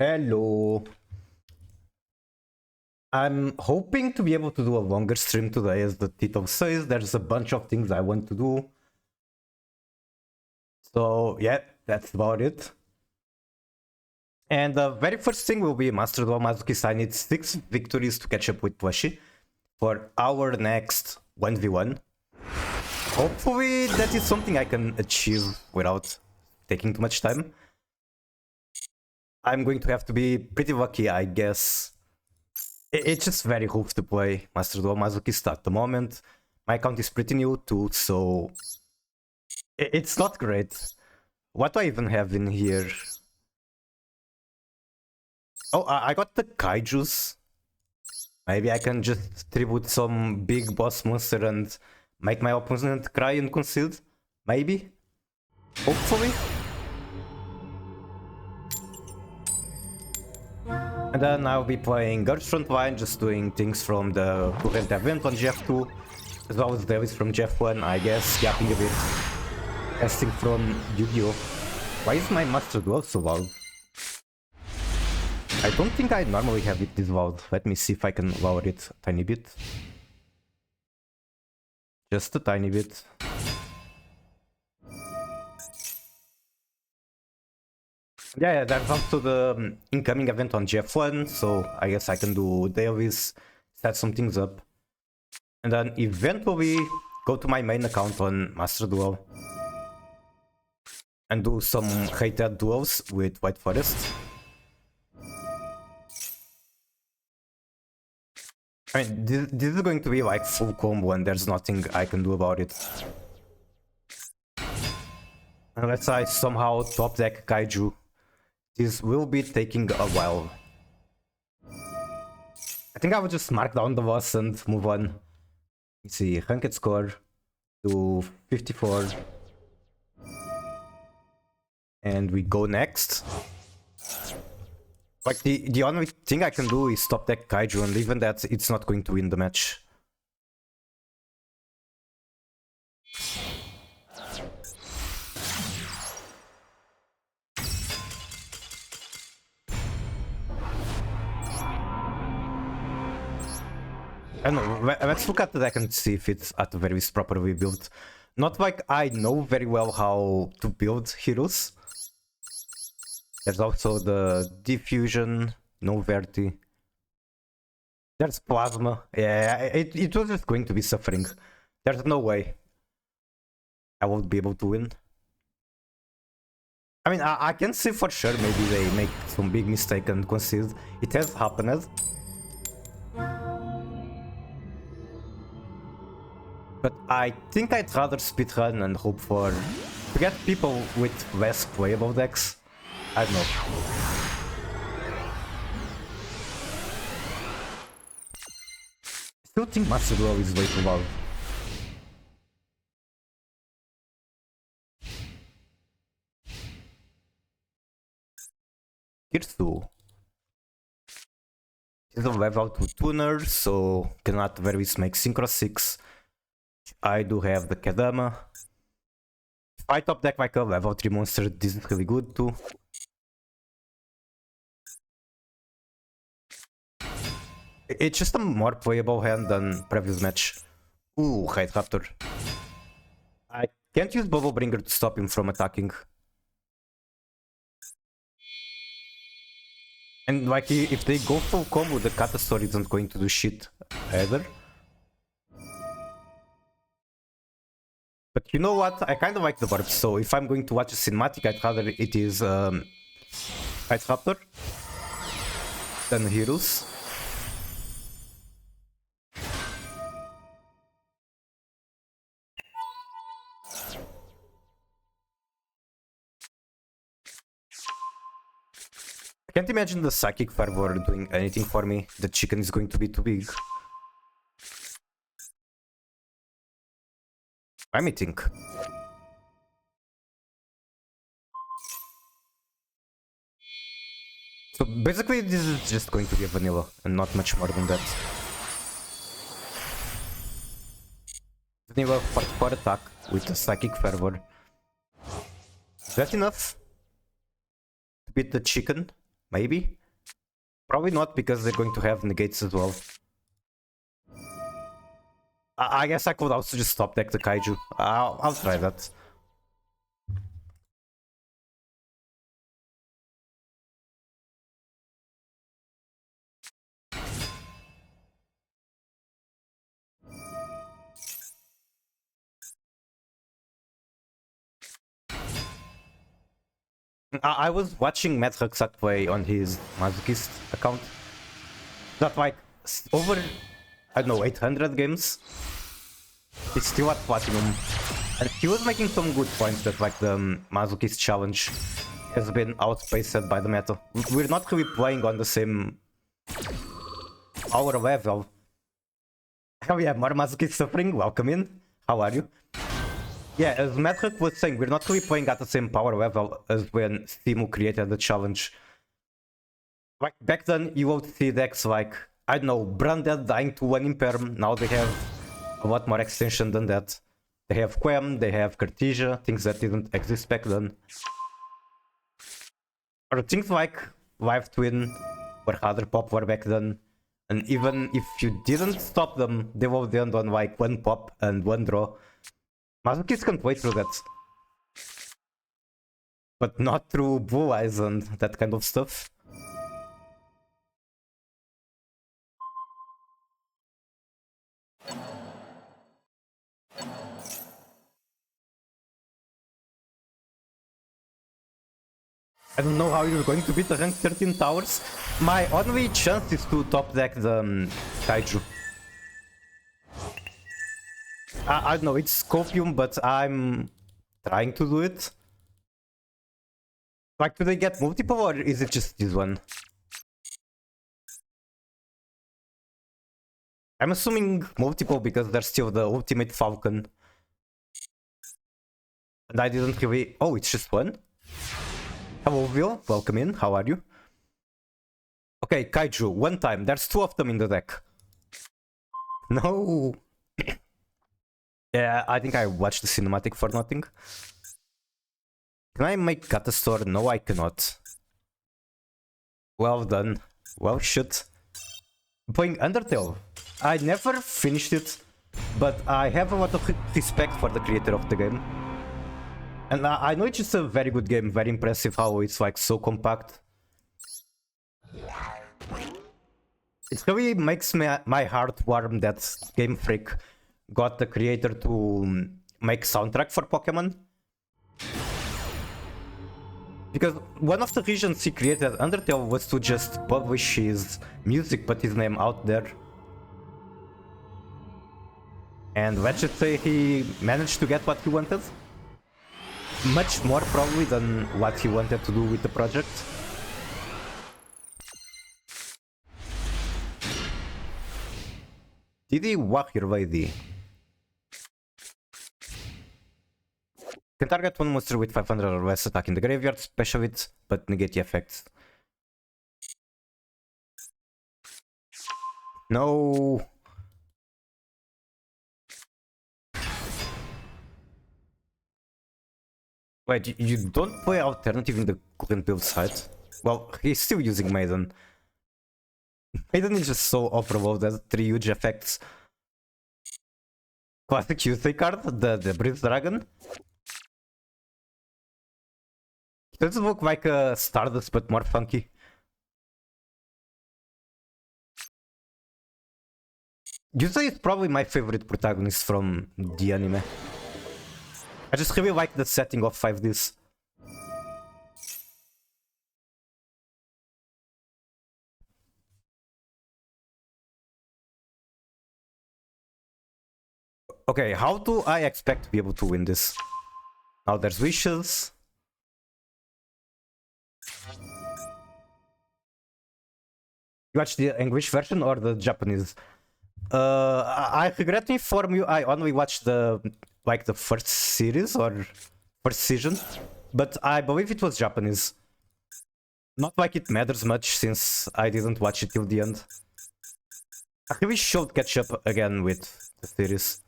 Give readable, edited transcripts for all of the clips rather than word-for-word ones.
Hello. I'm hoping to be able to do a longer stream today, as the title says. There's a bunch of things I want to do. So yeah, that's about it. And the very first thing will be Master Duel Masochist. I need 6 victories to catch up with Plushie for our next 1v1. Hopefully that is something I can achieve without taking too much time. I'm going to have to be pretty lucky, I guess. It's just very rough to play Master Duel Masochist at the moment. My account is pretty new too, so it's not great. What do I even have in here? Oh, I got the Kaijus. Maybe I can just tribute some big boss monster and make my opponent cry and concede? Maybe? Hopefully? And then I'll be playing Girls Frontline, just doing things from the current event on GF2, as well as dailies from GF1, I guess, yapping a bit, testing from Yu-Gi-Oh! Why is my Master Duel so loud? I don't think I normally have it this loud. Let me see if I can lower it a tiny bit. Just a tiny bit. Yeah, there's also the incoming event on GF1, so I guess I can do dailies, set some things up, and then eventually go to my main account on Master Duel and do some rated duels with White Forest. I mean, this is going to be like full combo and there's nothing I can do about it. Unless I somehow top deck Kaiju. This will be taking a while. I think I will just mark down the boss and move on. Let's see, ranked score to 54. And we go next. Like, the only thing I can do is stop that Kaiju, and even that, it's not going to win the match. I don't know, let's look at the deck and see if it's at the very least properly built. Not like I know very well how to build heroes. There's also the diffusion, no verti. There's plasma. Yeah, it was just going to be suffering. There's no way I won't be able to win. I mean, I can see for sure maybe they make some big mistake and concede. It has happened. But I think I'd rather speedrun and hope to get people with less playable decks. I don't know. Still think Master Duel is way too loud. Here's 2. He's a level 2 tuner, so can at the very least make Synchro 6. I do have the Kadama. If I top deck like a level 3 monster, this is really good too. It's just a more playable hand than previous match. Ooh, Hate Raptor. I can't use Bubble Bringer to stop him from attacking. And like, if they go full combo, the Katasor isn't going to do shit either. But you know what? I kind of like the burp, so if I'm going to watch a cinematic, I'd rather it is White Raptor than Heroes. I can't imagine the Psychic Fervor doing anything for me. The chicken is going to be too big. Let me think. So basically this is just going to be a vanilla and not much more than that. Vanilla for attack with a Psychic Fervor. Is that enough to beat the chicken? maybe? Probably not, because they're going to have negates as well. I guess I could also just top deck the Kaiju. I'll try that. I was watching Matt Rucksack play on his Masochist account. That like over, I don't know, 800 games. He's still at Platinum. And he was making some good points that like the Masochist challenge has been outpaced by the meta. We're not really playing on the same power level. Oh yeah, more Masochist suffering, welcome in. How are you? Yeah, as Matt was saying, we're not really playing at the same power level as when Steam created the challenge. Like back then, you would see decks like, I don't know, Branded dying to 1 Imperm. Now they have a lot more extension than that. They have Quem, they have Cartesia, things that didn't exist back then. Or things like Live Twin were harder popular back then. And even if you didn't stop them, they would end on like 1 pop and 1 draw. Masochist can't wait through that. But not through Blue Eyes and that kind of stuff. I don't know how you're going to beat the rank 13 towers. My only chance is to top deck the Kaiju. I don't know, it's Scopium, but I'm trying to do it. Like, do they get multiple or is it just this one? I'm assuming multiple because there's still the Ultimate Falcon. And I didn't really... Oh, it's just one? Hello, Will. Welcome in. How are you? Okay, Kaiju. 1 time. There's 2 of them in the deck. No. Yeah, I think I watched the cinematic for nothing. Can I make Catastor? No, I cannot. Well done. Well, shit. I'm playing Undertale. I never finished it, but I have a lot of respect for the creator of the game. And I know it's just a very good game, very impressive how it's like so compact. It really makes my heart warm that Game Freak got the creator to make soundtrack for Pokemon. Because one of the reasons he created Undertale was to just publish his music, put his name out there. And let's just say he managed to get what he wanted. Much more probably than what he wanted to do with the project. Didi Wahir Lady. Can target one monster with 500 or less attack in the graveyard, special it, but negate the effects. No. Wait, you don't play alternative in the current build site? Well, he's still using Maiden. Maiden is just so overloaded, 3 huge effects. Classic Tuesday card, the Breeze Dragon. It does look like a Stardust, but more funky. Yusei is probably my favorite protagonist from the anime. I just really like the setting of 5Ds. Okay, how do I expect to be able to win this? Now there's wishes. You watch the English version or the Japanese? I regret to inform you, I only watched the first series or first season, but I believe it was Japanese. Not like it matters much since I didn't watch it till the end. I really should catch up again with the series.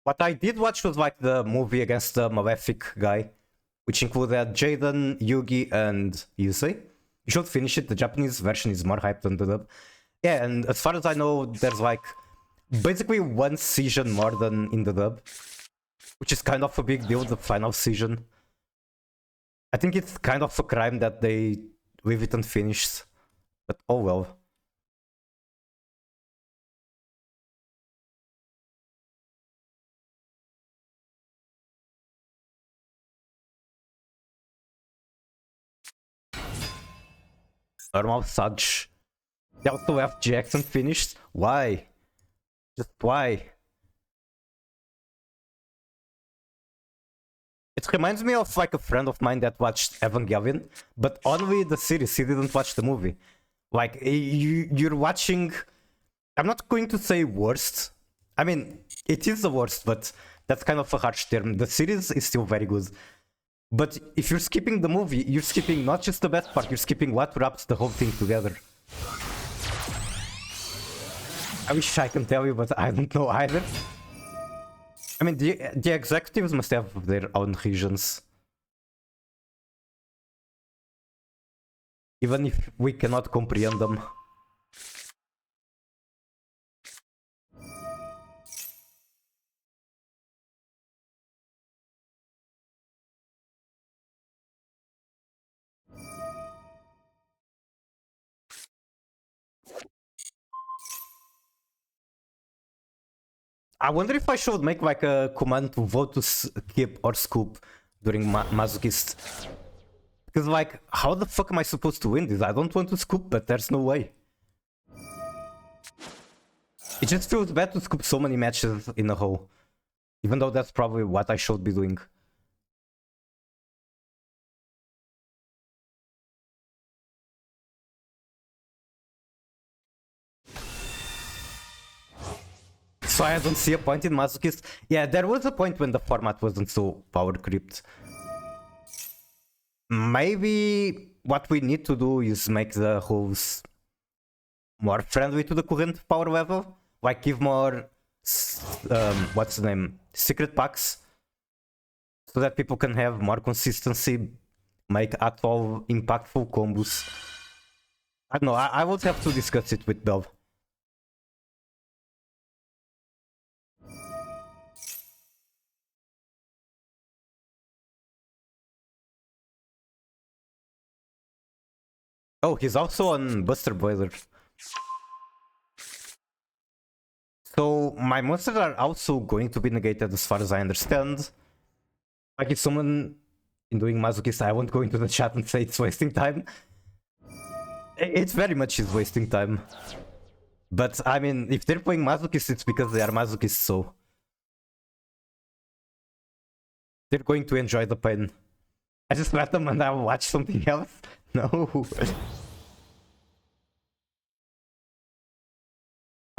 What I did watch was like the movie against the Malefic guy, which included Jaden, Yugi, and Yusei. You should finish it. The Japanese version is more hyped than the dub. Yeah, and as far as I know, there's like basically one season more than in the dub, which is kind of a big deal, the final season. I think it's kind of a crime that they leave it unfinished, but oh well. Normal Saj. They also left Jackson finished. Why? Just why? It reminds me of like a friend of mine that watched Evangelion, but only the series. He didn't watch the movie. Like you're watching. I'm not going to say worst. I mean, it is the worst, but that's kind of a harsh term. The series is still very good. But if you're skipping the movie, you're skipping not just the best part, you're skipping what wraps the whole thing together. I wish I can tell you, but I don't know either. I mean, the executives must have their own reasons. Even if we cannot comprehend them. I wonder if I should make like a command to vote to skip or scoop during Masochist. Because like, how the fuck am I supposed to win this? I don't want to scoop, but there's no way. It just feels bad to scoop so many matches in a row. Even though that's probably what I should be doing. So I don't see a point in Masochist. Yeah, there was a point when the format wasn't so power creeped. Maybe what we need to do is make the hosts more friendly to the current power level. Like give more, what's the name, secret packs. So that people can have more consistency, make actual impactful combos. I don't know, I would have to discuss it with Belv. Oh, he's also on Buster Boiler. So my monsters are also going to be negated as far as I understand. Like if someone in doing Masochist, I won't go into the chat and say it's wasting time. It very much is wasting time. But I mean, if they're playing Masochist, it's because they are Masochists, so they're going to enjoy the pain. I just let them and I'll watch something else. No.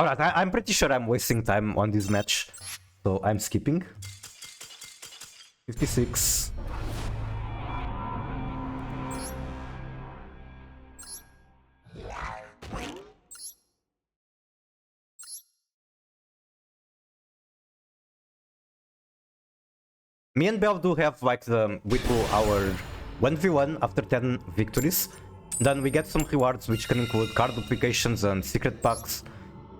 Alright, I'm pretty sure I'm wasting time on this match. So I'm skipping. 56. Me and Bell do have like we do our 1v1 after 10 victories. Then we get some rewards which can include card duplications and secret packs.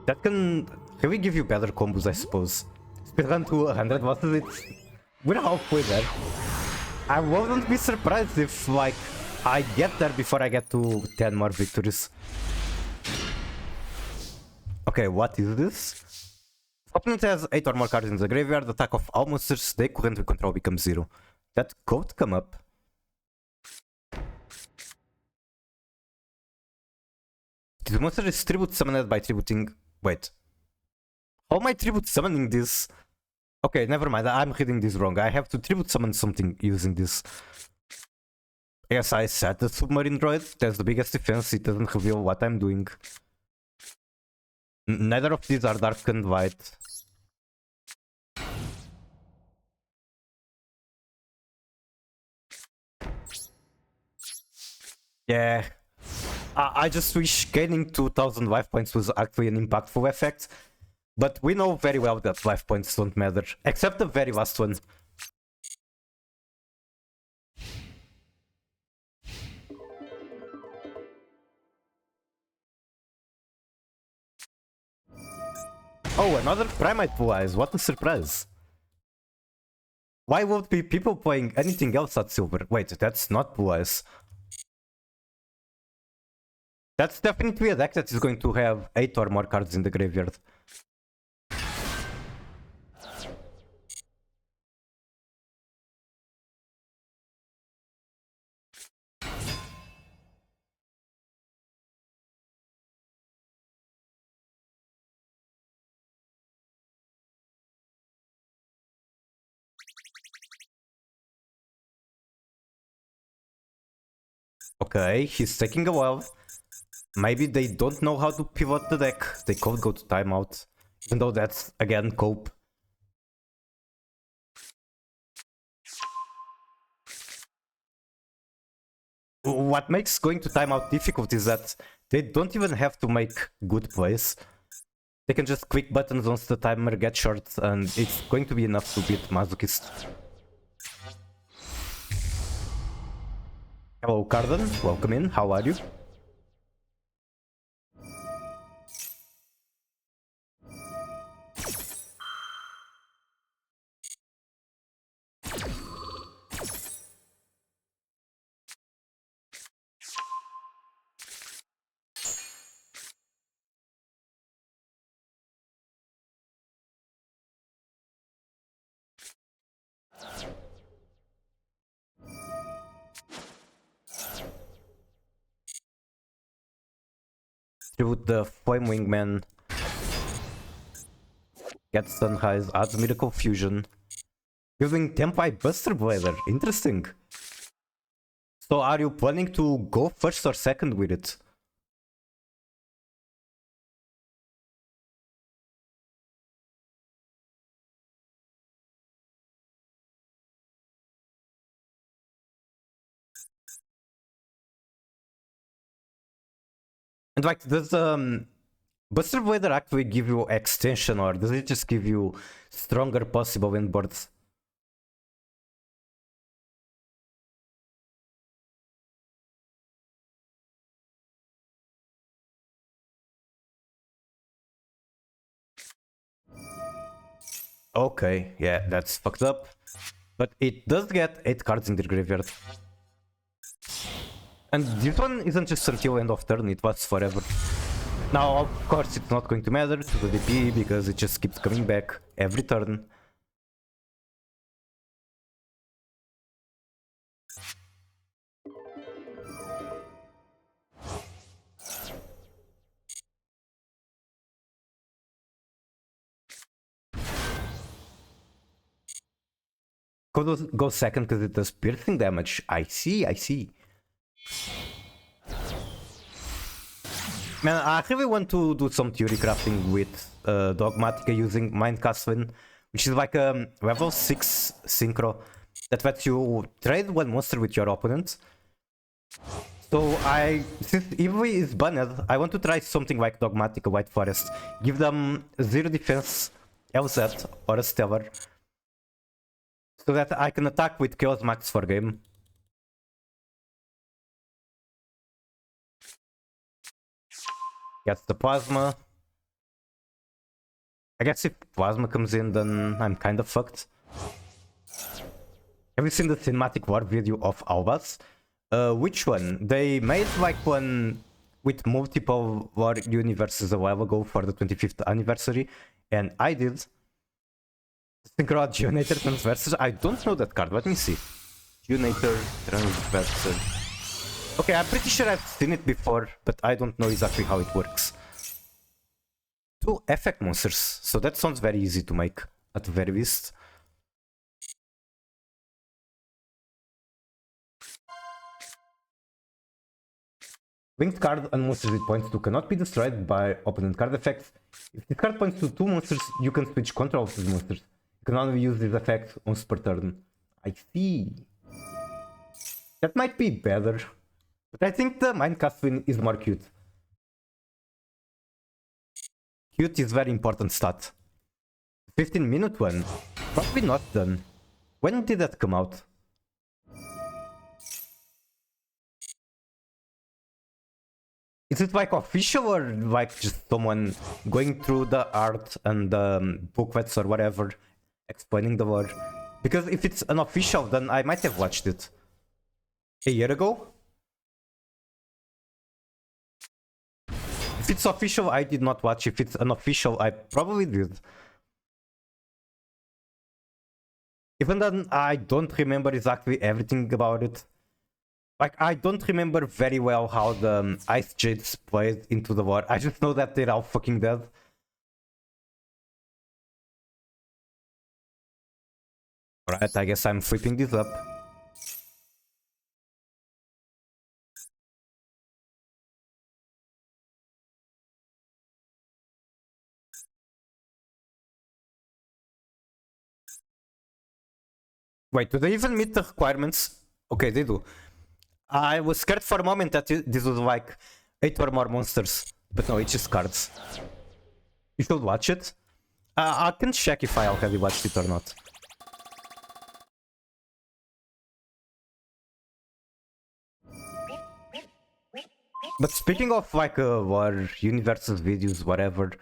That can really give you better combos, I suppose. Speedrun to 100, what is it? We're halfway there. I wouldn't be surprised if like I get there before I get to 10 more victories. Okay, what is this? Opponent has 8 or more cards in the graveyard. The attack of all monsters they currently control becomes 0. That could come up. The monster is tribute summoned by tributing... Wait. How am I tribute summoning this? Okay, never mind. I'm reading this wrong. I have to tribute summon something using this. Yes, I said the submarine droid. That's the biggest defense. It doesn't reveal what I'm doing. Neither of these are dark and white. Yeah. I just wish gaining 2000 life points was actually an impactful effect. But we know very well that life points don't matter, except the very last one. Oh, another Primate Blue Eyes, what a surprise. Why would be people playing anything else at silver? Wait, that's not Blue Eyes. That's definitely a deck that is going to have 8 or more cards in the graveyard. Okay, he's taking a while. Maybe they don't know how to pivot the deck. They could go to timeout. Even though that's, again, cope. What makes going to timeout difficult is that they don't even have to make good plays. They can just click buttons once the timer gets short, and it's going to be enough to beat Masochist. Hello, Carden. Welcome in. How are you? Tribute the Flame Wingman. Get Sunrise, adds Miracle Fusion. Using Tempai Buster Blader. Interesting. So are you planning to go first or second with it? And like, does Buster Blader actually give you extension, or does it just give you stronger possible inboards? Okay, yeah, that's fucked up. But it does get 8 cards in the graveyard. And this one isn't just until end of turn, it was forever. Now, of course, it's not going to matter to the DP because it just keeps coming back every turn. Go second because it does piercing damage. I see, I see. Man, I really want to do some theory crafting with Dogmatica using Mind Castlin, which is like a level 6 synchro that lets you trade one monster with your opponent. So since Eevee is banned, I want to try something like Dogmatica White Forest. Give them 0 defense LZ or a Stellar, so that I can attack with Chaos Max for game. Gets the Plasma. I guess if Plasma comes in, then I'm kind of fucked. Have you seen the cinematic war video of Albas? Which one? They made like one with multiple war universes a while ago for the 25th anniversary, and I did. Synchro Geonator Transverser. I don't know that card. Let me see. Geonator Transverser. Okay, I'm pretty sure I've seen it before, but I don't know exactly how it works. 2 effect monsters, so that sounds very easy to make, at the very least. Linked card and monsters it points to cannot be destroyed by opponent card effects. If this card points to 2 monsters, you can switch control of these monsters. You can only use this effect once per turn. I see. That might be better, but I think the Mind Castlin is more cute. Cute is very important stat. 15-minute one? Probably not done. When did that come out? Is it like official or like just someone going through the art and booklets or whatever, explaining the lore? Because if it's unofficial, then I might have watched it. A year ago? If it's official, I did not watch. If it's unofficial, I probably did. Even then, I don't remember exactly everything about it. Like, I don't remember very well how the Ice Jades played into the war. I just know that they're all fucking dead. Alright, I guess I'm flipping this up. Wait, do they even meet the requirements? Okay, they do. I was scared for a moment that this was like 8 or more monsters. But no, it's just cards. You should watch it. I can check if I already watched it or not. But speaking of like war, universes, videos, whatever,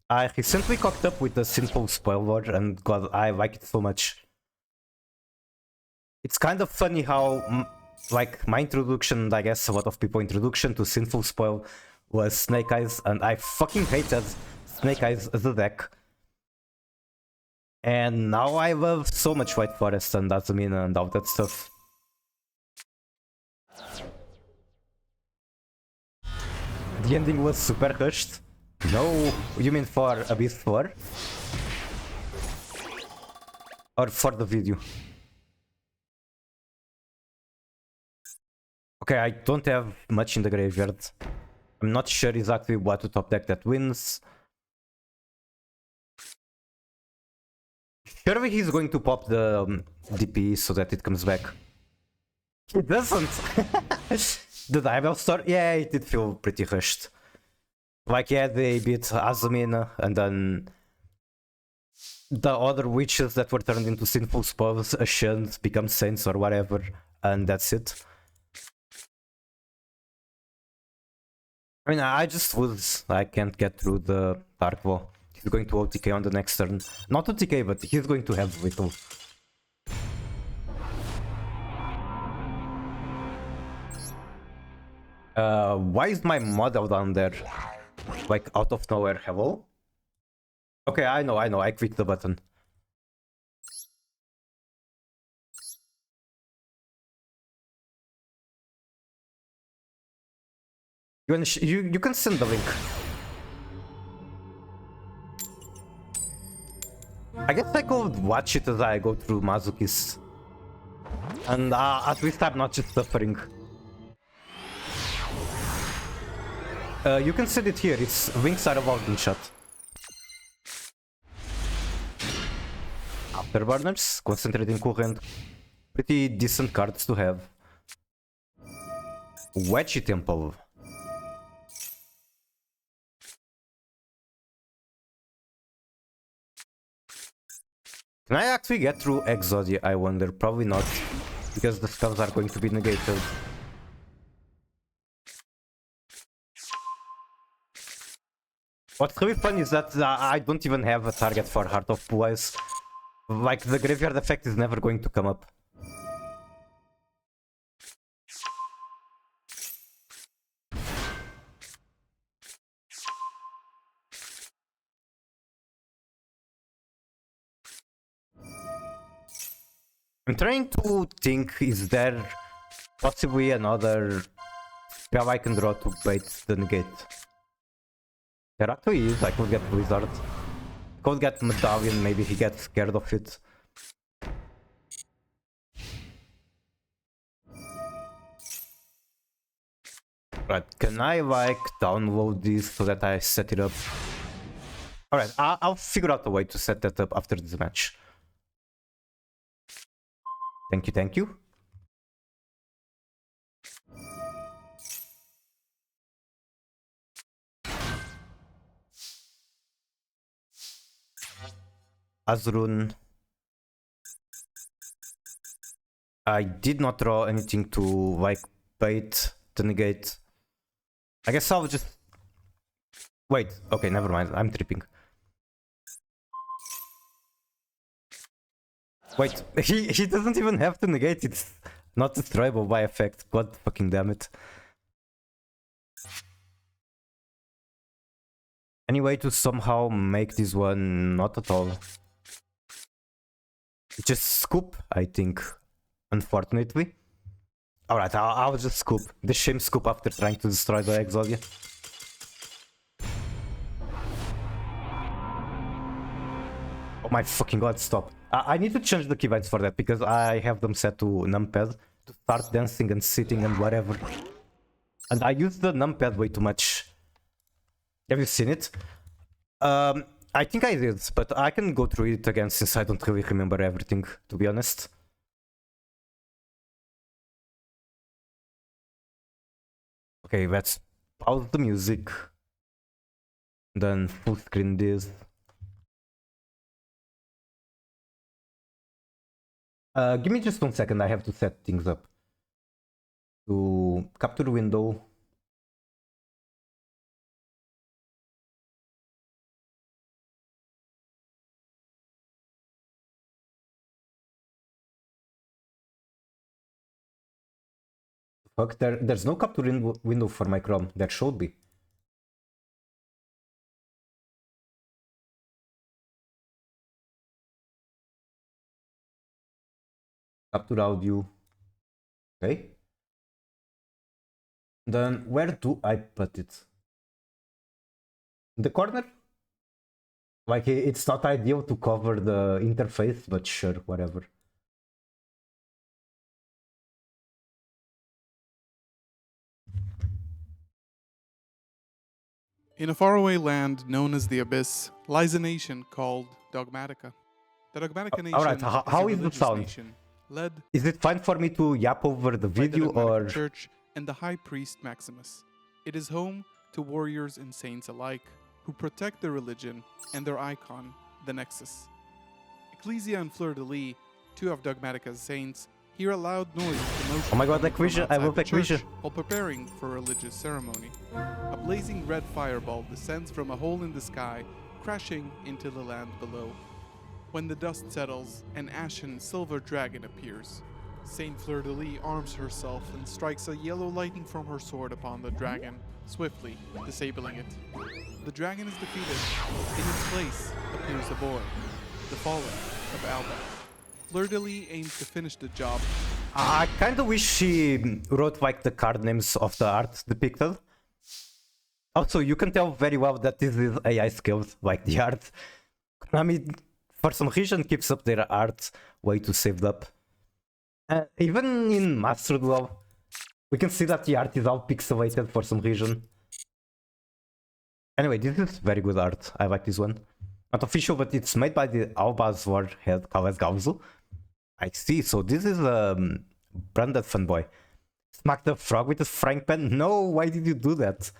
I recently caught up with the Sinful Spoiler and god, I like it so much. It's kind of funny how, like, my introduction, I guess a lot of people's introduction to Sinful Spoil was Snake Eyes, and I fucking hated Snake Eyes as a deck. And now I love so much White Forest and Azumina and all that stuff. The ending was super rushed. No, you mean for Abyss 4? Or for the video? Okay, I don't have much in the graveyard. I'm not sure exactly what to top deck that wins. Surely he's going to pop the DP so that it comes back. He doesn't! The Diablo Store? Yeah, it did feel pretty rushed. Like, yeah, they beat Azumina, and then the other witches that were turned into sinful spells ascend, become saints or whatever, and that's it. I mean, I just lose. I can't get through the Dark Wall. He's going to OTK on the next turn. Not OTK, but he's going to have little. Why is my model down there? Like, out of nowhere. Hello? Okay, I know. I clicked the button. You can send the link. I guess I could watch it as I go through Masochist. And at least I'm not just suffering. You can send it here, its wings are about in shot. Afterburners, concentrating current. Pretty decent cards to have. Wedgie Temple. Can I actually get through Exodia, I wonder? Probably not, because the spells are going to be negated. What's really fun is that I don't even have a target for Heart of Pulais. Like, the graveyard effect is never going to come up. I'm trying to think, is there possibly another spell I can draw to bait the negate? There actually is. I could get Blizzard. Could get Medallion, maybe he gets scared of it. Right, can I like download this so that I set it up? Alright, I'll figure out a way to set that up after this match. Thank you, thank you. Azrun. I did not draw anything to like bait the negate. I guess I'll just wait. Okay, never mind. I'm tripping. Wait, he doesn't even have to negate. It's not destroyable by effect. God fucking damn it. Any way to somehow make this one not at all? Just scoop, I think. Unfortunately. Alright, I'll just scoop. The shame scoop after trying to destroy the Exodia. Oh my fucking god, stop. I need to change the keybinds for that because I have them set to numpad to start dancing and sitting and whatever. And I use the numpad way too much. Have you seen it? I think I did, but I can go through it again since I don't really remember everything, to be honest. Okay, let's pause the music. Then full screen this. Give me just 1 second, I have to set things up. To capture window. Fuck, there's no capture window for my Chrome. There should be. Capture audio. Okay. Then where do I put it? In the corner? Like, it's not ideal to cover the interface, but sure, whatever. In a faraway land known as the Abyss lies a nation called Dogmatica. The Dogmatica nation Alright, how is the sound? Nation, led Is it fine for me to yap over the video by the or... Church and the High Priest Maximus. It is home to warriors and saints alike who protect their religion and their icon, the Nexus. Ecclesia and Fleur-de-Lis, two of Dogmatica's saints, hear a loud noise of commotion. Oh my god, coming from Ecclesia, I outside love the Ecclesia. church while preparing for a religious ceremony. A blazing red fireball descends from a hole in the sky, crashing into the land below. When the dust settles, an ashen silver dragon appears. Saint Fleur-de-Lis arms herself and strikes a yellow lightning from her sword upon the dragon, swiftly disabling it. The dragon is defeated. In its place appears a boy, the fallen of Alba. Fleur-de-Lis aims to finish the job. I kinda wish she wrote like the card names of the art depicted. Also, you can tell very well that this is AI skills, like the art. I mean, for some reason keeps up their art way too saved up. Even in Master Duel, we can see that the art is all pixelated for some reason. Anyway, this is very good art. I like this one. Not official, but it's made by the Alba's warhead Kales Gauzu. I see, so this is branded fanboy. Smack the frog with a frying pan? No, why did you do that?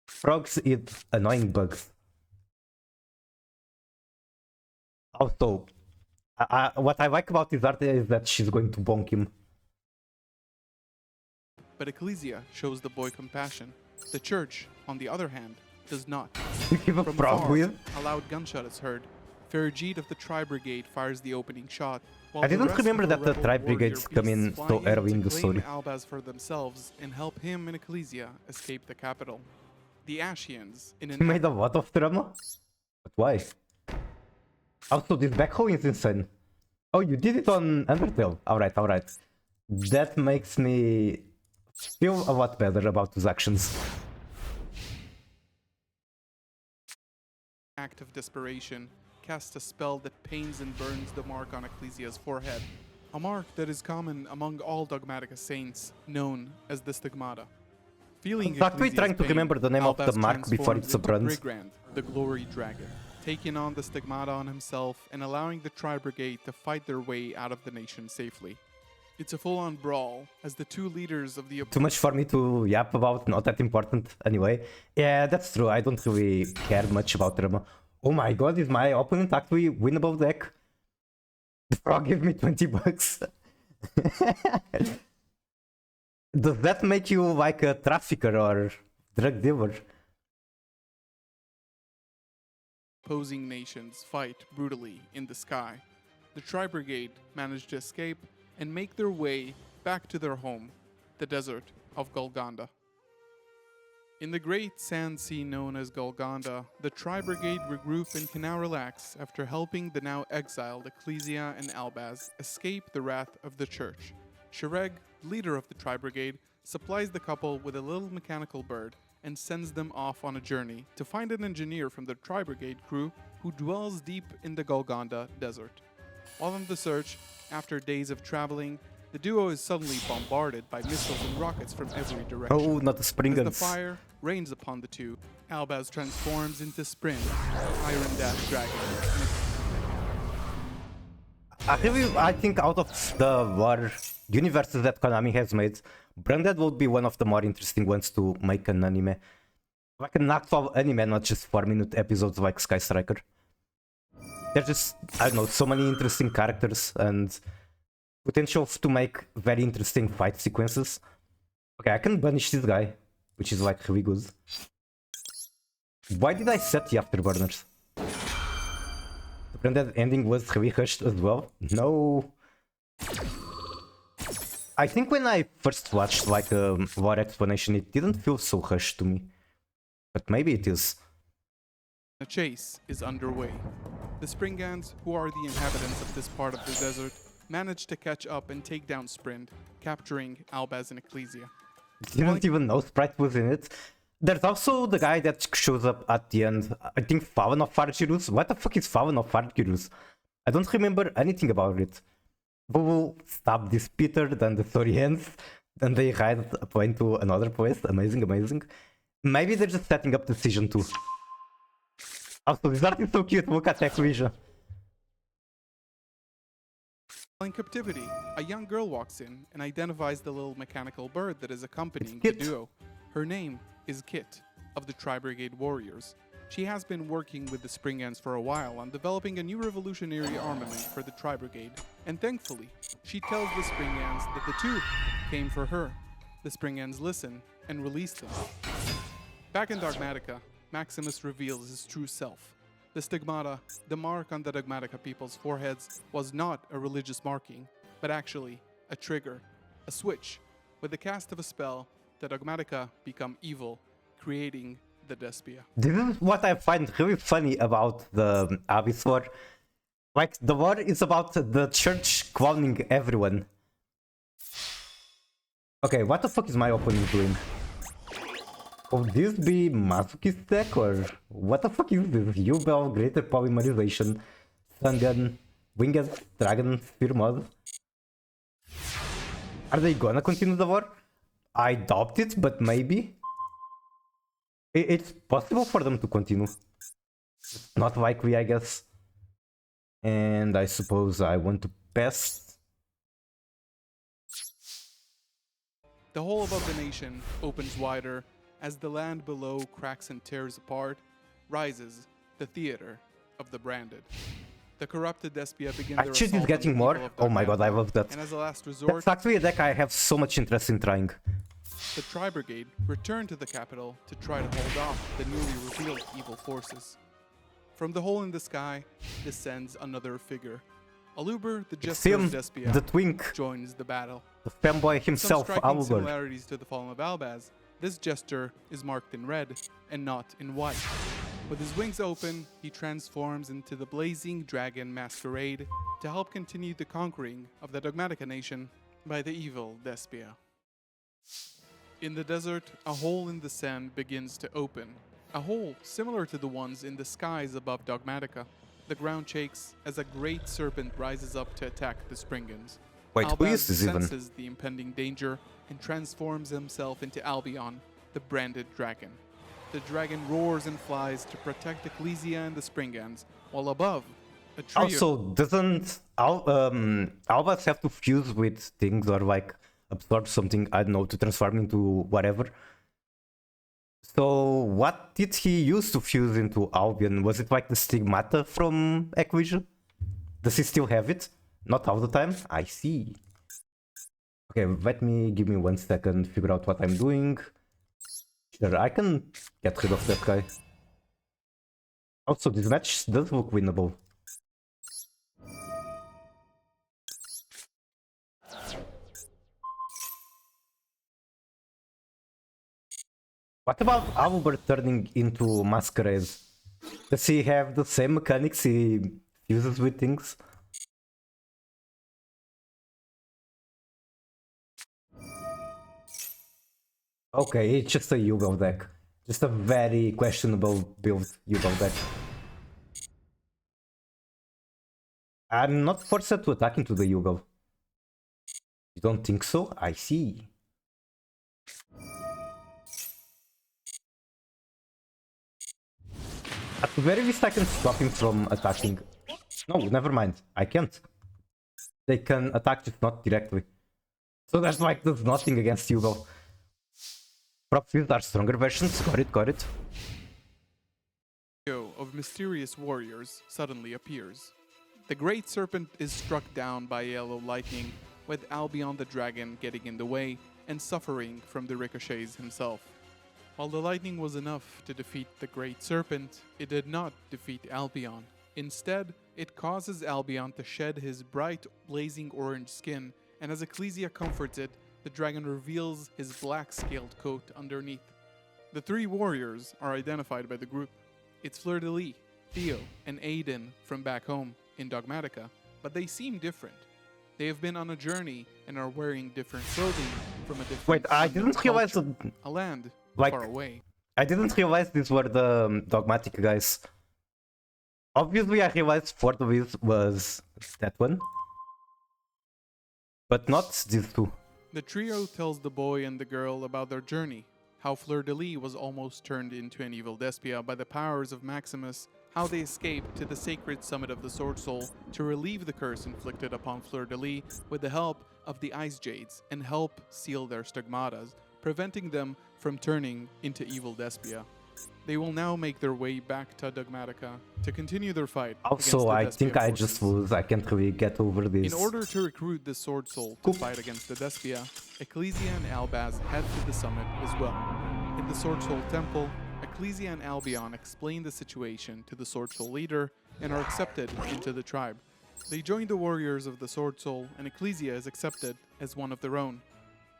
Frogs eat annoying bugs. Also, what I like about this art is that she's going to bonk him. But Ecclesia shows the boy compassion. The church, on the other hand, does not. You give a From frog far, with? a loud gunshot is heard. Farajit of the Tri Brigade fires the opening shot. I didn't remember that the Tri Brigades come in so early in the story. Albaz for themselves and help him and Ecclesia escape the capital. The Ashians, in an You made a lot of drama? But why? Also, this backhoe is insane. Oh, you did it on Undertale. Alright, alright. That makes me feel a lot better about his actions. act of desperation, casts a spell that pains and burns the mark on Ecclesia's forehead. A mark that is common among all Dogmatica saints, known as the Stigmata. Feeling Exactly Ecclesia's trying to pain, remember the name of the Albaz mark before transforms it's a into brand. Brigand, the Glory Dragon, taking on the Stigmata on himself and allowing the Tri-Brigade to fight their way out of the nation safely. It's a full-on brawl, as the two leaders of the... Too much for me to yap about, not that important anyway. Yeah, that's true, I don't really care much about drama. Oh my god, is my opponent actually winnable deck? The frog gave me 20 bucks. Does that make you like a trafficker or drug dealer? Opposing nations fight brutally in the sky. The Tri-Brigade manage to escape and make their way back to their home, the desert of Golconda. In the great sand sea known as Golconda, the Tri-Brigade regroup and can now relax after helping the now exiled Ecclesia and Albaz escape the wrath of the Church. Shereg, leader of the Tri-Brigade, supplies the couple with a little mechanical bird and sends them off on a journey to find an engineer from the Tri-Brigade crew who dwells deep in the Golconda desert. While on the search, after days of traveling, the duo is suddenly bombarded by missiles and rockets from every direction. Oh, not the spring As the guns. fire rains upon the two, Albaz transforms into Sprint, Iron Dash Dragon. I think out of the war universes that Konami has made, Branded would be one of the more interesting ones to make an anime. Like an actual anime, not just 4-minute episodes like Sky Striker. There's just, I don't know, so many interesting characters and potential to make very interesting fight sequences. Okay, I can banish this guy, which is like really good. Why did I set the afterburners? The Branded ending was really rushed as well. No. I think when I first watched like a war explanation, it didn't feel so rushed to me. But maybe it is. A chase is underway. The Springans, who are the inhabitants of this part of the desert, manage to catch up and take down Sprint, capturing Albaz and Ecclesia. Didn't even know Sprite was in it. There's also the guy that shows up at the end. I think Faven of Argyrus. What the fuck is Faven of Argyrus? I don't remember anything about it. Boo stab this Peter, then the story ends. Then they ride a point to another place. Amazing, amazing. Maybe they're just setting up the season 2. Also, this art is so cute. Look at that vision. While in captivity, a young girl walks in and identifies the little mechanical bird that is accompanying the duo. Her name is Kit, of the Tri-Brigade Warriors. She has been working with the Springans for a while on developing a new revolutionary armament for the Tri-Brigade, and thankfully, she tells the Springans that the two came for her. The Springans listen and release them. Back in Dogmatica, Maximus reveals his true self. The stigmata, the mark on the Dogmatica people's foreheads, was not a religious marking, but actually a trigger, a switch. With the cast of a spell, the Dogmatica become evil, creating the Despia. This is what I find really funny about the Abyss War. Like, the war is about the church cloning everyone. Okay, what the fuck is my opponent doing? Could this be Masochist deck or what the fuck is this? Yubel, Greater Polymerization, Sungun, Winged Dragon, Sphere Mod. Are they gonna continue the war? I doubt it, but maybe. It's possible for them to continue. Not likely, I guess. And I suppose I want to pass. The whole above the nation opens wider as the land below cracks and tears apart. Rises the theater of the branded. The corrupted Despia begin their Actually, assault it's getting on the more. people of Oh my god, I Dogmatica, love that. And as a last resort, That's actually a deck I have so much interest in trying. the Tri-Brigade return to the capital to try to hold off the newly revealed evil forces. From the hole in the sky descends another figure. Aluber, the jester of Him, Despia, the twink, joins the battle. the fanboy Some himself, striking Aluber. similarities to the Fallen of Albaz. This jester is marked in red and not in white. With his wings open, he transforms into the blazing dragon masquerade to help continue the conquering of the Dogmatica nation by the evil Despia. In the desert, a hole in the sand begins to open. A hole similar to the ones in the skies above Dogmatica. The ground shakes as a great serpent rises up to attack the Springans. Wait, who Albaz is this even? senses the impending danger and transforms himself into Albion, the branded dragon. The dragon roars and flies to protect Ecclesia and the Springans, while above, a trio... Also, doesn't Albas have to fuse with things or like absorb something, I don't know, to transform into whatever? So what did he use to fuse into Albion? Was it like the stigmata from Equision? Does he still have it? Not all the time? I see. Okay, give me 1 second, figure out what I'm doing. Sure, I can get rid of that guy. Also, this match does look winnable. What about Albert turning into Masquerade? Does he have the same mechanics he uses with things? Okay, it's just a Yugal deck. Just a very questionable build Yugal deck. I'm not forced to attack into the Yugal. You don't think so? I see. At the very least I can stop him from attacking. No, never mind. I can't. They can attack, just not directly. So there's nothing against Yugal. Prop fields are stronger versions. Got it. Trio of mysterious warriors suddenly appears. The Great Serpent is struck down by yellow lightning, with Albion the Dragon getting in the way and suffering from the ricochets himself. While the lightning was enough to defeat the Great Serpent, it did not defeat Albion. Instead, it causes Albion to shed his bright, blazing orange skin, and as Ecclesia comforts it, the dragon reveals his black-scaled coat underneath. The three warriors are identified by the group. It's Fleur-de-Lis, Theo, and Aiden from back home in Dogmatica, but they seem different. They have been on a journey and are wearing different clothing from a different Wait, I didn't realize culture, that, a land like, far away. I didn't realize these were the Dogmatic guys. Obviously I realized Fortwith was that one. But not these two. The trio tells the boy and the girl about their journey, how Fleur-de-Lis was almost turned into an evil despia by the powers of Maximus, how they escaped to the sacred summit of the Sword Soul to relieve the curse inflicted upon Fleur-de-Lis with the help of the Ice Jades and help seal their stigmatas, preventing them from turning into evil despia. They will now make their way back to Dogmatica to continue their fight Also, I against the think Despia I forces. just lose. I can't really get over this. In order to recruit the Sword Soul to fight against the Despia, Ecclesia and Albaz head to the summit as well. In the Sword Soul Temple, Ecclesia and Albion explain the situation to the Sword Soul leader and are accepted into the tribe. They join the warriors of the Sword Soul, and Ecclesia is accepted as one of their own.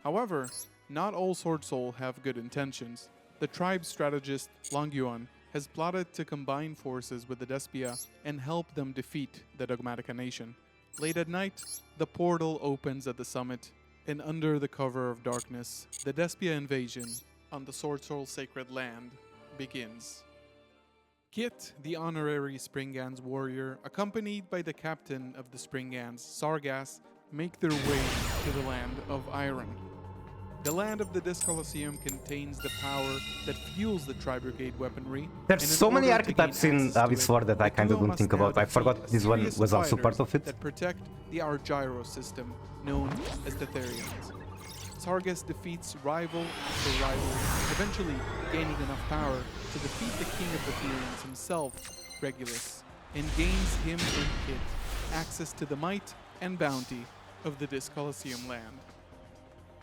However, not all Sword Soul have good intentions. The tribe's strategist, Longyuan, has plotted to combine forces with the Despia and help them defeat the Dogmatica nation. Late at night, the portal opens at the summit, and under the cover of darkness, the Despia invasion on the Sword Soul sacred land begins. Kit, the honorary Springans warrior, accompanied by the captain of the Springans, Sargas, make their way to the land of Iron. The land of the Disc Colosseum contains the power that fuels the Tri-Brigade weaponry. There's so many archetypes in Abyss War that I kind of don't think about. I forgot this one was also part of it. That protect the Argyro system, known as the Therians. Sargas defeats rival after rival, eventually gaining enough power to defeat the king of the Therians himself, Regulus, and gains him and Kit access to the might and bounty of the Disc Colosseum land.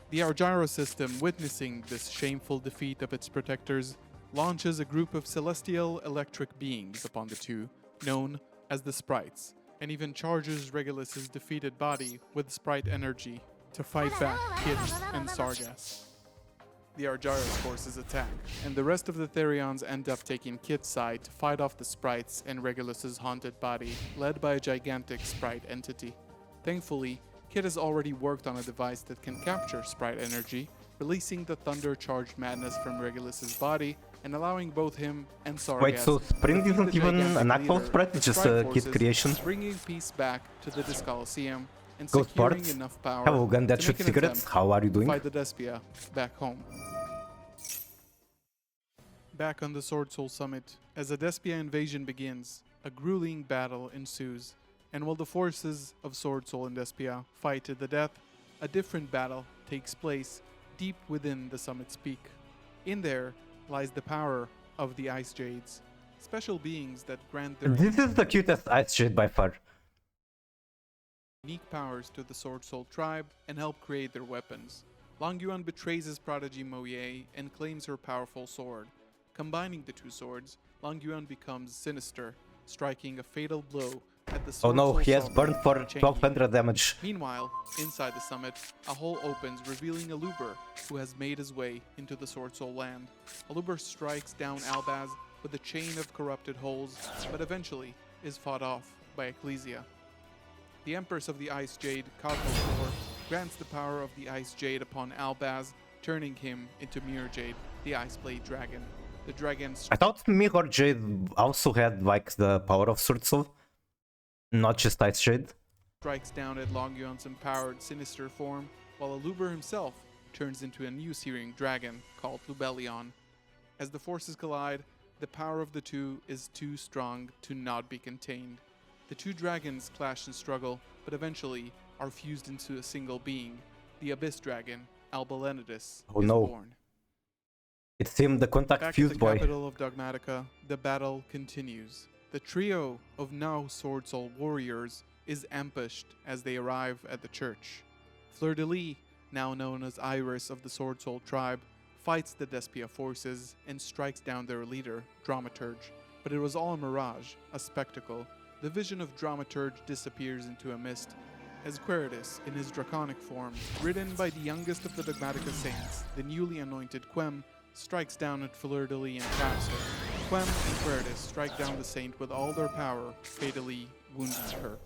The Argyro system, witnessing this shameful defeat of its protectors, launches a group of celestial electric beings upon the two, known as the Sprites, and even charges Regulus's defeated body with Sprite energy to fight back Kit and Sargas. The Argyro's forces attack, and the rest of the Therions end up taking Kit's side to fight off the Sprites and Regulus's haunted body, led by a gigantic Sprite entity. Thankfully, Kit has already worked on a device that can capture Sprite energy, releasing the thunder-charged madness from Regulus's body and allowing both him and Sargas. Wait, so Sprint to defeat isn't the even gigantic an actual leader Sprite, of it's just Sprite a Kit forces, creation? bringing peace back to the Disc Colosseum and Ghost securing parts? enough power Hello, gun that to shoots make an cigarettes. attempt How are you to doing? fight the Despia back home. Back on the Sword Soul Summit, as a Despia invasion begins, a grueling battle ensues, and while the forces of Sword Soul and Despia fight to the death, a different battle takes place deep within the summit's peak. In there, lies the power of the Ice Jades, special beings that grant their This is the cutest ice shade by far. unique powers to the Sword Soul tribe and help create their weapons. Long Yuan betrays his prodigy Mo Ye and claims her powerful sword. Combining the two swords, Long Yuan becomes sinister, striking a fatal blow at the Oh Sword no, Soul he has sovereign, burned for Cheng Yi. 1200 damage. Meanwhile, inside the summit, a hole opens, revealing a Luber who has made his way into the Sword Soul land. Luber strikes down Albaz with a chain of corrupted holes, but eventually is fought off by Ecclesia. The Empress of the Ice Jade, Cosmosaur, grants the power of the Ice Jade upon Albaz, turning him into Mirror Jade, the Ice Blade Dragon. The dragon I thought Mirror Jade also had like the power of Sword Soul, not just Ice Shade. strikes down at Long Yuan's empowered sinister form, while Aluber himself turns into a new searing dragon called Lubellion. As the forces collide, the power of the two is too strong to not be contained. The two dragons clash and struggle, but eventually are fused into a single being. The Abyss Dragon, Albalenidus, Oh is no. born. It seemed the contact Back at fused the boy. capital of Dogmatica, the battle continues. The trio of now Sword Soul warriors is ambushed as they arrive at the church. Fleur-de-Lis, now known as Iris of the Sword Soul tribe, fights the Despia forces and strikes down their leader, Dramaturge. But it was all a mirage, a spectacle. The vision of Dramaturge disappears into a mist, as Queritus, in his draconic form, ridden by the youngest of the Dogmatica saints, the newly anointed Quem, strikes down at Fleur-de-Lis and traps her. Quem and Queritus strike down the saint with all their power, fatally wounding her.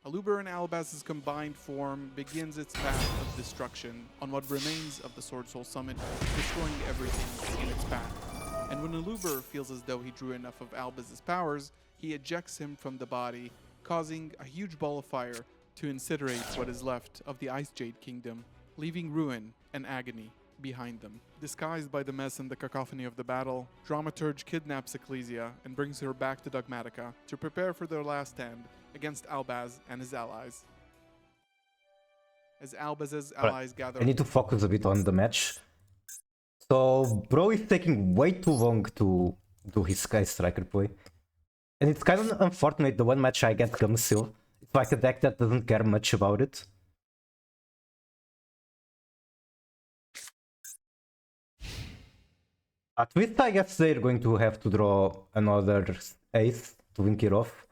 Aluber and Albaz's combined form begins its path of destruction on what remains of the Sword Soul Summit, destroying everything in its path. And when Aluber feels as though he drew enough of Albaz's powers, he ejects him from the body, causing a huge ball of fire to incinerate what is left of the Ice Jade Kingdom, leaving ruin and agony behind them. Disguised by the mess and the cacophony of the battle, Dramaturge kidnaps Ecclesia and brings her back to Dogmatica to prepare for their last stand against Albaz and his allies. As Albaz's allies gather... I need to focus a bit on the match. So, bro is taking way too long to do his Sky Striker play. And it's kind of unfortunate, the one match I get Gumsil. It's like a deck that doesn't care much about it. At least I guess they're going to have to draw another ace to link it off.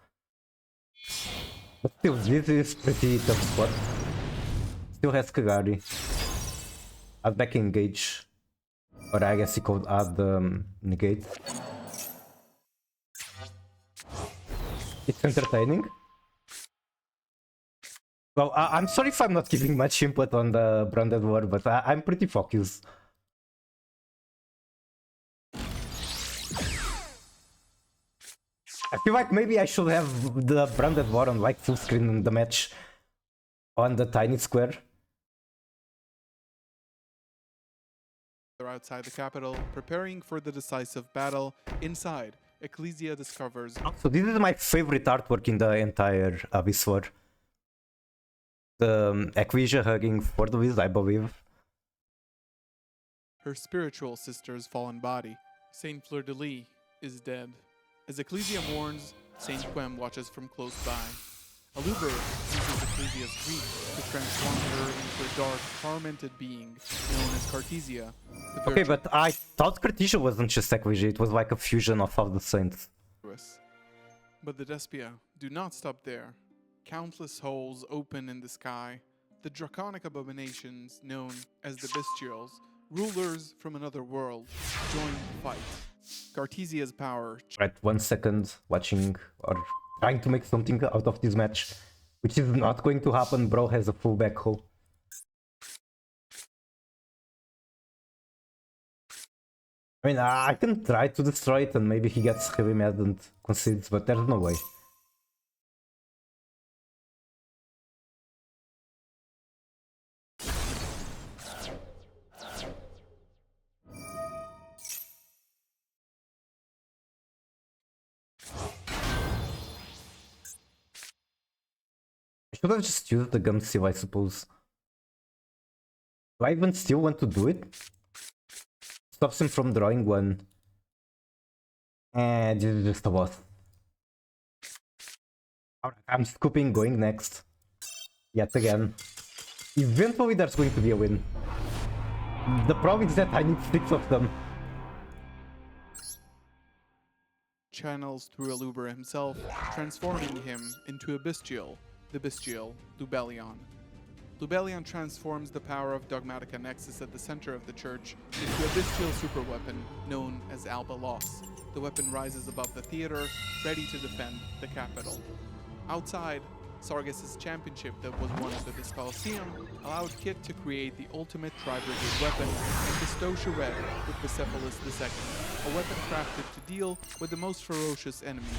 But still, this is pretty tough spot. Still has Kagari. Add back engage. Or I guess he could add negate. It's entertaining. Well, I'm sorry if I'm not giving much input on the Branded War, but I'm pretty focused. I feel like maybe I should have the Branded War on like full screen in the match on the tiny square. They're outside the capital, preparing for the decisive battle. Inside, Ecclesia discovers... So this is my favorite artwork in the entire Abyss War. The Ecclesia hugging Fleur-de-Lis, I believe. her spiritual sister's fallen body. Saint Fleur-de-Lis is dead. As Ecclesia mourns, Saint Quem watches from close by. Aluber uses Ecclesia's grief to transform her into a dark, tormented being known as Cartesia. Okay, but I thought Cartesia wasn't just Ecclesia, it was like a fusion of all the saints. But the Despia do not stop there. Countless holes open in the sky. The draconic abominations known as the Bestials, rulers from another world, join the fight. Cartesia's power... Right, 1 second, watching or trying to make something out of this match, which is not going to happen. Bro has a full back hole. I mean, I can try to destroy it and maybe he gets heavy mad and concedes, but there's no way. I should have just used the gun seal, I suppose. Do I even still want to do it? stops him from drawing one. And this is just a boss. Alright, I'm scooping, going next. Yet again. Eventually there's going to be a win. The problem is that I need 6 of them. Channels through Aluber himself, transforming him into a bestial, the bestial Lubellion. Lubellion transforms the power of Dogmatica Nexus at the center of the church into a bestial superweapon known as Alba Loss. The weapon rises above the theater, ready to defend the capital. Outside, Sargas's championship that was won at this Colosseum allowed Kit to create the ultimate tri-brigade weapon and bestow Shred with Bucephalus II, a weapon crafted to deal with the most ferocious enemies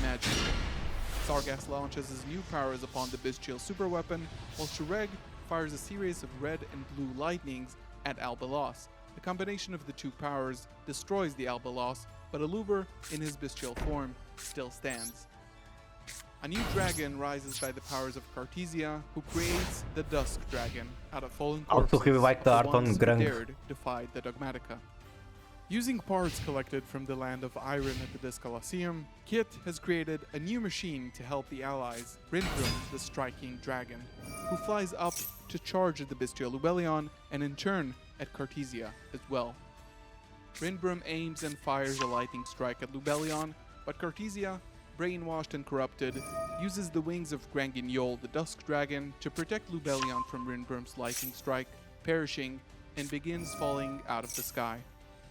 imaginable. Sargas launches his new powers upon the bestial superweapon, while Shred fires a series of red and blue lightnings at Albalos. The combination of the two powers destroys the Albalos, but Aluber, in his bestial form, still stands. A new dragon rises by the powers of Cartesia, who creates the Dusk Dragon out of fallen corpses Also, he liked the art of on ones who Grung. dared defy the Dogmatica. Using parts collected from the land of Iron at the Disc Colosseum, Kit has created a new machine to help the allies, Rindrum, the Striking Dragon, who flies up to charge the bestial Lubellion and in turn at Cartesia as well. Rindrum aims and fires a lightning strike at Lubellion, but Cartesia, brainwashed and corrupted, uses the wings of Grangignol, the Dusk Dragon, to protect Lubellion from Rindrum's lightning strike, perishing, and begins falling out of the sky.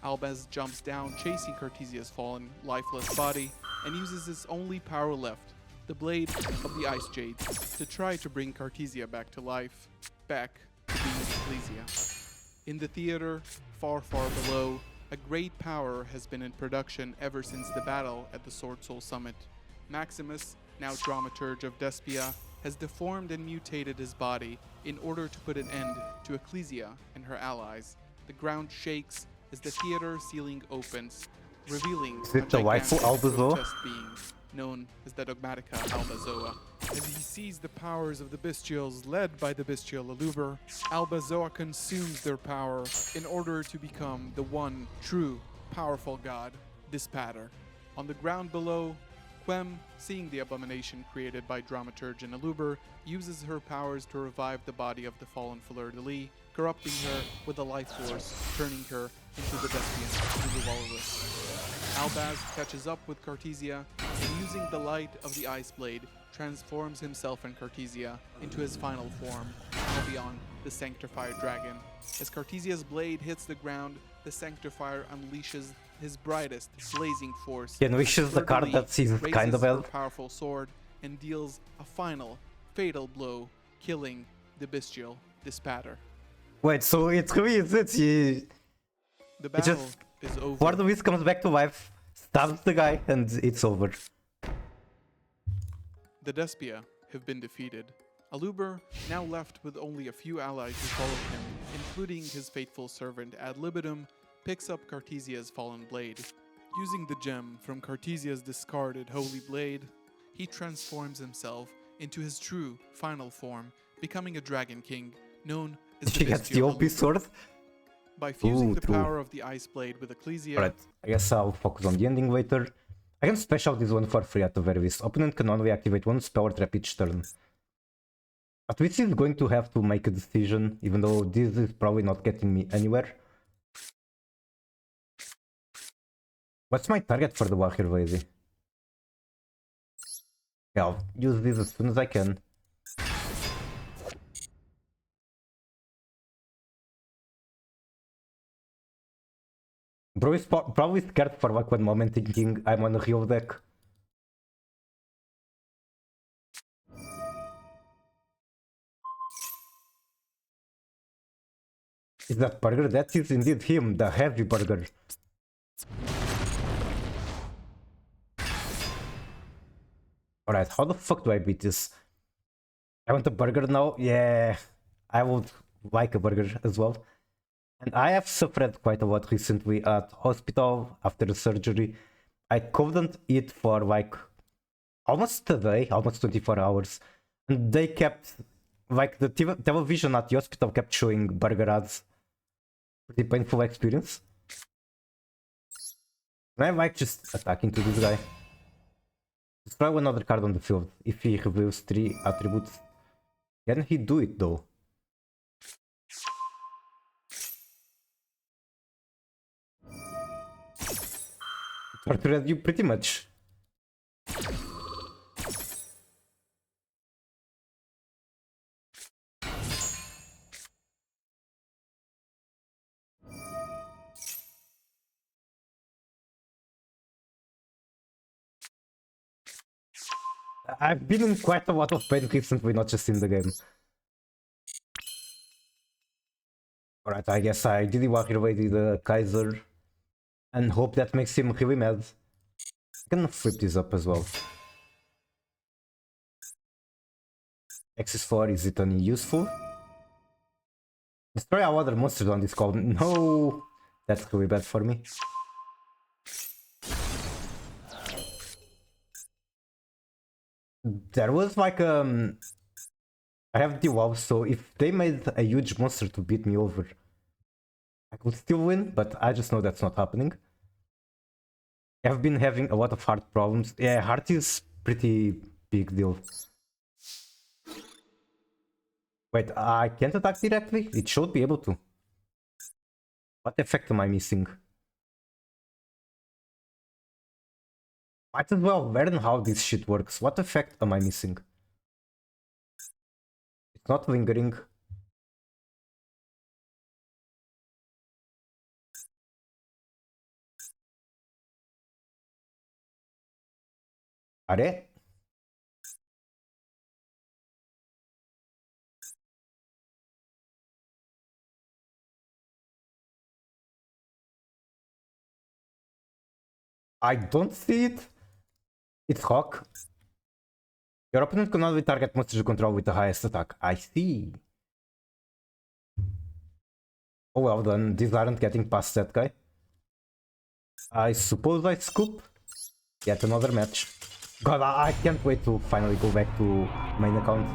Albaz jumps down, chasing Cartesia's fallen, lifeless body, and uses his only power left, the blade of the Ice Jades, to try to bring Cartesia back to life, back to being Ecclesia. In the theater, far, far below, a great power has been in production ever since the battle at the Sword Soul Summit. Maximus, now dramaturge of Despia, has deformed and mutated his body in order to put an end to Ecclesia and her allies. The ground shakes as the theater ceiling opens, revealing Is it the White Forest grotesque being known as the Dogmatica Albazoa. As he sees the powers of the bestials led by the bestial Aluber, Albazoa consumes their power in order to become the one true, powerful god, Dispater. On the ground below, Quem, seeing the abomination created by Dramaturge and Aluber, uses her powers to revive the body of the fallen Fleur-de-Lis, corrupting her with a life force, turning her into the Despian Walrus. Albaz catches up with Cartesia, and using the light of the Ice Blade, transforms himself and Cartesia into his final form, Albion, the Sanctifier Dragon. As Cartesia's blade hits the ground, the Sanctifier unleashes his brightest, blazing force. Can we choose the card that seems kind of well? well? Powerful sword and deals a final, fatal blow, killing the bestial Dispater. Wait, so it really is it? The battle just is over. Wardovis comes back to life, stabs the guy, and it's over. The Despia have been defeated. Aluber, now left with only a few allies who follow him, including his faithful servant Ad Libitum, picks up Cartesia's fallen blade. Using the gem from Cartesia's discarded holy blade, he transforms himself into his true final form, becoming a Dragon King, known as the She gets the Bestial OP sword. By fusing the true. power of the Ice Blade with Ecclesia, Alright, I guess I'll focus on the ending later. I can special this one for free at the very least. Opponent can only activate one power trap each turn. At least he's going to have to make a decision, even though this is probably not getting me anywhere. What's my target for the Wahir Lazy? Yeah, I'll use this as soon as I can. Bro is probably scared for like one moment thinking I'm on a real deck. Is that burger? That is indeed him, the heavy burger. Alright, how the fuck do I beat this? I want a burger now? Yeah, I would like a burger as well. And I have suffered quite a lot recently at hospital after the surgery. I couldn't eat for like almost a day, almost 24 hours. And they kept, like the television at the hospital kept showing burger ads. Pretty painful experience. Can I like just attack into this guy? Destroy another card on the field. If he reveals 3 attributes, can he do it though? Tortured you pretty much. I've been in quite a lot of pain recently, not just in the game. Alright, I guess I did walk away with the Kaiser and hope that makes him really mad. I can flip this up as well. Axis 4, is it any useful? Destroy our other monsters on this call. No! That's really bad for me. There was like I have the wolves, so if they made a huge monster to beat me over, I could still win, but I just know that's not happening. I've been having a lot of heart problems. Yeah, heart is pretty big deal. Wait, I can't attack directly? It should be able to. What effect am I missing? Might as well learn how this shit works. What effect am I missing? It's not lingering. Are? I don't see it. It's Hawk. Your opponent cannot be target monsters you control with the highest attack. I see. Oh well done. These aren't getting past that guy. I suppose I scoop. Yet another match. God, I can't wait to finally go back to main account.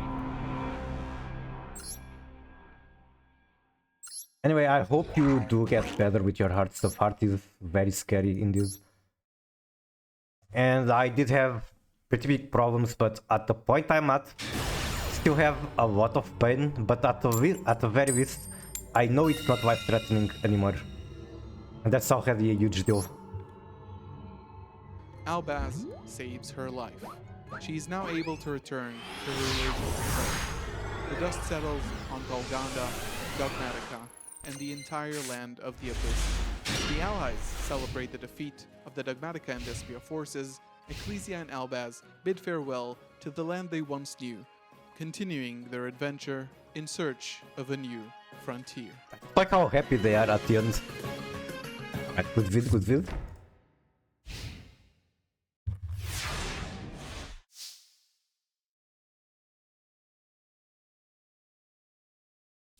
Anyway, I hope you do get better with your heart stuff. Heart is very scary in this. And I did have pretty big problems, but at the point I'm at, still have a lot of pain, but at the very least, I know it's not life-threatening anymore. And that's already a huge deal. Albaz saves her life. She is now able to return to her original home. The dust settles on Golganda, Dogmatica, and the entire land of the Abyss. The Allies celebrate the defeat of the Dogmatica and Despia forces. Ecclesia and Albaz bid farewell to the land they once knew, continuing their adventure in search of a new frontier. Like how happy they are at the end. Good vid, good vid.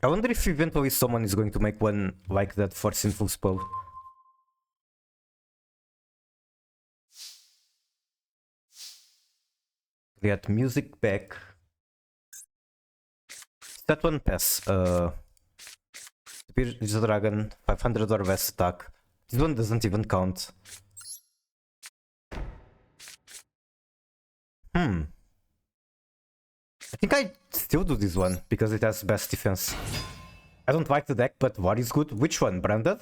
I wonder if eventually someone is going to make one like that for Sinful Spell. Get music back. That one pass. Spear is a dragon, 500 or less attack. This one doesn't even count. I think I still do this one because it has best defense. I don't like the deck, but what is good? Which one? Branded?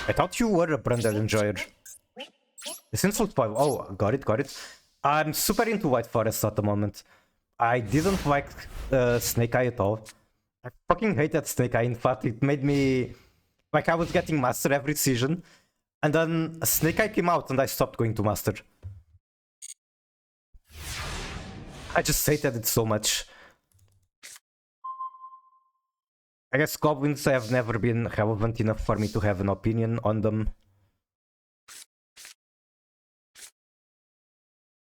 I thought you were a branded enjoyer. The Sinful Spell. Oh, got it, got it. I'm super into White Forest at the moment. I didn't like Snake Eye at all. I fucking hated Snake Eye. In fact, it made me... Like, I was getting Master every season. And then Snake Eye came out and I stopped going to Master. I just hated it so much. I guess goblins have never been relevant enough for me to have an opinion on them.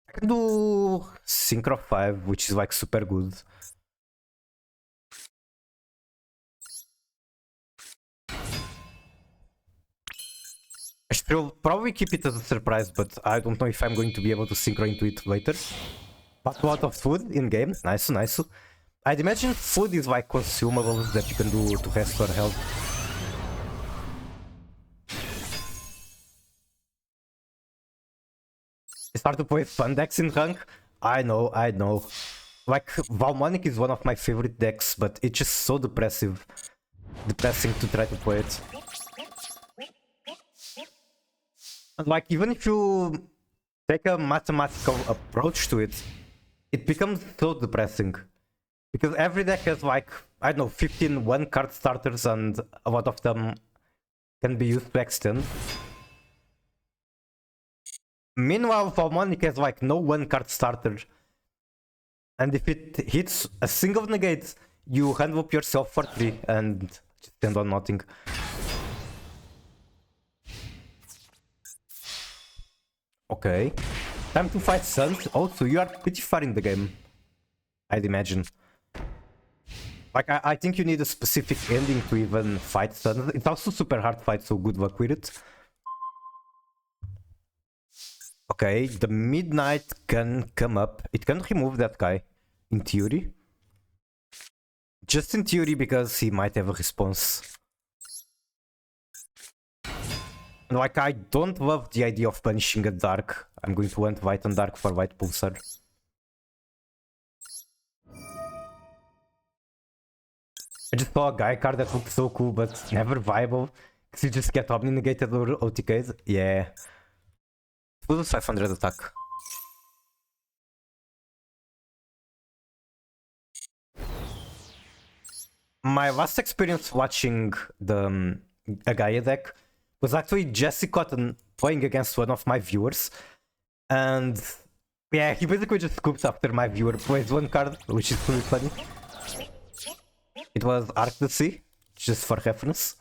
I can do Synchro 5, which is like super good. I should probably keep it as a surprise, but I don't know if I'm going to be able to synchro into it later. But a lot of food in game. Nice, nice. I'd imagine food is like consumables that you can do to restore health. You start to play fun decks in rank? I know, I know. Like, Valmonic is one of my favorite decks, but it's just so depressive. Depressing to try to play it. And like, even if you take a mathematical approach to it, it becomes so depressing. Because every deck has like, I don't know, 15 one-card starters and a lot of them can be used to extend. Meanwhile, Valmonic has like no one-card starter. And if it hits a single negate, you hand up yourself for 3 and just stand on nothing. Okay. Time to fight Suns. Also, you are pretty far in the game, I'd imagine. Like, I think you need a specific ending to even fight Suns. It's also super hard to fight, so good luck with it. Okay, the Midnight can come up. It can remove that guy, in theory. Just in theory, because he might have a response. Like, I don't love the idea of punishing a Dark. I'm going to want White and Dark for White Pulsar. I just saw a Guy card that looked so cool, but never viable. Because you just get Omni-negated or OTKs. Yeah. Lose 500 attack. My last experience watching the Gaia deck was actually Jesse Cotton playing against one of my viewers. And yeah, he basically just scooped after my viewer plays one card, which is pretty funny. It was Arc the Sea, just for reference.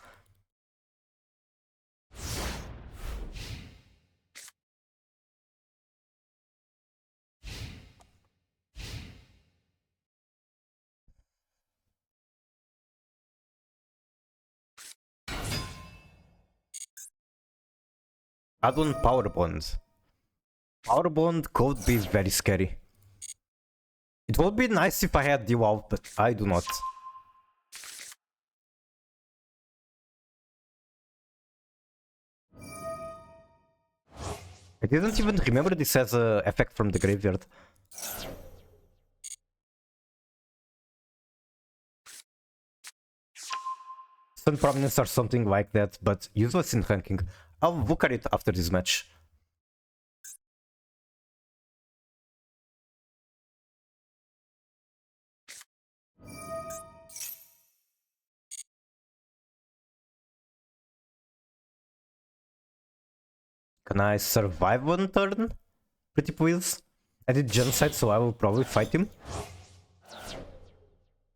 Add on Power Bond. Power Bond could be very scary. It would be nice if I had Dual, but I do not. I didn't even remember this as an effect from the graveyard. Sun Prominence or something like that, but useless in ranking. I'll look at it after this match. Can I survive one turn? Pretty please. I did genocide, so I will probably fight him.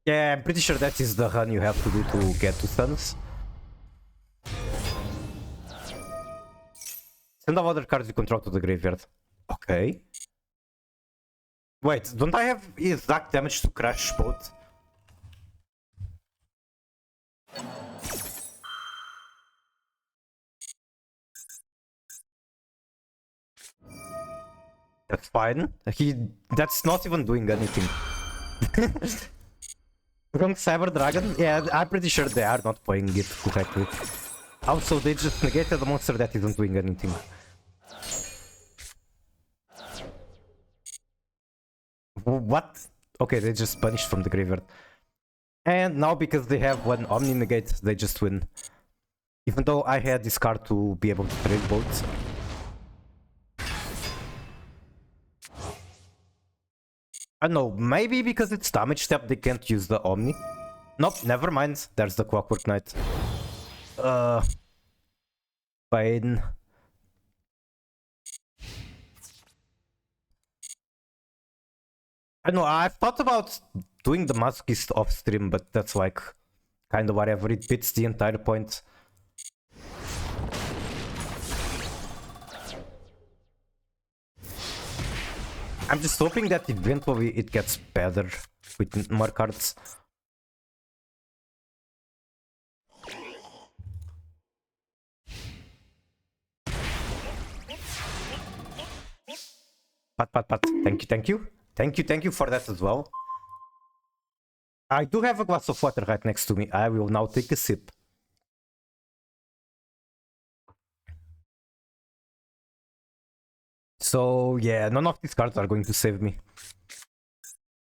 Yeah, I'm pretty sure that is the run you have to do to get to stuns. Send all other cards you control to the graveyard. Okay. Wait, don't I have exact damage to crash both? That's fine. That's not even doing anything. Wrong Cyber Dragon? Yeah, I'm pretty sure they are not playing it correctly. Also, they just negated a monster that isn't doing anything. What? Okay, they just punished from the graveyard. And now because they have one Omni negate, they just win. Even though I had this card to be able to trade both. I don't know, maybe because it's damage step they can't use the Omni. Nope, never mind, there's the Clockwork Knight. Pain. I don't know, I've thought about doing the Masochist off stream, but that's like kind of whatever, it beats the entire point. I'm just hoping that eventually it gets better with more cards. Pat, pat, pat. Thank you, thank you. Thank you for that as well. I do have a glass of water right next to me. I will now take a sip. So yeah, none of these cards are going to save me.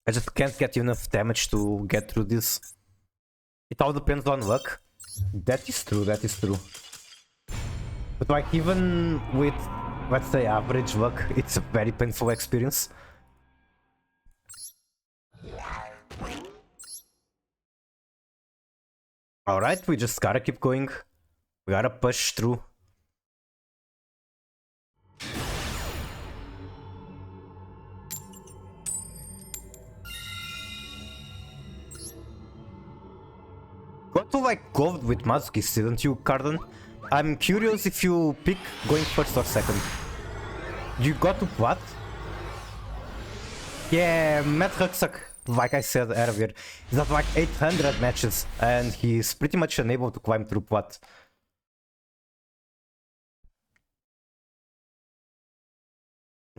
I just can't get enough damage to get through this. It all depends on luck. That is true, that is true. But like even with, let's say, average luck, it's a very painful experience. Alright, we just gotta keep going. We gotta push through. Got to like gold with Masochist, didn't you, Carden? I'm curious if you pick going first or second. You got to what? Yeah, Matt Rucksack, like I said earlier, is at like 800 matches and he's pretty much unable to climb through what?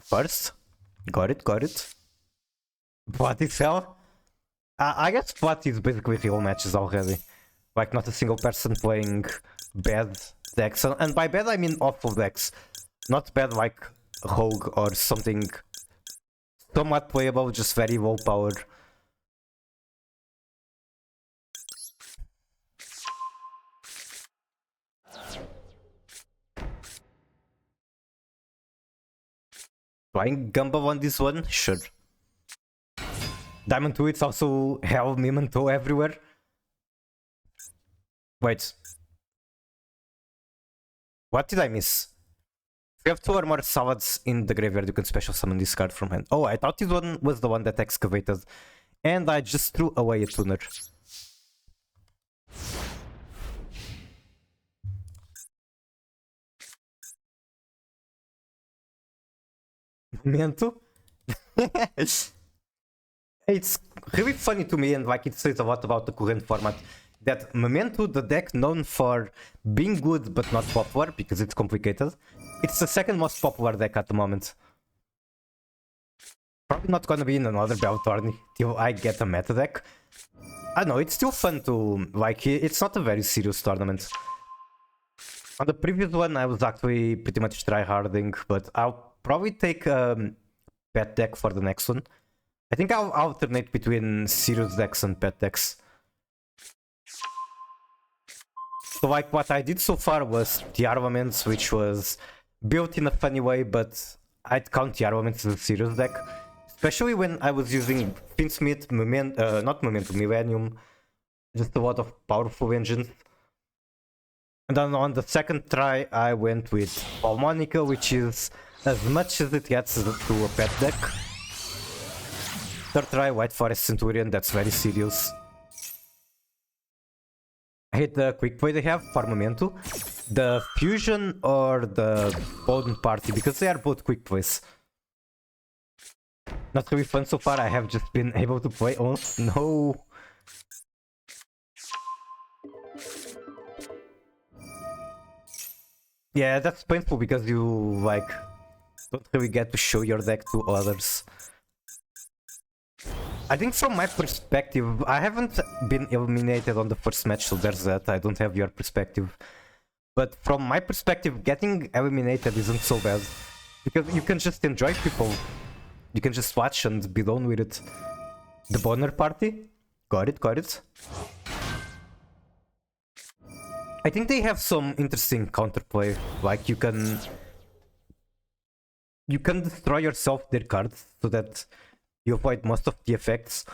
First? Got it, got it. What is hell? I guess what is basically real matches already. Like not a single person playing bad decks. And by bad I mean awful decks. Not bad like Rogue or something somewhat playable, just very low power. Playing Gumball on this one? Sure. Diamond 2, it's also Hell Memento everywhere. Wait. What did I miss? If you have 2 or more salads in the graveyard, you can special summon this card from hand. Oh, I thought this one was the one that excavated. And I just threw away a tuner. Memento? It's really funny to me, and like it says a lot about the current format, that Memento, the deck known for being good but not popular because it's complicated, it's the second most popular deck at the moment. Probably not gonna be in another belt tourney till I get a meta deck. I know, it's still fun to, like, it's not a very serious tournament. On the previous one I was actually pretty much tryharding, but I'll probably take a pet deck for the next one. I think I'll alternate between serious decks and pet decks. So like what I did so far was the armaments, which was built in a funny way, but I'd count the armaments as a serious deck. Especially when I was using Finsmith, not Momentum, Millennium, just a lot of powerful engines. And then on the second try I went with Monica, which is as much as it gets to a pet deck. Third try, White Forest Centurion, that's very serious. I hate the quick play they have for Memento. The Fusion or the Bone Party, because they are both quick plays. Not really fun so far, I have just been able to play almost no. Yeah, that's painful because you like don't really get to show your deck to others. I think from my perspective, I haven't been eliminated on the first match, so there's that. I don't have your perspective. But from my perspective, getting eliminated isn't so bad. Because you can just enjoy people. You can just watch and be done with it. The Bonner Party? Got it, got it. I think they have some interesting counterplay. Like you can destroy yourself their cards so that you avoid most of the effects.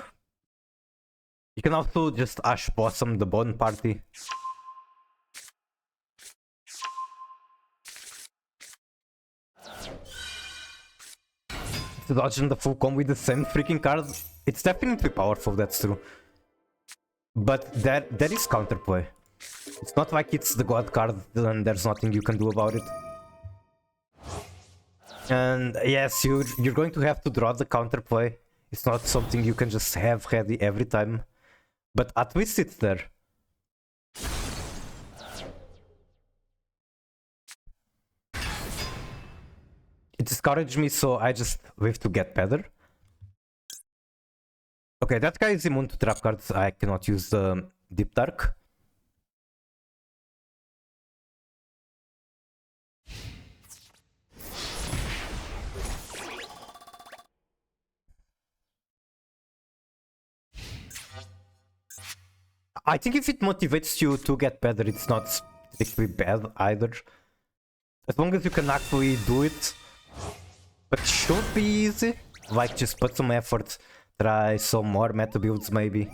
You can also just Ash Blossom the Bone Party. To dodge in the full combo with the same freaking card, it's definitely powerful, that's true. But there is counterplay. It's not like it's the god card and there's nothing you can do about it. And yes, you're going to have to draw the counterplay. It's not something you can just have ready every time. But at least it's there. It discouraged me, so I just live to get better. Okay, that guy is immune to trap cards. I cannot use the Deep Dark. I think if it motivates you to get better, it's not strictly bad either. As long as you can actually do it. But it should be easy. Like, just put some effort, try some more meta builds maybe.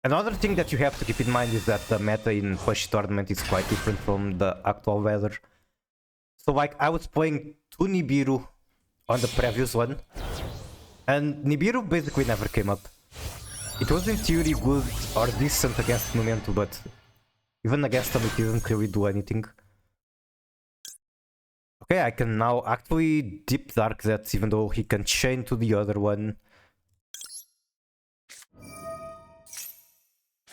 Another thing that you have to keep in mind is that the meta in Push Tournament is quite different from the actual weather. So like, I was playing 2 Nibiru on the previous one, and Nibiru basically never came up. It was in theory good or decent against Momentum, but even against them it didn't really do anything. Okay, I can now actually Deep Dark that even though he can chain to the other one.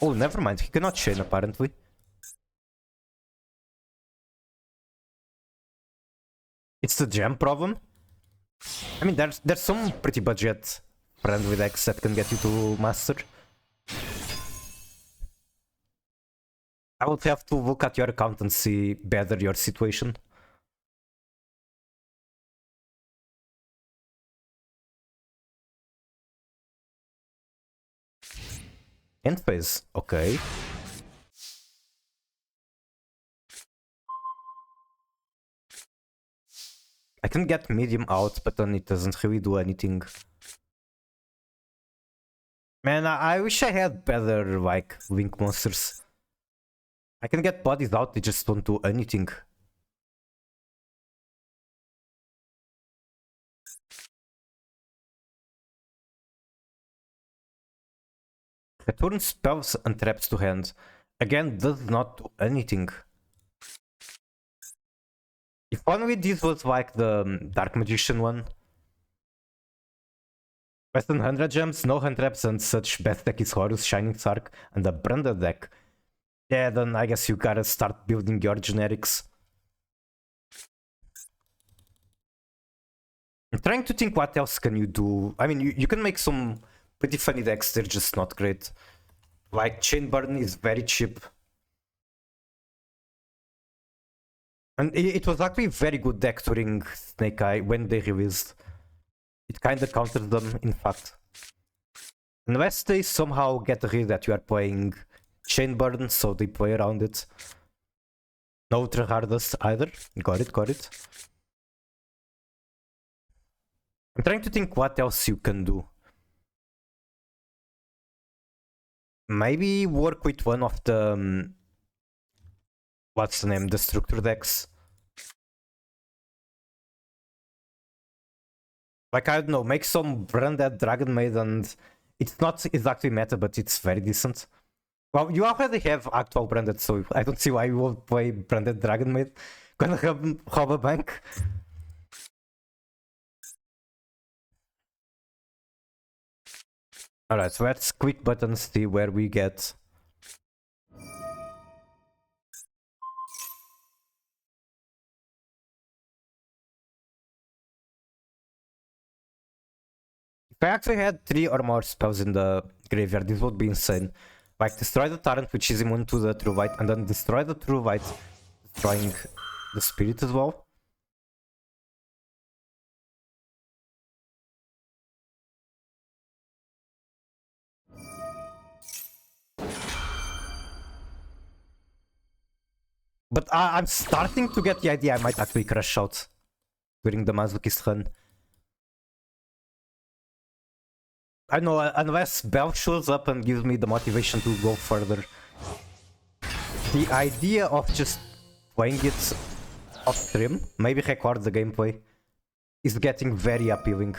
Oh, never mind, he cannot chain apparently. It's the gem problem. I mean, there's some pretty budget friendly decks that can get you to master. I would have to look at your account and see better your situation. End phase, okay. I can get medium out, but then it doesn't really do anything. Man, I wish I had better, like, Link monsters. I can get bodies out, they just don't do anything. Return spells and traps to hand. Again, does not do anything. If only this was like the Dark Magician one. Less than 100 gems, no hand traps, and such best deck is Horus, Shining Sark, and a branded deck. Yeah, then I guess you gotta start building your generics. I'm trying to think what else can you do. I mean, you can make some pretty funny decks, they're just not great. Like, Chain Burn is very cheap. And it was actually a very good deck during Snake Eye when they released. It kinda counters them, in fact. Unless they somehow get rid that you are playing Chain Burn, so they play around it. No Ultra Hardest either. Got it, got it. I'm trying to think what else you can do. Maybe work with one of the... what's the name? The structure decks. Like, I don't know, make some branded Dragon Maid, and it's not exactly meta, but it's very decent. Well, you already have actual branded, so I don't see why you won't play branded Dragon Maid. Gonna rob a bank. Alright, so let's quick button see where we get. If I actually had 3 or more spells in the graveyard, this would be insane. Like, destroy the Tyrant, which is immune to the True Light, and then destroy the True Light, destroying the Spirit as well. But I'm starting to get the idea I might actually crash out during the Masochist run. I know, unless Bell shows up and gives me the motivation to go further. The idea of just playing it off stream, maybe record the gameplay, is getting very appealing.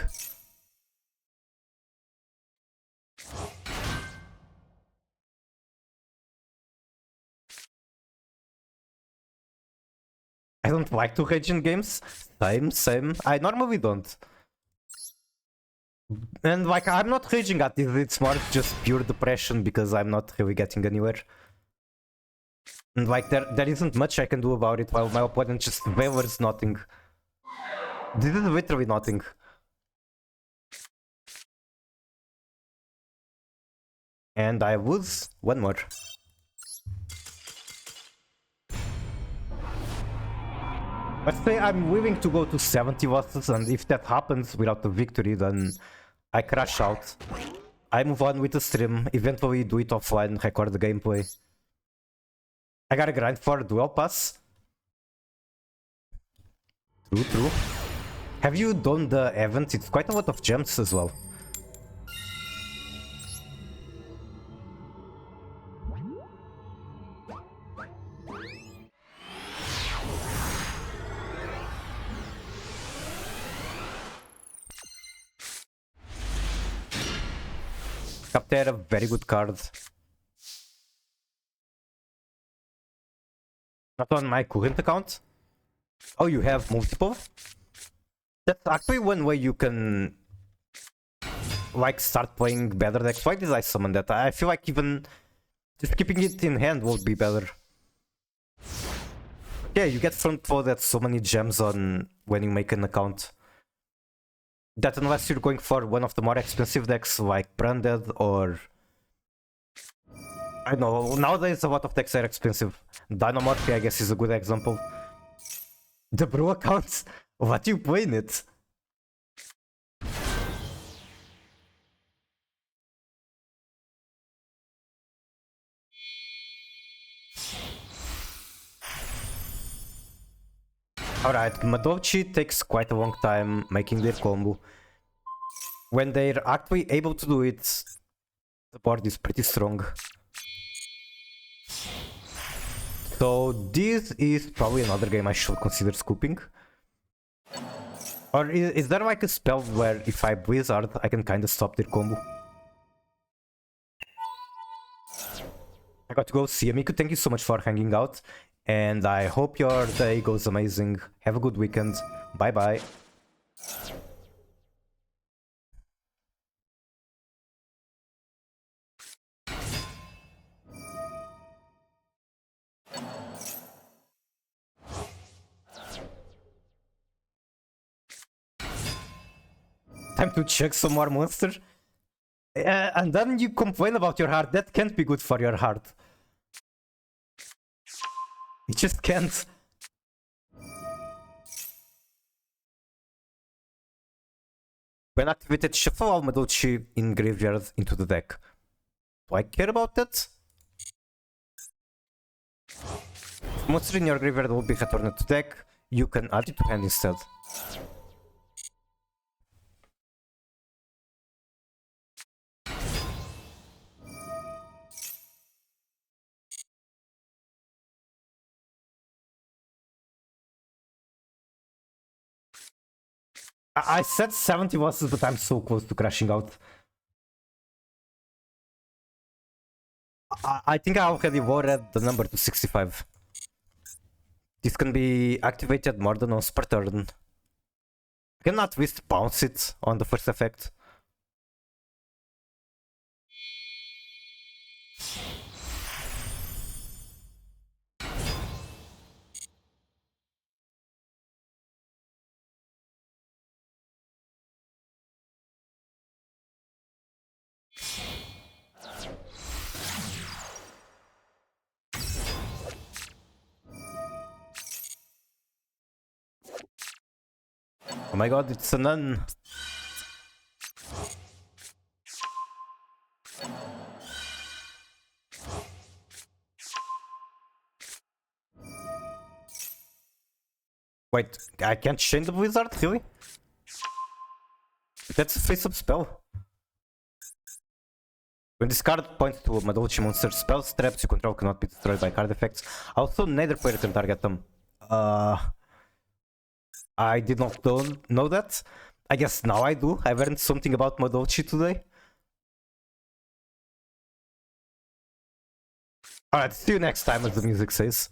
I don't like to rage in games. Same. I normally don't. And like, I'm not raging at this, it's more just pure depression because I'm not really getting anywhere. And like, there isn't much I can do about it while my opponent just favors nothing. This is literally nothing. And I lose one more. Let's say I'm willing to go to 70 losses, and if that happens without the victory, then I crash out. I move on with the stream, eventually do it offline, record the gameplay. I gotta grind for a duel pass. True. Have you done the event? It's quite a lot of gems as well. Captain, a very good card. Not on my current account. Oh, you have multiple? That's actually one way you can like start playing better decks. Why did I summon that? I feel like even just keeping it in hand would be better. Yeah, you get front loaded so many gems on when you make an account. That unless you're going for one of the more expensive decks like Branded or... I know, nowadays a lot of decks are expensive. Dynamorphy, I guess, is a good example. The Brew account? What you play in it? Alright, Madochi takes quite a long time making their combo. When they're actually able to do it, the board is pretty strong. So this is probably another game I should consider scooping. Or is there like a spell where if I Blizzard, I can kind of stop their combo? I got to go see Amiku. Thank you so much for hanging out. And I hope your day goes amazing. Have a good weekend. Bye bye. Time to check some more monster. And then you complain about your heart. That can't be good for your heart. It just can't. When activated, shuffle all Madochi in graveyard into the deck. Do I care about that? Monster in your graveyard will be returned to deck. You can add it to hand instead. I said 70 losses, but I'm so close to crashing out. I think I already lowered the number to 65. This can be activated more than once per turn. I can at least bounce it on the first effect. Oh my god, it's a nun. Wait, I can't change the wizard, really? That's a face-up spell. When this card points to a Madochi monster, spells, traps you control cannot be destroyed by card effects. Also, neither player can target them. I did not know that. I guess now I do. I learned something about Madochi today. Alright, see you next time, as the music says.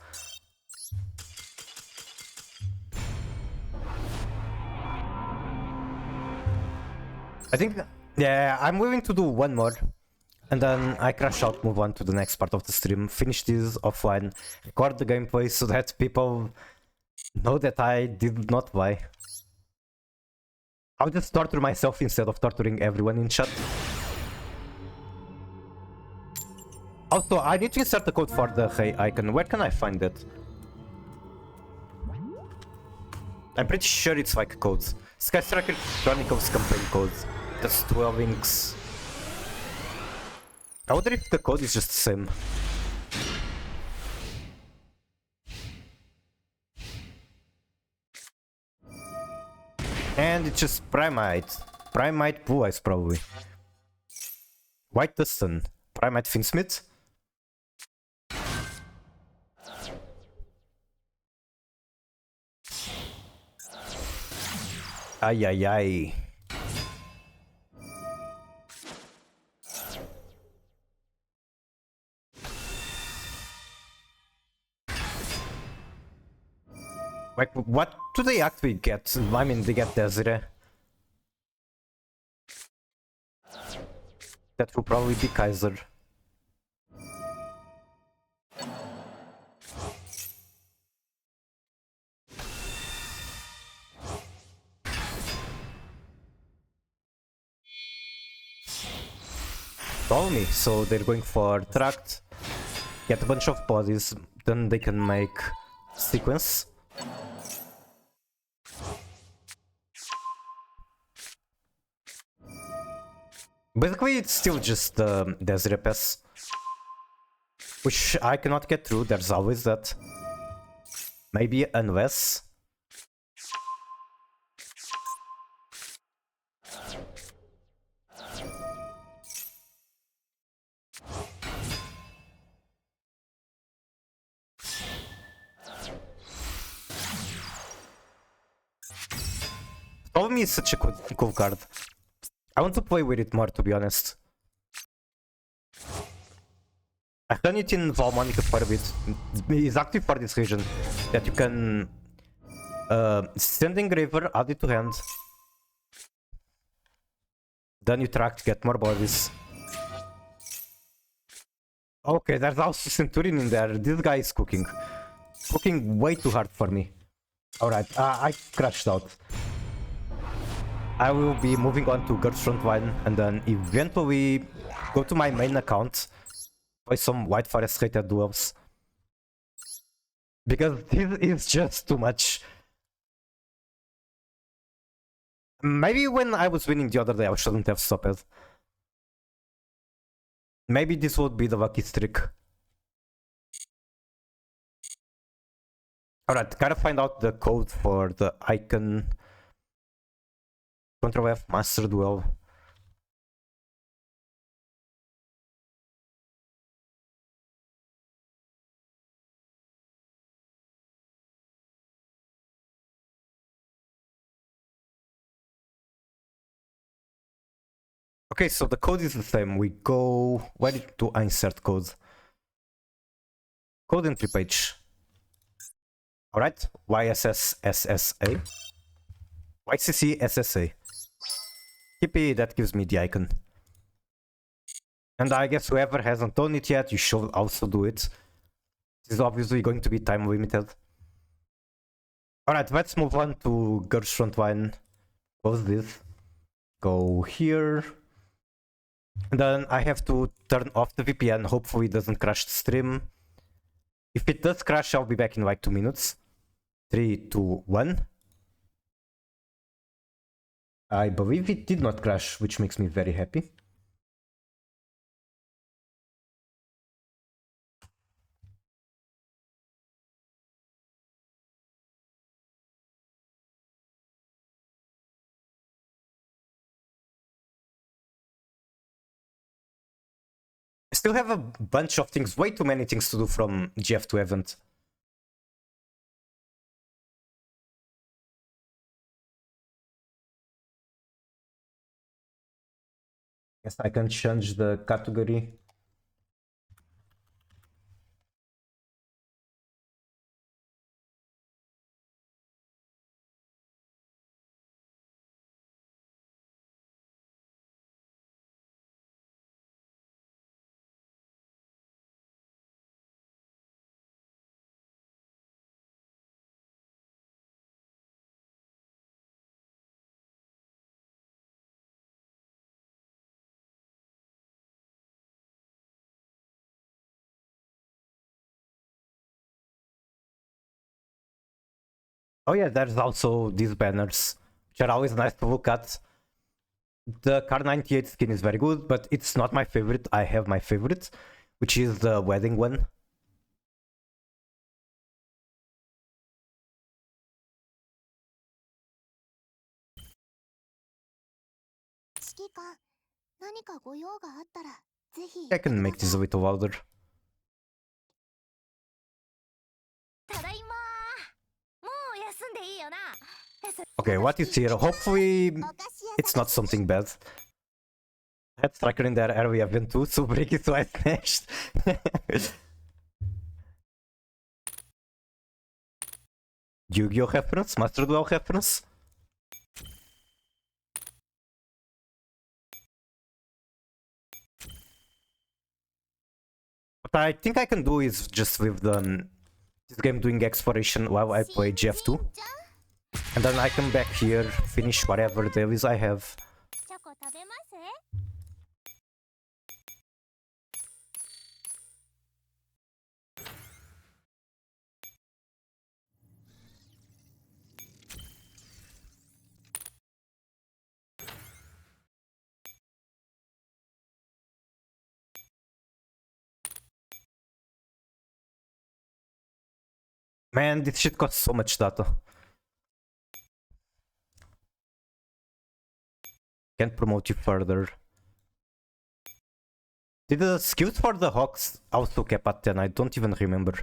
I think, yeah, I'm willing to do one more. And then I crash out, move on to the next part of the stream, finish this offline, record the gameplay so that people know that I did not lie. I'll just torture myself instead of torturing everyone in chat. Also, I need to insert the code for the Hey icon. Where can I find it? I'm pretty sure it's like codes. Sky Striker Chronicles campaign code. That's 12 inks. I wonder if the code is just the same. And it's just Primite. Primite Blue Eyes, probably. White Dustin. Primite Finsmith. Ay, ay, ay. Like, what do they actually get? I mean, they get Desiree. That will probably be Kaiser. Follow me, so they're going for Tract, get a bunch of bodies, then they can make Sequence. Basically, it's still just the Desiree Pass, which I cannot get through, there's always that. Maybe unless... Follow me is such a cool card. I want to play with it more, to be honest. I've done it in Valmonica for a bit. Exactly for this reason. That you can send Engraver, add it to hand. Then you track to get more bodies. Okay, there's also Centurion in there. This guy is cooking. Cooking way too hard for me. Alright, I crashed out. I will be moving on to Girls Frontline and then eventually go to my main account, play some White Forest Rated Duels. Because this is just too much. Maybe when I was winning the other day I shouldn't have stopped it. Maybe this would be the lucky streak. Alright, gotta find out the code for the icon. Ctrl F, Master Duel. Okay, so the code is the same. We go... Where do I insert code? Code entry page. Alright, YSSSSA. YCCSSA. Hippie, that gives me the icon. And I guess whoever hasn't done it yet, you should also do it. This is obviously going to be time limited. Alright, let's move on to Girls Frontline. Close this. Go here. And then I have to turn off the VPN, hopefully it doesn't crash the stream. If it does crash, I'll be back in like 2 minutes. 3, 2, 1. I believe it did not crash, which makes me very happy. I still have a bunch of things, way too many things to do from GF2 event. Yes, I can change the category. Oh yeah, there's also these banners, which are always nice to look at. The Car 98 skin is very good, but it's not my favorite. I have my favorite, which is the wedding one. 指揮官、何かご用があったらぜひ I 言って can くだ make this さ a い。 little louder. ただいまー。もう休んでいいよな。Okay, what is here? Hopefully お菓子屋 it's さん not something bad. I had Striker in there area event too, so break it so I smashed. Yu-Gi-Oh reference? Master Duel reference? What I think I can do is just leave this game doing exploration while I play GF2. And then I come back here, finish whatever dailies I have. チョコ食べます？ Man, this shit costs so much data. Can't promote you further. Did the skills for the Hawks also cap at 10? I don't even remember.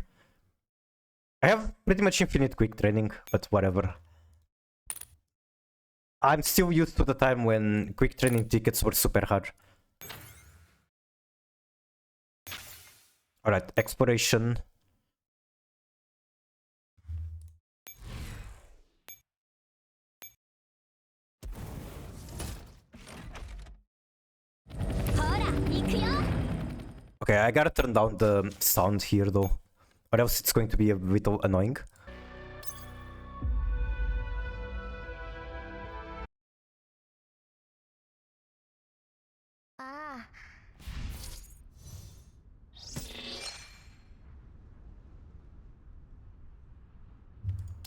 I have pretty much infinite quick training, but whatever. I'm still used to the time when quick training tickets were super hard. Alright, exploration. Okay, I gotta turn down the sound here though, or else it's going to be a little annoying. Ah.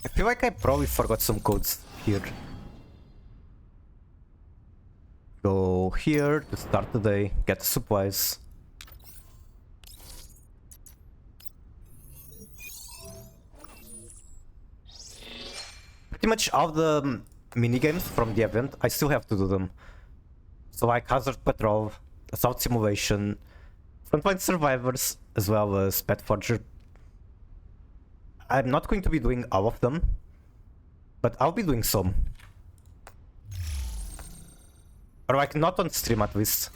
I feel like I probably forgot some codes here. Go here to start the day, get the supplies. Pretty much all the minigames from the event, I still have to do them. So like Hazard Patrol, Assault Simulation, Frontline Survivors, as well as Pet Forger. I'm not going to be doing all of them, but I'll be doing some. Or like not on stream at least.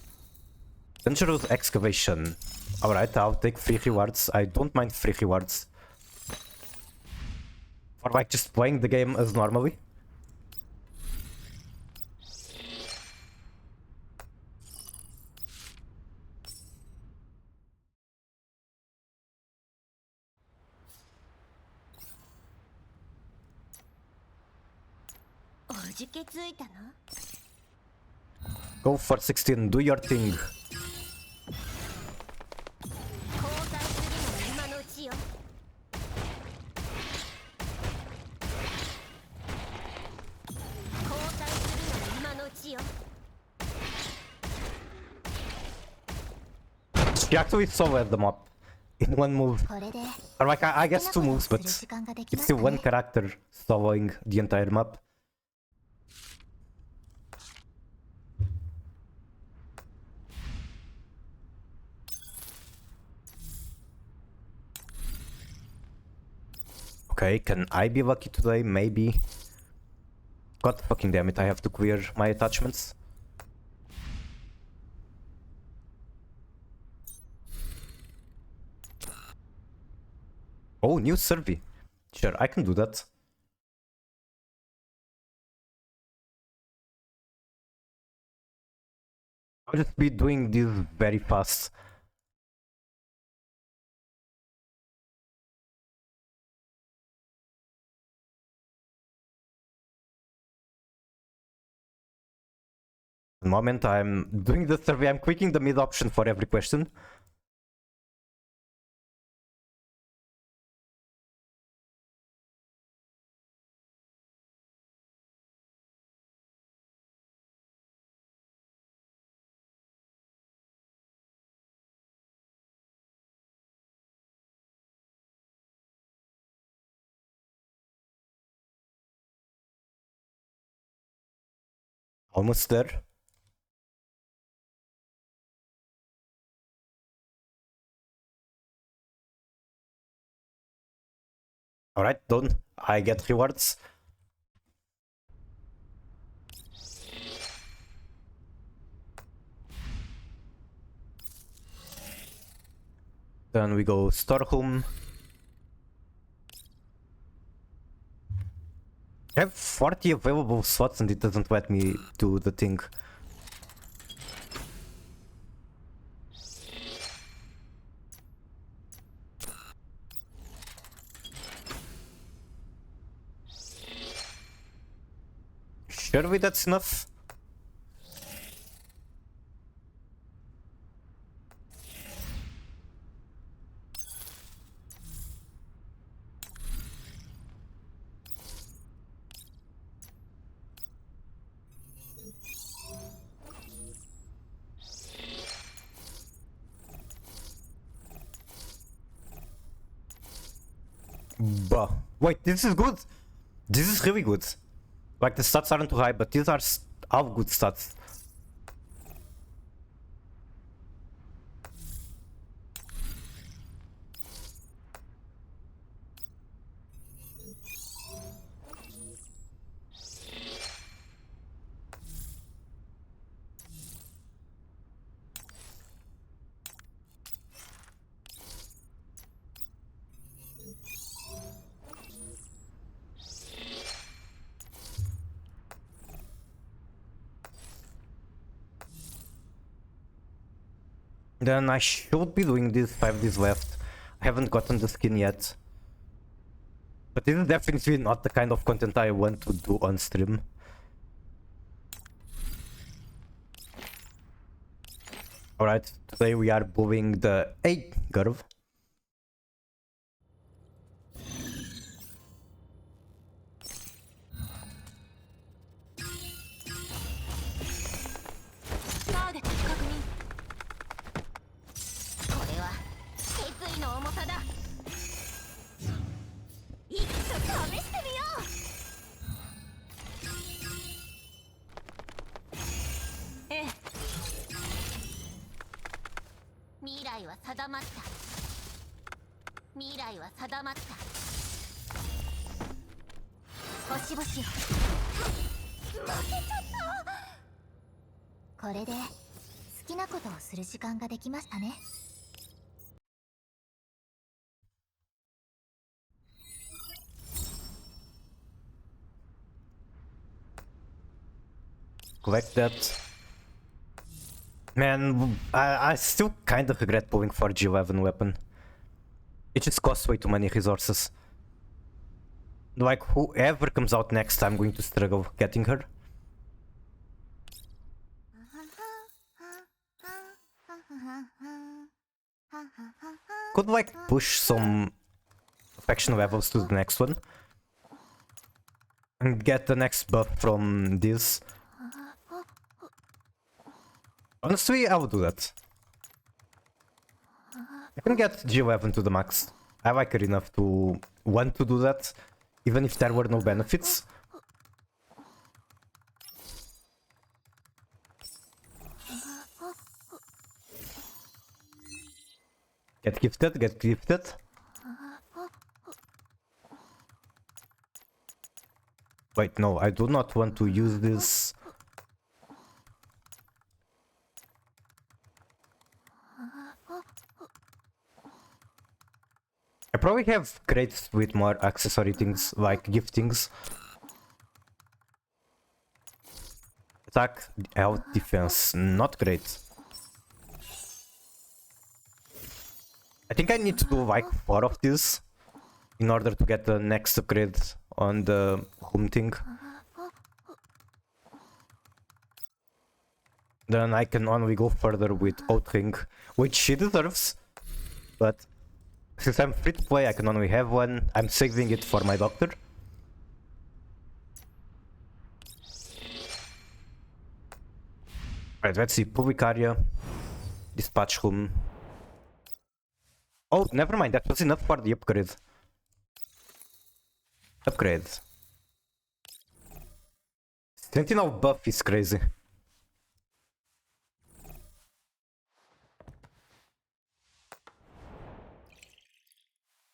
Dangerous Excavation. Alright, I'll take free rewards. I don't mind free rewards. For like just playing the game as normally. Go for 16, do your thing. She actually soloed them up in one move. Or like, I guess two moves, but it's still one character soloing the entire map. Okay, can I be lucky today? Maybe. God fucking damn it, I have to clear my attachments. Oh, new survey. Sure, I can do that. I'll just be doing this very fast. The moment I'm doing the survey, I'm clicking the mid option for every question. Almost there. Alright, done. I get rewards. Then we go storeroom. I have 40 available slots and it doesn't let me do the thing. Surely that's enough? Bah. Wait, this is good. This is really good. Like the stats aren't too high, but these are all good stats. Then I should be doing this 5 days left. I haven't gotten the skin yet. But this is definitely not the kind of content I want to do on stream. Alright, today we are bullying the 8 girl. Collect that. Man, I still kind of regret pulling for G11 weapon. It just costs way too many resources. Like, whoever comes out next, I'm going to struggle getting her. Could like push some faction levels to the next one. And get the next buff from this. Honestly, I would do that. I can get G11 to the max. I like her enough to want to do that, even if there were no benefits. Get gifted, get gifted. Wait, no, I do not want to use this. I probably have crates with more accessory things, like giftings. Attack, health, defense, not great. I think I need to do like 4 of these in order to get the next upgrade on the home thing. Then I can only go further with Outring, which she deserves, but since I'm free to play, I can only have one. I'm saving it for my doctor. Alright, let's see. Public area. Dispatch room. Oh, never mind. That was enough for the upgrade. Sentinel buff is crazy.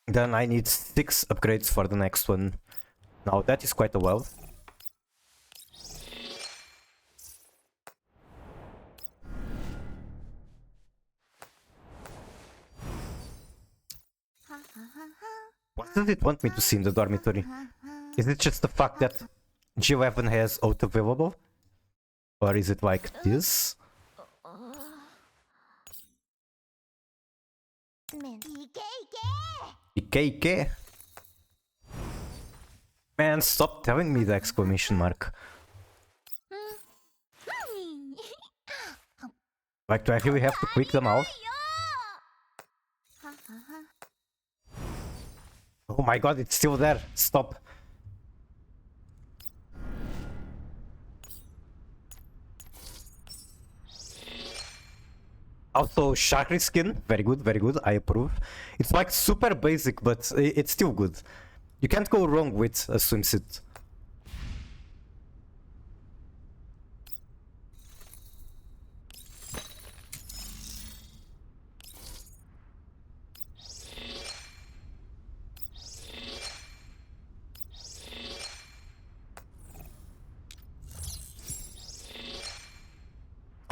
Then I need 6 upgrades for the next one. Now that is quite a while. What does it want me to see in the dormitory? Is it just the fact that G11 has auto available? Or is it like this? Ike? Man, stop telling me the exclamation mark. Like, do I really have to click them out? Oh my god, it's still there. Stop. Also, Shakri skin, very good, I approve. It's like super basic, but it's still good. You can't go wrong with a swimsuit.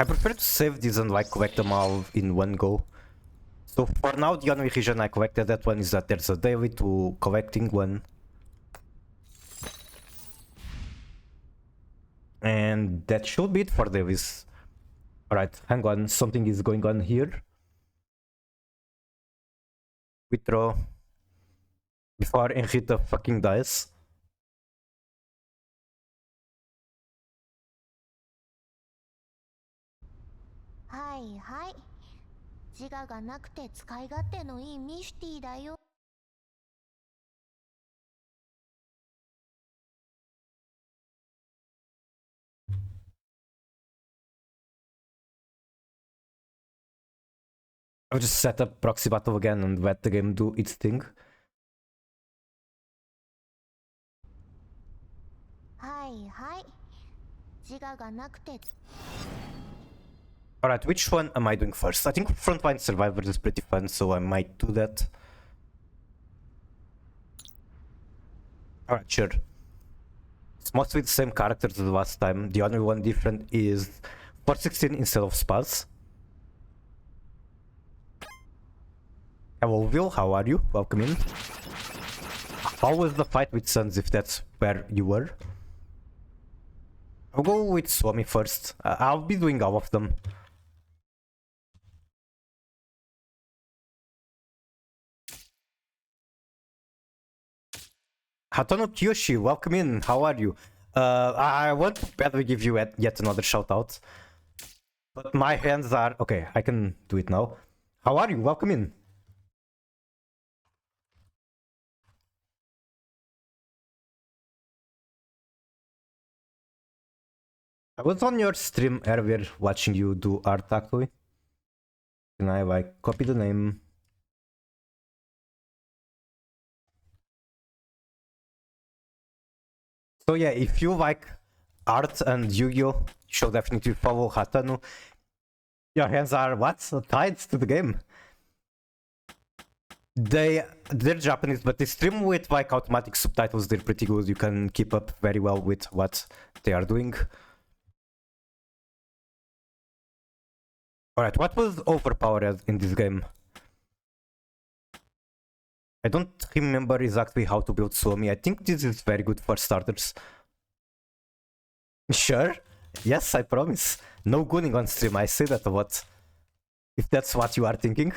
I prefer to save these and like collect them all in one go. So for now, the only reason I collected that one is that there's a daily to collecting one. And that should be it for dailies. Alright, hang on, something is going on here. Withdraw. Before Enrita fucking dies. Hi. 自我がなくて使い勝手のいいミシティだよ。I'll just set up proxy battle again and let the game do its thing. Hi. 自我がなくて。Alright, which one am I doing first? I think Frontline Survivors is pretty fun, so I might do that. Alright, sure. It's mostly the same characters as the last time. The only one different is 416 instead of Spaz. Hello, Will, how are you? Welcome in. How was the fight with Suns, if that's where you were? I'll go with Swami first. I'll be doing all of them. Hatono Kiyoshi, welcome in. How are you? I want to badly give you yet another shout out. But my hands are... Okay, I can do it now. How are you? Welcome in. I was on your stream earlier watching you do art actually. Can I like copy the name? So yeah, if you like art and Yu-Gi-Oh, you should definitely follow Hatano. Your hands are what? Tied to the game. They're Japanese, but they stream with like automatic subtitles. They're pretty good. You can keep up very well with what they are doing. Alright, what was overpowered in this game? I don't remember exactly how to build Suomi. I think this is very good for starters. Sure? Yes, I promise. No gooning on stream, I say that a lot. If that's what you are thinking.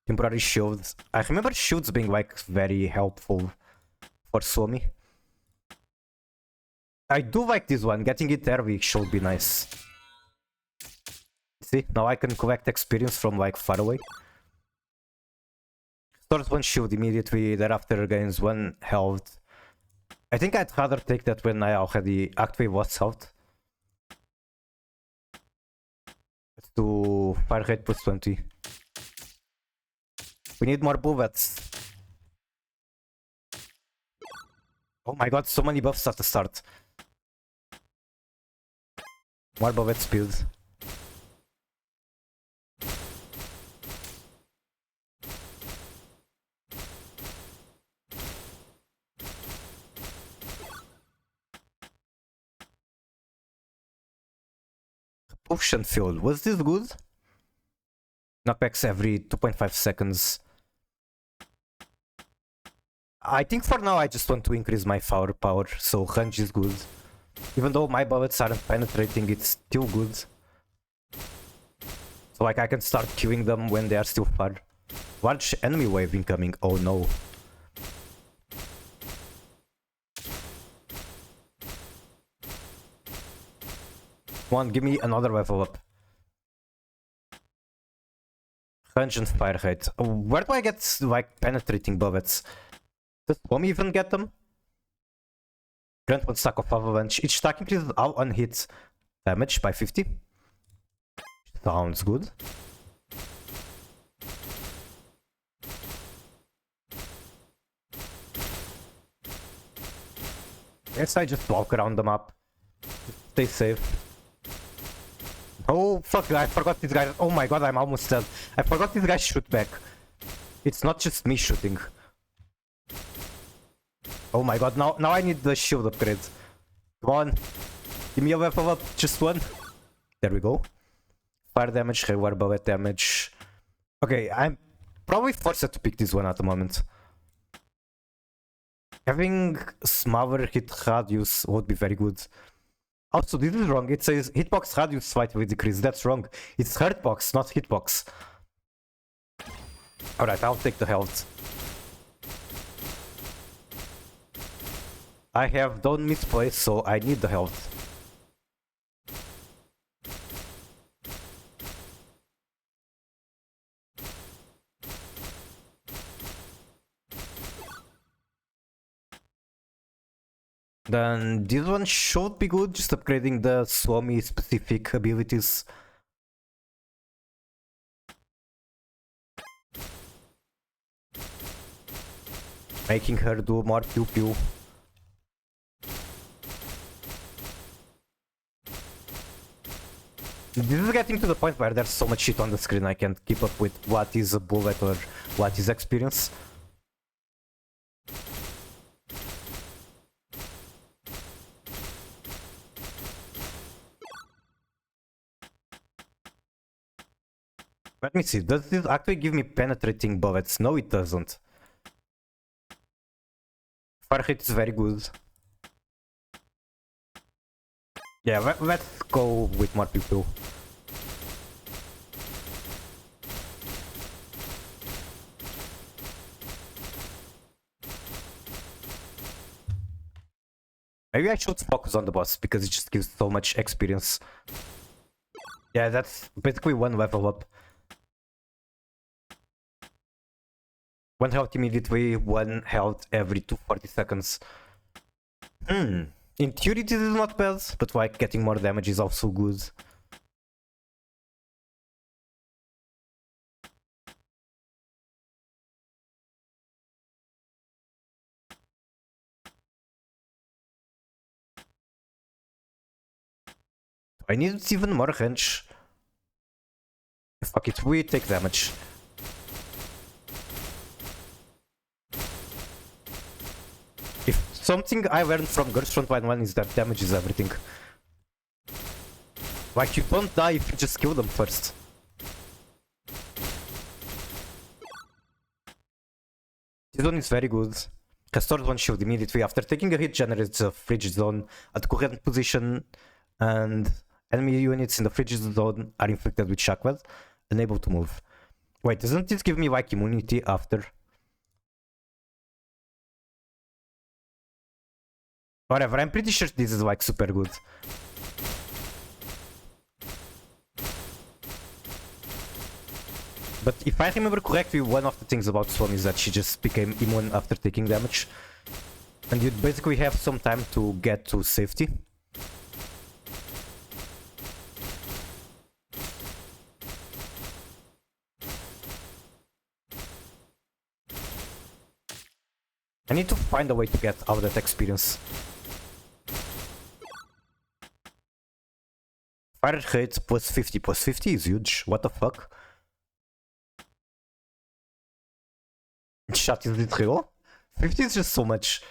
Temporary shields. I remember shields being like very helpful for Suomi. I do like this one. Getting it early should be nice. See, now I can collect experience from like far away. Stores one shield immediately, thereafter gains 1 health. I think I'd rather take that when I already actually lost health. Let's do fire rate plus 20. We need more bullets. Oh my god, so many buffs at the start. More buff at speed. Potion field. Was this good? Knockbacks every 2.5 seconds. I think for now I just want to increase my power, so range is good. Even though my bullets aren't penetrating, it's still good. So like I can start killing them when they are still far. Large enemy wave incoming, oh no. Come on, give me another level up. Range and fire rate. Where do I get like penetrating bullets? Does Bomb even get them? Grant one stack of avalanche. Each stack increases all unhit damage by 50. Sounds good. Guess I just walk around the map. Stay safe. Oh fuck, I forgot this guy. Oh my god, I'm almost dead. I forgot this guy shoot back. It's not just me shooting. Oh my god, now I need the shield upgrade. Come on. Give me a level up, just one. There we go. Fire damage, reward bullet damage. Okay, I'm probably forced to pick this one at the moment. Having smaller hit radius would be very good. Also, this is wrong. It says hitbox radius slightly decrease. That's wrong. It's hurtbox, not hitbox. Alright, I'll take the health. I have done misplaced, so I need the health. Then this one should be good, just upgrading the Swami specific abilities. Making her do more pew pew. This is getting to the point where there's so much shit on the screen I can't keep up with what is a bullet or what is experience. Let me see, does this actually give me penetrating bullets? No, it doesn't. Fire hit is very good. Yeah, let's go with more people. Maybe I should focus on the boss because it just gives so much experience. Yeah, that's basically one level up. One health immediately, one health every 240 seconds. In theory this is not bad, but like getting more damage is also good. I need even more range. Fuck it, we take damage. If something I learned from Girls Frontline 1 is that damage is everything. Like, you don't die if you just kill them first. This one is very good. Restores one shield immediately after taking a hit, generates a frigid zone at current position, and enemy units in the frigid zone are inflicted with shockwave, unable to move. Wait, doesn't this give me like immunity after? Whatever, I'm pretty sure this is like super good. But if I remember correctly, one of the things about Swan is that she just became immune after taking damage. And you'd basically have some time to get to safety. I need to find a way to get out of that experience. Fire rate plus 50 plus 50 is huge. What the fuck? Shot, is it real? 50 is just so much.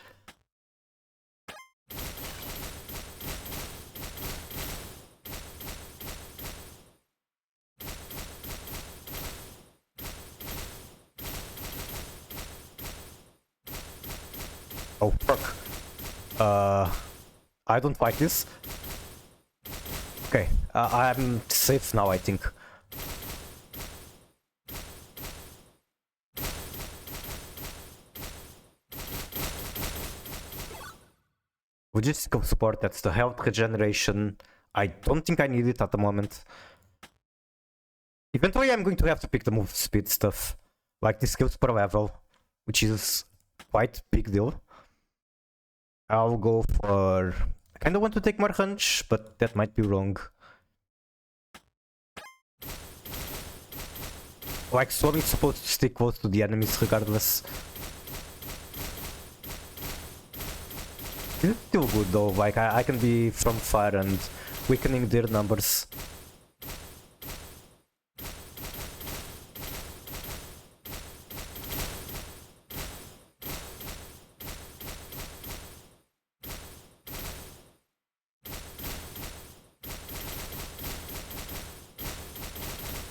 Oh fuck. I don't like this. Okay, I'm safe now, I think. Logistical support, that's the health regeneration. I don't think I need it at the moment. Eventually I'm going to have to pick the move speed stuff. Like the skills per level, which is quite big deal. I'll go for... I kinda want to take more hunch, but that might be wrong. Like, Swami is supposed to stick close to the enemies regardless. This is still good though, like I can be from far and weakening their numbers.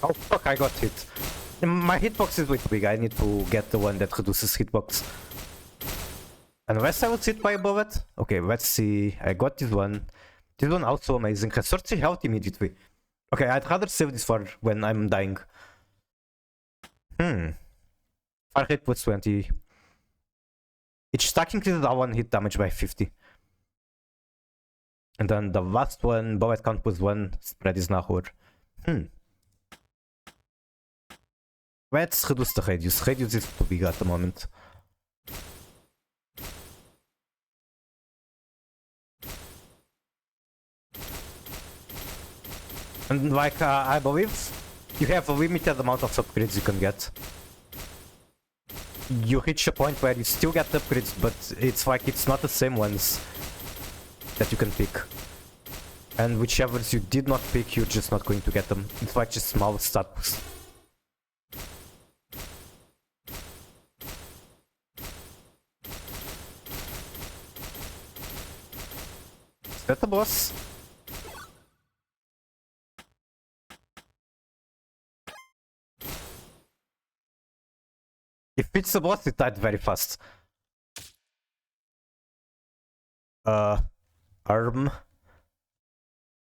Oh fuck, I got hit. My hitbox is way too big, I need to get the one that reduces hitbox. Unless I was hit by above it? Okay, let's see. I got this one. This one also amazing. Has 30 health immediately. Okay, I'd rather save this for when I'm dying. Fire hit plus 20. Each stack increases our one hit damage by 50. And then the last one, bullet count plus 1, spread is now lower. Let's reduce the radius. Radius is too big at the moment. And like, I believe you have a limited amount of upgrades you can get. You reach a point where you still get upgrades, but it's like it's not the same ones that you can pick. And whichever you did not pick, you're just not going to get them. It's like just small stat boosts. Is that the boss? If it's the boss, it died very fast. Arm.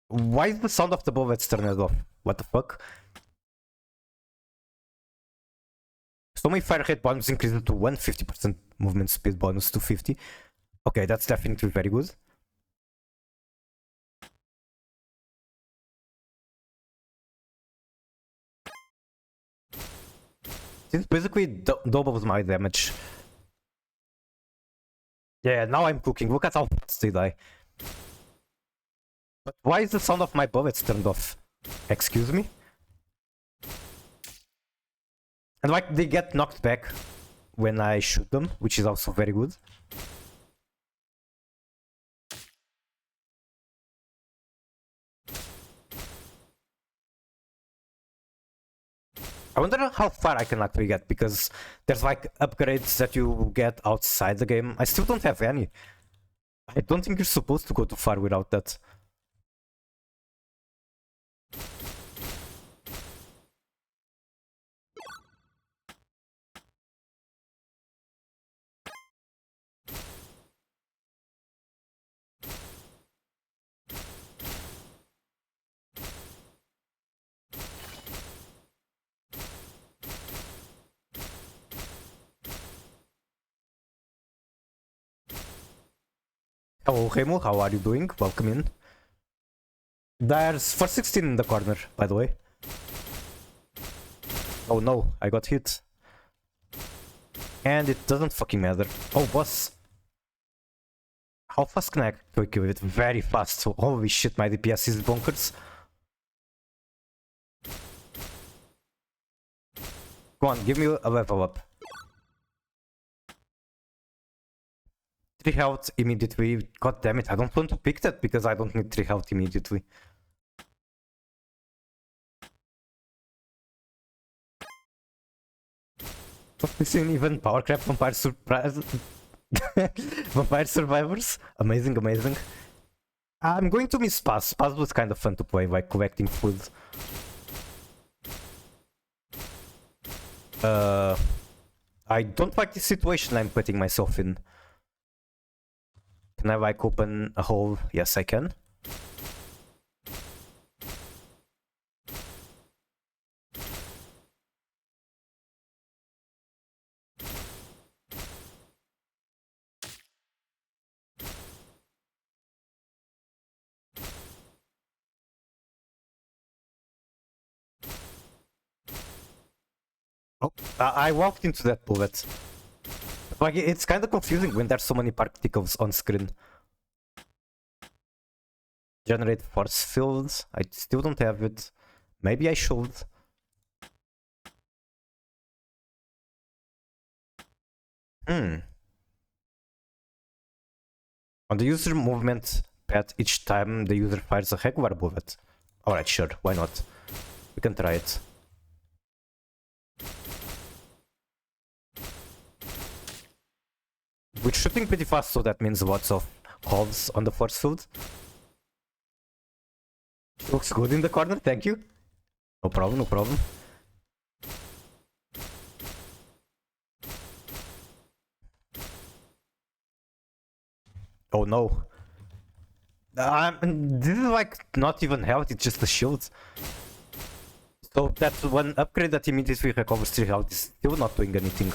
Why is the sound of the bullets turned off? What the fuck? So my fire rate bonus increased to 150% movement speed bonus to 50. Okay, that's definitely very good. This basically doubles my damage. Yeah, now I'm cooking. Look at how fast they die. But why is the sound of my bullets turned off? Excuse me? And like, they get knocked back when I shoot them, which is also very good. I wonder how far I can actually get, because there's like upgrades that you get outside the game. I still don't have any. I don't think you're supposed to go too far without that. Hello Remo, how are you doing? Welcome in. There's 416 in the corner, by the way. Oh no, I got hit. And it doesn't fucking matter. Oh, boss. How fast can I actually kill it? Very fast. So, holy shit, my DPS is bonkers. Go on, give me a level up. 3 health immediately. God damn it, I don't want to pick that because I don't need 3 health immediately. This isn't even power crap vampire surprise. Vampire survivors. Amazing, amazing. I'm going to miss Spaz. Spaz was kind of fun to play, like collecting food. I don't like the situation I'm putting myself in. Can I like open a hole? Yes, I can. Oh, I walked into that bullet. Like, it's kind of confusing when there's so many particles on screen. Generate force fields. I still don't have it. Maybe I should. On the user movement pad, each time the user fires a regular bullet. Alright, sure, why not? We can try it. We're shooting pretty fast, so that means lots of holes on the force field. Looks good in the corner, thank you. No problem, no problem. Oh no. This is like not even health, it's just a shield. So that's one upgrade that immediately recovers 3 health is still not doing anything.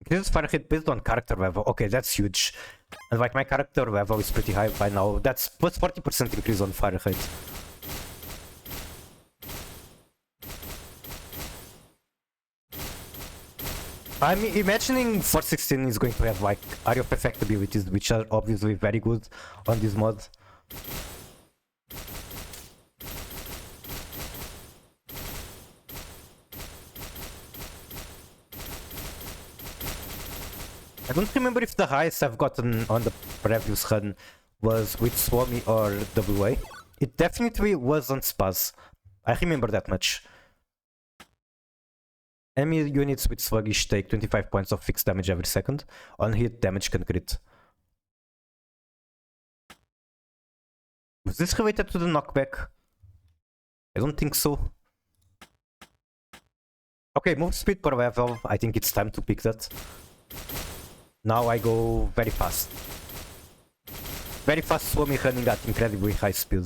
Increases fire hit based on character level. Okay, that's huge. And like my character level is pretty high by now. That's plus 40% increase on fire hit. I'm imagining 416 is going to have like area of effect abilities, which are obviously very good on this mod. I don't remember if the highest I've gotten on the previous run was with Swami or WA. It definitely was on Spaz. I remember that much. Enemy units with Sluggish take 25 points of fixed damage every second. On hit, damage can crit. Was this related to the knockback? I don't think so. Okay, move speed per level. I think it's time to pick that. Now I go very fast. Very fast Swami running at incredibly high speed.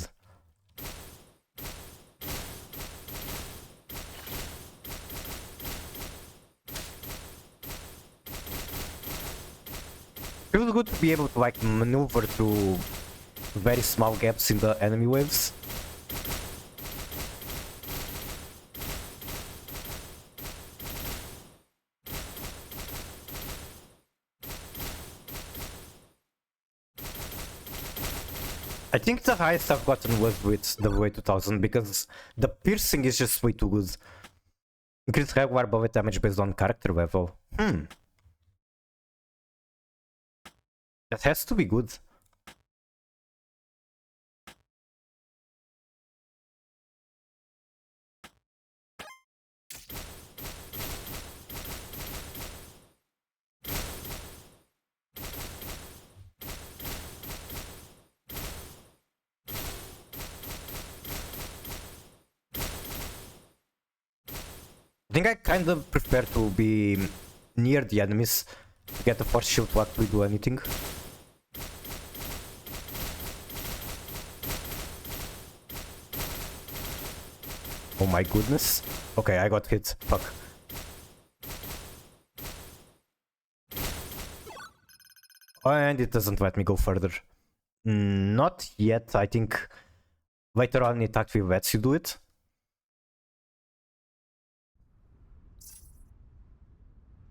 Feels good to be able to like maneuver through very small gaps in the enemy waves. I think the highest I've gotten was with the way 2000 because the piercing is just way too good. Increased regular bullet damage based on character level. That has to be good. I think I kind of prefer to be near the enemies to get the force shield to actually do anything. Oh my goodness. Okay, I got hit. Fuck. And it doesn't let me go further. Not yet. I think later on it actually lets you do it.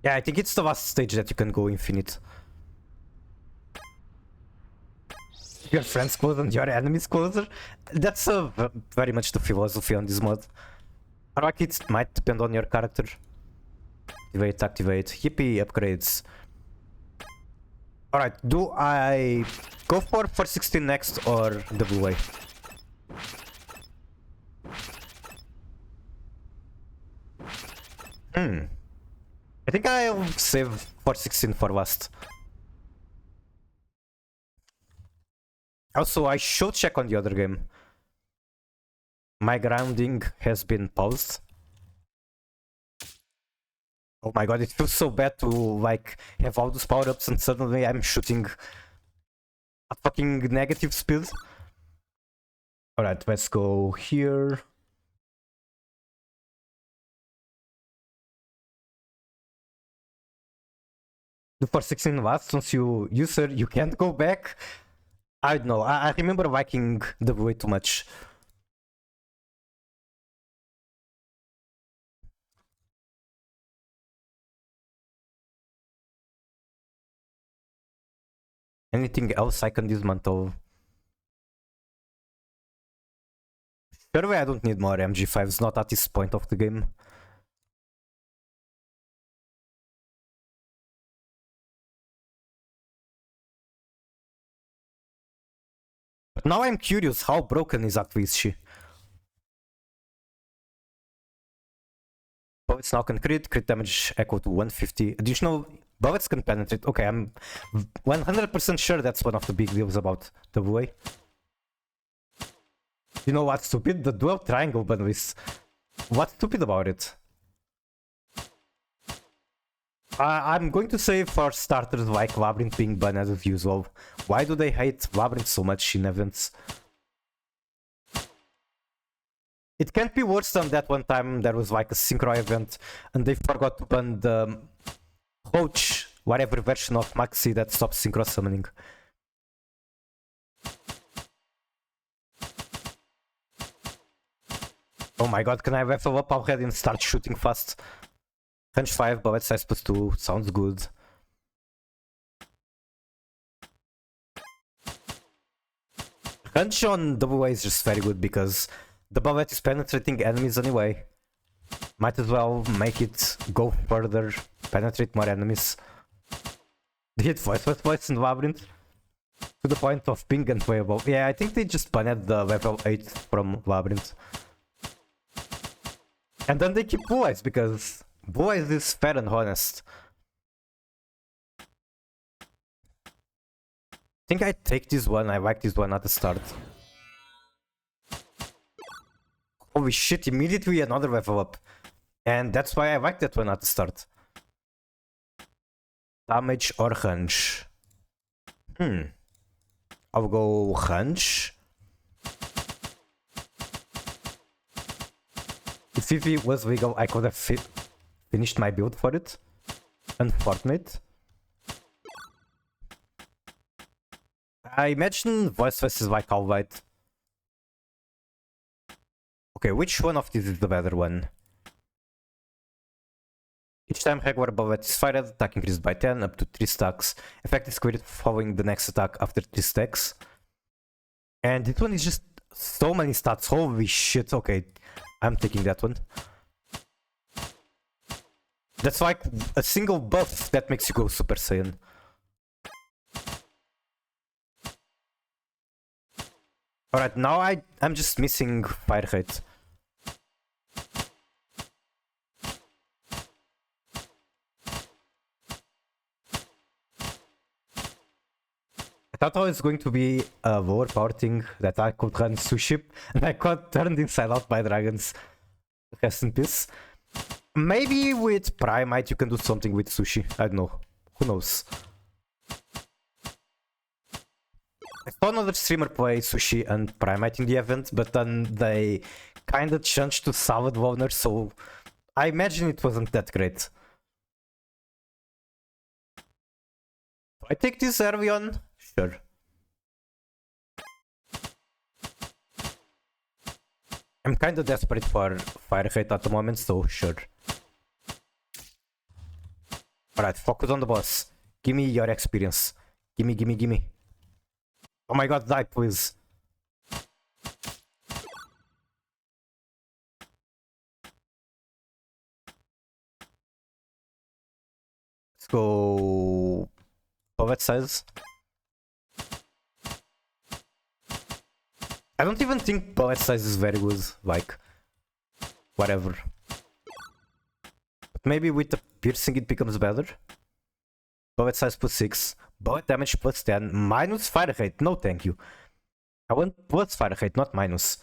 Yeah, I think it's the last stage that you can go infinite. your friends closer and your enemies closer. That's very much the philosophy on this mod. Like it might depend on your character. Activate. Yippee, upgrades. Alright, do I go for 16 next or the blue way? I think I'll save 416 for last. Also, I should check on the other game. My grounding has been paused. Oh my god, it feels so bad to like have all those power-ups and suddenly I'm shooting at fucking negative speed. Alright, let's go here. Do for 16 last, once you use her, you can't go back. I don't know, I remember liking the way too much. Anything else I can dismantle? Surely I don't need more MG5s, not at this point of the game. But now I'm curious, how broken exactly is she? Bullets now can crit damage equal to 150. Additional bullets can penetrate. Okay, I'm 100% sure that's one of the big deals about the way. You know what's stupid? The dual triangle bundles. What's stupid about it? I'm going to say for starters like Labyrinth being banned as usual. Why do they hate Labyrinth so much in events? It can't be worse than that one time there was like a synchro event and they forgot to ban the Hoach, whatever version of Maxi that stops synchro summoning. Oh my god, can I level up already and start shooting fast? Range 5, bullet size plus 2, sounds good. Range on double A is just very good because the bullet is penetrating enemies anyway. Might as well make it go further, penetrate more enemies. They hit voice in Labyrinth to the point of being unplayable. Yeah, I think they just banned the level 8 from Labyrinth. And then they keep Blue Eyes because Blue Eyes is fair and honest. I think I take this one, I like this one at the start. Holy shit, immediately another level up. And that's why I like that one at the start. Damage or range? I'll go range. If it was legal, I could have finished my build for it. Unfortunate. I imagine voice is like alright. Okay, which one of these is the better one? Each time regular bullet is fired, attack increased by 10 up to 3 stacks. Effect is created following the next attack after 3 stacks. And this one is just so many stats. Holy shit. Okay, I'm taking that one. That's like a single buff that makes you go Super Saiyan. Alright, now I'm just missing fire rate. I thought it was going to be a lower power thing that I could run Sushi, and I got turned inside out by dragons. Rest in peace. Maybe with Primite you can do something with Sushi. I don't know. Who knows? I saw another streamer play Sushi and Primite in the event, but then they kinda changed to Salad Loner, so I imagine it wasn't that great. I take this early on? Sure. I'm kinda desperate for fire rate at the moment, so sure. Alright, focus on the boss. Gimme your experience. Gimme. Oh my god, die, please. Let's go... Poet size. I don't even think poet size is very good, like... Whatever. But maybe with the piercing it becomes better. Poet size plus 6. Bullet damage plus 10. Minus fire rate, no thank you. I want plus fire rate, not minus.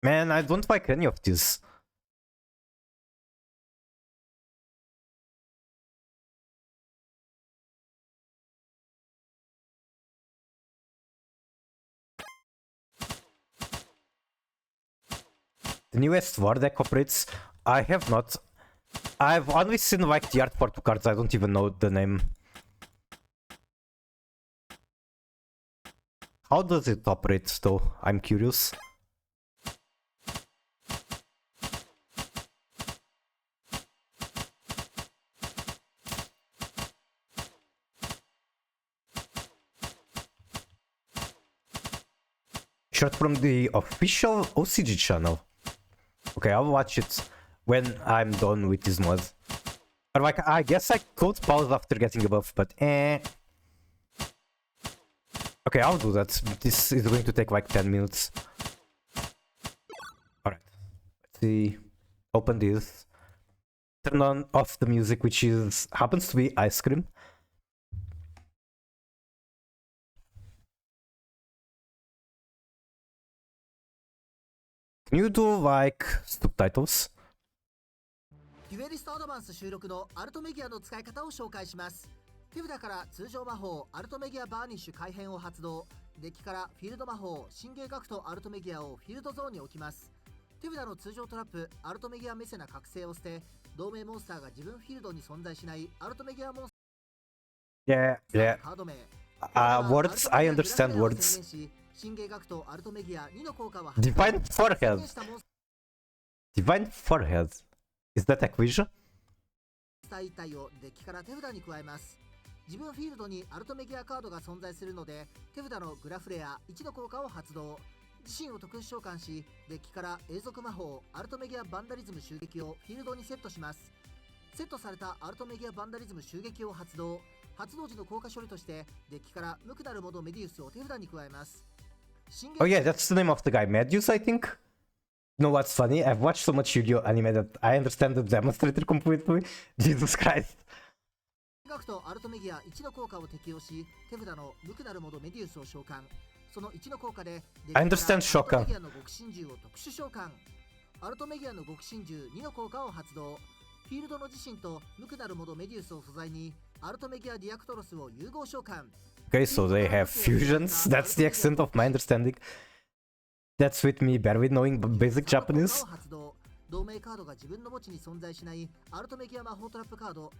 Man, I don't like any of this. The newest war deck operates. I have not. I've only seen like the art for 2 cards. I don't even know the name. How does it operate though? I'm curious. Shot from the official OCG channel. Okay, I'll watch it when I'm done with this mod. Or like, I guess I could pause after getting a buff, but eh. Okay, I'll do that. This is going to take like 10 minutes. Alright. Let's see. Open this. Turn on off the music, which is happens to be ice cream. Can you do like subtitles? デュエリストアドバンス収録のアルトメギアの使い方を紹介します。手札から通常魔法アルトメギアバーニッシュ改変を発動。デッキからフィールド魔法神芸学とアルトメギアをフィールドゾーンに置きます。手札の通常トラップアルトメギアメセナ覚醒を捨て、同盟モンスターが自分フィールドに存在しないアルトメギアモンスタ Yeah, ー yeah. カード名。 Words, I understand words. 神芸学とアルトメギア2の効果は Divine Forehead. Divine Forehead. Is that Acquisition? 1体をデッキから手札に加えます。自分フィールドにアルトメギアカードが存在するので、手札のグラフレア1の効果を発動。自身を特殊召喚し、デッキから永続魔法アルトメギアバンダリズム襲撃をフィールドにセットします。セットされたアルトメギアバンダリズム襲撃を発動。発動時の効果処理として、デッキから無垢なるモドメディウスを手札に加えます。Oh yeah, that's the name of the guy. Medius, I think? You know what's funny? I've watched so much Yu-Gi-Oh! Anime that I understand the demonstrator completely. Jesus Christ. 学とアルトメギア1の効果を適用し、手札の無垢なるモドメディウスを召喚。その1の効果で、I understand 召喚。アルトメギアの極真獣を特殊召喚。アルトメギアの極真獣2の効果を発動。フィールドの自身と無垢なるモドメディウスを素材に、アルトメギアディアクトロスを融合召喚。Okay, so they have fusions. That's the extent of my understanding. That's with me barely knowing basic Japanese. 同盟カードが自分の墓地に存在しないアルトメギア魔法トラップカード。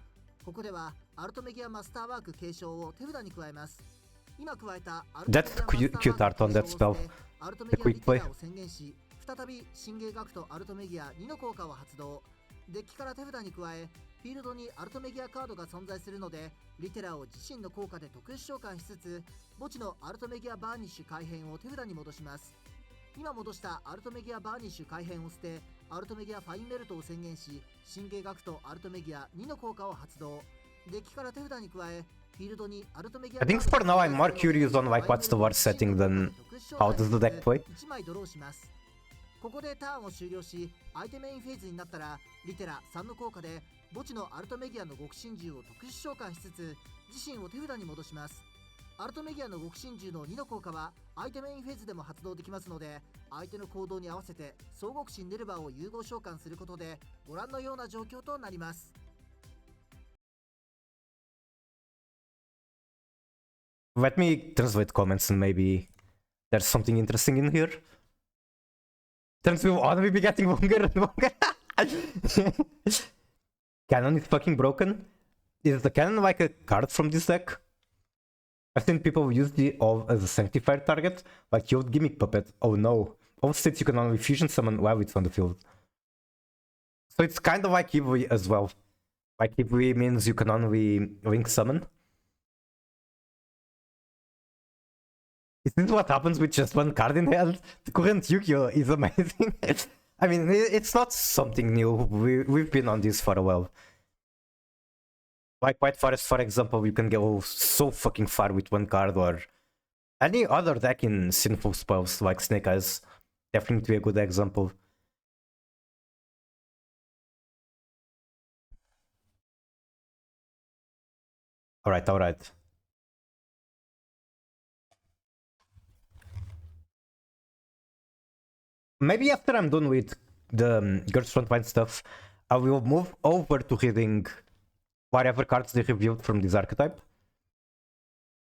ここではアルトメギアマスターワーク継承を手札に加えます。今加えたアルトメギアマスターワーク That's cute art on that spell. アルトメギアリテラを宣言し、再び神芸学とアルトメギア2の効果を発動。デッキから手札に加え、フィールドにアルトメギアカードが存在するので、リテラを自身の効果で特殊召喚しつつ、墓地のアルトメギアバーニッシュ改変を手札に戻します。今戻したアルトメギアバーニッシュ改変を捨て、アルトメギアファインベルトを宣言し、神芸学とアルトメギア2の効果を発動。デッキから手札に加え、フィールドにアルトメギア I think for now I'm more curious on like what's the word setting than how does the deck play. 1枚ドローします。ここでターンを終了し、相手メインフェーズになったら、リテラ3の効果で墓地のアルトメギアの極真獣を特殊召喚しつつ、自身を手札に戻します。アルトメギアの極真獣の2の効果は相手メインフェーズでも発動できますので、相手の行動に合わせて総極真ネルバーを融合召喚することで、ご覧のような状況となります。Let me translate comments and maybe there's something interesting in here. Turns will only be getting longer and longer. Cannon is fucking broken. Is the cannon like a card from this deck? I've seen people use the Ov as a sanctifier target, like your gimmick puppet. Oh no. Ov states you can only fusion summon while it's on the field. So it's kind of like Eevee as well. Like Eevee means you can only link summon. Is this what happens with just one card in hand? The current Yu-Gi-Oh! Is amazing. I mean, it's not something new. We've been on this for a while. Like White Forest, for example, you can go so fucking far with one card, or any other deck in Sinful Spells, like Snake Eyes. Definitely a good example. Alright. Maybe after I'm done with the Girls Frontline stuff, I will move over to reading whatever cards they reviewed from this archetype.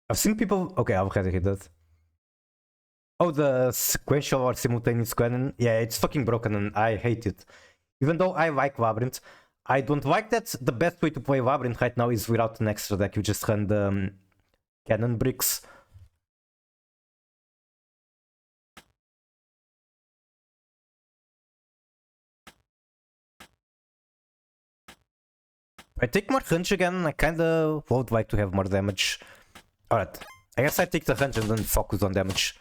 I've seen people... Okay, I've already read that. Oh, the sequential or simultaneous canon? Yeah, it's fucking broken and I hate it. Even though I like Labyrinth, I don't like that the best way to play Labyrinth right now is without an extra deck. You just run the cannon bricks. I take more hunch again. I kinda would like to have more damage. Alright, I guess I take the hunch and then focus on damage.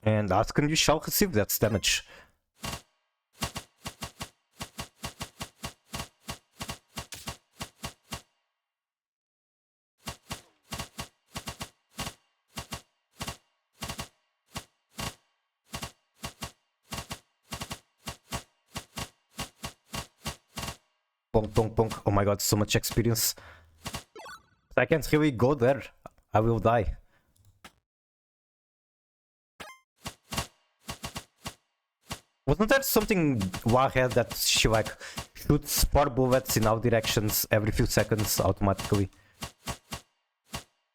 And Asken, you shall receive that damage. Bonk, bonk, bonk. Oh my god, so much experience. I can't really go there. I will die. Wasn't there something Wa had that she like shoots 4 bullets in all directions every few seconds automatically?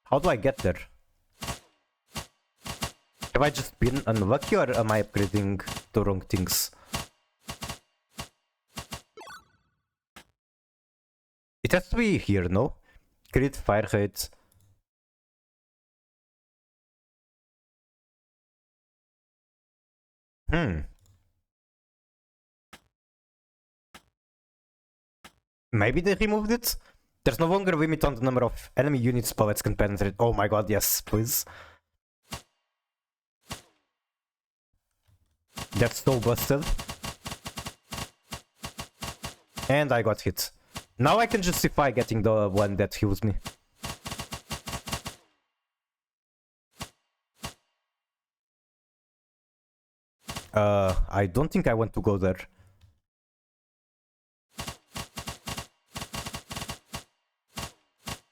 How do I get there? Have I just been unlucky or am I upgrading the wrong things? It has to be here, no? Crit, fire rate. Maybe they removed it? There's no longer a limit on the number of enemy units bullets can penetrate. Oh my god, yes, please. That's so busted. And I got hit. Now I can justify getting the one that heals me. I don't think I want to go there.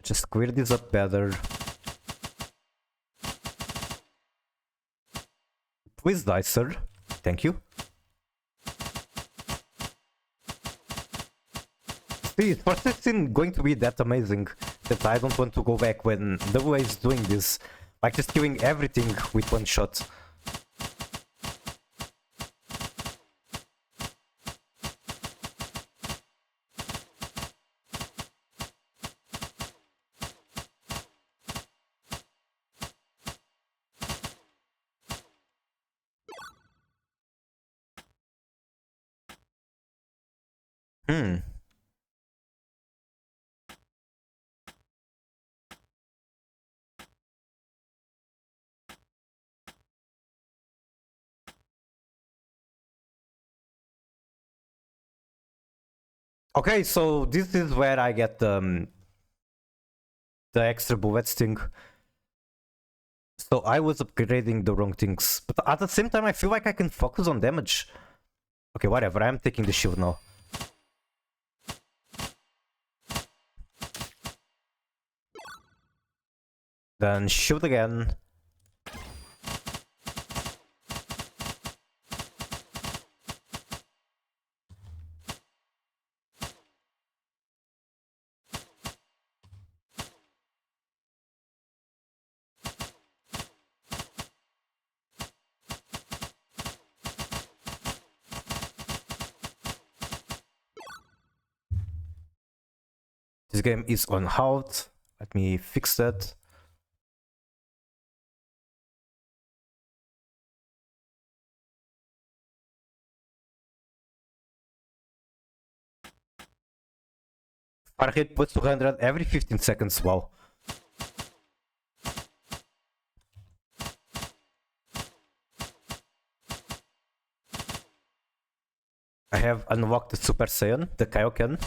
Just clear this up better. Please die, sir. Thank you. See, first it's going to be that amazing that I don't want to go back when the way is doing this. Like just killing everything with one shot. Okay, so this is where I get the extra bullets thing. So I was upgrading the wrong things, but at the same time I feel like I can focus on damage. Okay, whatever, I'm taking the shield now. Then shield again. This game is on halt. Let me fix that. Fire hit puts 200 every 15 seconds. Wow. I have unlocked the Super Saiyan, the Kaioken.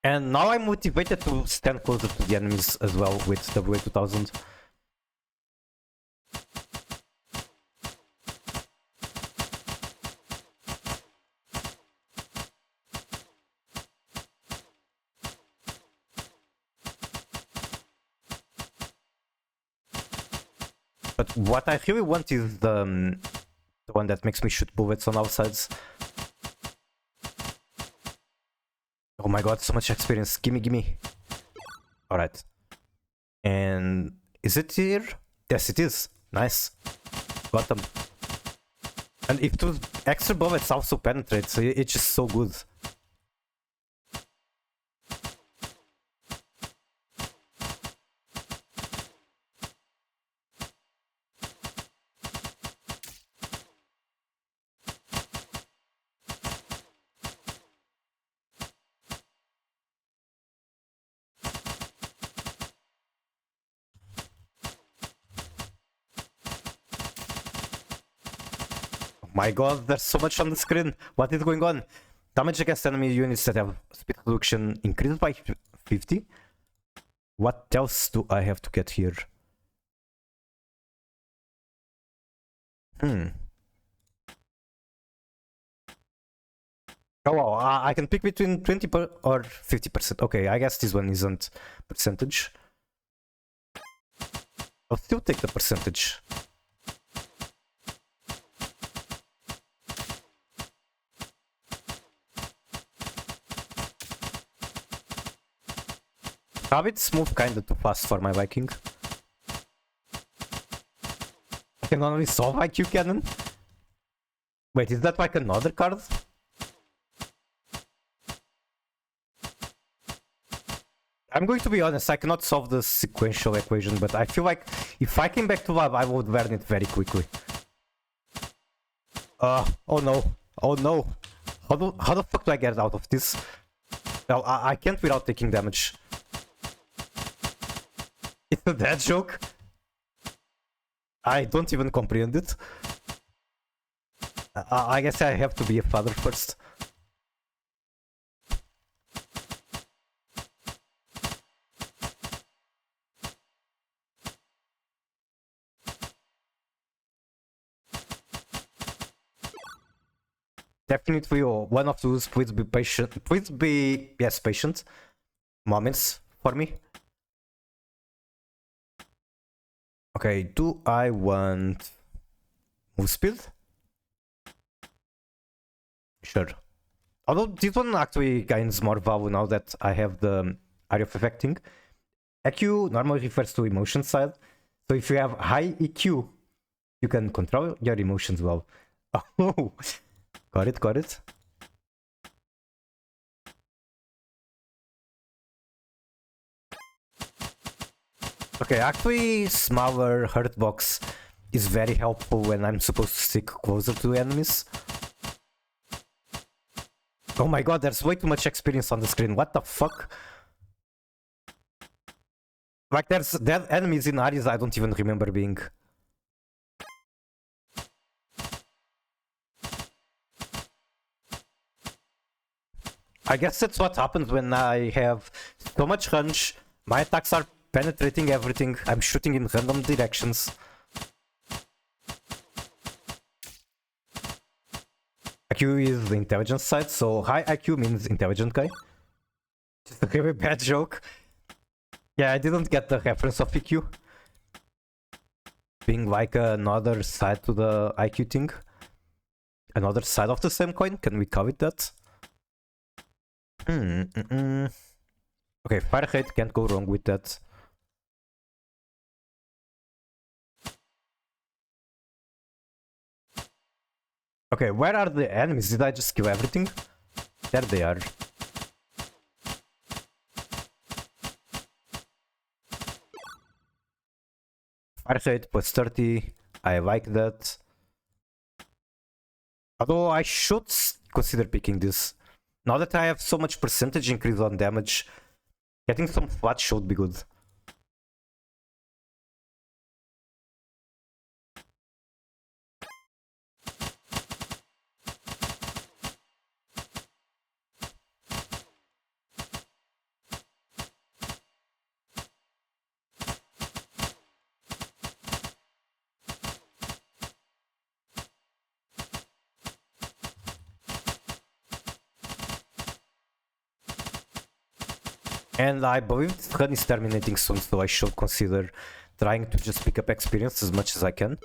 And now I'm motivated to stand closer to the enemies as well with WA2000. But what I really want is the one that makes me shoot bullets on all sides. Oh my god, so much experience. Gimme, gimme. Alright. And is it here? Yes, it is. Nice. Got them. And if those extra bullets also penetrate, so it's just so good. My god, there's so much on the screen. What is going on? Damage against enemy units that have speed reduction increased by 50? What else do I have to get here? Oh wow, I can pick between 20 or 50%. Okay, I guess this one isn't percentage. I'll still take the percentage. Habits move kinda too fast for my liking. I can only solve IQ cannon? Wait, is that like another card? I'm going to be honest, I cannot solve the sequential equation, but I feel like if I came back to lab, I would learn it very quickly. Oh no. Oh no. How the fuck do I get out of this? Well, I can't without taking damage. It's a dad joke? I don't even comprehend it. I guess I have to be a father first. Definitely one of those please be patient, please be, yes, patient moments for me. Okay, do I want move speed? Sure. Although this one actually gains more value now that I have the area of affecting. EQ normally refers to emotion side. So if you have high EQ, you can control your emotions well. Oh, got it, got it. Okay, actually smaller hurt box is very helpful when I'm supposed to stick closer to enemies. Oh my god, there's way too much experience on the screen. What the fuck? Like there's dead enemies in areas I don't even remember being. I guess that's what happens when I have so much range. My attacks are penetrating everything. I'm shooting in random directions. IQ is the intelligence side, so high IQ means intelligent guy. Just a very bad joke. Yeah, I didn't get the reference of EQ. Being like another side to the IQ thing. Another side of the same coin, can we call it that? Okay, fire rate, can't go wrong with that. Okay, where are the enemies? Did I just kill everything? There they are. Fire rate plus 30, I like that. Although I should consider picking this. Now that I have so much percentage increase on damage, getting some flat should be good. And I believe this run is terminating soon, so I should consider trying to just pick up experience as much as I can.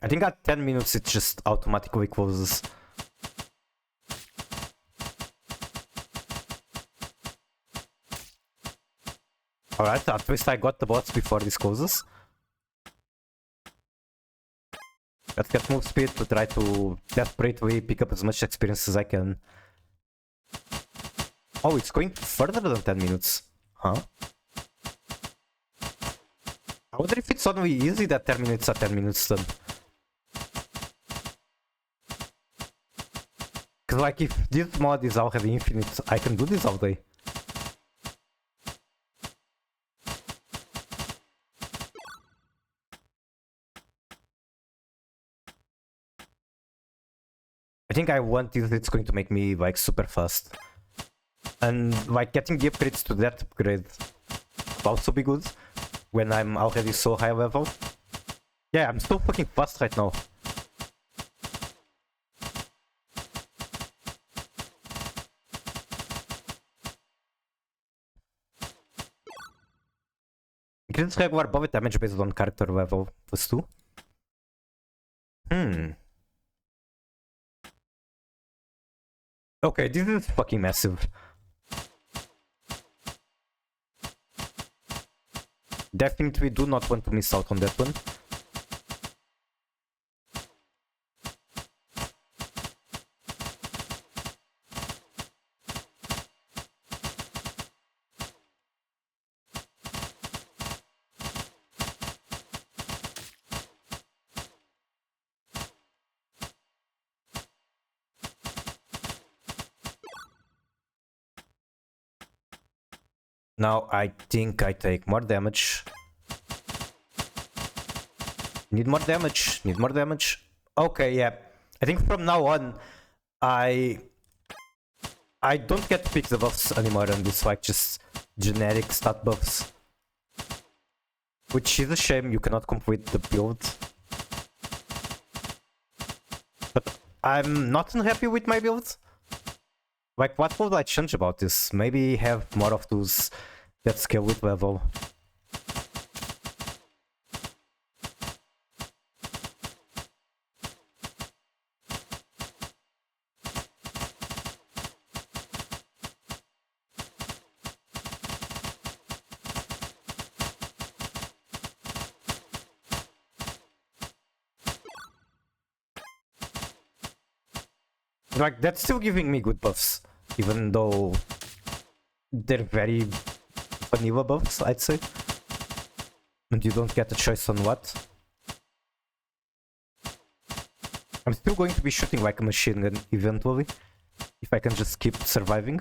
I think at 10 minutes it just automatically closes. Alright, at least I got the boss before this closes. Let's get move speed to try to desperately pick up as much experience as I can. Oh, it's going further than 10 minutes. Huh? I wonder if it's only easy that 10 minutes at 10 minutes then. Cause like if this mod is already infinite, I can do this all day. I think I want this, it's going to make me like super fast. And like getting the upgrades to that upgrade will also be good when I'm already so high level. Yeah, I'm so fucking fast right now. Increases regular bullet damage based on character level plus 2. Okay, this is fucking massive. Definitely do not want to miss out on that one. Now I think I take more damage. Need more damage, need more damage. Okay, yeah. I think from now on, I don't get to pick the buffs anymore, and it's like just generic stat buffs. Which is a shame, you cannot complete the build. But I'm not unhappy with my build. Like, what would I change about this? Maybe have more of those that scale with level. Like, that's still giving me good buffs, even though they're very vanilla buffs, I'd say. And you don't get a choice on what. I'm still going to be shooting like a machine gun eventually, if I can just keep surviving.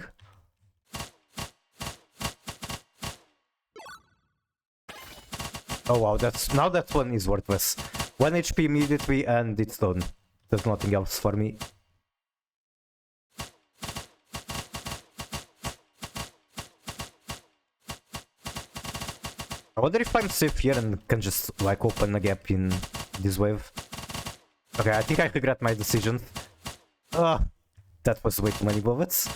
Oh wow, now that one is worthless. 1 HP immediately and it's done. There's nothing else for me. I wonder if I'm safe here and can just like open a gap in this wave. Okay, I think I regret my decision. Ugh, that was way too many bullets.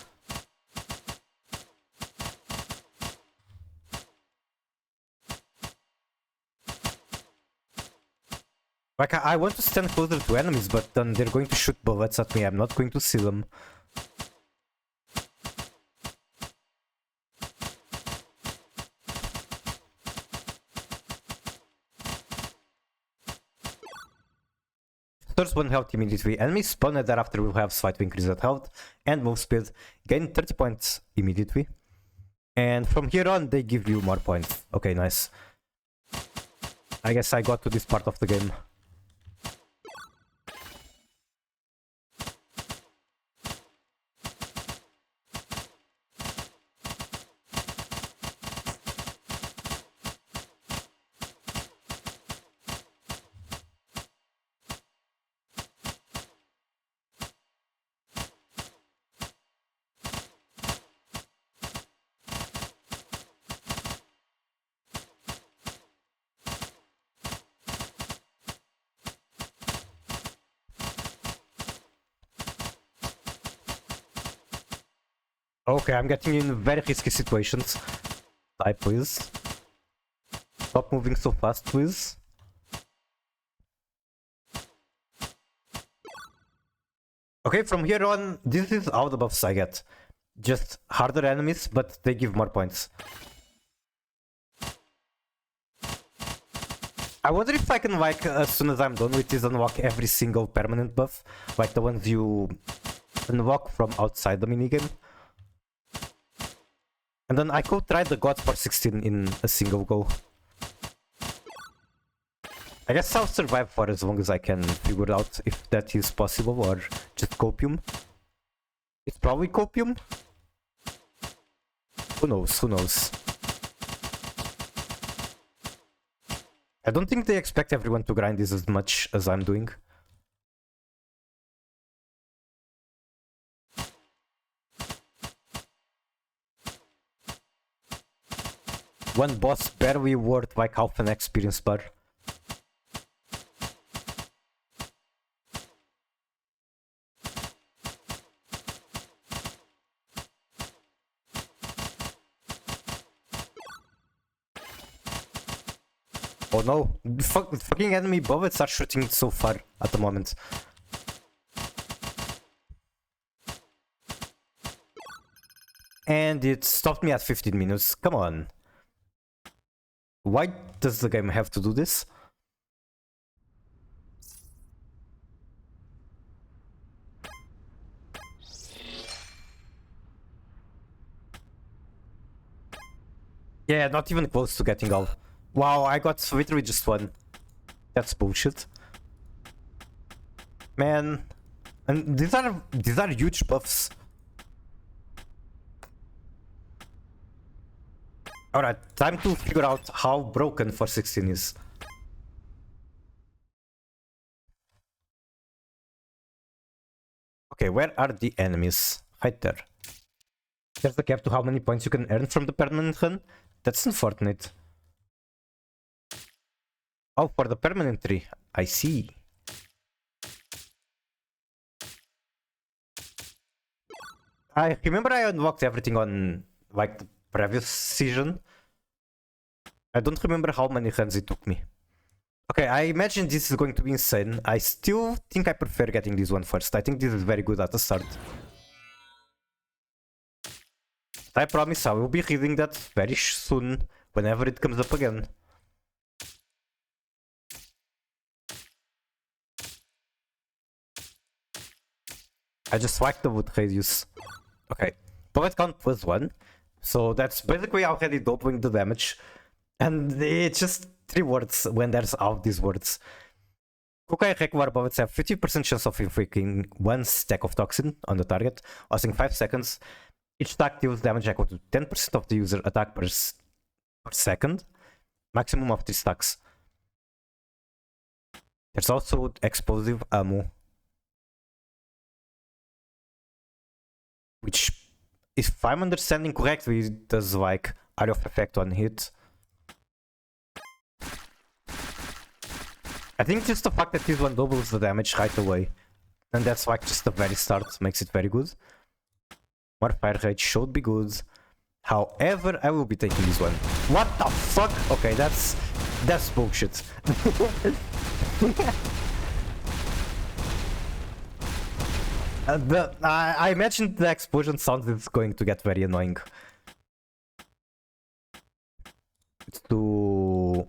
Like, I want to stand closer to enemies, but then they're going to shoot bullets at me. I'm not going to see them. First 1 health immediately. Enemies spawn and thereafter will have slightly increased health and move speed. Gain 30 points immediately. And from here on, they give you more points. Okay, nice. I guess I got to this part of the game. Okay, I'm getting in very risky situations. Die, please. Stop moving so fast, please. Okay, from here on, this is all the buffs I get. Just harder enemies, but they give more points. I wonder if I can, like, as soon as I'm done with this, unlock every single permanent buff. Like the ones you unlock from outside the minigame. And then I could try the God for 16 in a single go. I guess I'll survive for as long as I can figure out if that is possible or just copium. It's probably copium. Who knows, who knows. I don't think they expect everyone to grind this as much as I'm doing. One boss barely worth like half an experience bar. Oh no, fucking enemy bullets are shooting so far at the moment. And it stopped me at 15 minutes, come on. Why does the game have to do this? Yeah, not even close to getting all. Wow, I got literally just one. That's bullshit. Man. And these are huge buffs. Alright, time to figure out how broken 416 is. Okay, where are the enemies? Right there. There's the cap to how many points you can earn from the permanent run. That's unfortunate. Oh, for the permanent tree. I see. I remember I unlocked everything on like the previous season. I don't remember how many runs it took me. Okay, I imagine this is going to be insane. I still think I prefer getting this one first. I think this is very good at the start. I promise I will be reading that very soon, whenever it comes up again. I just like the wood radius. Okay, bullet count +1. So that's basically already doubling the damage. And it's just 3 words when there's all these words. Kukai regular bullets have 50% chance of inflicting 1 stack of toxin on the target, lasting 5 seconds. Each stack deals damage equal to 10% of the user attack per second. Maximum of 3 stacks. There's also explosive ammo. Which, if I'm understanding correctly, does like area of effect on hit. I think just the fact that this one doubles the damage right away. And that's like just the very start makes it very good. More fire rate should be good. However, I will be taking this one. What the fuck? Okay, that's bullshit. I imagine the explosion sound is going to get very annoying. It's too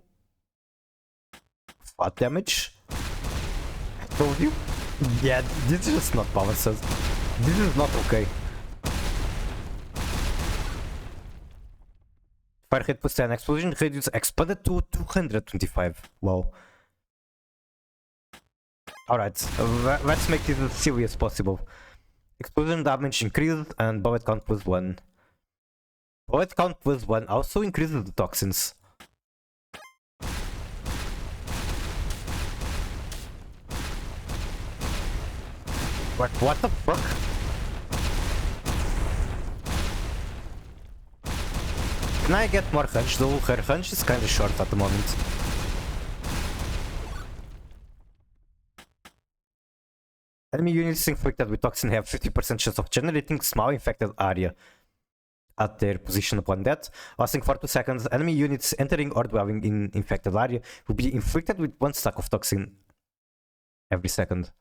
fat damage. I told you. Yeah, this is just not balanced. This is not okay. Fire hit plus 10, explosion radius expanded to 225. Wow. Alright, let's make this as silly as possible. Explosion damage increased and bullet count plus 1. Bullet count plus 1 also increases the toxins. What the fuck? Can I get more hunch though? Her hunch is kinda short at the moment. Enemy units infected with toxin have 50% chance of generating small infected area at their position upon death. Lasting for 2 seconds, enemy units entering or dwelling in infected area will be inflicted with 1 stack of toxin every second.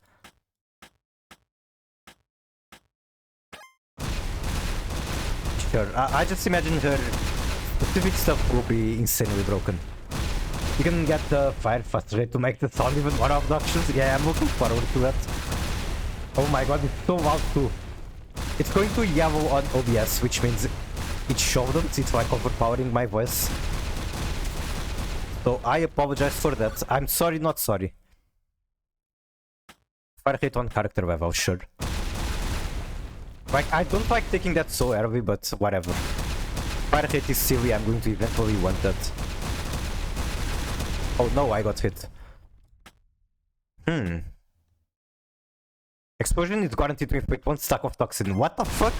Sure, I just imagine her specific stuff will be insanely broken. You can get the fire fast rate to make the sound even more obnoxious. Yeah, I'm looking forward to that. Oh my god, it's so loud too. It's going to yellow on OBS, which means it shouldn't. It's like overpowering my voice. So I apologize for that. I'm sorry, not sorry. Fire hit on character level, sure. Like, I don't like taking that so early, but whatever. Fire hit is silly, I'm going to eventually want that. Oh no, I got hit. Explosion is guaranteed to inflict 1 stack of toxin. What the fuck?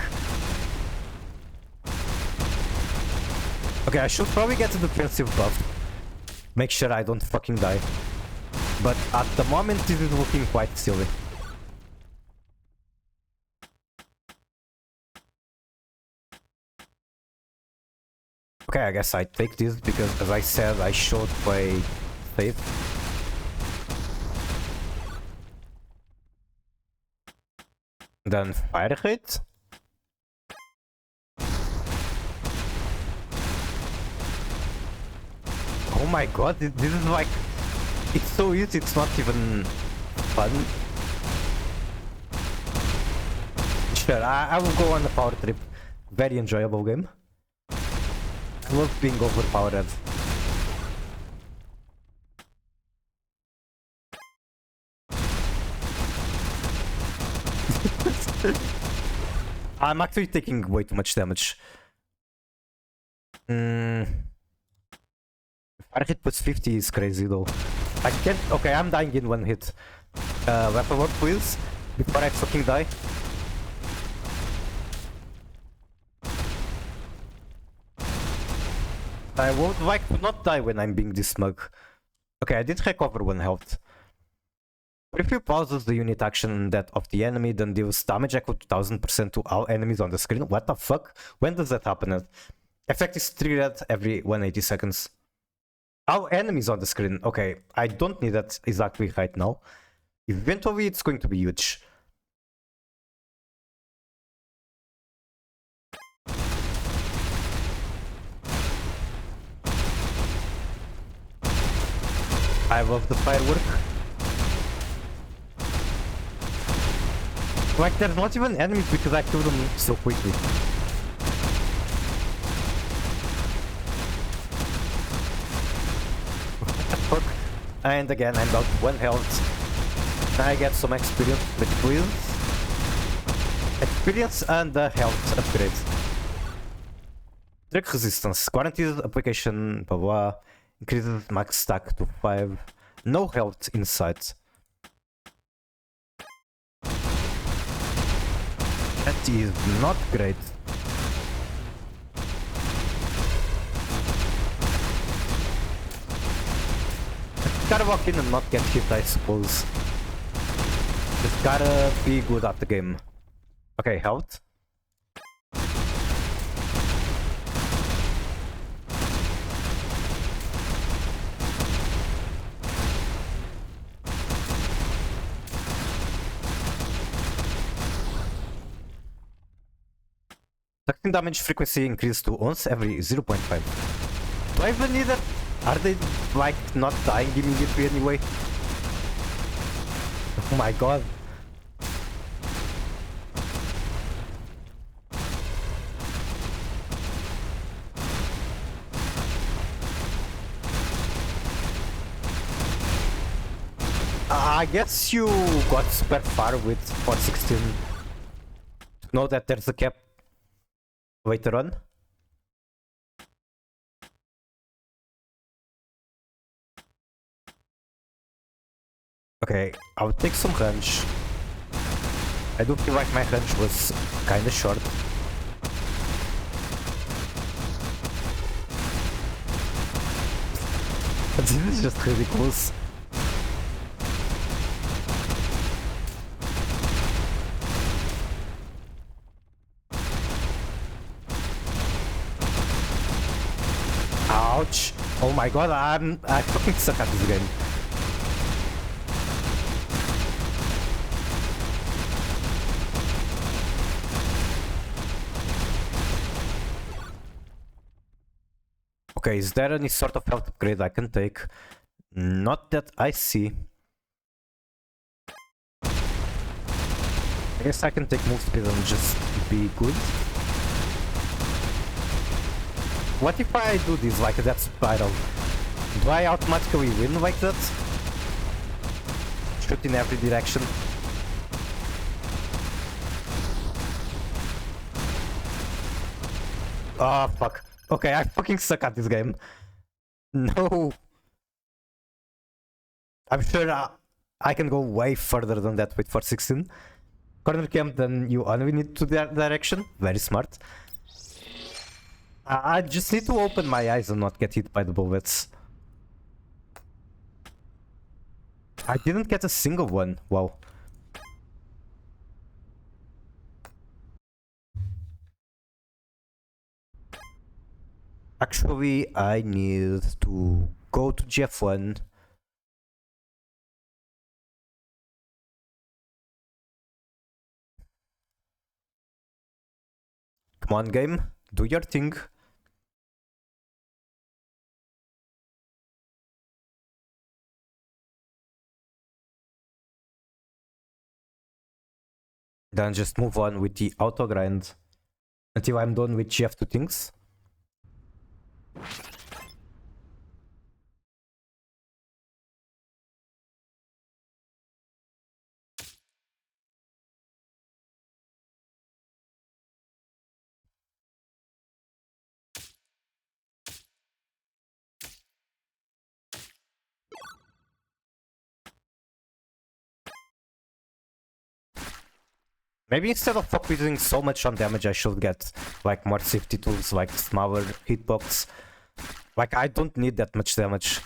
Okay, I should probably get a defensive buff. Make sure I don't fucking die. But at the moment, this is looking quite silly. Okay, I guess I take this because, as I said, I should play safe. Then fire hit. Oh my god, this is like... It's so easy, it's not even fun. Sure, I will go on the power trip. Very enjoyable game. I love being overpowered. I'm actually taking way too much damage. Fire hit plus 50 is crazy though. I can't... Okay, I'm dying in 1 hit. Weapon work please, before I fucking die. I would like to not die when I'm being this smug. Okay, I did recover 1 health. If you pauses the unit action that of the enemy, then deals damage equal to 1000% to all enemies on the screen. What the fuck? When does that happen? Effect is triggered every 180 seconds. All enemies on the screen. Okay, I don't need that exactly right now. Eventually, it's going to be huge. I love the firework. Like, there's not even enemies because I killed them so quickly. Fuck. And again, I'm down to 1 health. Now I get some experience with please. Experience and the health upgrade. Drug resistance. Guarantees application, blah blah. Increases max stack to 5. No health in sight. That is not great. Just gotta walk in and not get hit, I suppose. Just gotta be good at the game. Okay, health. Sucking damage frequency increased to once every 0.5. Do I even need that? Are they like not dying immediately anyway? Oh my god. I guess you got super far with 416 to know that there's a cap later on. Okay, I'll take some range. I do feel like my range was kinda short. This is just ridiculous. Ouch! Oh my god, I fucking suck at this game. Okay, is there any sort of health upgrade I can take? Not that I see. I guess I can take move speed and just be good. What if I do this like that spiral? Do I automatically win like that? Shoot in every direction. Oh fuck. Okay, I fucking suck at this game. No. I'm sure I can go way further than that with 416. Corner camp, then you only need to that direction. Very smart. I just need to open my eyes and not get hit by the bullets. I didn't get a single one. Wow. Actually, I need to go to GF1. Come on, game. Do your thing. Then just move on with the auto grind until I'm done with GF2 things. Maybe instead of focusing so much on damage, I should get like more safety tools like smaller hitbox. Like I don't need that much damage.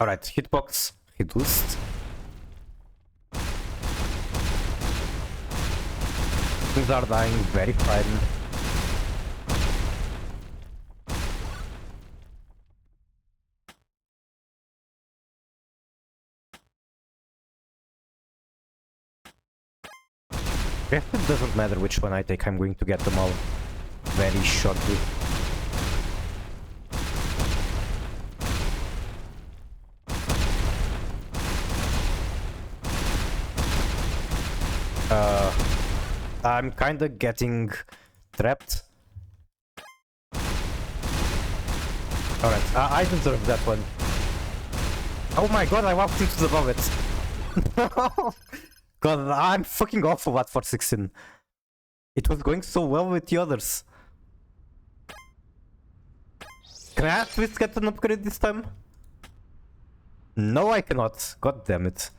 Alright, hitbox, hit boost. Things are dying very fine. It doesn't matter which one I take, I'm going to get them all very shortly. I'm kinda getting trapped. Alright, I deserve that one. Oh my god, I walked into the bullets. God, I'm fucking awful at 416. It was going so well with the others. Can I at least get an upgrade this time? No, I cannot. God damn it.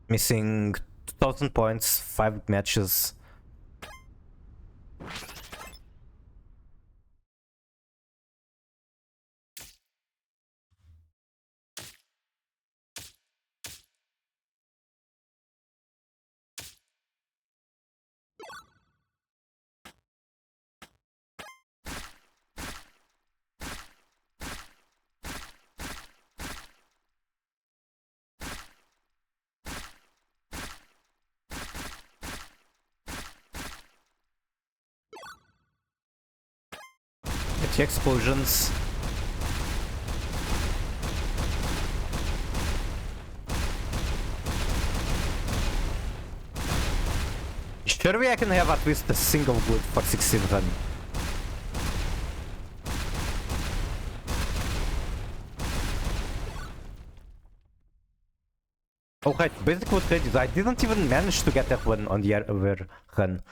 Missing 2000 points, 5 matches. The explosions. Surely I can have at least a single good for 16 run. Oh right, basically what I did, I didn't even manage to get that one on the other run.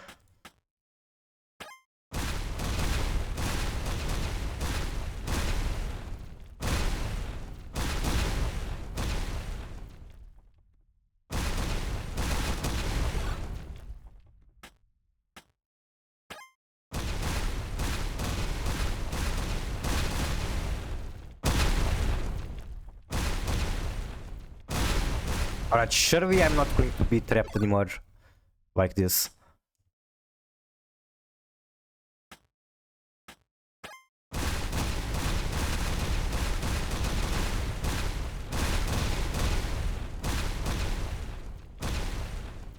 Alright, surely I'm not going to be trapped anymore like this.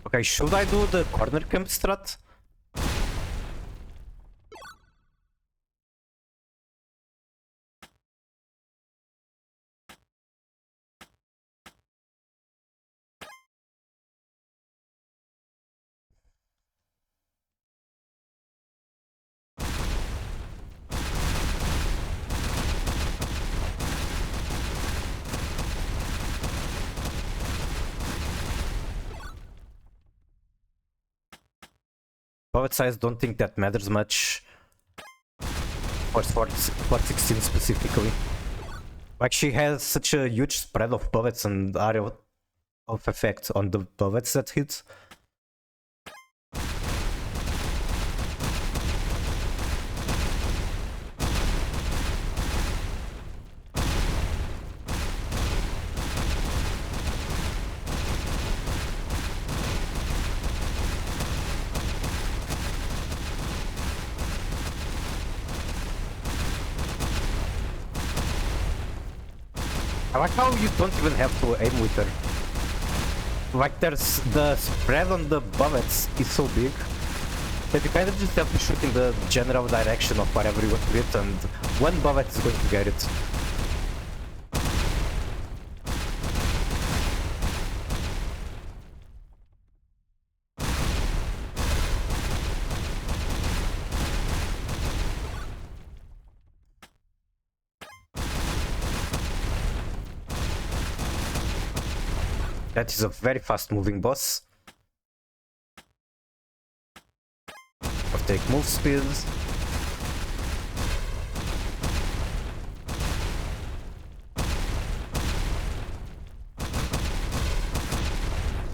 Okay, should I do the corner camp strat? Power size, don't think that matters much. For 16 specifically. Like, she has such a huge spread of bullets and area of effect on the bullets that hit. I like how you don't even have to aim with her. Like, there's the spread on the bullets is so big that you kind of just have to shoot in the general direction of whatever you want to hit, and one bullet is going to get it. That is a very fast moving boss. I'll take move speed.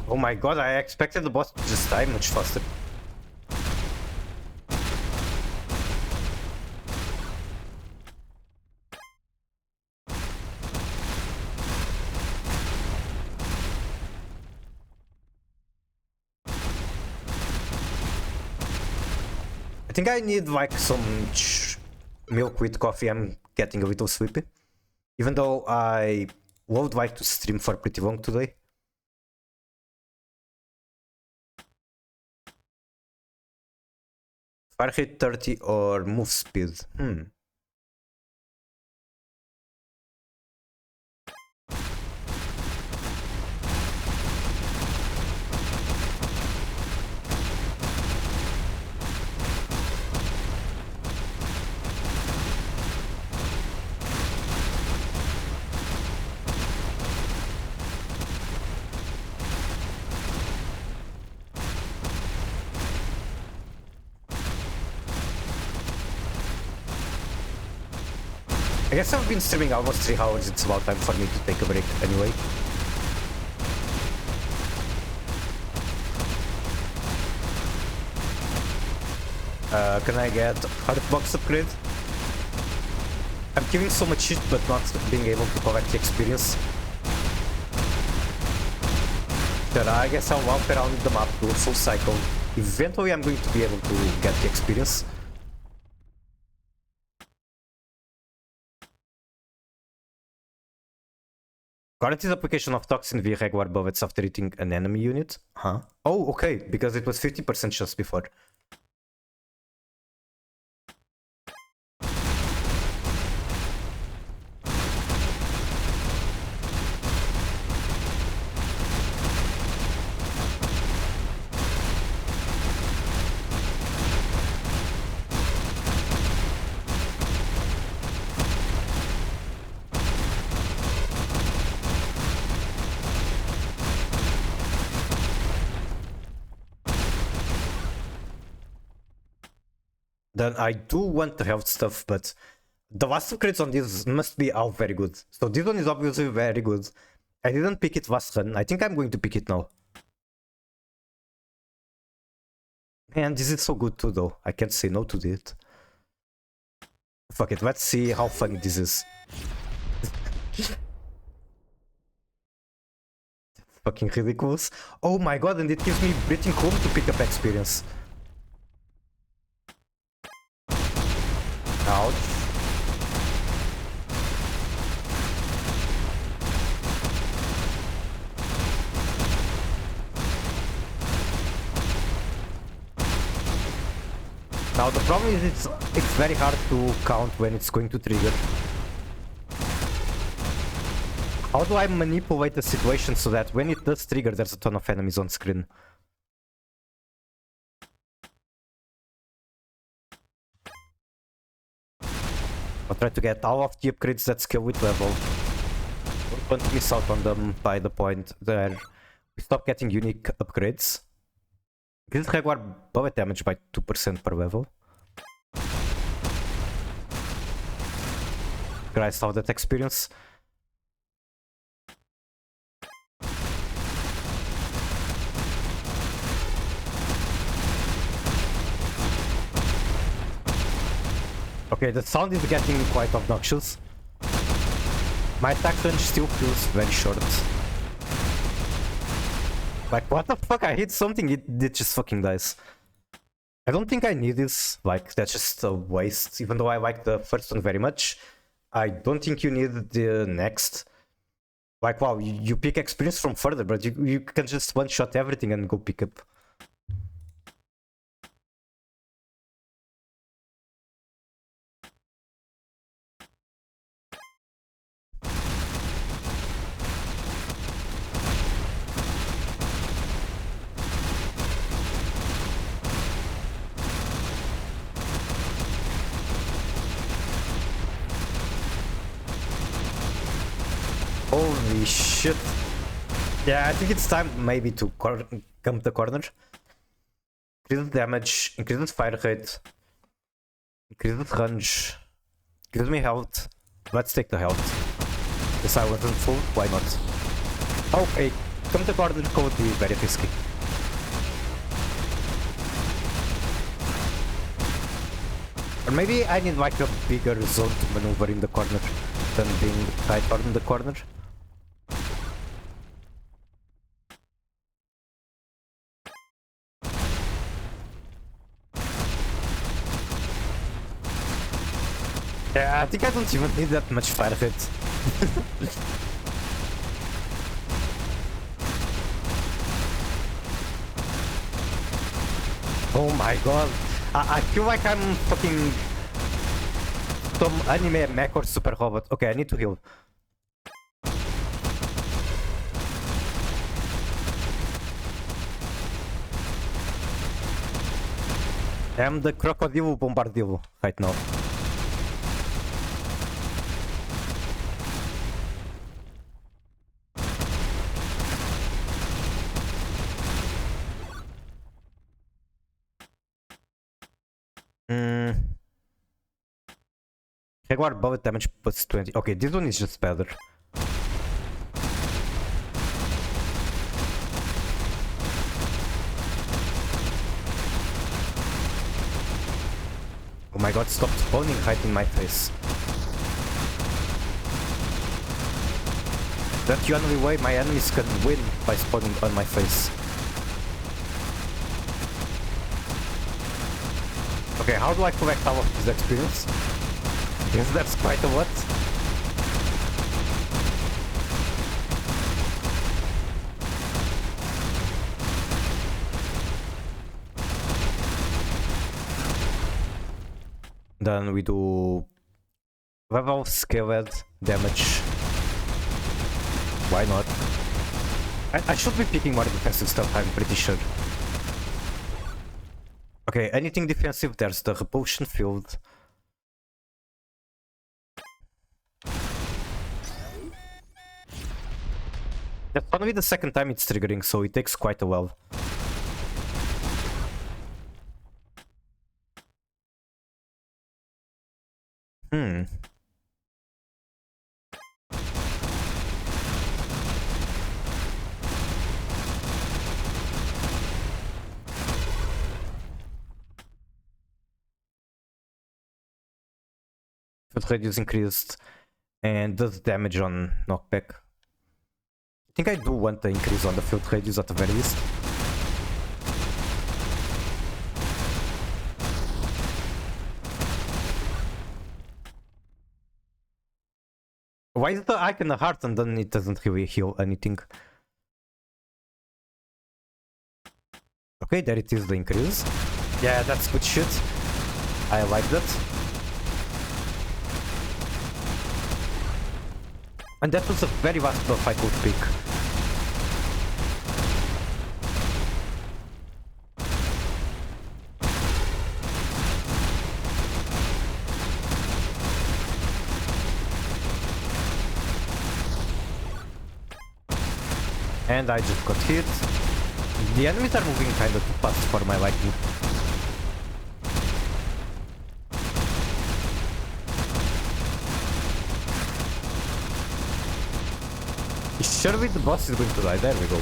Oh my god, I expected the boss to just die much faster. I think I need like some milk with coffee. I'm getting a little sleepy. Even though I would like to stream for pretty long today. Fire hit 30 or move speed. I guess I've been streaming almost 3 hours, it's about time for me to take a break anyway. Can I get Heartbox upgrade? I'm giving so much shit but not being able to collect the experience. But I guess I'll walk around the map, do a full cycle. Eventually I'm going to be able to get the experience. Guarantees application of toxin via regular bullets after hitting an enemy unit? Huh? Oh, okay, because it was 50% just before. Then I do want the health stuff, but the last upgrades on this must be all very good. So this one is obviously very good. I didn't pick it last run. I think I'm going to pick it now. Man, this is so good too though. I can't say no to it. Fuck it, let's see how fun this is. Fucking ridiculous. Oh my god, and it gives me breathing room to pick up experience. Ouch. Now the problem is it's very hard to count when it's going to trigger. How do I manipulate the situation so that when it does trigger there's a ton of enemies on screen? I'll try to get all of the upgrades that scale with level. Don't want to miss out on them by the point there we stop getting unique upgrades. Increase regular bullet damage by 2% per level. Christ, how that experience. Okay, the sound is getting quite obnoxious. My attack range still feels very short. Like, what the fuck? I hit something, it just fucking dies. I don't think I need this. Like, that's just a waste. Even though I like the first one very much, I don't think you need the next. Like, wow, you pick experience from further, but you can just one-shot everything and go pick up. Holy shit. Yeah, I think it's time maybe to come to the corner. Increased damage, increased fire rate, increased range, gives me health. Let's take the health. Because I wasn't full, why not? Okay, come to the corner could be very risky. Or maybe I need like a bigger zone to maneuver in the corner than being tighter in the corner. Yeah, I think I don't even need that much fire hit. Oh my god. I feel like I'm fucking some anime mech or super robot. Okay, I need to heal. I'm the crocodile bombardilo right now. Regular bullet damage plus 20. Okay, this one is just better. Oh my god, stop spawning right in my face. That's the only way my enemies can win, by spawning on my face. Okay, how do I collect all of this experience? Because that's quite a lot. Then we do level scaled damage. Why not? I should be picking more defensive stuff, I'm pretty sure. Okay, anything defensive, there's the repulsion field. That's only the second time it's triggering, so it takes quite a while. Field radius increased and does damage on knockback. I think I do want the increase on the field radius at the very least. Why is the icon a heart and then it doesn't really heal anything? Okay, there it is, the increase. Yeah, that's good shit. I like that. And that was a very vast buff I could pick. And I just got hit. The enemies are moving kinda too fast for my liking. Surely the boss is going to die. There we go.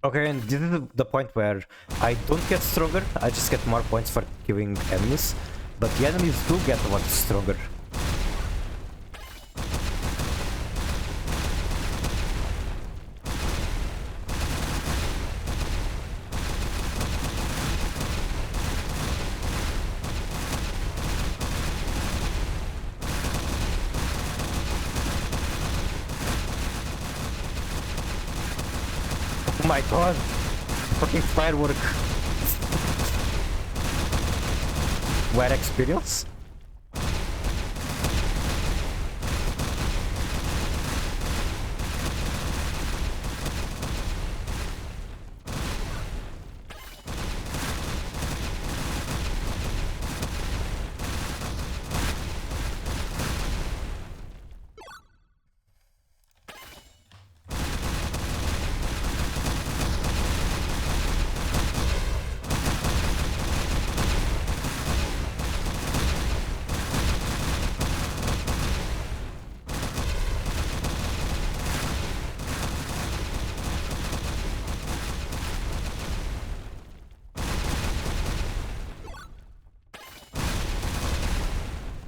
Okay, and this is the point where I don't get stronger, I just get more points for killing enemies, but the enemies do get a lot stronger. Oh my god! Fucking firework! Where experience?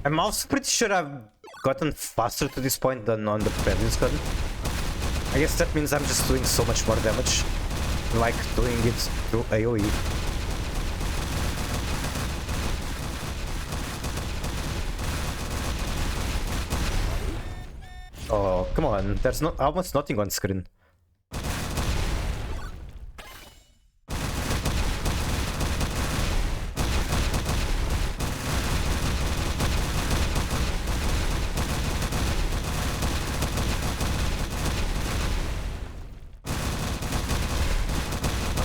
I'm also pretty sure I've gotten faster to this point than on the previous gun. I guess that means I'm just doing so much more damage, like doing it through AoE. Oh, come on, there's almost nothing on screen.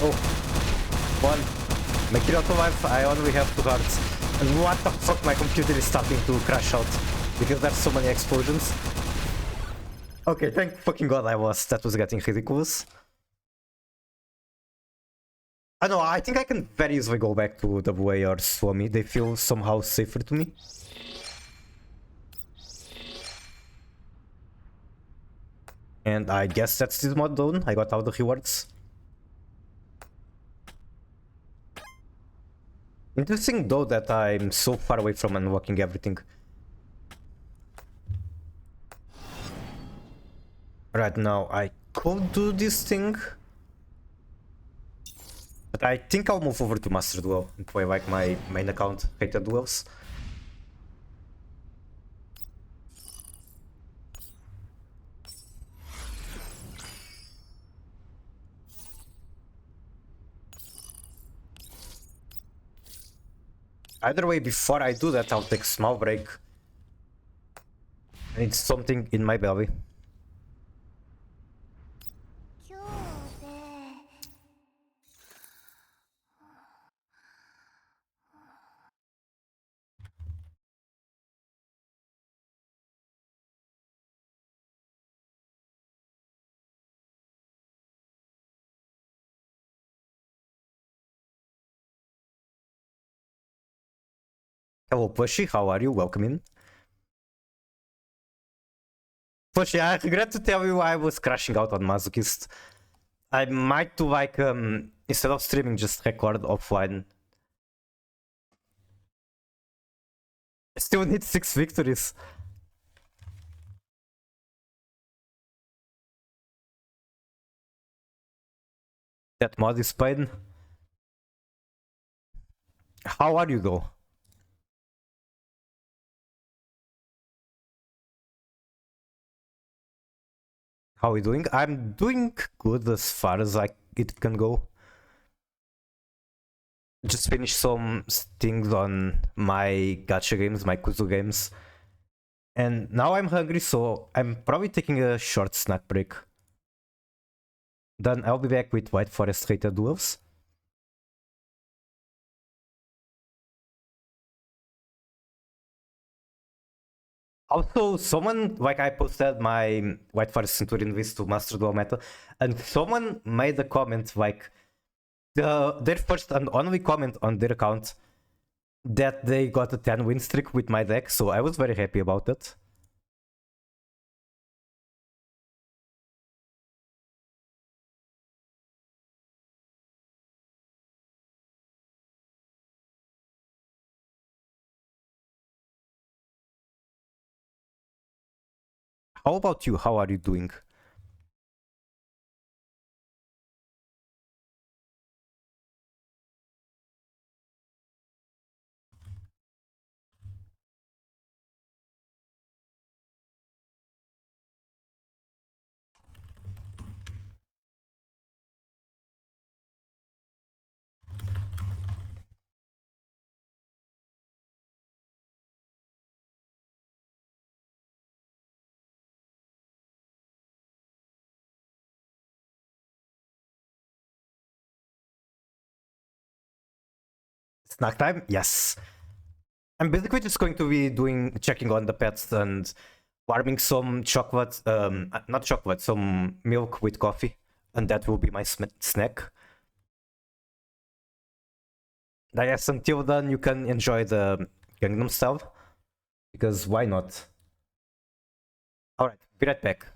Oh, one. Make it auto-life, I only have 2 hearts. And what the fuck, my computer is starting to crash out. Because there's so many explosions. Okay, thank fucking god I was. That was getting ridiculous. I know, I think I can very easily go back to WA or Suomi. They feel somehow safer to me. And I guess that's this mod done. I got all the rewards. Interesting though that I'm so far away from unlocking everything. Right now I could do this thing. But I think I'll move over to Master Duel and play like my main account, Rated Duels. Either way, before I do that, I'll take a small break. I need something in my belly. 今日で Hello Pushy, how are you? Welcome in. Pushy, I regret to tell you I was crashing out on Masochist. I might do like, instead of streaming, just record offline. I still need 6 victories. That mod is pain. How are you though? How are you doing? I'm doing good as far as it can go. Just finished some things on my gacha games, my Kuzu games. And now I'm hungry, so I'm probably taking a short snack break. Then I'll be back with White Forest Rated Duels. Also, someone, like I posted my White Forest Centurion list to Master Duel Meta, and someone made a comment like their first and only comment on their account that they got a 10 win streak with my deck, so I was very happy about it. How about you? How are you doing? Snack time? Yes. I'm basically just going to be checking on the pets and warming some chocolate, not chocolate, some milk with coffee, and that will be my snack. I guess until then you can enjoy the Gangnam Style, because why not? Alright, be right back.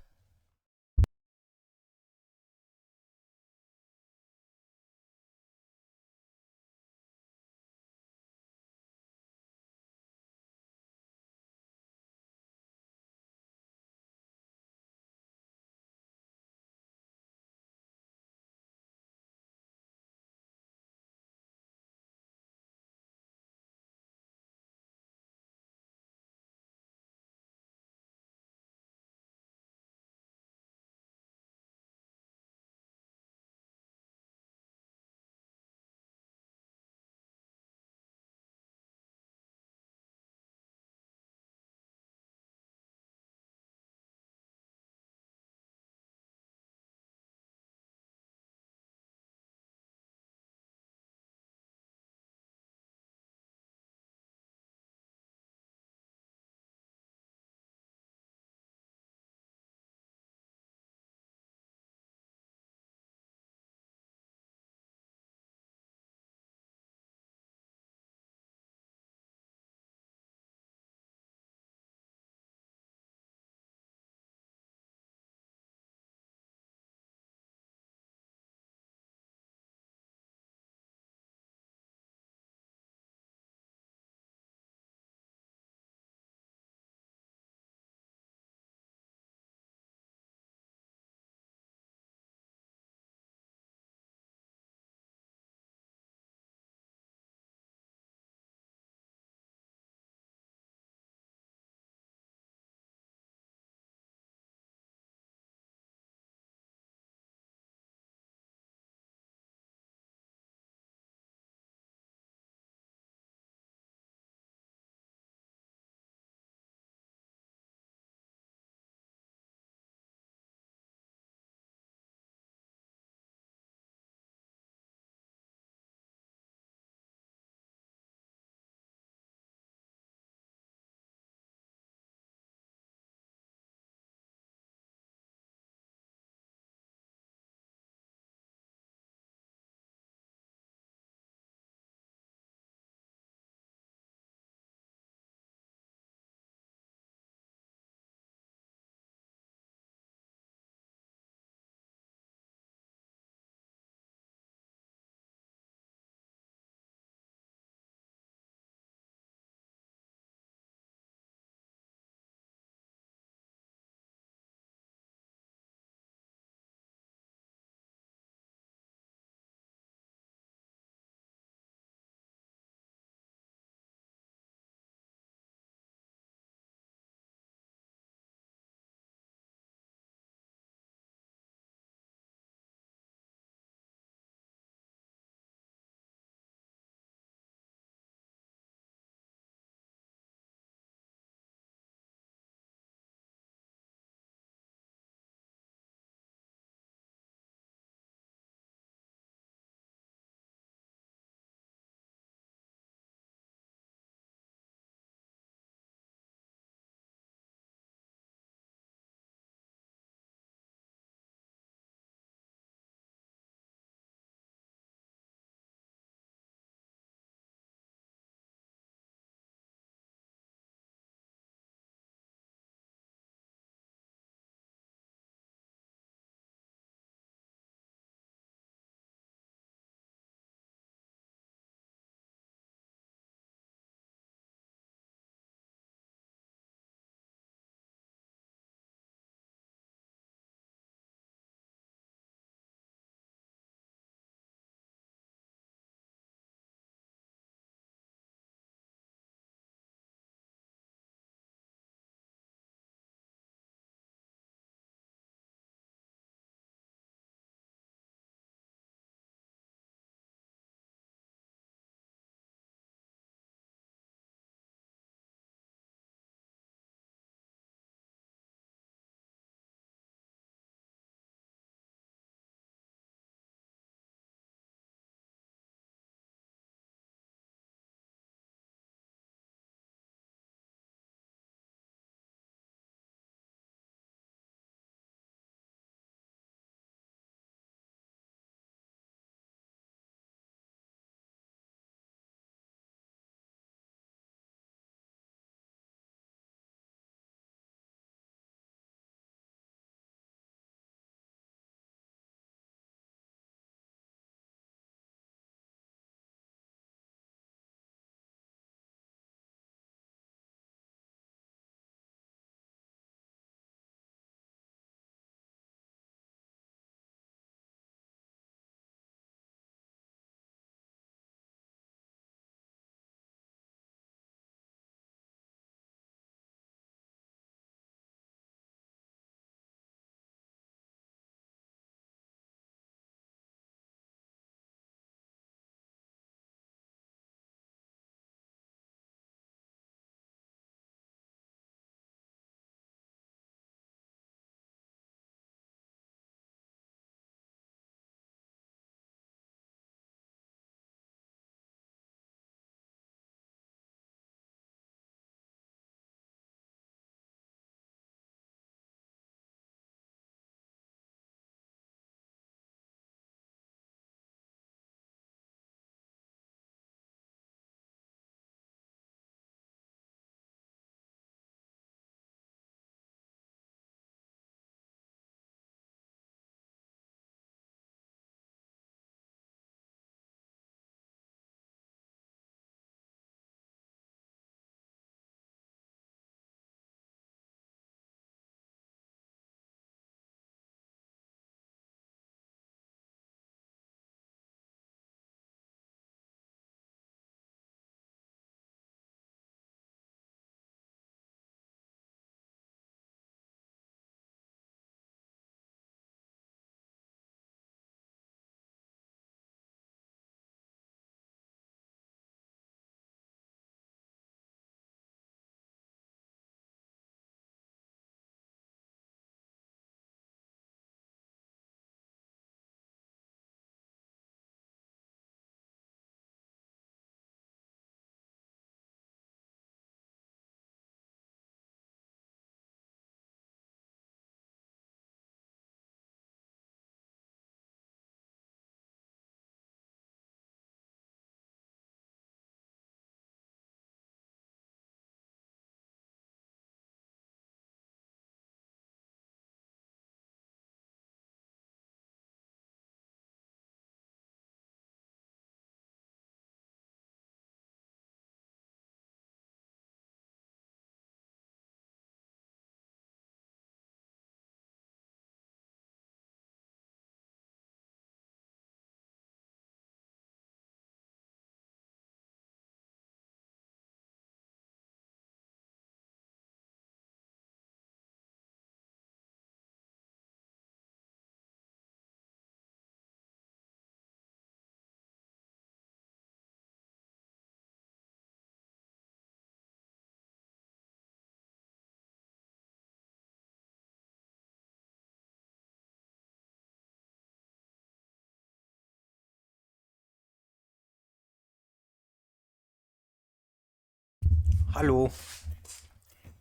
Hello.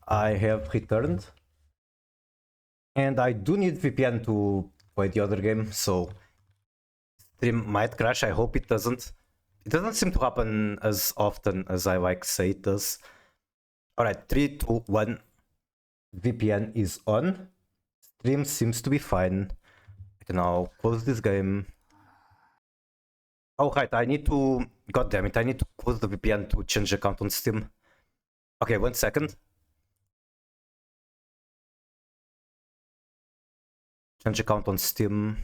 I have returned. And I do need VPN to play the other game, so stream might crash. I hope it doesn't. It doesn't seem to happen as often as I like say it does. Alright, 3, 2, 1. VPN is on. Stream seems to be fine. I can now close this game. Oh right, I need to... God damn it, I need to close the VPN to change account on Steam. Okay, 1 second. Change account on Steam.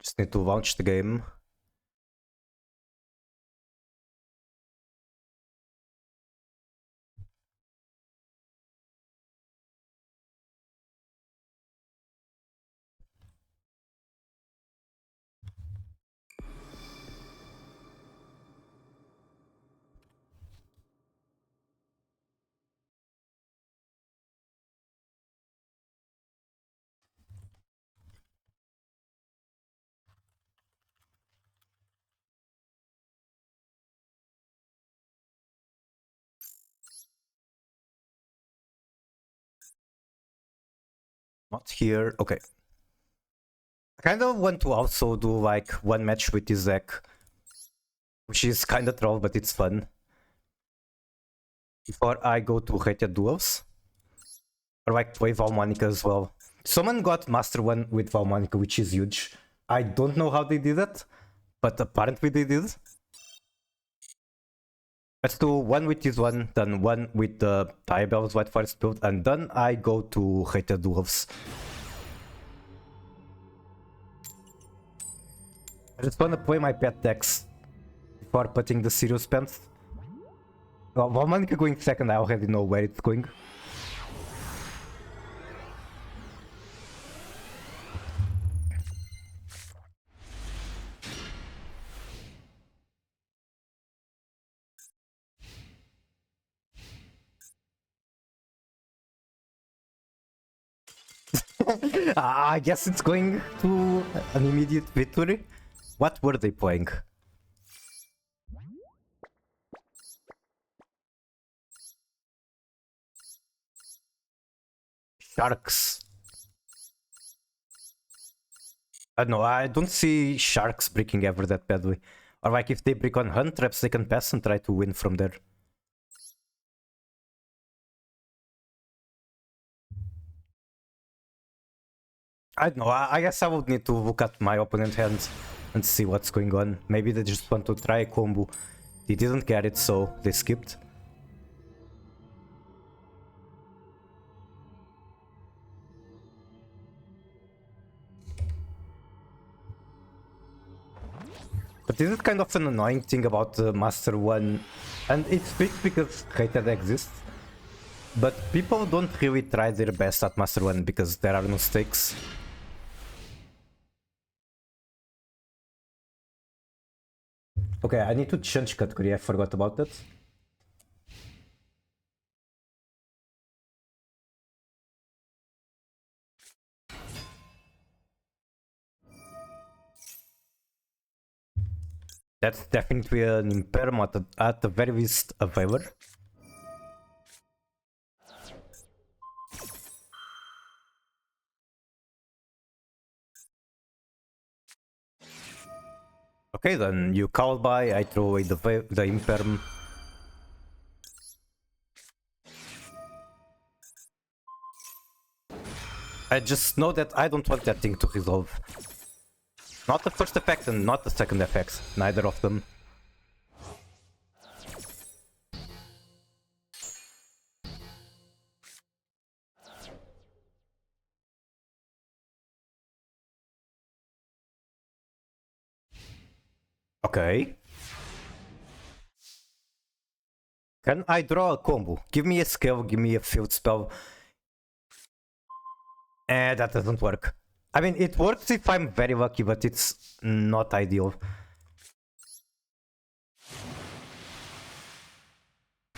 Just need to launch the game. Not here. Okay. I kind of want to also do like one match with Izek, which is kind of troll, but it's fun. Before I go to Rated Duels. Or like play Valmonica as well. Someone got Master 1 with Valmonica, which is huge. I don't know how they did it, but apparently they did. Let's do one with this one, then one with the Diabell's White Forest build, and then I go to Rated Duels. I just wanna play my pet decks before putting the serious pens. Well, Valmonica going second, I already know where it's going. I guess it's going to an immediate victory. What were they playing? Sharks. I don't know, I don't see Sharks breaking ever that badly. Or like if they break on Hunt traps, they can pass and try to win from there. I don't know, I guess I would need to look at my opponent's hands and see what's going on. Maybe they just want to try a combo. They didn't get it, so they skipped. But this is kind of an annoying thing about the Master 1, and it's fixed because Rated exists. But people don't really try their best at Master 1 because there are no stakes. Okay, I need to change category, I forgot about that. That's definitely an impairment, at the very least a favor. Okay, then you call by, I throw away the imperm. I just know that I don't want that thing to resolve. Not the first effect and not the second effect, neither of them. Okay. Can I draw a combo? Give me a skill, give me a field spell. That doesn't work. I mean, it works if I'm very lucky, but it's not ideal.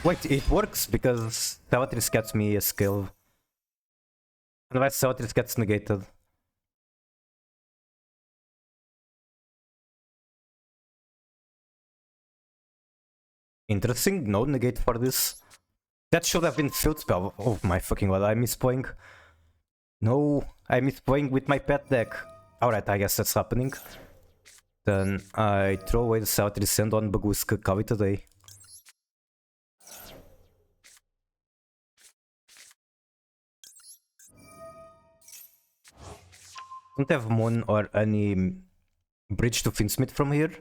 Wait, it works because Celatris gets me a skill. Unless Celatris gets negated. Interesting, no negate for this. That should have been field spell. Oh my fucking god, I miss playing. No, I miss playing with my pet deck. Alright, I guess that's happening. Then I throw away the Celatris, send on Baguska, call it a day. Don't have Moon or any bridge to Finsmith from here.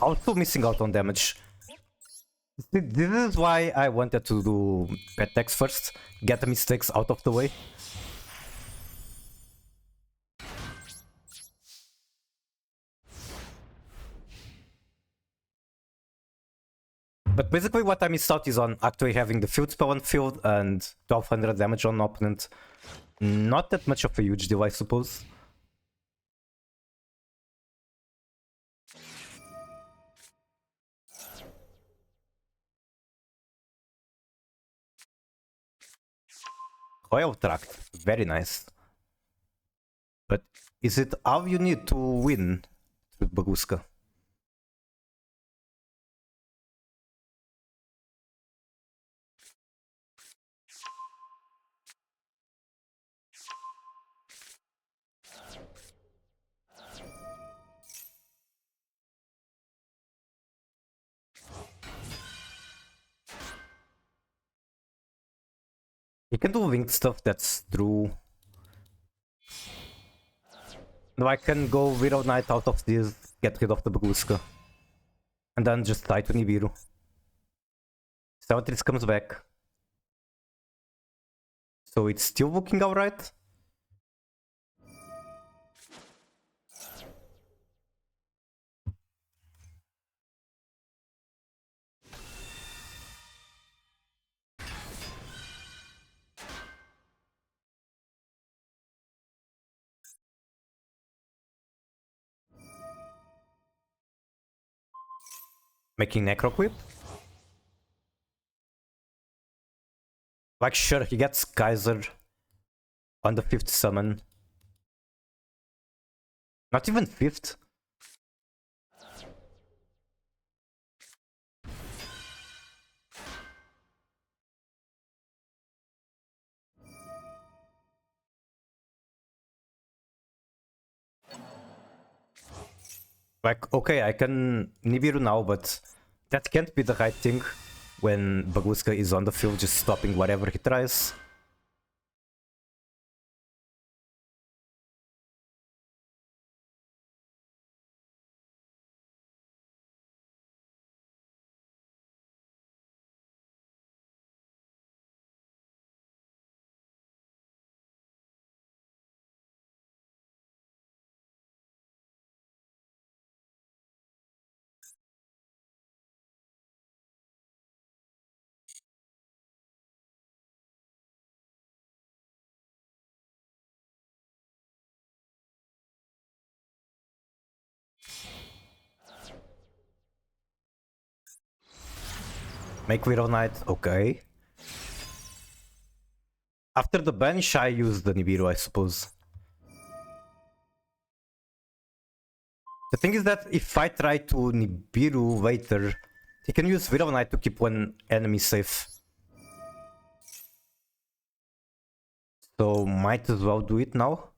Also missing out on damage. This is why I wanted to do pet decks first. Get the mistakes out of the way. But basically what I missed out is on actually having the field spell on field and 1200 damage on opponent. Not that much of a huge deal, I suppose. Royal Tract, very nice. But is it all you need to win with Baguska? You can do winged stuff, that's true. No, I can go Widow Knight out of this, get rid of the Baguska. And then just die to Nibiru. Celatris comes back. So it's still looking alright. Making Necro Whip. Like, sure, he gets Kaiser on the 5th summon. Not even 5th. Like, okay, I can Nibiru now, but that can't be the right thing when Baguska is on the field just stopping whatever he tries. Make Widow Knight, okay. After the bench, I use the Nibiru, I suppose. The thing is that if I try to Nibiru later, he can use Widow Knight to keep one enemy safe. So might as well do it now.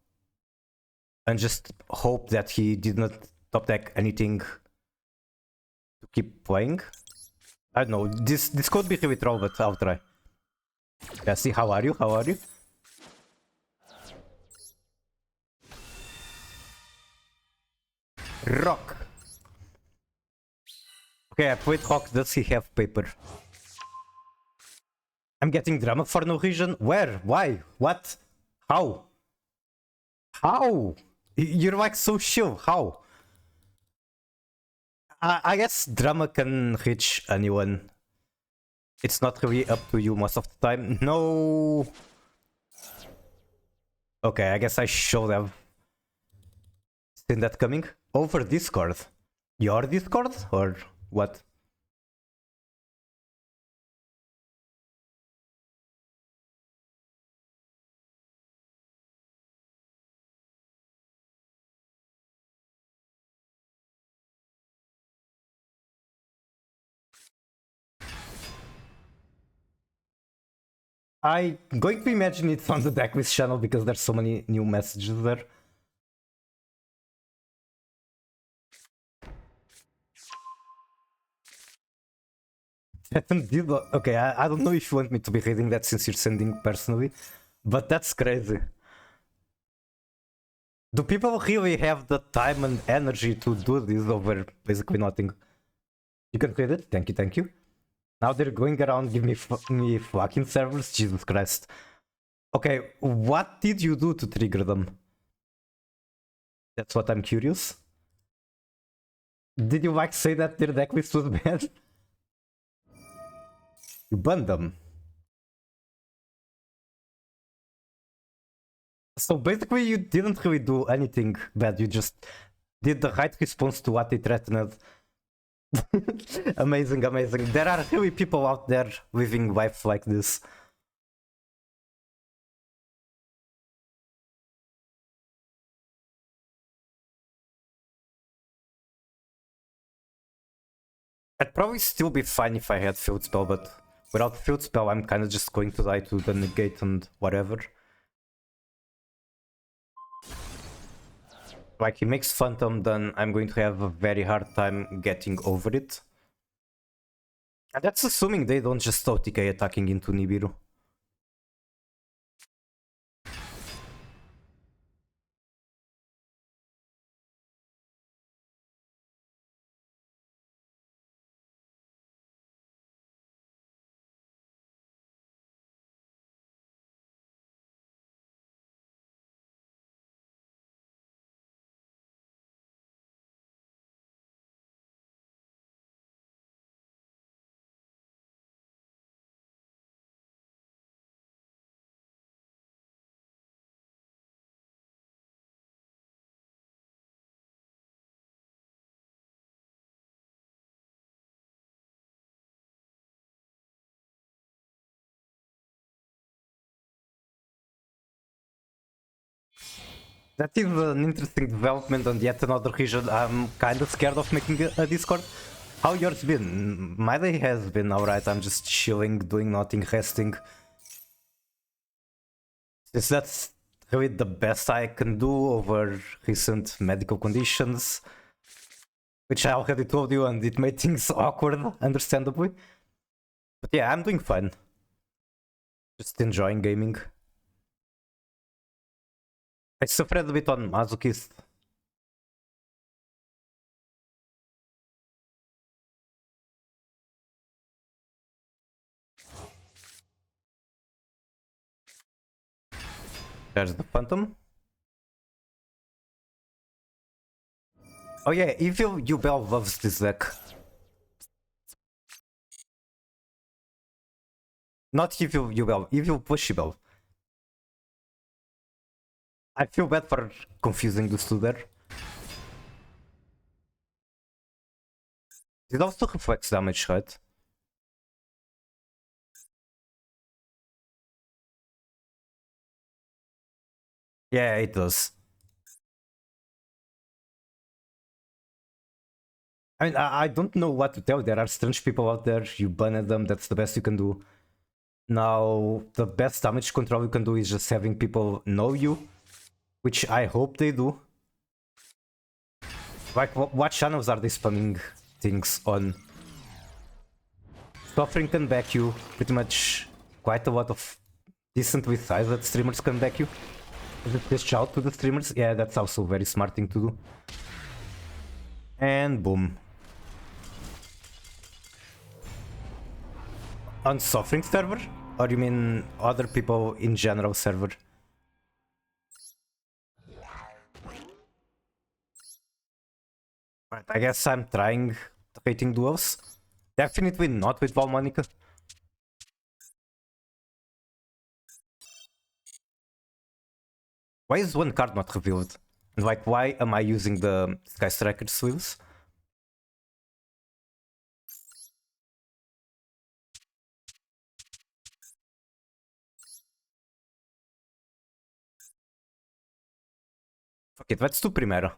And just hope that he did not top deck anything to keep playing. I don't know, this could be really troll, but I'll try. Yeah, see, how are you? How are you? Rock. Okay, I played Hawk. Does he have paper? I'm getting drama for no reason. Where? Why? What? How? How? You're like so chill. How? I guess drama can reach anyone. It's not really up to you most of the time. No. Okay, I guess I should have seen that coming. Over Discord. Your Discord? Or what? I'm going to imagine it's on the Decklist channel because there's so many new messages there. Okay, I don't know if you want me to be reading that since you're sending personally, but that's crazy. Do people really have the time and energy to do this over basically nothing? You can read it? Thank you, thank you. Now they're going around giving me fucking servers? Jesus Christ. Okay, what did you do to trigger them? That's what I'm curious. Did you like say that their decklist was bad? You banned them. So basically you didn't really do anything bad, you just did the right response to what they threatened. Amazing, amazing. There are really people out there living life like this. I'd probably still be fine if I had field spell, but without field spell I'm kinda just going to die to the negate and whatever. Like he makes Phantom, then I'm going to have a very hard time getting over it. And that's assuming they don't just OTK attacking into Nibiru. That is an interesting development on yet another region. I'm kind of scared of making a Discord. How yours been? My day has been alright. I'm just chilling, doing nothing, resting. Since that's really the best I can do over recent medical conditions. Which I already told you and it made things awkward, understandably. But yeah, I'm doing fine. Just enjoying gaming. I suffered a bit on Masochist. There's the Phantom. Oh yeah, Evil Yubel loves this deck. Not Evil Yubel, Evil Pushibel. I feel bad for confusing those two there. It also reflects damage, right? Yeah, it does. I mean, I don't know what to tell. There are strange people out there. You banned them. That's the best you can do. Now, the best damage control you can do is just having people know you. Which I hope they do. Like, what channels are they spamming things on? Suffering can back you. Pretty much quite a lot of decently sized streamers can back you. Just shout to the streamers. Yeah, that's also a very smart thing to do. And boom. On Suffering server? Or you mean other people in general server? Right, I guess I'm trying rating duels. Definitely not with Valmonica. Why is one card not revealed? And like, why am I using the Sky Striker sleeves? Fuck it, let's do Primera.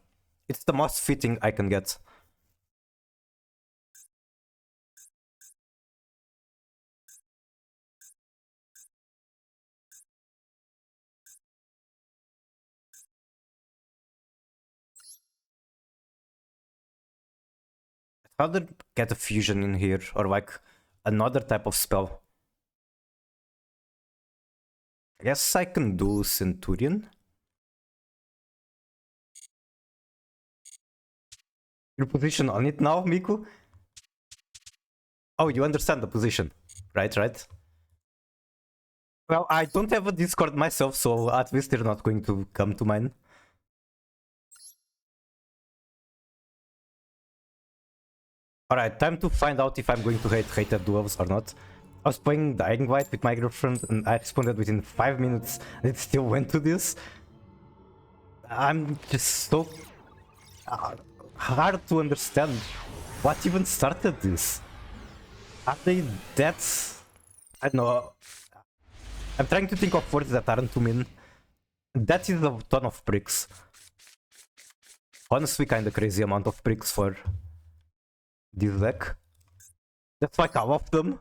It's the most fitting I can get. I'd rather get a fusion in here, or like another type of spell. I guess I can do Centurion. Your position on it now, Miku? Oh, you understand the position. Right. Well, I don't have a Discord myself, so at least they're not going to come to mine. Alright, time to find out if I'm going to hate Rated Duels or not. I was playing Dying Light with my girlfriend and I responded within 5 minutes and it still went to this. I'm just so hard to understand what even started this. Are they that... I don't know. I'm trying to think of words that aren't too mean. That is a ton of bricks. Honestly, kinda crazy amount of bricks for this deck. That's like all of them.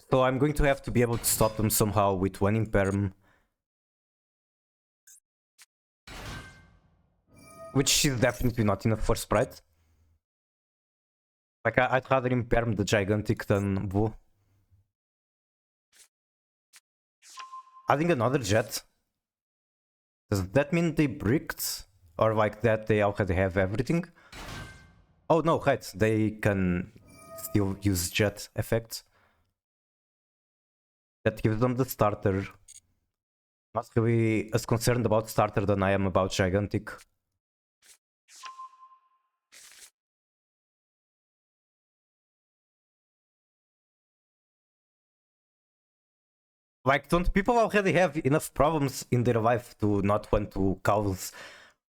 So I'm going to have to be able to stop them somehow with one Imperm. Which is definitely not enough for Sprite. Like, I'd rather Imperm the Gigantic than Blue. Adding another Jet. Does that mean they bricked? Or like that they already have everything? Oh no, right, they can still use Jet effects. That gives them the starter. Not really as concerned about starter than I am about Gigantic. Like, don't people already have enough problems in their life to not want to cause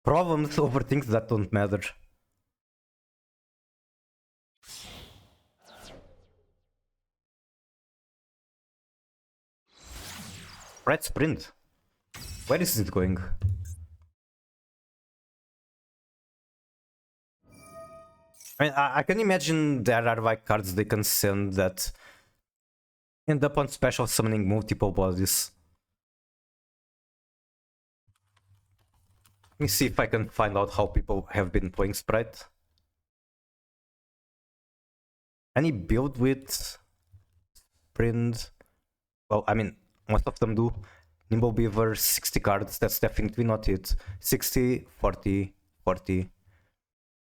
problems over things that don't matter? Red Sprint. Where is it going? I mean, I can imagine there are like cards they can send that end up on special summoning multiple bodies. Let me see if I can find out how people have been playing Sprite. Any build with Sprint? Well, I mean, most of them do. Nimble Beaver, 60 cards, that's definitely not it. 60, 40, 40.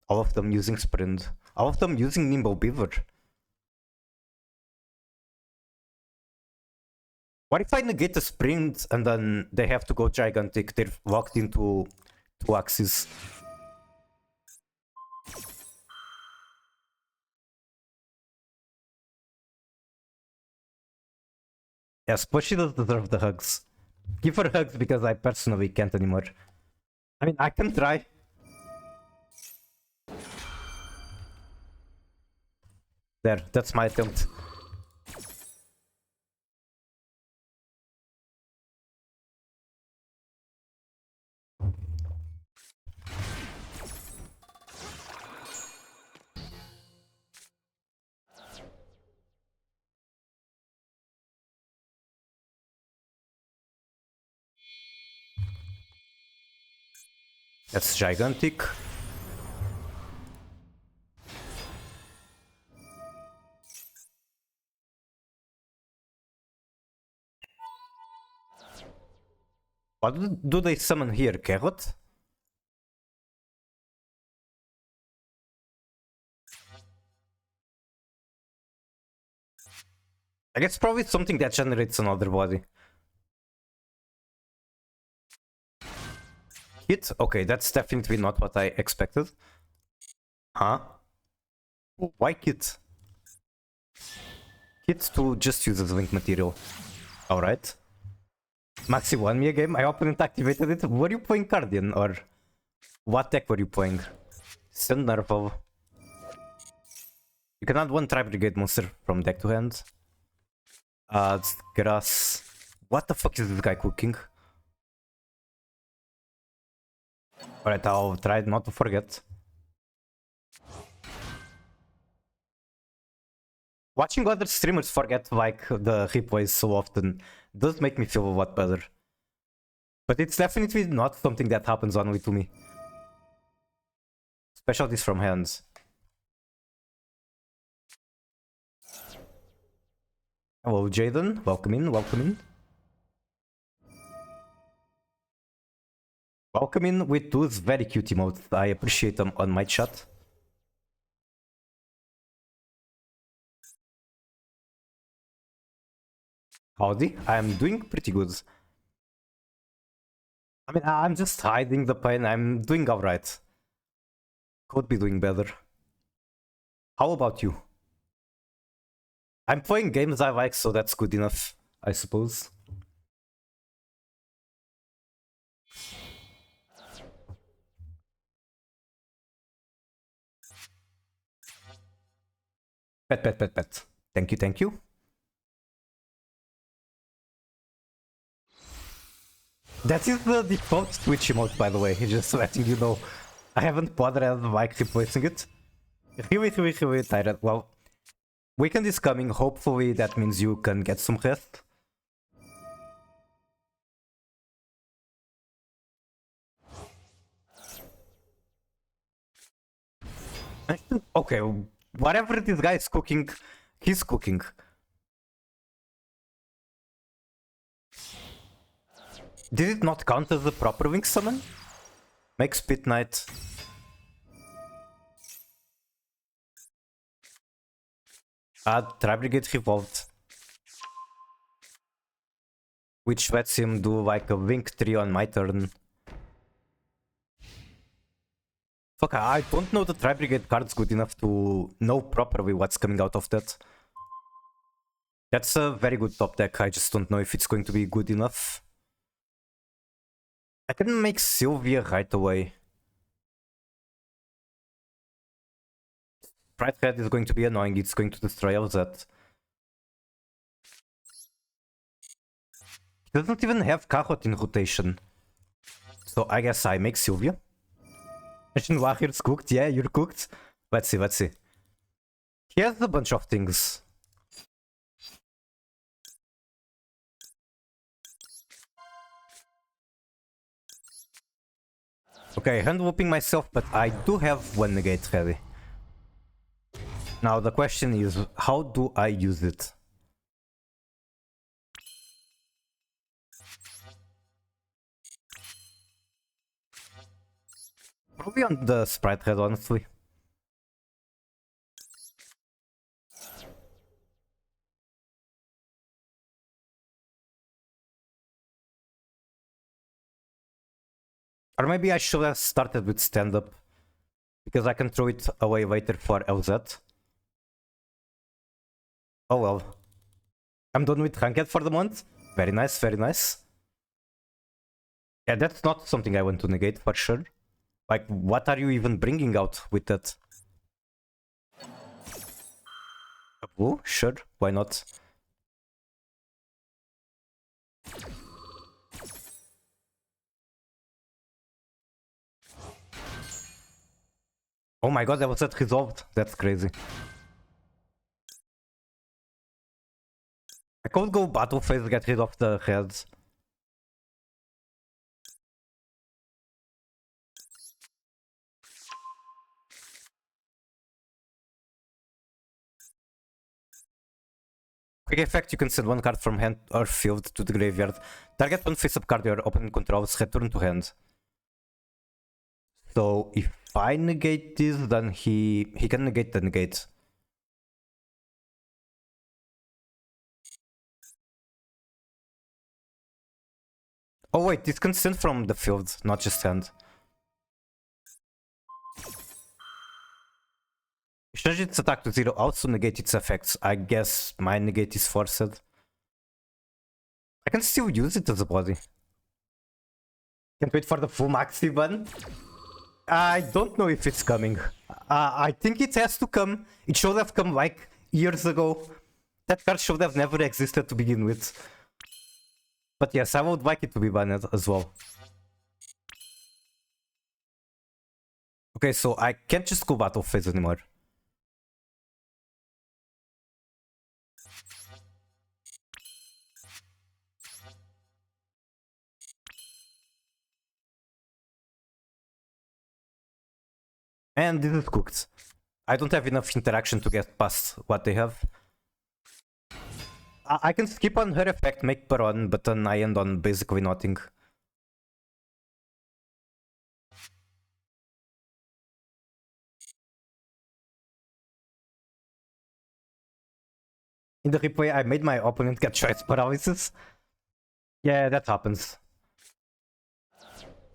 All of them using Sprint. All of them using Nimble Beaver. What if I negate the Sprint and then they have to go Gigantic? They're locked into 2 axes. Yes, but she does deserve the hugs. Give her hugs because I personally can't anymore. I mean, I can try. There, that's my attempt. That's Gigantic. What do they summon here? Carrot? I guess probably something that generates another body. Hit? Okay, that's definitely not what I expected. Huh? Why hit? Hit to just use as link material. Alright. Maxi won me a game. My opponent activated it. Were you playing Guardian or what deck were you playing? Send Nerval. You can add one Tri Brigade monster from deck to hand. It's grass. What the fuck is this guy cooking? Alright, I'll try not to forget. Watching other streamers forget like the replays so often does make me feel a lot better. But it's definitely not something that happens only to me. Specialties from hands. Hello Jaden, welcome in, welcome in. Welcome in with those very cute emotes. I appreciate them on my chat. Howdy, I'm doing pretty good. I mean, I'm just hiding the pain. I'm doing alright. Could be doing better. How about you? I'm playing games I like, so that's good enough, I suppose. Pet. Thank you, thank you. That is the default Twitch emote, by the way, just letting you know. I haven't bothered like replacing it. Really tired. Well, weekend is coming, hopefully that means you can get some rest. Okay, whatever this guy is cooking, he's cooking. Did it not count as a proper wing summon? Make Spit Knight. Tri Brigade Revolved. Which lets him do like a wing 3 on my turn. Fuck, I don't know the Tri Brigade cards good enough to know properly what's coming out of that. That's a very good top deck, I just don't know if it's going to be good enough. I can make Sylvia right away. Sprite Head is going to be annoying, it's going to destroy all that. He doesn't even have Kahot in rotation. So I guess I make Sylvia. Imagine Wahir's cooked, yeah, you're cooked. Let's see. He has a bunch of things. Okay, hand whooping myself, but I do have one negate ready. Now the question is, how do I use it? Probably on the Sprite Head, honestly. Or maybe I should have started with stand-up, because I can throw it away later for LZ. Oh well. I'm done with Ranked for the month. Very nice, very nice. Yeah, that's not something I want to negate for sure. Like, what are you even bringing out with that? Oh, sure, why not? Oh my god, that was that resolved. That's crazy. I could go battle phase, get rid of the heads. Quick effect, you can send one card from hand or field to the graveyard. Target one face-up card your opponent controls, return to hand. So if I negate this, then he can negate the negate. Oh wait, this can send from the field, not just hand. Change its attack to 0, also negate its effects. I guess my negate is forced. I can still use it as a body. Can't wait for the full maxi ban. I don't know if it's coming. I think it has to come. It should have come like years ago. That card should have never existed to begin with. But yes, I would like it to be banned as well. Okay, so I can't just go battle phase anymore. And this is cooked. I don't have enough interaction to get past what they have. I can skip on her effect, make Baron, but then I end on basically nothing. In the replay, I made my opponent get choice paralysis. Yeah, that happens.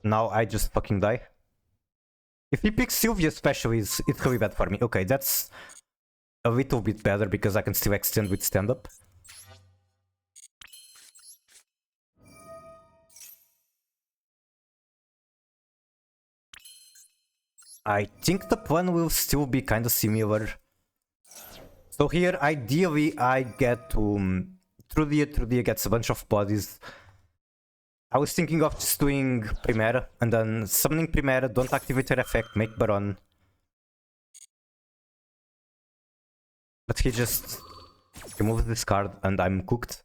Now I just fucking die. If he picks Sylvia especially, it's really bad for me. Okay, that's a little bit better because I can still extend with stand-up. I think the plan will still be kind of similar. So here, ideally, I get to... Trudia gets a bunch of bodies. I was thinking of just doing Primera, and then summoning Primera, don't activate her effect, make Baron. But he just removes this card, and I'm cooked.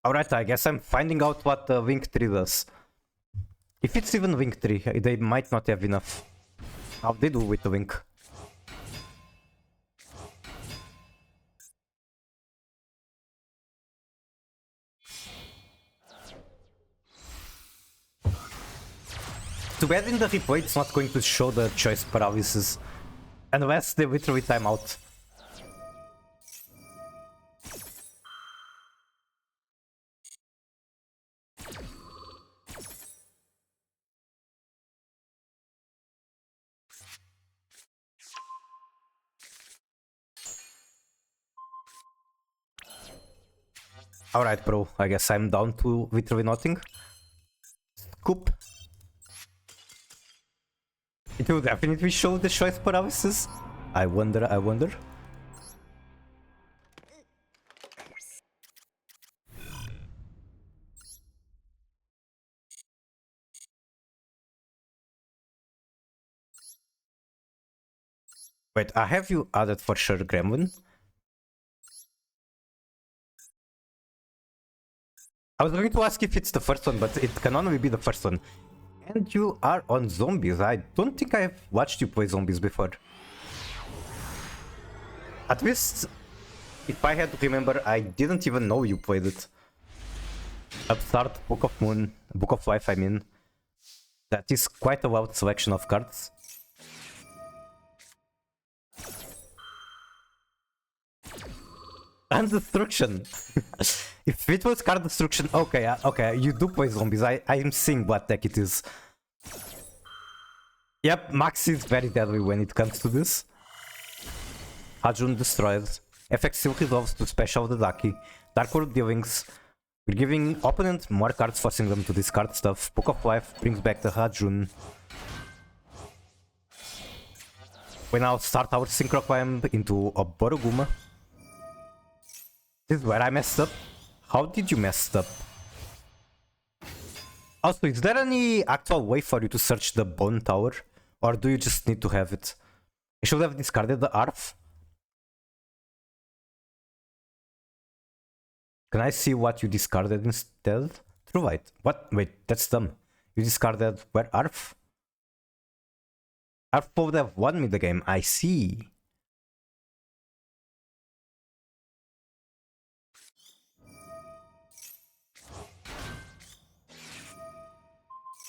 Alright, I guess I'm finding out what the Wing 3 does. If it's even Wing 3, they might not have enough. How they do with the Wing? Too bad in the replay it's not going to show the choice paralysis. Unless they literally time out. Alright, bro, I guess I'm down to literally nothing. Scoop. It will definitely show the choice paralysis. I wonder. Wait, I have you added for sure, Gremlin? I was going to ask if it's the first one, but it can only be the first one. And you are on zombies. I don't think I have watched you play zombies before. At least, if I had to remember, I didn't even know you played it. Upstart, Book of Moon, Book of Life, I mean. That is quite a wild selection of cards. And destruction. If it was card destruction, okay, okay, you do play zombies. I am seeing what deck it is. Yep, Max is very deadly when it comes to this. Hajun destroyed. FX still resolves to special the Daki. Dark World Dealings. We're giving opponent more cards, forcing them to discard stuff. Book of Life brings back the Hajun. We now start our Synchro Climb into a Boroguma. This is where I messed up. How did you mess up? Also, is there any actual way for you to search the Bone Tower? Or do you just need to have it? I should have discarded the Arf. Can I see what you discarded instead? True White. What? Wait, that's dumb. You discarded where Arf? Arf would have won me the game. I see.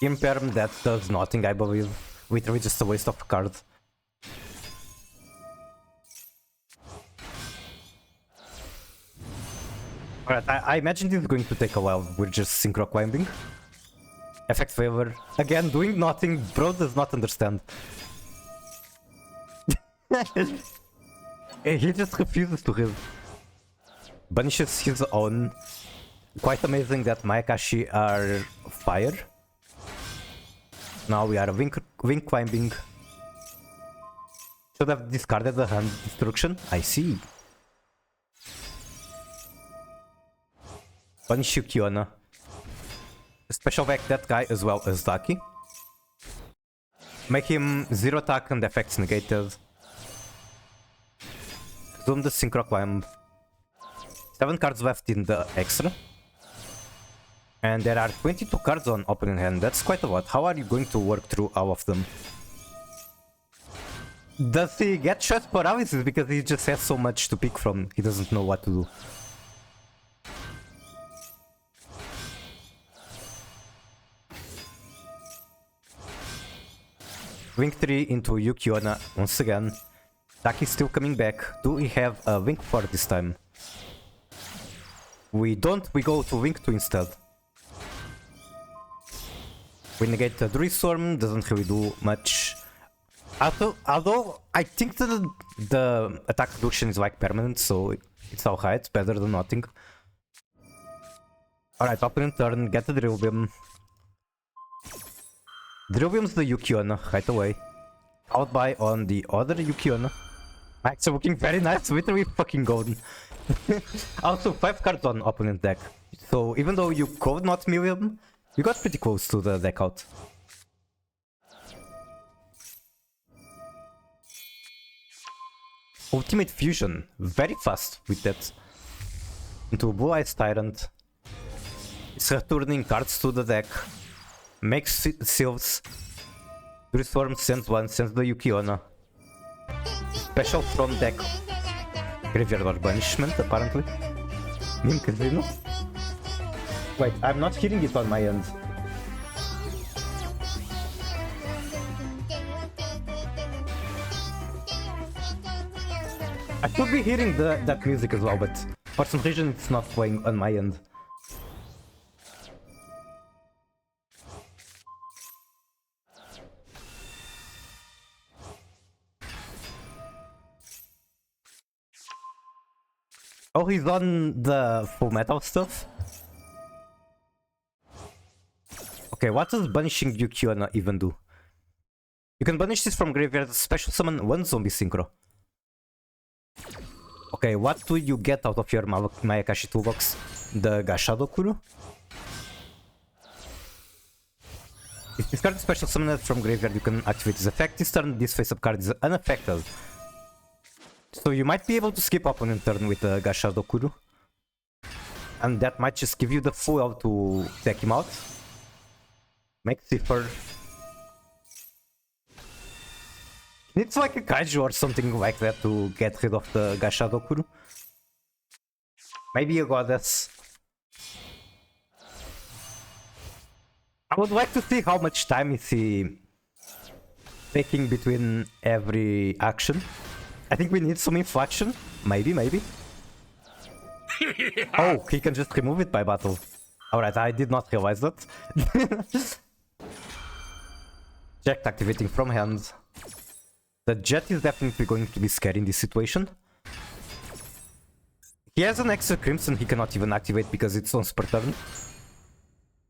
Imperm, that does nothing, I believe. Literally just a waste of a card. Alright, I imagine this is going to take a while. We're just synchro climbing. Effect favor. Again, doing nothing. Bro does not understand. He just refuses to heal. Banishes his own. Quite amazing that Mayakashi are fire. Now we are wing climbing. Should have discarded the hand destruction. I see. Punish Yukiona. Special back that guy as well as Daki. Make him 0 attack and effects negated. Zoom the synchro climb. 7 cards left in the extra. And there are 22 cards on opening hand. That's quite a lot. How are you going to work through all of them? Does he get shot paralysis because he just has so much to pick from? He doesn't know what to do. Wing 3 into Yukiona once again. Taki's still coming back. Do we have a Wing 4 this time? We don't, we go to Wing 2 instead. We negate the Druid Storm, doesn't really do much. Although I think the attack reduction is like permanent, so it's alright, better than nothing. Alright, opponent turn, get the Drill Beam. Drill Beam's the Yukiona right away. Followed by on the other Yukiona. Max looking very nice, literally fucking golden. Also 5 cards on opponent deck. So even though you could not mill him, you got pretty close to the deck out. Ultimate Fusion, very fast with that. Into Blue Eyes Tyrant. It's returning cards to the deck. Makes Sylphs. Storm sends one, sends the Yukiona. Special from deck. Graveyard or Banishment, apparently. Mim Casino? Wait, I'm not hearing it on my end. I should be hearing that music as well, but for some reason it's not playing on my end. Oh, he's on the full metal stuff? Okay, what does banishing Yukiona even do? You can banish this from graveyard, special summon 1 zombie synchro. Okay, what do you get out of your Mayakashi toolbox? The Gashado Kuru? If this card is special summoned from graveyard, you can activate this effect. This turn, this face-up card is unaffected. So you might be able to skip opponent turn with the Gashado Kuru. And that might just give you the full out to take him out. Make Cipher. It's like a kaiju or something like that to get rid of the Gashado Kuru. Maybe a goddess. I would like to see how much time is he taking between every action. I think we need some inflection. Maybe. Oh, he can just remove it by battle. Alright, I did not realize that. Jack activating from hand. The Jet is definitely going to be scary in this situation. He has an extra Crimson he cannot even activate because it's once per turn.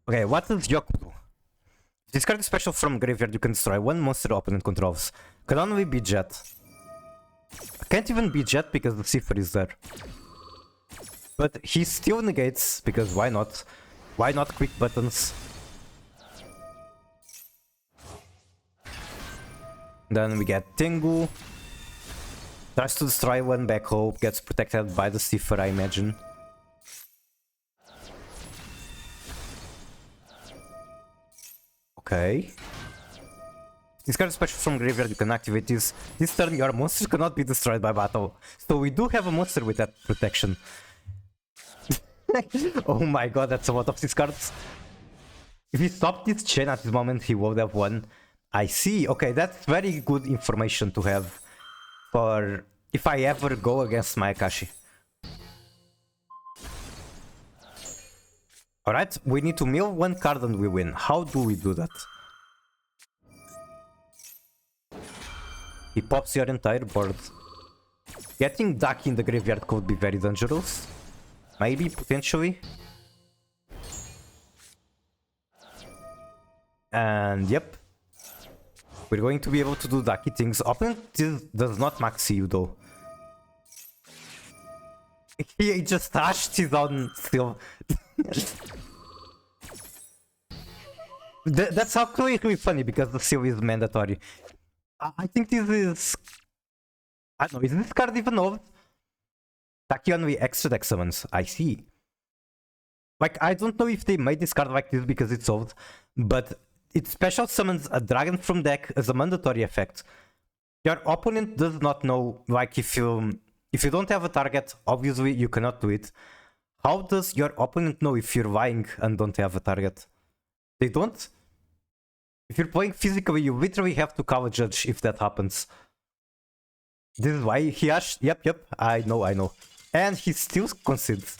Okay, what does Yoku do? Discard a special from graveyard, you can destroy 1 monster opponent controls. Can only be Jet. Can't even be Jet because the Cipher is there. But he still negates, because why not? Why not quick buttons? Then we get Tengu. Tries to destroy 1 back hope, gets protected by the Cipher, I imagine. Okay. Discard a special from graveyard, you can activate this. This turn your monster cannot be destroyed by battle. So we do have a monster with that protection. Oh my god, that's a lot of these cards. If he stopped this chain at this moment, he would have won. I see. Okay, that's very good information to have for if I ever go against Mayakashi. Alright, we need to mill one card and we win. How do we do that? He pops your entire board. Getting Ducky in the graveyard could be very dangerous. Maybe, potentially. And yep. We're going to be able to do Ducky things. Opponent does not max you though. He just trashed his own still. That's actually funny because the seal is mandatory. I think this is... I don't know, is this card even old? Tachyon with extra deck summons, I see. Like, I don't know if they made this card like this because it's old, but it special summons a dragon from deck as a mandatory effect. Your opponent does not know, like, if you don't have a target, obviously you cannot do it. How does your opponent know if you're lying and don't have a target? They don't? If you're playing physically, you literally have to call a judge if that happens. This is why he has... Yep, I know. And he still concedes.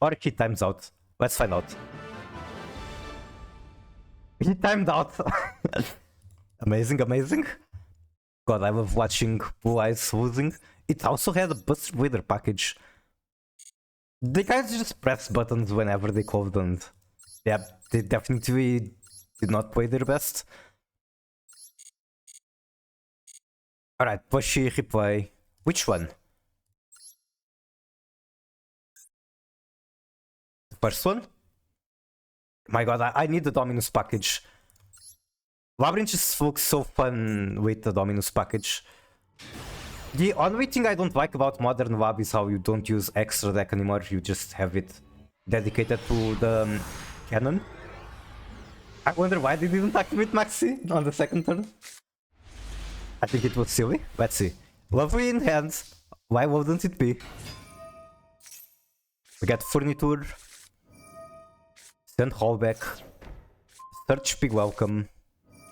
Or he times out. Let's find out. He timed out. Amazing. God, I love watching Blue Eyes losing. It also had a Buster Wither package. The guys just press buttons whenever they closed and... Yeah, they definitely did not play their best. Alright, pushy replay. Which one? The first one? My god, I need the Dominus package. Labyrinth just looks so fun with the Dominus package. The only thing I don't like about Modern Lab is how you don't use extra deck anymore, you just have it dedicated to the cannon. I wonder why they didn't activate Maxi on the second turn. I think it was silly. Let's see. Lovely in hands. Why wouldn't it be? We get Furniture. Send Hallback. Search Big Welcome.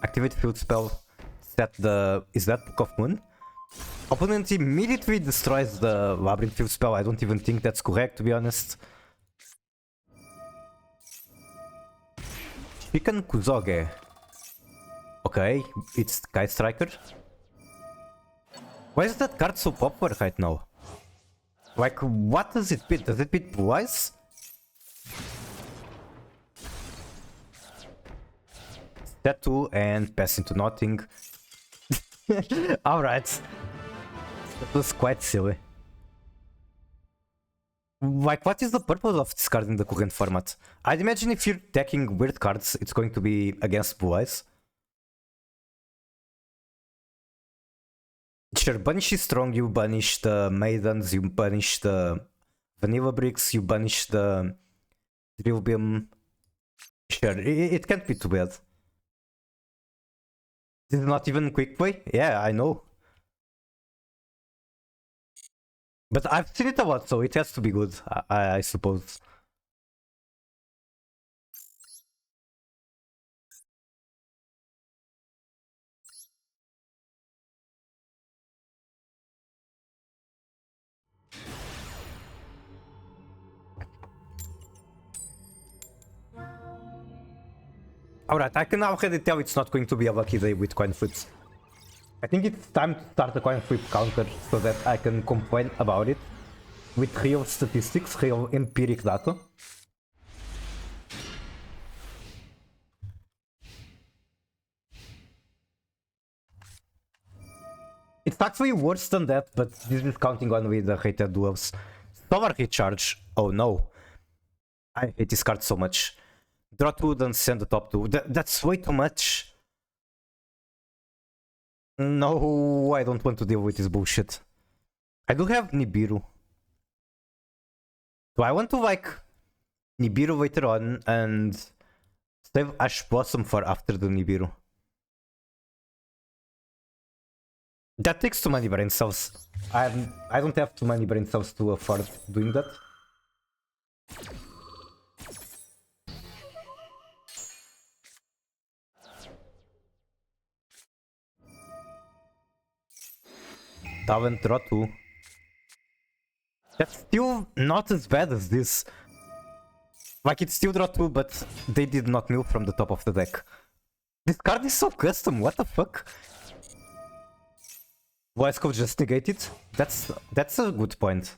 Activate Field Spell. Set the... Is that Book of Moon? Opponent immediately destroys the Labyrinth Field Spell. I don't even think that's correct, to be honest. Chicken Kuzoge. Okay, it's Kite Striker. Why is that card so popular right now? Like, what does it beat? Does it beat Blue Eyes? Set 2 and pass into nothing. Alright. That was quite silly. Like, what is the purpose of this card in the current format? I'd imagine if you're decking weird cards, it's going to be against Blue Eyes. Sure, Banish is strong, you banish the Maidens, you banish the Vanilla Bricks, you banish the Drill Beam. Sure, it can't be too bad. This is not even quick play? Yeah, I know. But I've seen it a lot, so it has to be good, I suppose. Alright, I can already tell it's not going to be a lucky day with coin flips. I think it's time to start a coin flip counter so that I can complain about it with real statistics, real empiric data. It's actually worse than that, but this is counting only the rated duels. Solar Recharge. Oh no. I hate this card so much. Draw 2, then send the top 2. That's way too much. No, I don't want to deal with this bullshit. I do have Nibiru. Do I want to like Nibiru later on and save Ash Blossom for after the Nibiru? That takes too many brain cells. I don't have too many brain cells to afford doing that. Talent draw 2. That's still not as bad as this. Like, it's still draw 2, but they did not mill from the top of the deck. This card is so custom, what the fuck? Voice code just negate it? That's a good point.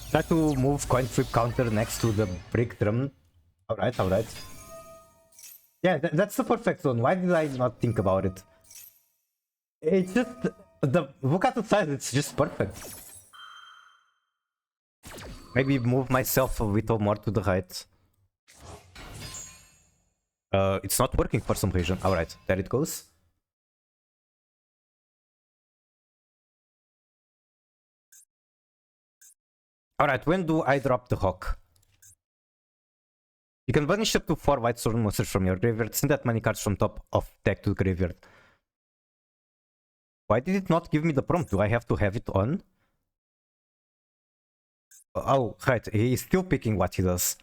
Try to move coin flip counter next to the brick drum. Alright, alright. Yeah, that's the perfect zone. Why did I not think about it? It's just... Look at the size, it's just perfect. Maybe move myself a little more to the right. It's not working for some reason. Alright, there it goes. Alright, when do I drop the Hawk? You can banish up to 4 white sword monsters from your graveyard. Send that many cards from top of deck to the graveyard. Why did it not give me the prompt? Do I have to have it on? Oh, right, he is still picking what he does.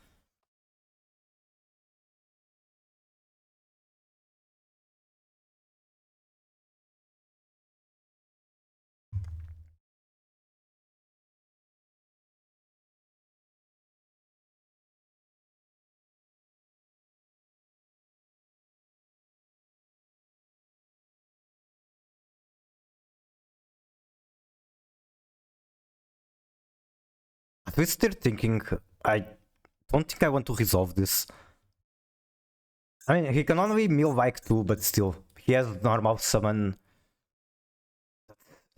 At least they're thinking, I don't think I want to resolve this. I mean, he can only mill like 2, but still, he has normal summon.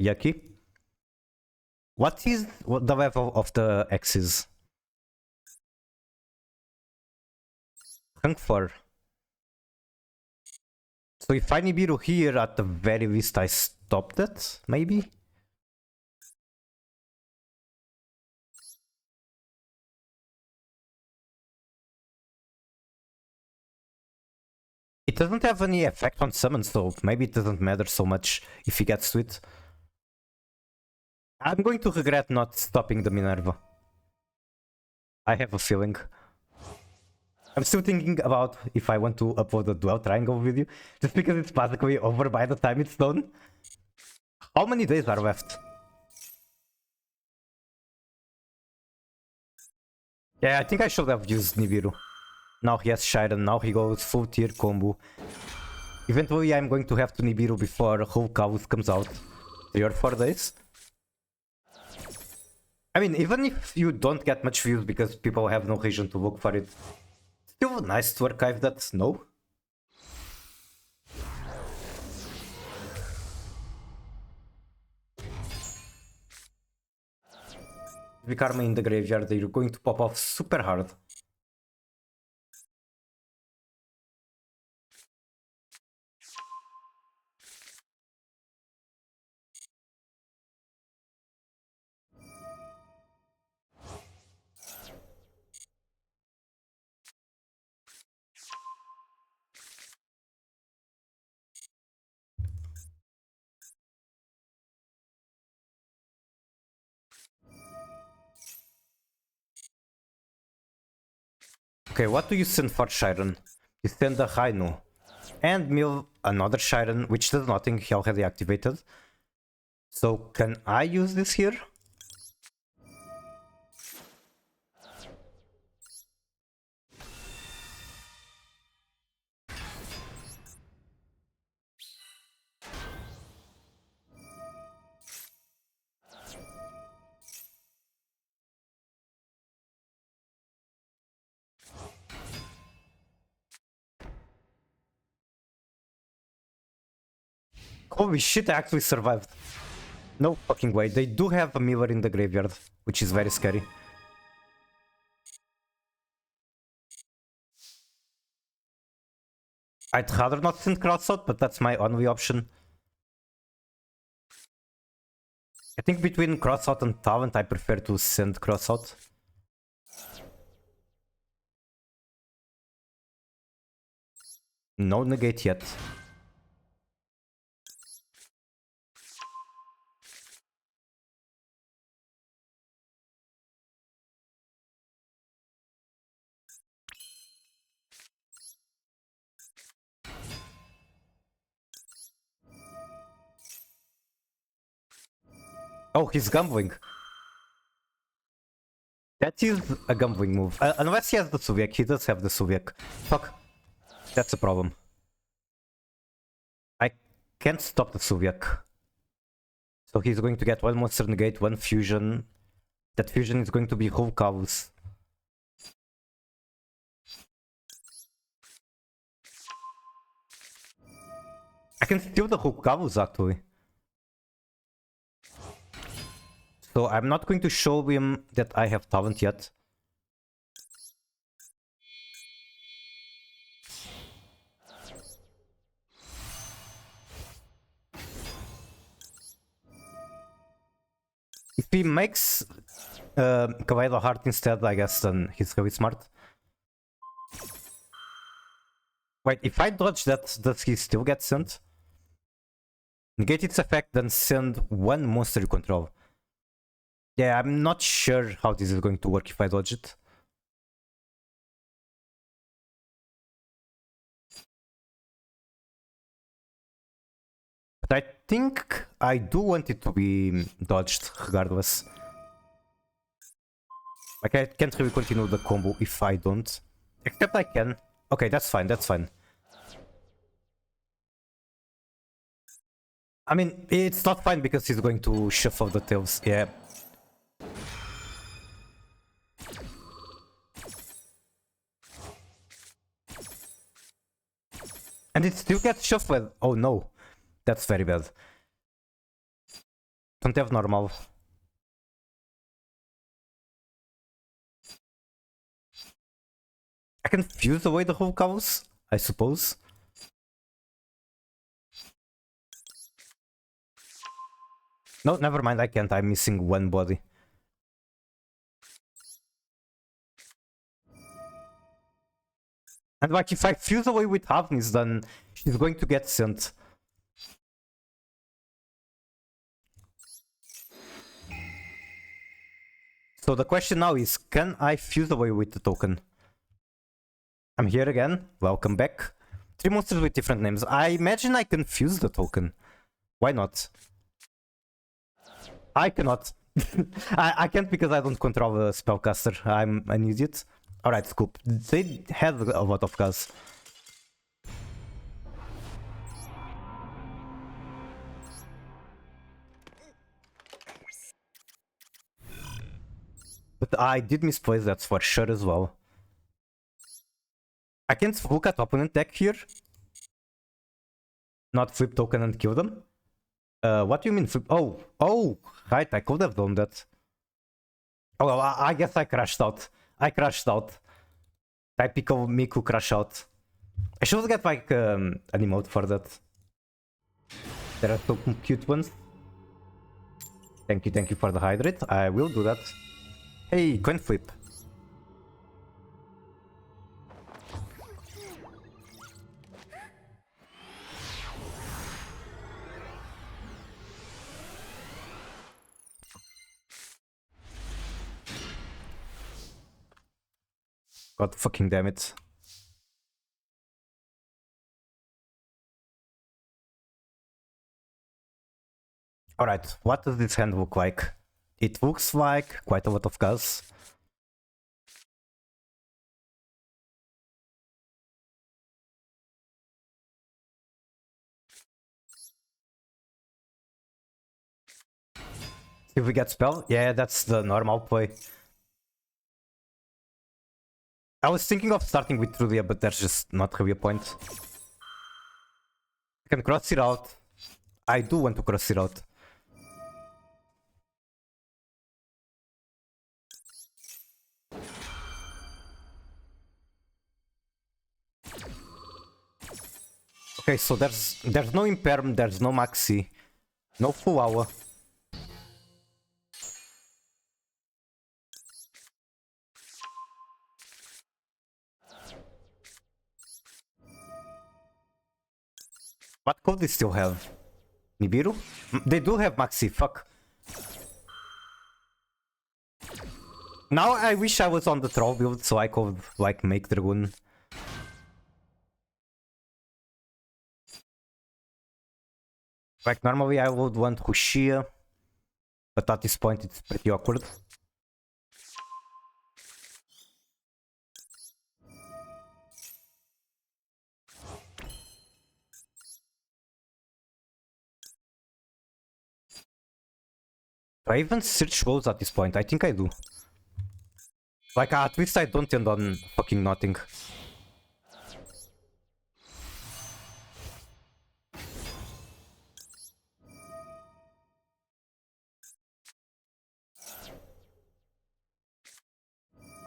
Yucky. What is the level of the X's? Rank 4. So if I Nibiru here, at the very least I stopped it, maybe? It doesn't have any effect on summons, so maybe it doesn't matter so much if he gets to it. I'm going to regret not stopping the Minerva. I have a feeling. I'm still thinking about if I want to upload a dual triangle video, just because it's basically over by the time it's done. How many days are left? Yeah, I think I should have used Nibiru. Now he has Shiren, now he goes full tier combo. Eventually I'm going to have to Nibiru before whole Chaos comes out. 3 or 4 days. I mean, even if you don't get much views because people have no reason to look for it, still nice to archive that, no? With Karma in the graveyard, they're going to pop off super hard. Okay, what do you send for Shiren? You send a Rainu. And mill another Shiren, which does nothing, he already activated. So can I use this here? Holy shit, I actually survived. No fucking way. They do have a Miller in the graveyard, which is very scary. I'd rather not send Cross out, but that's my only option. I think between Cross out and Talent, I prefer to send Cross out. No negate yet. Oh, he's gambling. That is a gambling move. Unless he has the Soviet, he does have the Soviet. Fuck. That's a problem. I can't stop the Soviet. So he's going to get one monster negate, one fusion. That fusion is going to be whole cows. I can steal the whole cows actually. So I'm not going to show him that I have talent yet. If he makes Cavallo Heart instead, I guess, then he's really smart. Wait, if I dodge that, does he still get sent? Negate its effect, then send one monster you control. Yeah, I'm not sure how this is going to work if I dodge it. But I think I do want it to be dodged regardless. Like, I can't really continue the combo if I don't. Except I can. Okay, that's fine, that's fine. I mean, it's not fine because he's going to shuffle the tails, yeah. And it still gets shuffled. Oh no, that's very bad. Don't have normal. I can fuse away the whole cows, I suppose. No, never mind, I can't. I'm missing one body. And like, if I fuse away with Havnis, then she's going to get sent. So the question now is, can I fuse away with the token? I'm here again. Welcome back. 3 monsters with different names. I imagine I can fuse the token. Why not? I cannot. I can't because I don't control the spellcaster. I'm an idiot. Alright, Scoop. They had a lot of gas. But I did misplace that for sure as well. I can't look at opponent deck here. Not flip token and kill them. What do you mean flip? Oh, right, I could have done that. Oh, well, I guess I crashed out. Typical Miku crash out. I should get like an emote for that. There are some cute ones. Thank you for the hydrate. I will do that. Hey, coin flip. God fucking damn it. Alright, what does this hand look like? It looks like quite a lot of gas. If we get spell, yeah, that's the normal play. I was thinking of starting with Trulia, but there's just not really a point. I can cross it out. I do want to cross it out. Okay, so there's no Imperm, there's no Maxi, no full hour. What code they still have? Nibiru? They do have Maxi, fuck. Now I wish I was on the troll build so I could like make Dragoon. Like normally I would want Hushia, but at this point it's pretty awkward. Do I even search goals at this point? I think I do. Like, at least I don't end on fucking nothing.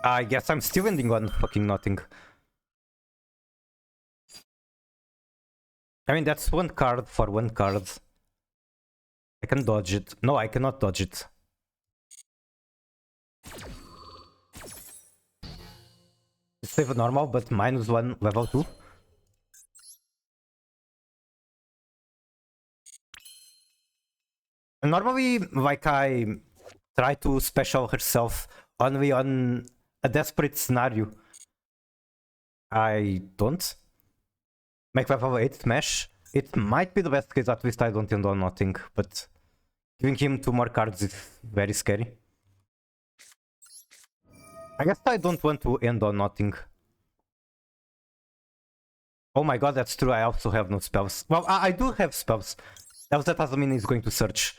I guess I'm still ending on fucking nothing. I mean, that's one card for one card. I can dodge it. No, I cannot dodge it. Save normal, but -1 level 2. Normally, like, I try to special herself only on a desperate scenario. I don't. Make level 8 smash. It might be the best case, at least I don't end on nothing, but giving him 2 more cards is very scary. I guess I don't want to end on nothing. Oh my god, that's true, I also have no spells. Well, I do have spells. That doesn't mean he's going to search.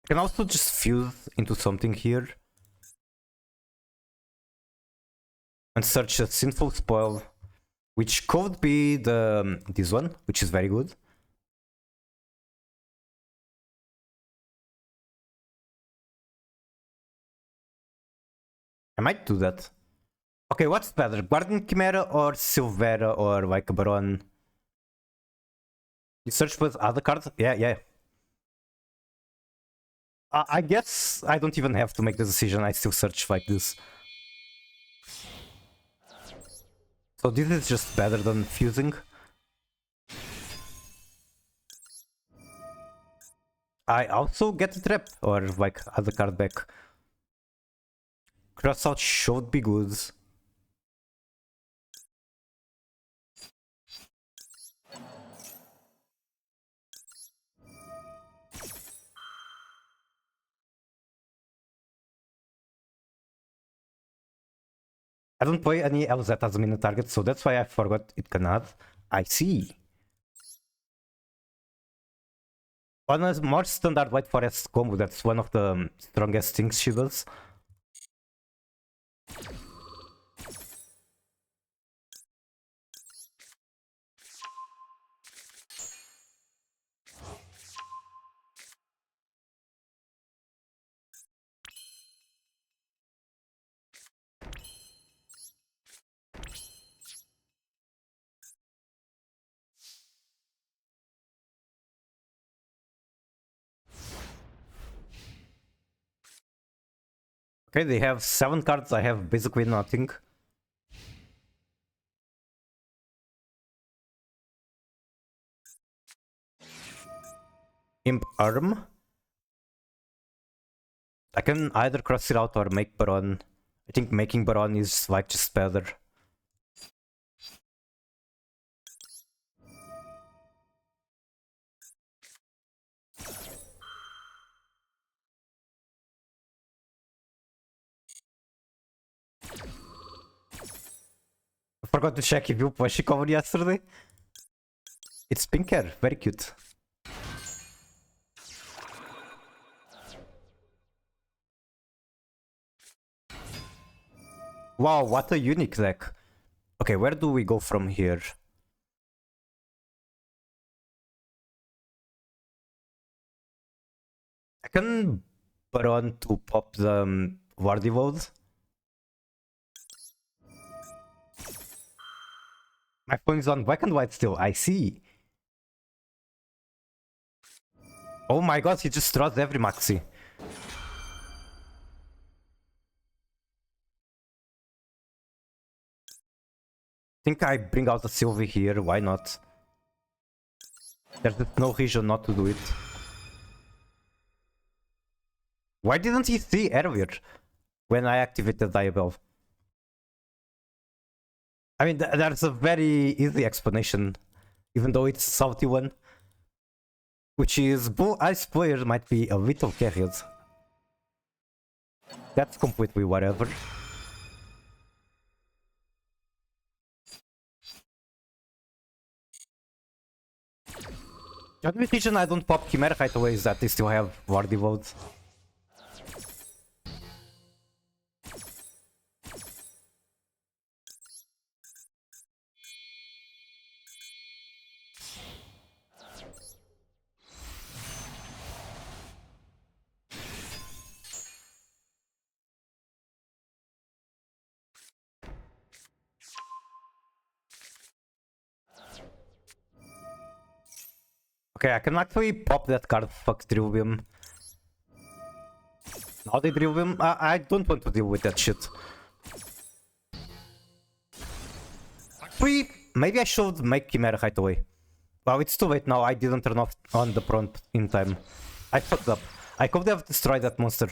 I can also just fuse into something here. And search a Sinful Spoil, which could be this one, which is very good. I might do that. Okay, what's better, Guardian Chimera or Silvera or like a Baron? You search with other cards? Yeah. I guess I don't even have to make the decision, I still search like this. So this is just better than fusing. I also get a trap, or like other card back. Crossout should be good. I don't play any LZ as a minute target, so that's why I forgot it can add. I see. On a more standard White Forest combo, that's one of the strongest things she does. Okay, they have 7 cards, I have basically nothing. Imp Arm. I can either cross it out or make Baron. I think making Baron is like just better. I forgot to check if you pushed cover yesterday. It's pink hair, very cute. Wow, what a unique deck. Okay, where do we go from here? I can Baron to pop the Wardy Vote. My phone is on black and white still, I see. Oh my god, he just draws every maxi. Think I bring out the Sylvie here, why not? There's no reason not to do it. Why didn't he see earlier when I activated Diabell? I mean, there's a very easy explanation, even though it's a salty one. Which is Blue Ice player might be a little carried. That's completely whatever. The only reason I don't pop Chimera right away is that they still have War Devote. Okay, I can actually pop that card, fuck Drill Beam. Now they Drill Beam? I don't want to deal with that shit. Actually, maybe I should make Chimera right away. Well, it's too late now, I didn't turn off on the prompt in time. I fucked up. I could have destroyed that monster.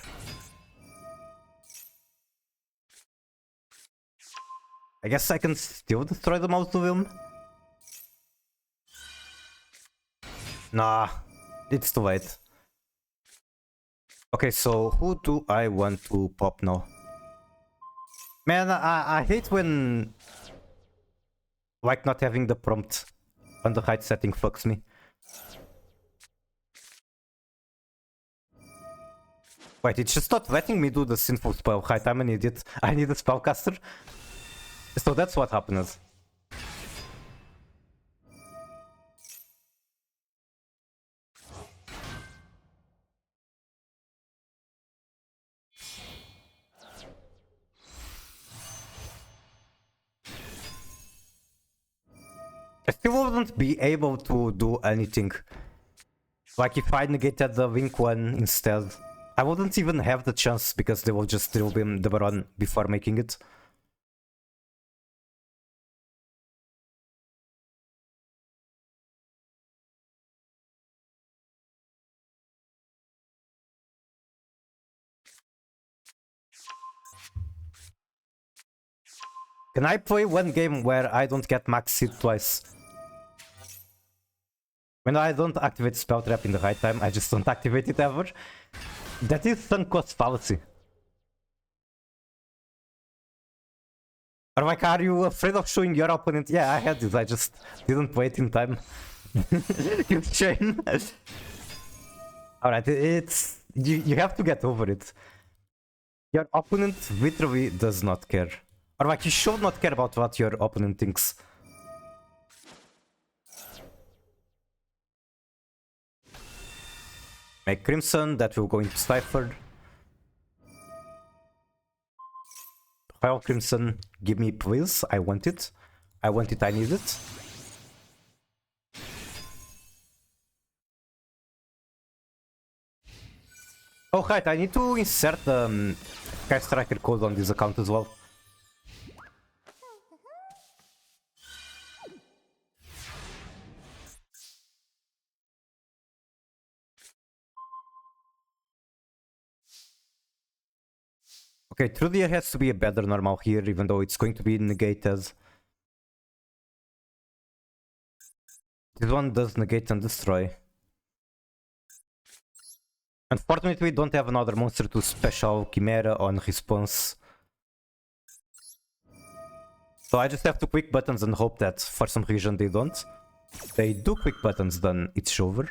I guess I can still destroy the Mausoleum. Nah, it's too late. Okay, so who do I want to pop now? Man, I hate when like not having the prompt on the height setting fucks me. Wait, it's just not letting me do the sinful spell height. I'm an idiot. I need a spellcaster. So that's what happens. I still wouldn't be able to do anything. Like if I negated the Wink one instead, I wouldn't even have the chance because they will just Drill Beam the Baron before making it. Can I play one game where I don't get max hit twice? When I don't activate Spell Trap in the right time, I just don't activate it ever. That is sunk cost fallacy. Or like, are you afraid of showing your opponent? Yeah, I had this, I just didn't wait in time. You shame. Alright, it's... You have to get over it. Your opponent literally does not care. Or like, you should not care about what your opponent thinks. Make Crimson, that will go into Cipher. Royal Crimson, give me please, I want it. I want it, I need it. Oh right, I need to insert the Sky Striker code on this account as well. Okay, Trudia has to be a better normal here, even though it's going to be negated. This one does negate and destroy. Unfortunately, we don't have another monster to special Chimera on response. So I just have to quick buttons and hope that for some reason they don't. They do quick buttons, then it's over.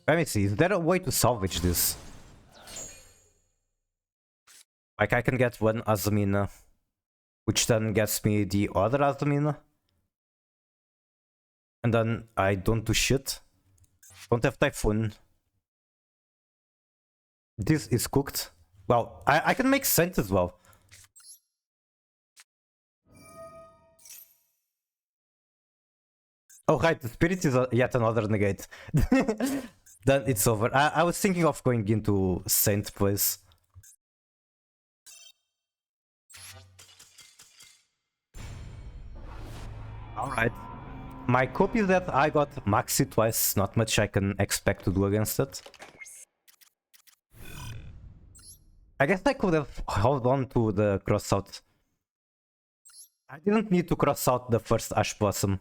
Let me see, is there a way to salvage this? Like I can get one Azamina, which then gets me the other Azamina. And then I don't do shit. Don't have Typhoon. This is cooked. Well, I can make Scent as well. Oh right, the Spirit is yet another negate. Then it's over. I was thinking of going into Saint place. Alright. My copy is that I got Maxi twice, not much I can expect to do against it. I guess I could have held on to the cross out. I didn't need to cross out the first Ash Blossom.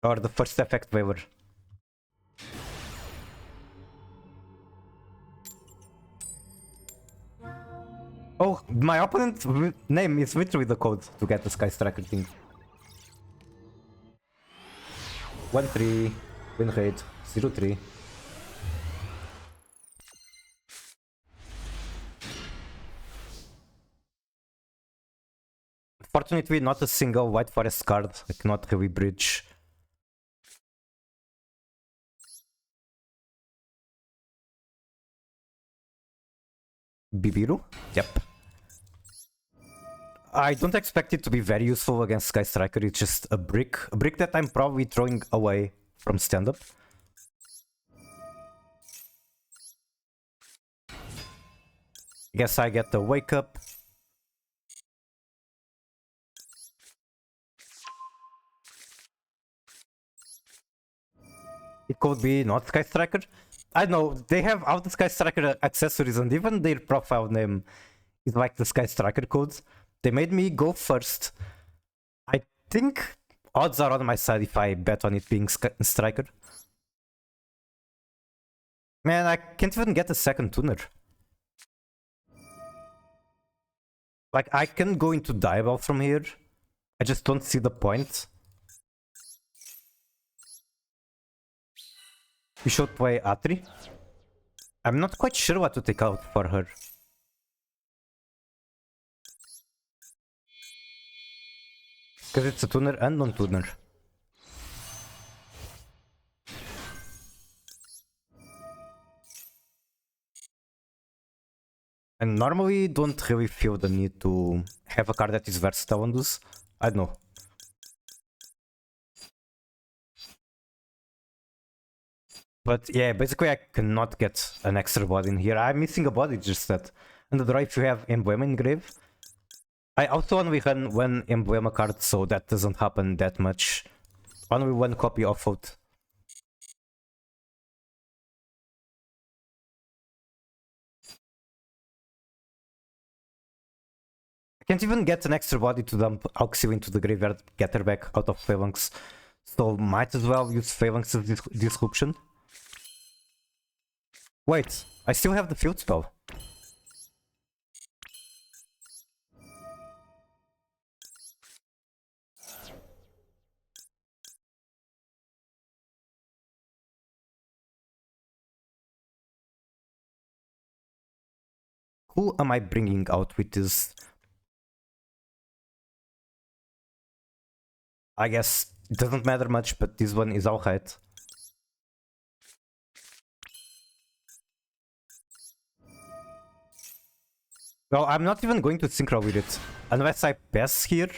Or the first effect waiver. Oh, my opponent's name is literally the code to get the Sky Striker thing. 1-3, win rate 0-3. Fortunately, not a single White Forest card. I cannot really bridge. Bibiru? Yep. I don't expect it to be very useful against Sky Striker. It's just a brick. A brick that I'm probably throwing away from stand-up. Guess I get the wake up. It could be not Sky Striker. I know, they have all the Sky Striker accessories and even their profile name is like the Sky Striker codes. They made me go first. I think odds are on my side if I bet on it being Sky Striker. Man, I can't even get a second tuner. Like, I can go into Diaball from here. I just don't see the point. You should play Atri. I'm not quite sure what to take out for her. Because it's a tuner and non-tuner. And normally don't really feel the need to have a card that is versatile on those. I don't know. But yeah, basically I cannot get an extra body in here. I'm missing a body, just that. And the draw if you have Emblem in grave. I also only run one Emblem card, so that doesn't happen that much. Only one copy of Foot. I can't even get an extra body to dump Auxil into the graveyard, get her back out of Phalanx. So might as well use Phalanx's Disruption. Wait, I still have the field spell. Who am I bringing out with this? I guess it doesn't matter much, but this one is alright. Well, I'm not even going to synchro with it, unless I pass here.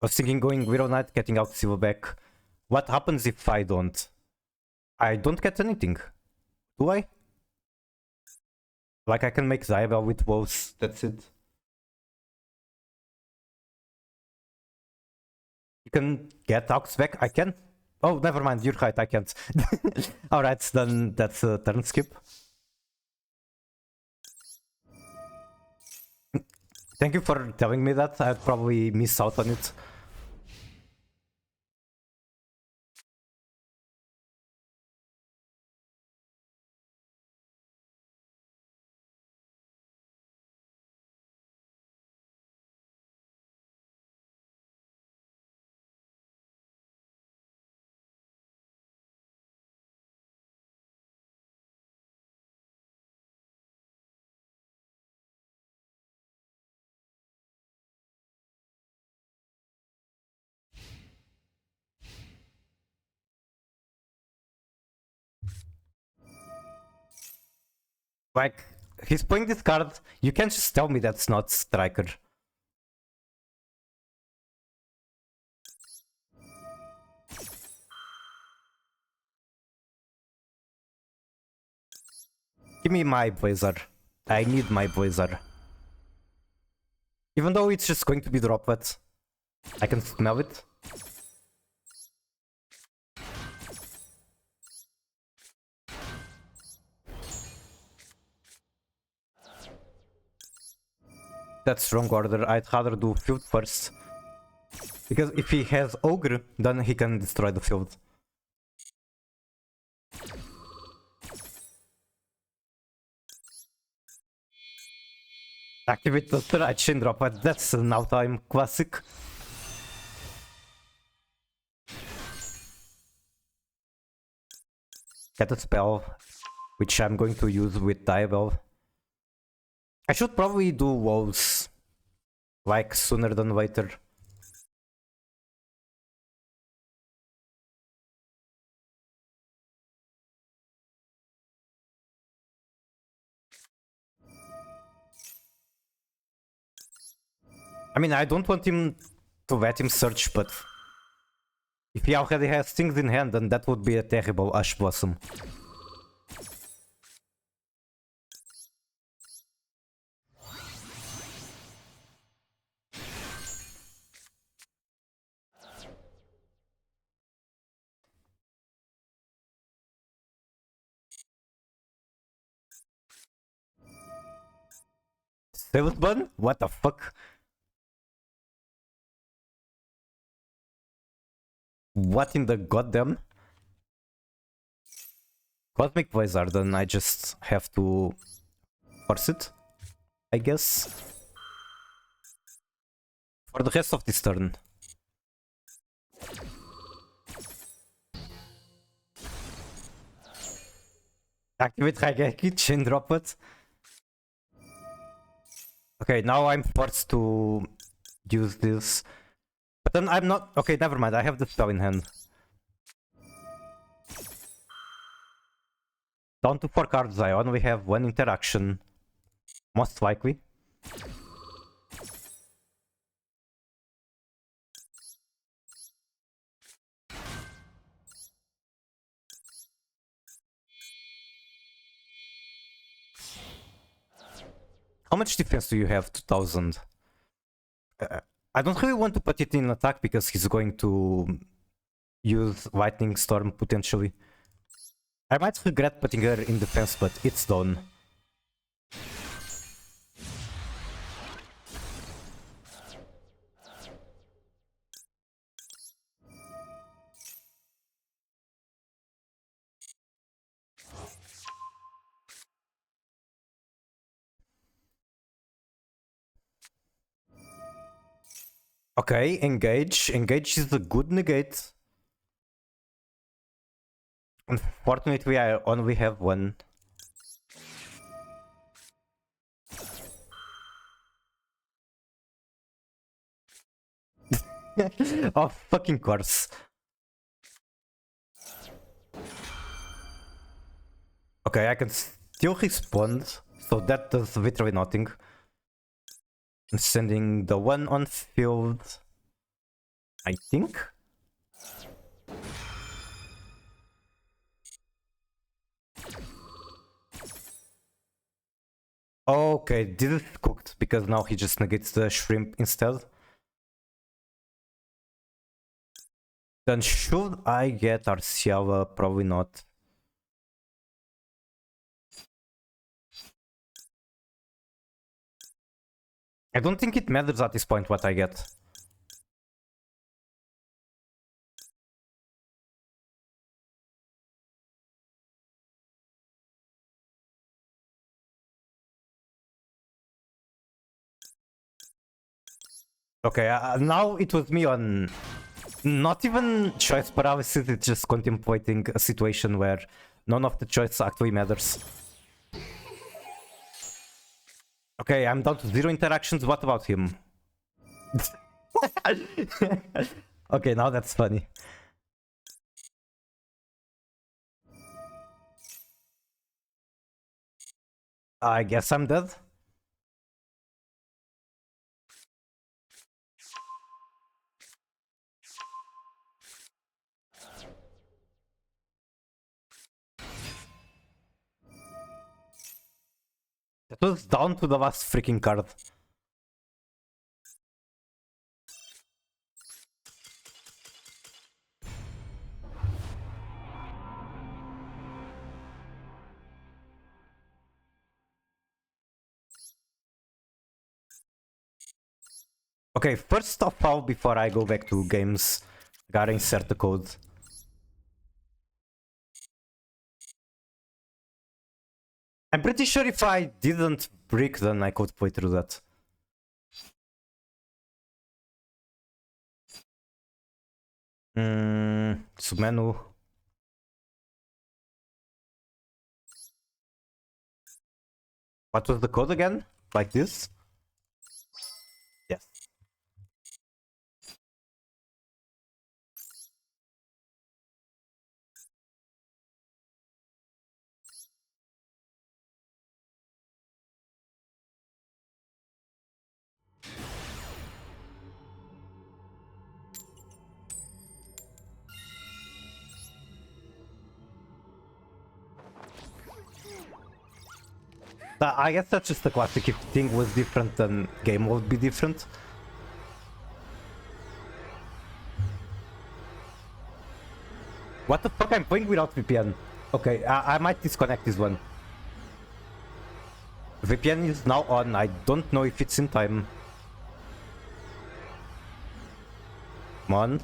I was thinking going Widow Knight, getting out Silver back. What happens if I don't? I don't get anything. Do I? Like I can make Zyabel with both, that's it. You can get Aux back, I can? Oh, never mind, you're right, I can't. Alright, then that's a turn skip. Thank you for telling me that, I'd probably miss out on it. Like, he's playing this card, you can't just tell me that's not Striker. Give me my Blazer. I need my Blazer. Even though it's just going to be droplet, I can smell it. that's wrong order. I'd rather do field first. Because if he has Ogre, then he can destroy the field. Activate the third chain drop, but that's an out-time classic. Get a spell, which I'm going to use with Diabell. I should probably do walls, like sooner than later. I mean, I don't want him to let him search, but if he already has things in hand, then that would be a terrible Ash Blossom. Seventh button? What the fuck? What in the goddamn? Cosmic Blizzard, then I just have to force it, I guess. For the rest of this turn. Activate Raigeki, chain drop it. Okay, now I'm forced to use this. But then I'm not... Okay, never mind, I have the spell in hand. Down to 4 cards, I only have 1 interaction. Most likely. How much defense do you have? 2000. I don't really want to put it in attack because he's going to use Lightning Storm potentially. I might regret putting her in defense, but it's done. Okay, engage. Engage is a good negate. Unfortunately, I only have 1. Of fucking course. Okay, I can still respond, so that does literally nothing. I'm sending the 1 on field, I think. Okay, this is cooked because now he just negates the shrimp instead. Then should I get Arciala? Probably not. I don't think it matters at this point what I get. Okay, now it was me on not even choice paralysis, it's just contemplating a situation where none of the choice actually matters. Okay, I'm down to 0 interactions, what about him? Okay, now that's funny. I guess I'm dead. That was down to the last freaking card. Okay, first of all, before I go back to games, gotta insert the code. I'm pretty sure if I didn't brick, then I could play through that. Submenu. What was the code again? Like this? Yes. I guess that's just the classic. If thing was different, then game would be different. What the fuck? I'm playing without VPN. Okay, I might disconnect this one. VPN is now on. I don't know if it's in time. Come on.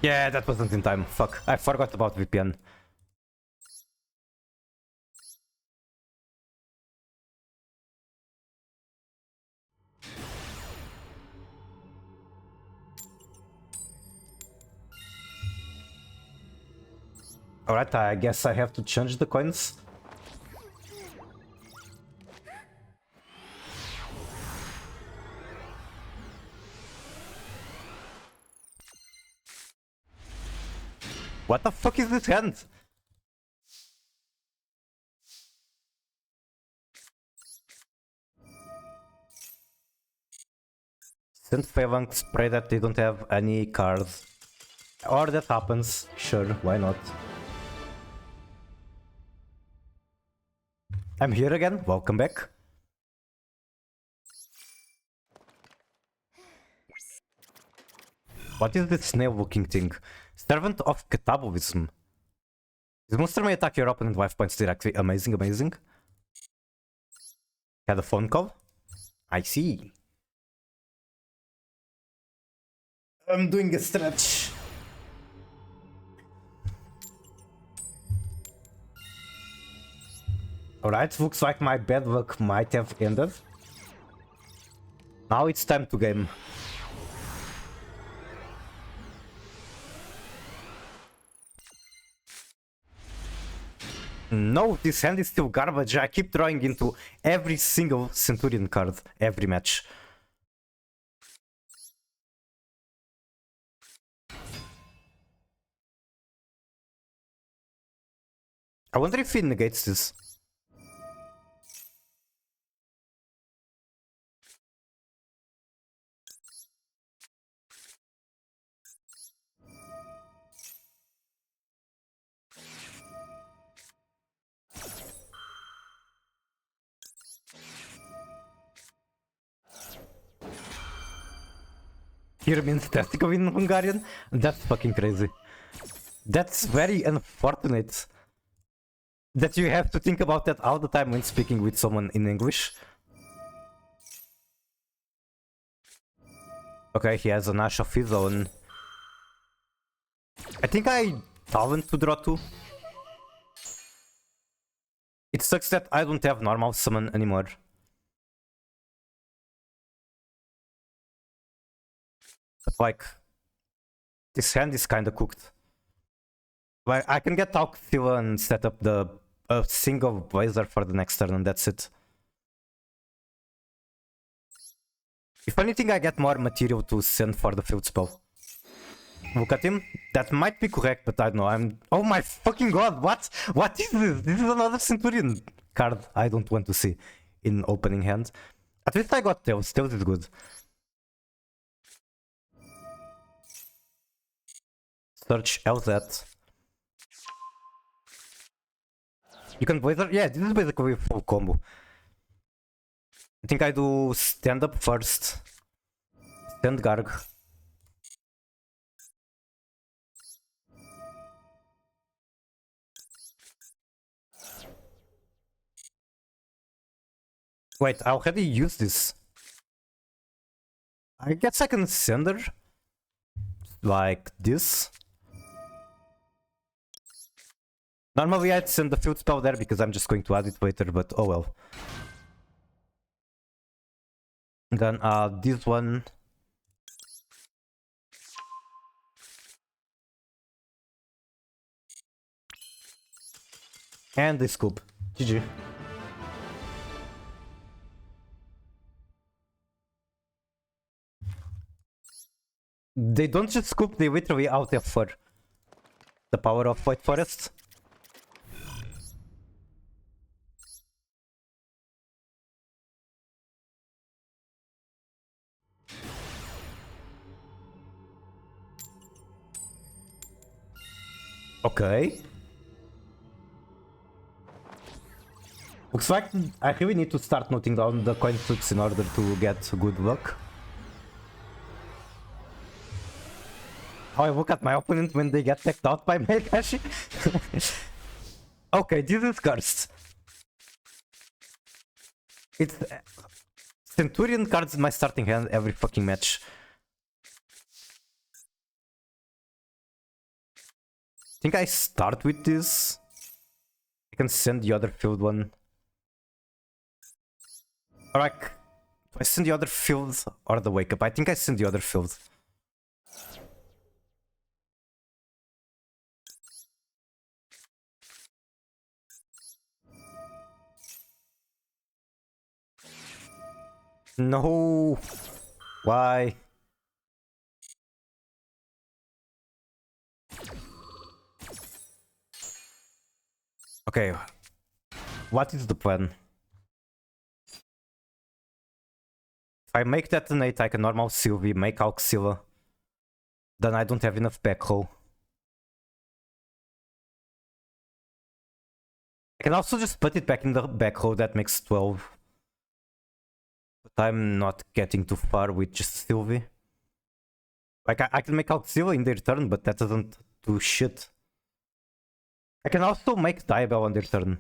Yeah, that wasn't in time. Fuck. I forgot about VPN. Alright, I guess I have to change the coins. What the fuck is this hand? Send Phalanx, pray that they don't have any cards. Or that happens. Sure, why not? I'm here again, welcome back. What is this snail looking thing? Servant of Catabolism. This monster may attack your opponent 5 points directly. Amazing, amazing. Had a phone call? I see. I'm doing a stretch. Alright, looks like my bad luck might have ended. Now it's time to game. No, this hand is still garbage. I keep drawing into every single Centurion card, every match. I wonder if he negates this. Here means testicle in Hungarian? That's fucking crazy. That's very unfortunate. That you have to think about that all the time when speaking with someone in English. Okay, he has an Ash of his own. I think I talent to draw 2. It sucks that I don't have normal summon anymore. But like, this hand is kinda cooked. Like, I can get Alcthila and set up the single Blazer for the next turn and that's it. If anything, I get more material to send for the field spell. Look at him. That might be correct, but I don't know. Oh my fucking god, what? What is this? This is another Centurion card I don't want to see in opening hand. At least I got Tails. Tails is good. Search LZ. You can Blazer? Yeah, this is basically a full combo. I think I do stand up first. Stand Garg. Wait, I already used this. I guess I can send her like this. Normally I'd send the field spell there because I'm just going to add it later, but oh well. Then this one. And the scoop. GG. They don't just scoop, they literally out F4. The power of White Forest. Okay. Looks like I really need to start noting down the coin flips in order to get good luck. How I look at my opponent when they get teched out by Meikashi. Okay, this is cursed. It's Centurion cards in my starting hand every fucking match. I think I start with this. I can send the other field one. Alright. Do I send the other field or the wake up? I think I send the other field. No. Why? Okay. What is the plan? If I make detonate, I can normal Sylvie, make Auxilla. Then I don't have enough back row. I can also just put it back in the back row, that makes 12. But I'm not getting too far with just Sylvie. Like, I can make Auxilla in their turn, but that doesn't do shit. I can also make Diabell on their turn.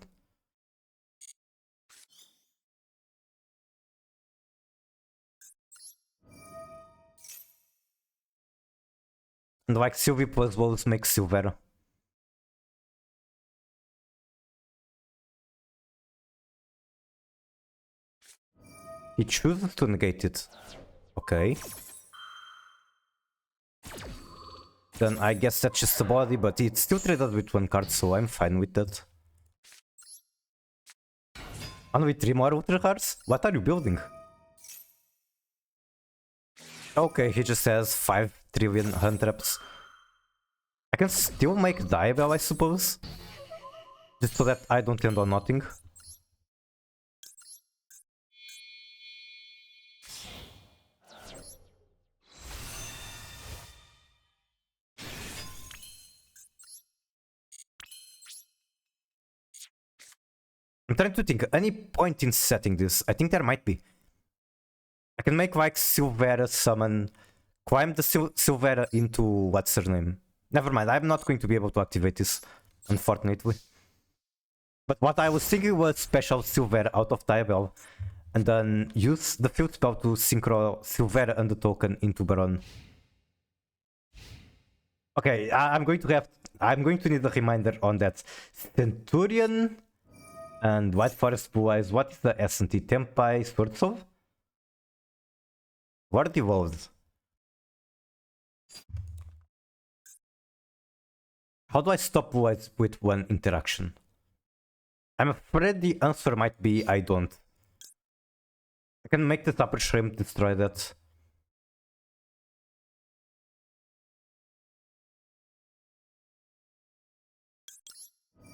And like Sylvie plus Wolves makes Silvera. He chooses to negate it. Okay. Then I guess that's just a body, but it's still traded with one card, so I'm fine with that. Only 3 more Ultra cards? What are you building? Okay, he just has 5 trillion hand traps. I can still make Diabell, I suppose. Just so that I don't end on nothing. I'm trying to think, any point in setting this? I think there might be. I can make like Silvera summon, climb the Silvera into what's her name? Never mind, I'm not going to be able to activate this, unfortunately. But what I was thinking was special Silvera out of Diabell, and then use the field spell to synchro Silvera and the token into Baron. Okay, I'm going to need a reminder on that. Centurion and White Forest Blue Eyes. What is the S&T? Tempai Swordsov? Word evolved. How do I stop Blue Eyes with one interaction? I'm afraid the answer might be I don't. I can make the upper shrimp destroy that.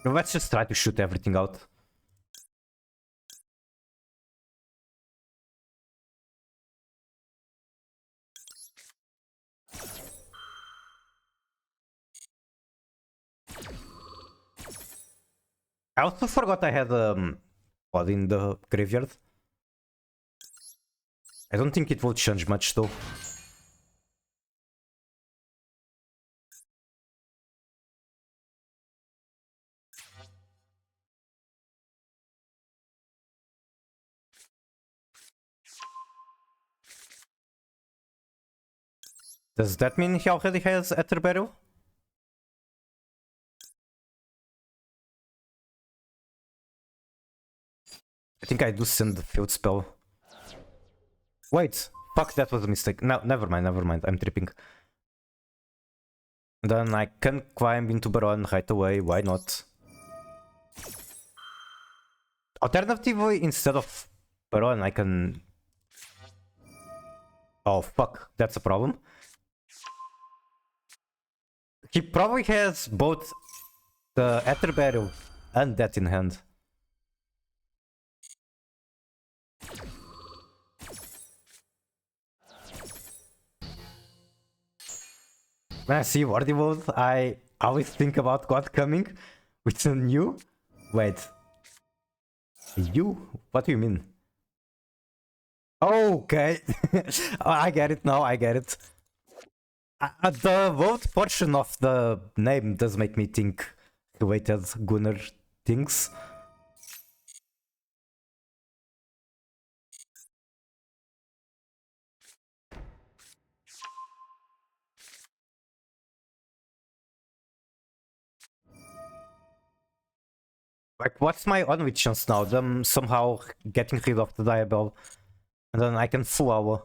Let's just try to shoot everything out. I also forgot I had body in the graveyard. I don't think it will change much though. Does that mean he already has Ether Barrel? I think I do send the field spell. Wait, fuck, that was a mistake. No, never mind, I'm tripping. Then I can climb into Baron right away, why not? Alternatively, instead of Baron, I can... Oh fuck, that's a problem. He probably has both the Ether Barrel and that in hand. When I see Wordy Mode, I always think about God coming with a new... Wait. You? What do you mean? Okay. I get it now, I get it. The vote portion of the name does make me think related Gunnar things. Like, what's my only chance now? Them somehow getting rid of the Diabell. And then I can flower.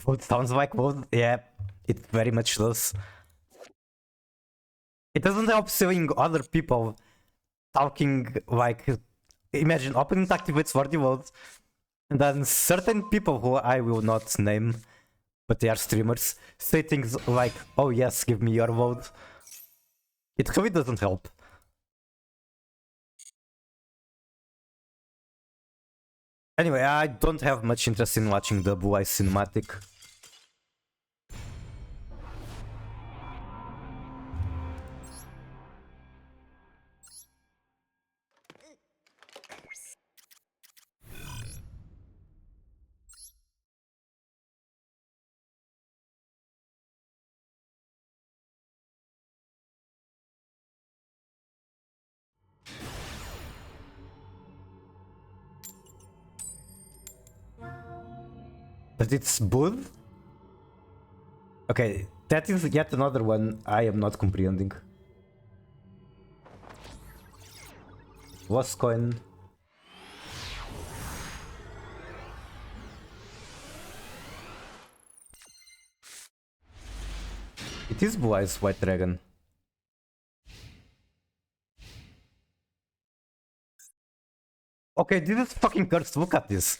What sounds like what? Yeah, it very much does. It doesn't help seeing other people talking like... Imagine, opponent activates Wordy Mode. And then certain people who I will not name, but they are streamers, say things like, oh yes, give me your vote. It really doesn't help. Anyway, I don't have much interest in watching the Blue Eyes cinematic. But it's Bud? Okay, that is yet another one I am not comprehending. Lost coin. It is Blue Eyes White Dragon. Okay, this is fucking cursed, look at this.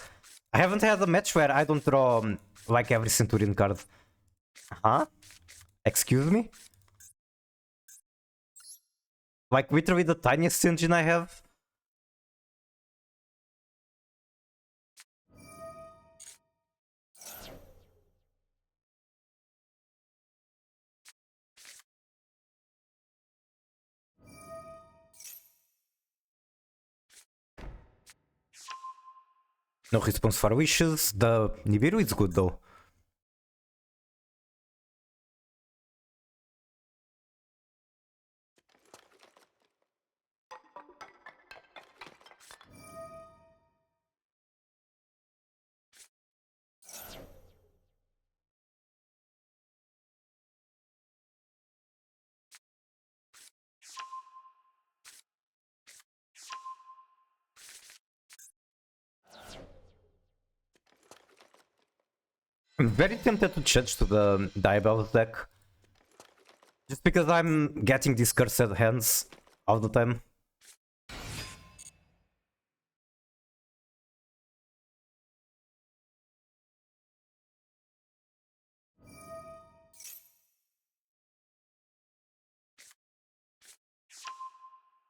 I haven't had a match where I don't draw like every Centurion card. Huh? Excuse me? Like literally the tiniest engine I have? No response for wishes. The Nibiru is good though. I'm very tempted to change to the Diabell deck. Just because I'm getting these cursed hands all the time.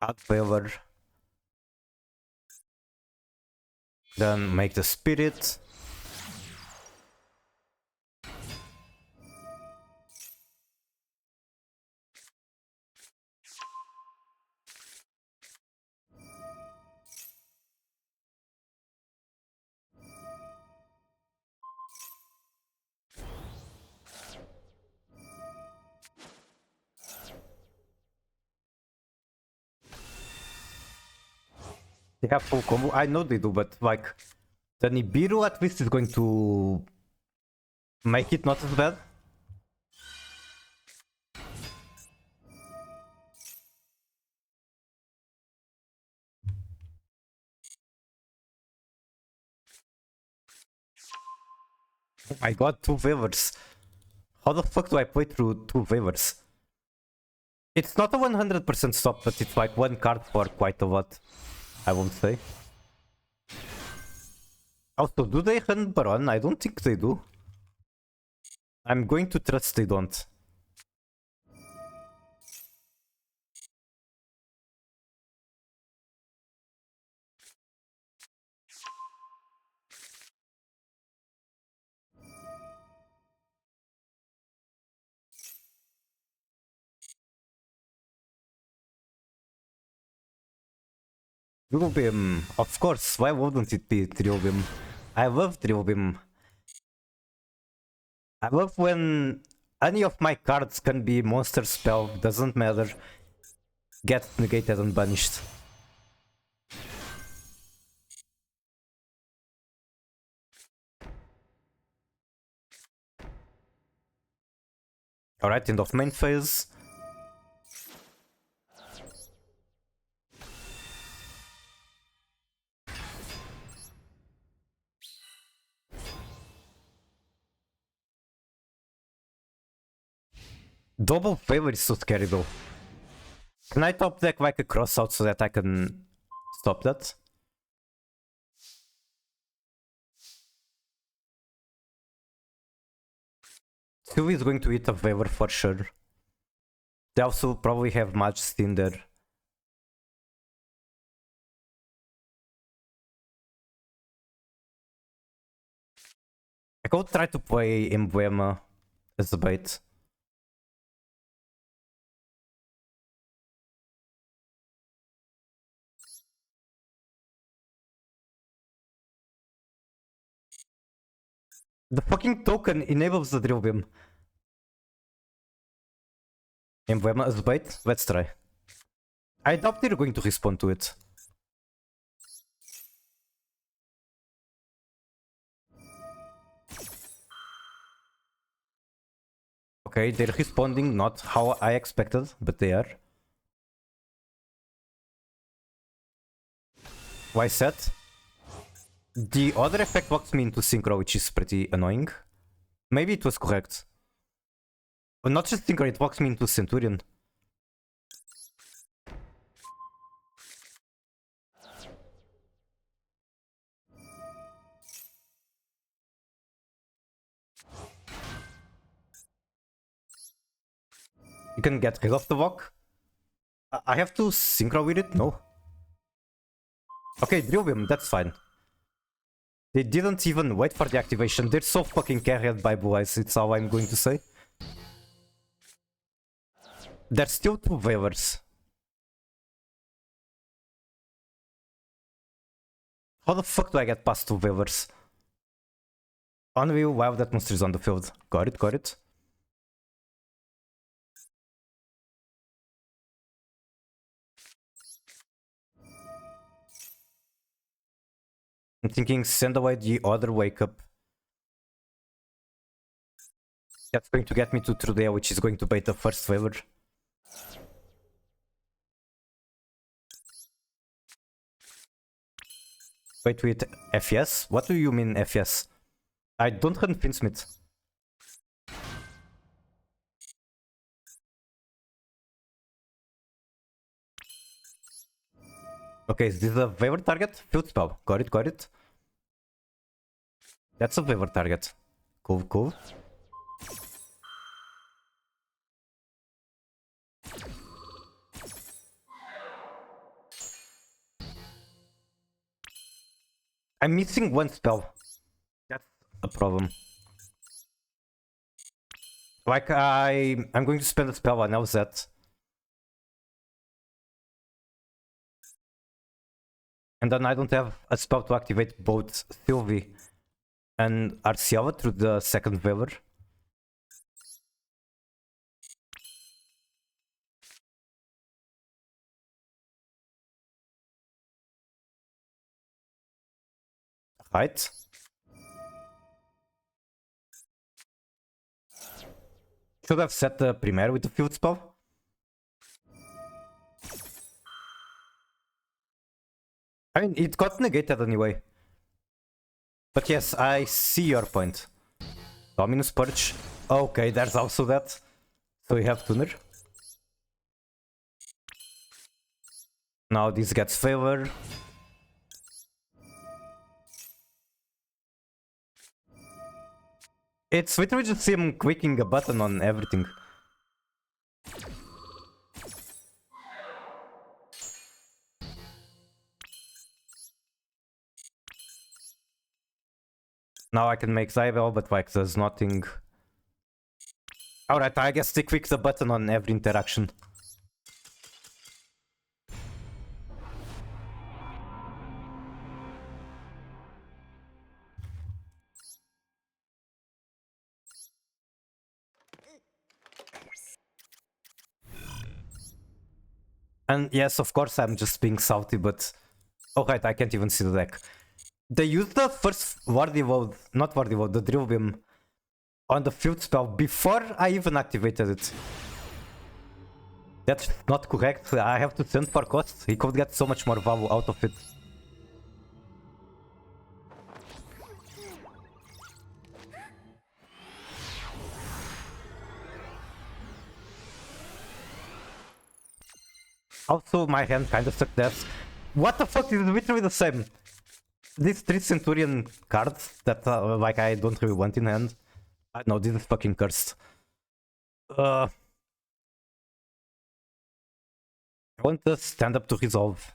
Add favor. Then make the spirit. They have full combo. I know they do, but like the Nibiru at least is going to make it not as bad. Oh my god, 2 favors. How the fuck do I play through 2 favors? It's not a 100% stop, but it's like 1 card for quite a lot, I would say. Also, do they run Baron? I don't think they do. I'm going to trust they don't. Drill Beam, of course, why wouldn't it be Drill Beam? I love Drill Beam. I love when any of my cards can be monster spell, doesn't matter. Get negated and banished. Alright, end of main phase. Double favor is so scary though. Can I top deck like a crossout so that I can stop that? Sylvie is going to eat a favor for sure. They also probably have Masochist in there. I could try to play Emblema as a bait. The fucking token enables the drill beam. Emblema as bait? Let's try. I doubt they're going to respond to it. Okay, they're responding, not how I expected, but they are. Why set? The other effect locks me into synchro, which is pretty annoying. Maybe it was correct. But not just synchro, it locks me into Centurion. You can get rid of the lock. I have to synchro with it? No. Okay, drill beam, that's fine. They didn't even wait for the activation. They're so fucking carried by Blue Eyes, it's all I'm going to say. There's still 2 waivers. How the fuck do I get past 2 waivers? Unreal while that monster is on the field. Got it, got it. I'm thinking send away the other wake up. That's going to get me to Trudea, which is going to bait the first waiver. Wait, wait, FS? What do you mean FS? I don't run Finsmith. Okay, is this a waiver target? Field spell. Got it, got it. That's a waiver target. Cool, cool. I'm missing 1 spell. That's a problem. Like, I'm going to spend a spell, I know that. And then I don't have a spell to activate both Sylvie and Arciela through the second waiver. Right. Should have set the Primaire with the field spell. I mean, it got negated anyway. But yes, I see your point. Dominus Purge. Okay, there's also that. So you have Tuner. Now this gets favor. It's literally just him clicking a button on everything. Now I can make Zybel, but like there's nothing. Alright, I guess they click the button on every interaction. And yes, of course I'm just being salty, but... Alright, I can't even see the deck. They used the first Wardy Vote, not Wardy Vote, the Drill Beam on the field spell before I even activated it. That's not correct. I have to send for cost. He could get so much more value out of it. Also, my hand kind of sucked ass. What the fuck is literally the same? These 3 Centurion cards that like I don't really want in hand. No, this is fucking cursed. I want the stand up to resolve.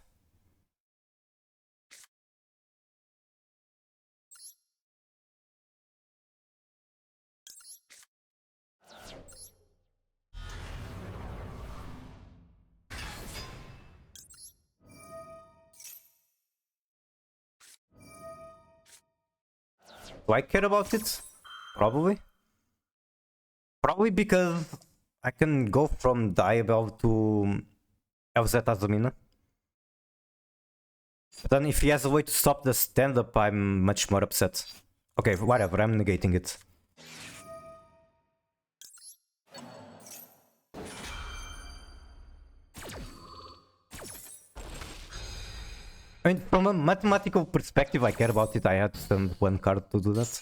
Do I care about it? Probably. Probably because I can go from Diabel to LZ Azumina. But then if he has a way to stop the stand-up, I'm much more upset. Okay, whatever, I'm negating it. I mean, from a mathematical perspective, I care about it. I had to send 1 card to do that.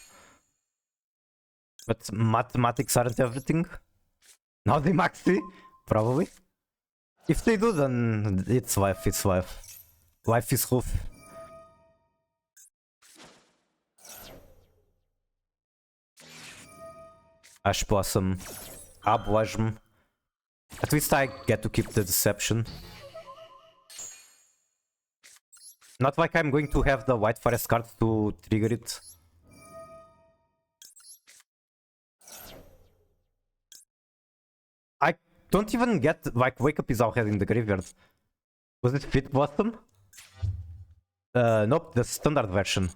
But mathematics aren't everything. Now they maxi, probably. If they do, then it's life, it's life. Life is roof. Ash Blossom. Abwajm. At least I get to keep the deception. Not like I'm going to have the White Forest card to trigger it. I don't even get, like, Wake Up is already in the graveyard. Was it Fit Blossom? Nope, the standard version.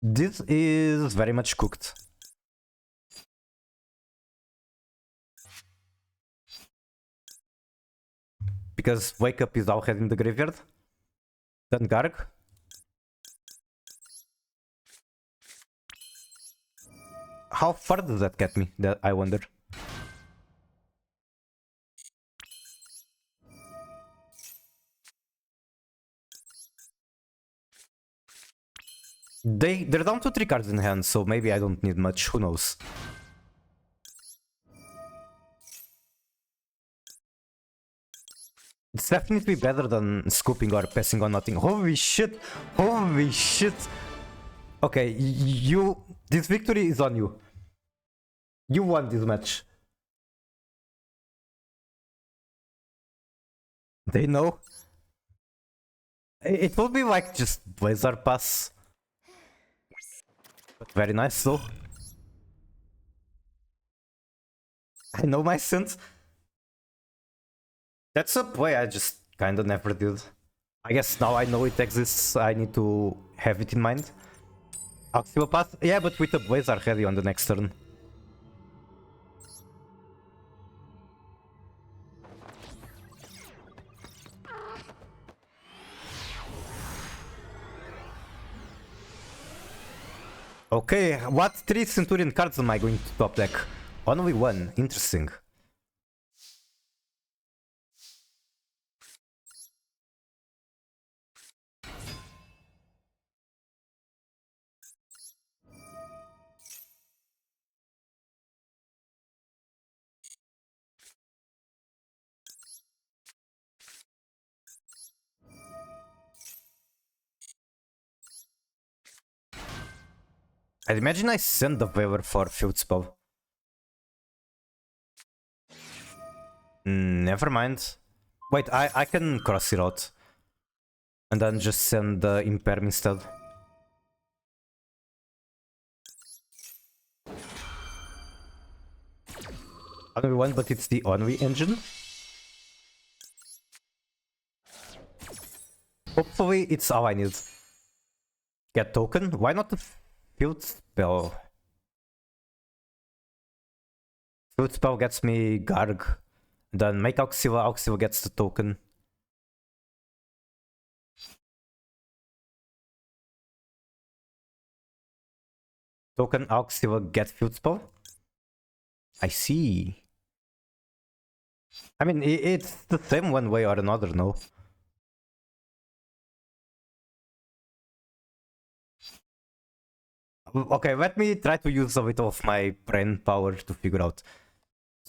This is very much cooked. Because Wake Up is already in the graveyard. Then Garg. How far does that get me? That I wonder. They're down to 3 cards in hand, so maybe I don't need much. Who knows? It's definitely better than scooping or passing on nothing. Holy shit! Holy shit! Okay, this victory is on you. You won this match. They know. It will be like just Blazer Pass. But very nice though. I know my sins. That's a play I just kinda never did. I guess now I know it exists, I need to have it in mind. Axial Path? Yeah, but with the Blazer ready on the next turn. Okay, what 3 Centurion cards am I going to top deck? Only 1, interesting. I'd imagine I send the waiver for field spell. Never mind. Wait, I can cross it out. And then just send the Imperm instead. Only one, but it's the Onwy engine. Hopefully it's all I need. Get token? Why not the field spell? Field spell gets me Garg. Then make Auxilla, Auxilla gets the token. Token Auxilla get field spell? I see. I mean, it's the same one way or another, no? Okay, let me try to use a bit of my brain power to figure out.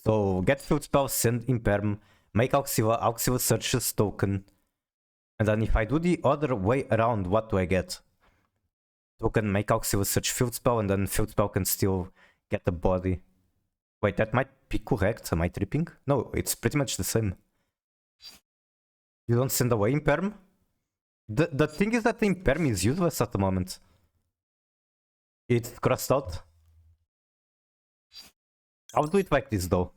So, get field spell, send Imperm, make Auxilla, Auxilla searches token. And then if I do the other way around, what do I get? Token, make Auxilla search field spell, and then field spell can still get the body. Wait, that might be correct. Am I tripping? No, it's pretty much the same. You don't send away Imperm? The thing is that the Imperm is useless at the moment. It's crossed out. I'll do it like this though.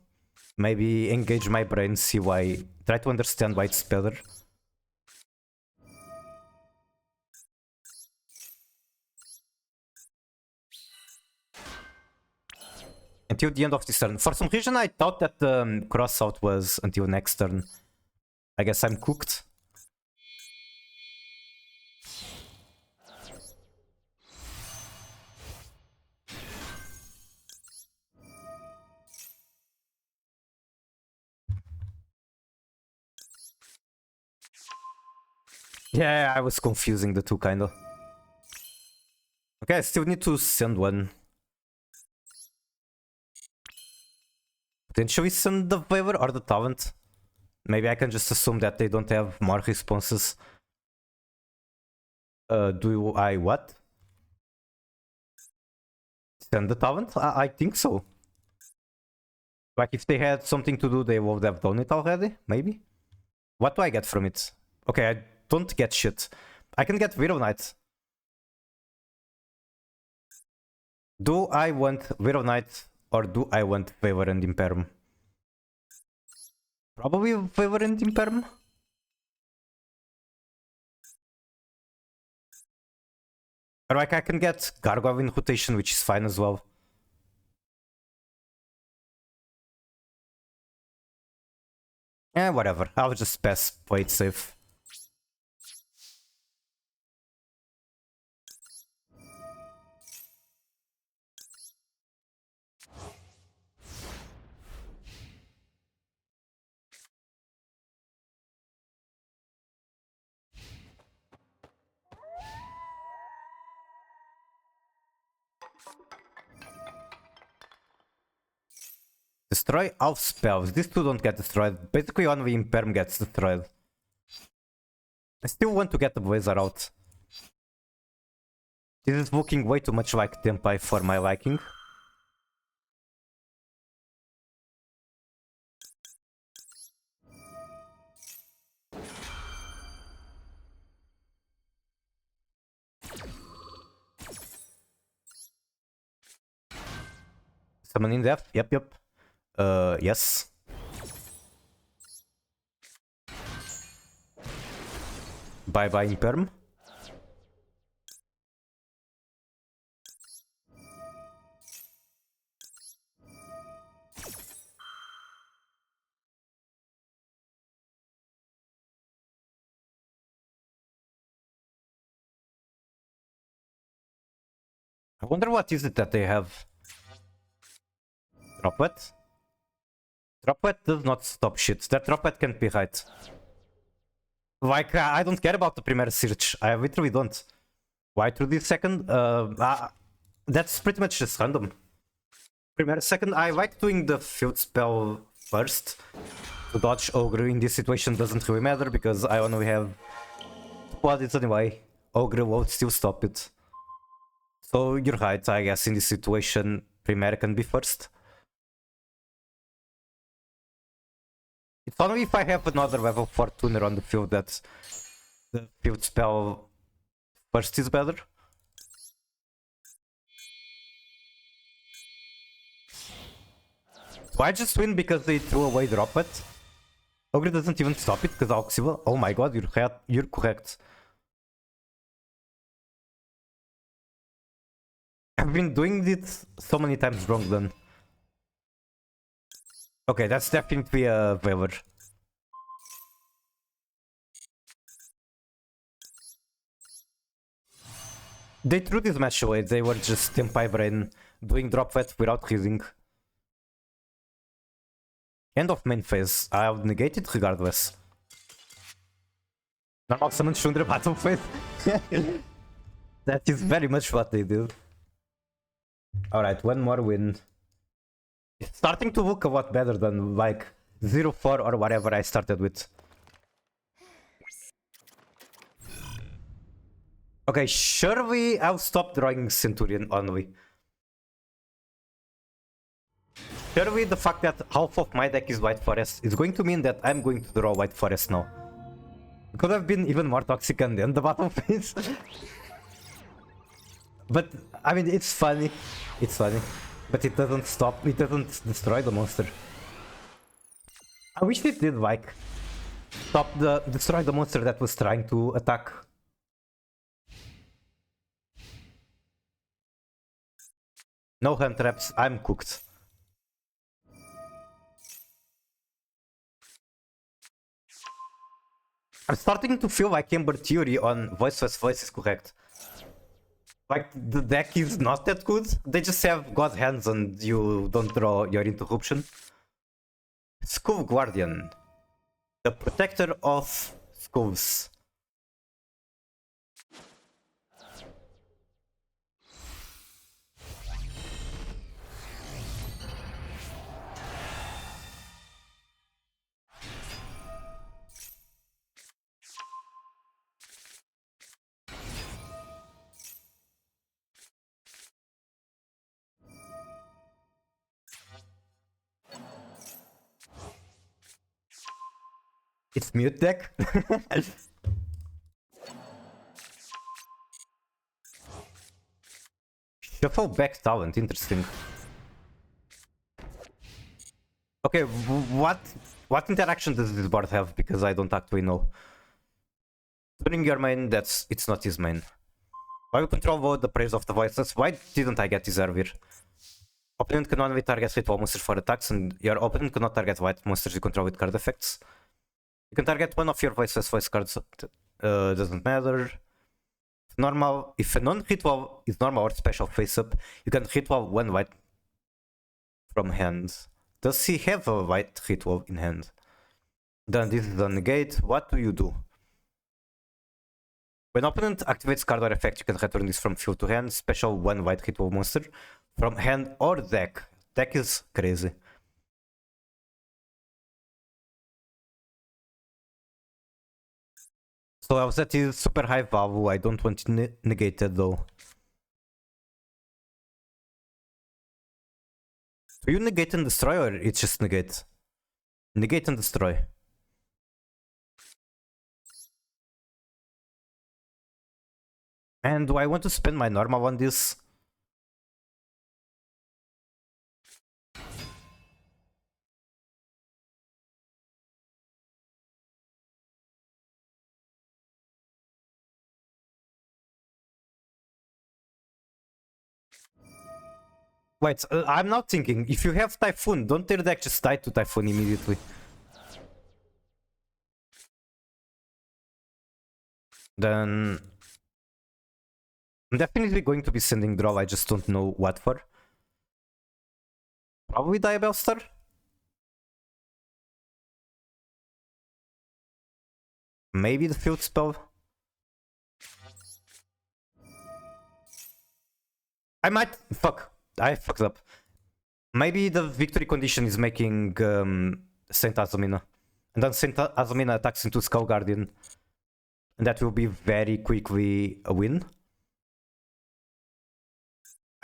Maybe engage my brain, see why, try to understand why it's better. Until the end of this turn. For some reason I thought that the cross out was until next turn. I guess I'm cooked. Yeah, I was confusing the two kinda. Okay, I still need to send one. Potentially send the waiver or the talent. Maybe I can just assume that they don't have more responses. Do I what? Send the talent? I think so. Like if they had something to do, they would have done it already, maybe? What do I get from it? Okay, I don't get shit. I can get Widow Knight. Do I want Widow Knight or do I want Favor and Imperm? Probably Favor and Imperm. Or like I can get Gargoyle in rotation, which is fine as well. Eh, whatever. I'll just pass, play it safe. Destroy all spells. These two don't get destroyed. Basically, only Imperm gets destroyed. I still want to get the Blazer out. This is looking way too much like Tempai for my liking. Summon in depth? Yep. Yes. Bye Imperm. I wonder what is it that they have. Droplet? Droplet does not stop shit. That droplet can't be right. Like, I don't care about the Premier Search. I literally don't. Why through this second? That's pretty much just random. Premier second, I like doing the field spell first. To dodge Ogre in this situation doesn't really matter because I only have 2 bodies anyway. Ogre won't still stop it. So you're right, I guess in this situation, Primera can be first. It's only if I have another level 4 tuner on the field that the field spell first is better. Do I just win because they threw away drop it? Ogre doesn't even stop it because Auxiva. Oh my god, you're correct. I've been doing this so many times wrong then. Okay, that's definitely a Veiler. They threw this match away, they were just Tempai Brain doing drop vet without healing. End of main phase. I'll negate it regardless. Normal summon Shundra battle phase. That is very much what they do. Alright, one more win. It's starting to look a lot better than like 0-4 or whatever I started with. Okay, surely I'll stop drawing Centurion only. Surely the fact that half of my deck is White Forest is going to mean that I'm going to draw White Forest now. It could have been even more toxic and then the battle phase. But, I mean, it's funny. It's funny. But it doesn't stop, it doesn't destroy the monster. I wish it did, like, destroy the monster that was trying to attack. No hand traps, I'm cooked. I'm starting to feel like Ember Theory on Voiceless Voice is correct. Like, the deck is not that good, they just have God Hands and you don't draw your interruption. Skull Guardian. The protector of skulls. It's mute deck. Shuffle back talent, interesting. Okay, what interaction does this board have? Because I don't actually know. Turning your main, it's not his main. Why you control vote the praise of the voiceless? Why didn't I get this earlier? Opponent can only target ritual monsters for attacks, and your opponent cannot target white monsters you control with card effects. You can target one of your voiceless voice cards, doesn't matter. If a non-ritual is normal or special face up, you can ritual one white from hand. Does he have a white ritual in hand? Then this is a negate. What do you do? When opponent activates card or effect, you can return this from field to hand. Special one white ritual monster from hand or deck. Deck is crazy. So that is super high value, I don't want to negate it though. Do you negate and destroy or it's just negate? Negate and destroy. And do I want to spend my normal on this? Wait, I'm not thinking. If you have Typhoon, don't your deck just die to Typhoon immediately? Then I'm definitely going to be sending draw, I just don't know what for. Probably Diabellstar? Maybe the field spell? I might... Fuck. I fucked up. Maybe the victory condition is making Saint Azomina. And then Saint Azomina attacks into Skull Guardian. And that will be very quickly a win.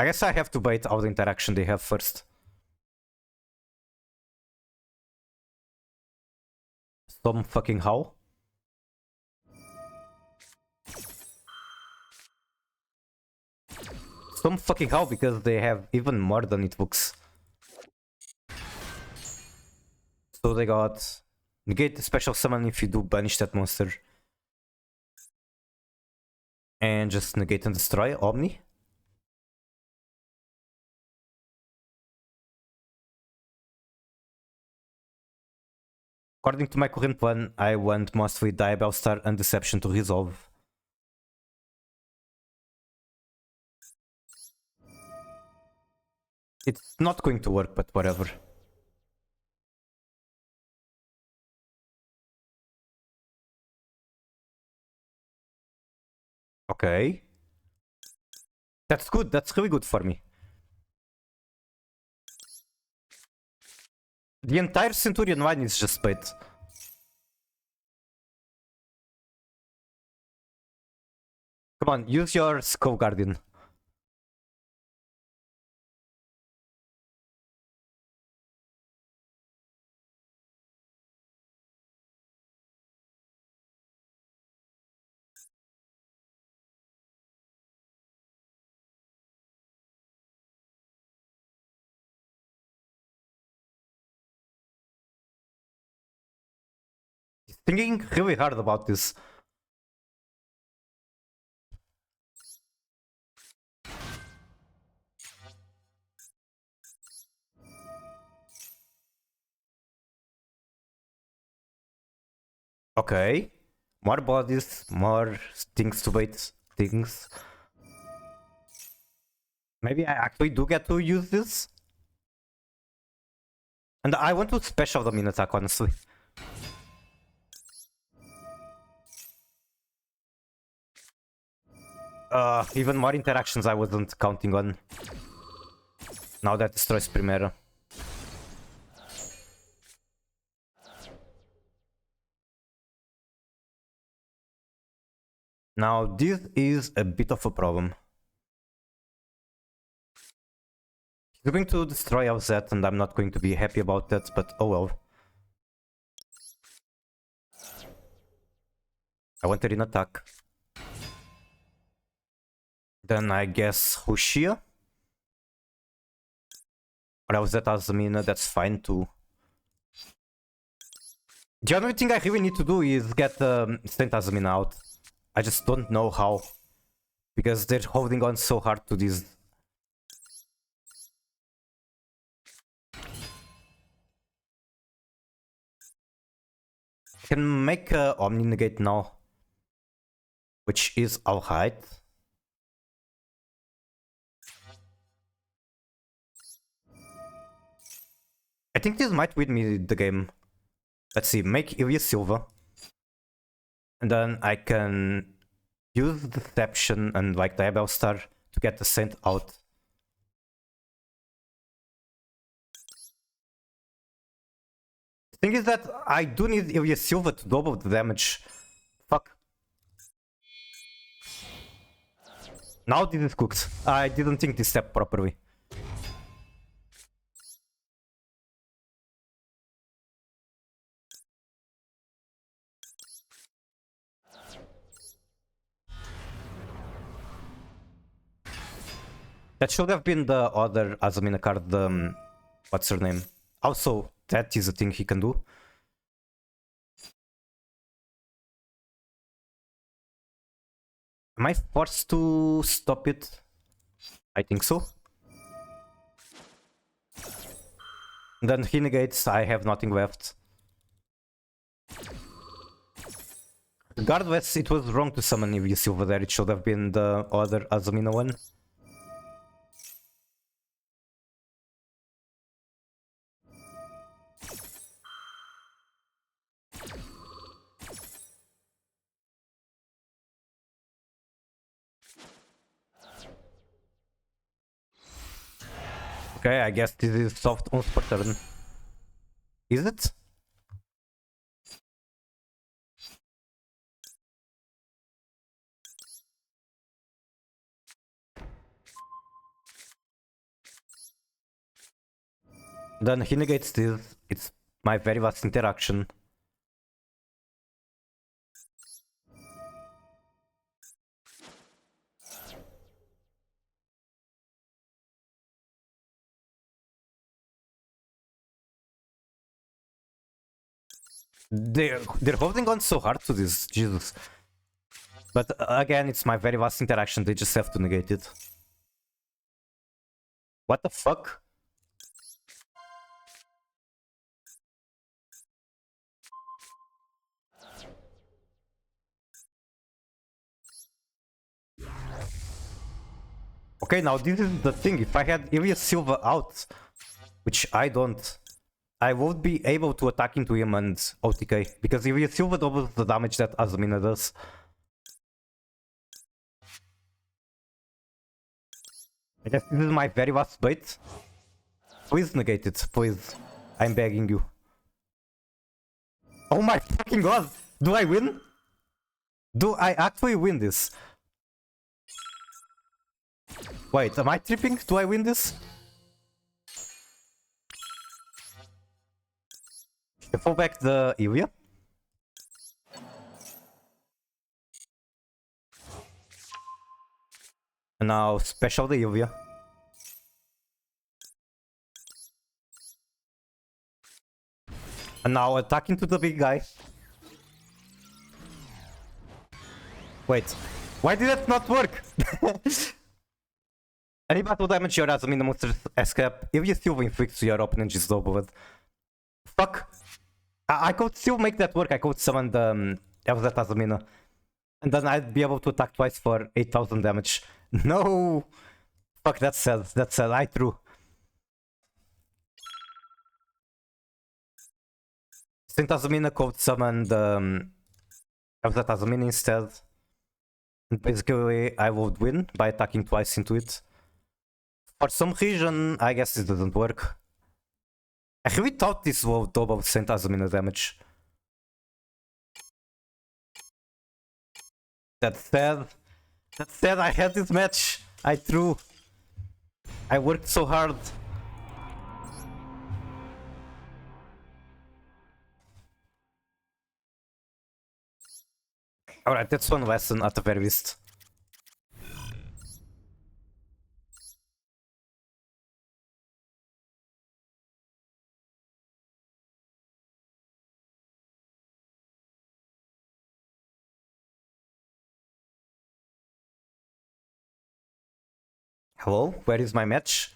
I guess I have to bait out the interaction they have first. Some fucking how? Some fucking how, because they have even more than it looks. So they got negate the special summon if you do banish that monster. And just negate and destroy Omni. According to my current plan, I want mostly Diabell Star and Deception to resolve. It's not going to work, but whatever. Okay. That's good, that's really good for me. The entire Centurion line is just bait. Come on, use your Skull Guardian. He's thinking really hard about this. Okay. More bodies, more things to bait, things. Maybe I actually do get to use this. And I want to special the min attack, honestly. Even more interactions I wasn't counting on. Now that destroys Primera. Now this is a bit of a problem. He's going to destroy our set and I'm not going to be happy about that, but oh well. I wanted an attack. Then I guess Hushia? Or else that Azamina, that's fine too. The only thing I really need to do is get Saint Azamina out. I just don't know how. Because they're holding on so hard to this. I can make Omni negate now. Which is alright. I think this might win me the game. Let's see, make Ilya Silva. And then I can use Deception and like Diabell Star to get the Saint out. The thing is that I do need Ilya Silva to double the damage. Fuck. Now this is cooked. I didn't think this step properly. That should have been the other Azamina card, what's her name? Also, that is a thing he can do. Am I forced to stop it? I think so. Then he negates, I have nothing left. Regardless, it was wrong to summon Evie Silva there, it should have been the other Azamina one. Okay, I guess this is soft on per turn. Is it? Then he negates this. It's my very last interaction. They're holding on so hard to this, Jesus. But again, it's my very last interaction, they just have to negate it. What the fuck? Okay, now this is the thing, if I had Ilya Silva out, which I don't, I won't be able to attack into him and OTK, because Ilya Silva doubles the damage that Azumina does. I guess this is my very last bait. Please negate it, please. I'm begging you. Oh my fucking god! Do I win? Do I actually win this? Wait, am I tripping? Do I win this? Pull back the Ilya. And now special the Ilya. And now attack into the big guy. Wait, why did that not work? Any battle damage your Azumina monster escape, Ilya Silva inflicts your opponent is doubled. Fuck! I could still make that work, I could summon the Elzat Azumina. And then I'd be able to attack twice for 8000 damage. No! Fuck, that's sad, I threw. Saint Azumina could summon the Elzat Azumina instead. And basically, I would win by attacking twice into it. For some reason, I guess it doesn't work. I really thought this would double Saint Azumina damage. That said, I had this match. I threw. I worked so hard. Alright, that's one lesson at the very least. Hello, where is my match?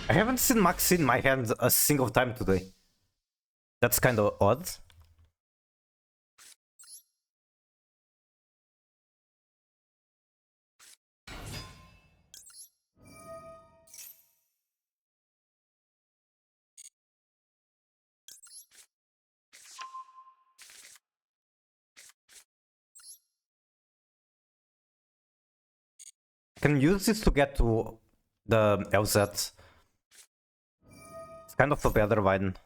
I haven't seen Max in my hand a single time today. That's kind of odd. I can use this to get to the LZ. It's kind of a better one.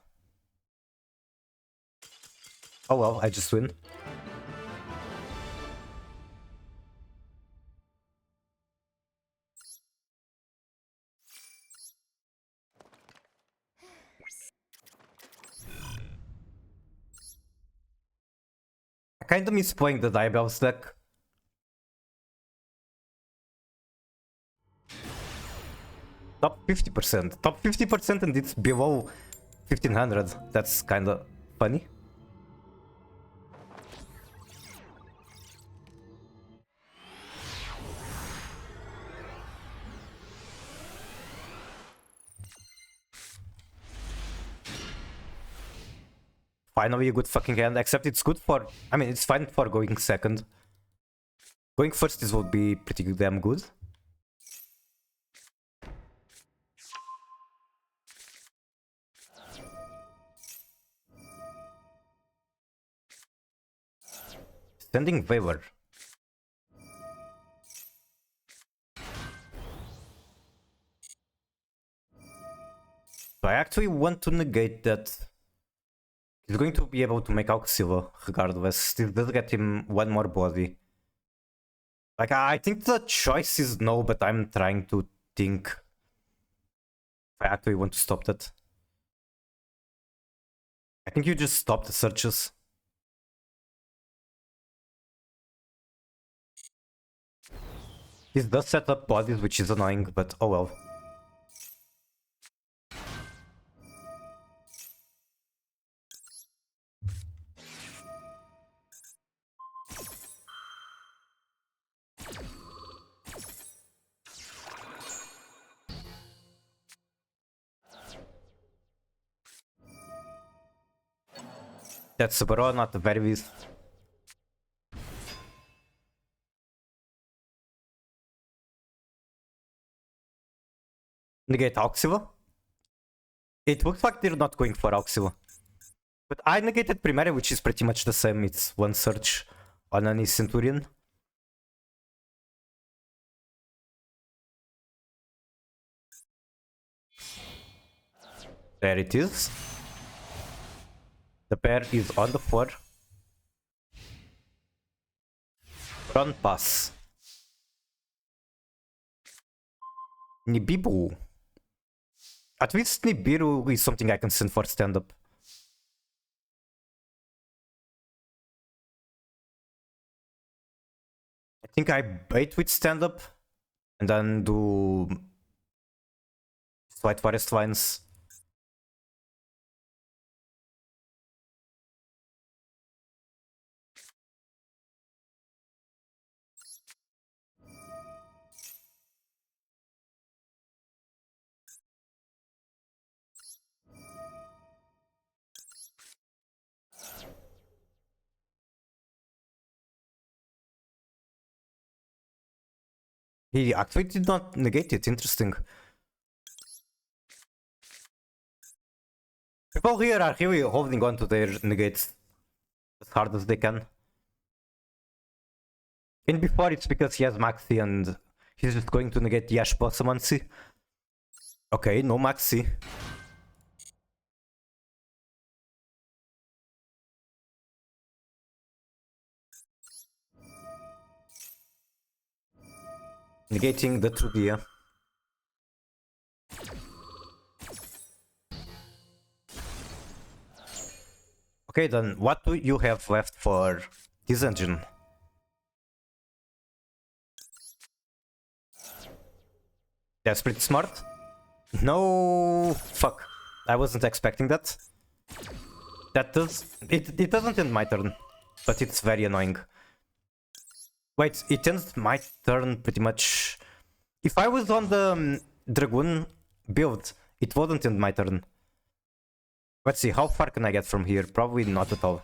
Oh well, I just win. I kinda miss playing the Diabells deck. Top 50%. Top 50% and it's below 1500. That's kinda funny. Finally a good fucking hand, except it's good for... I mean, it's fine for going second. Going first, this would be pretty damn good. Sending Waver. So I actually want to negate that. He's going to be able to make Auxilla regardless. This does get him one more body. Like, I think the choice is no, but I'm trying to think if I actually want to stop that. I think you just stop the searches. This does set up bodies, which is annoying, but oh well. That's bro, not the very least. Negate Auxilla? It looks like they're not going for Auxilla. But I negated Primera, which is pretty much the same. It's one search on any Centurion. There it is. The pair is on the floor. Run pass. Nibiru. At least Nibiru is something I can send for stand-up. I think I bait with stand-up and then do White Forest lines. He actually did not negate it, interesting. People here are really holding on to their negates as hard as they can. And before it's because he has Maxi and he's just going to negate Yash Bossamancy. Okay, no Maxi. Negating the Trudia. Okay, then what do you have left for this engine? That's pretty smart. No, fuck. I wasn't expecting that. That does... It doesn't end my turn, but it's very annoying. Wait, it ends my turn pretty much... If I was on the Dragoon build, it wouldn't end my turn. Let's see, how far can I get from here? Probably not at all.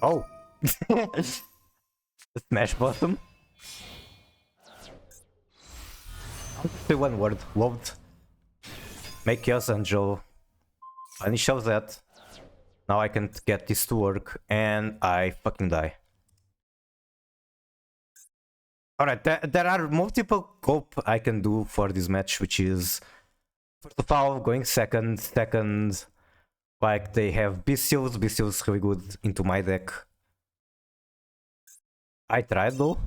Oh! Smash bottom? I'll say one word, loved. Make yours, Angel. Initial that. Now I can get this to work, and I fucking die. Alright, there are multiple cope I can do for this match, which is... First of all, going second, like they have Bestials really good into my deck. I tried though.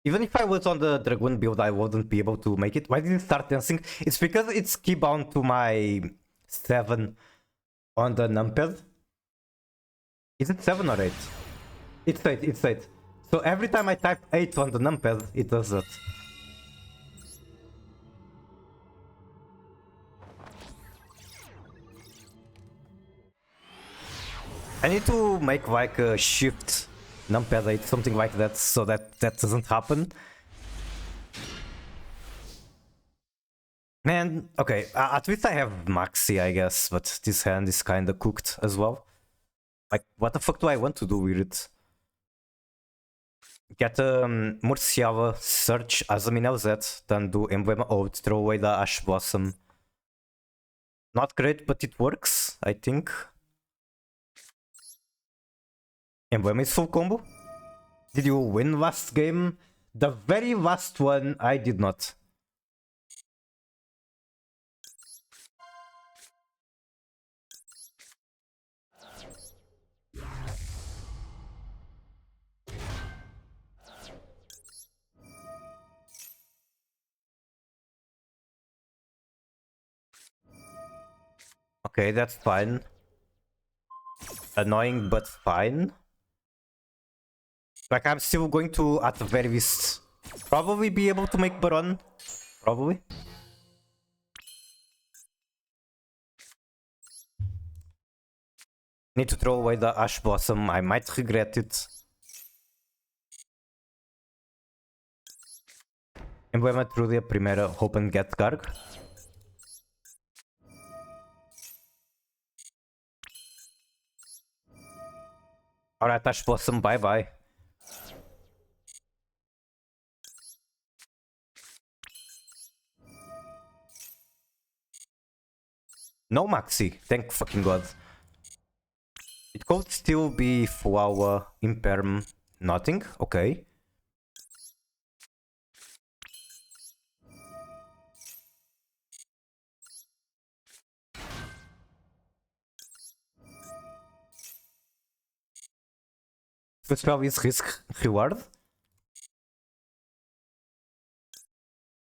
Even if I was on the Dragoon build, I wouldn't be able to make it. Why did it start dancing? It's because it's keybound to my 7 on the numpad. Is it 7 or 8? It's 8, it's 8. So every time I type 8 on the numpad, it does that. I need to make like a shift numpad 8, something like that, so that doesn't happen. Man, okay, at least I have Maxi, I guess, but this hand is kinda cooked as well. Like, what the fuck do I want to do with it? Get Murciava, search Azamin LZ, then do Emblem Oath, throw away the Ash Blossom. Not great, but it works, I think. Emblem is full combo. Did you win last game? The very last one, I did not. Okay, that's fine. Annoying, but fine. Like, I'm still going to, at the very least, probably be able to make Baron. Probably. Need to throw away the Ash Blossom. I might regret it. Emblema through the primeira, hope and get Garg. Alright, Ash Blossom, bye bye. No Maxi, thank fucking god. It could still be Flower, Imperm, nothing, okay. The spell is risk reward.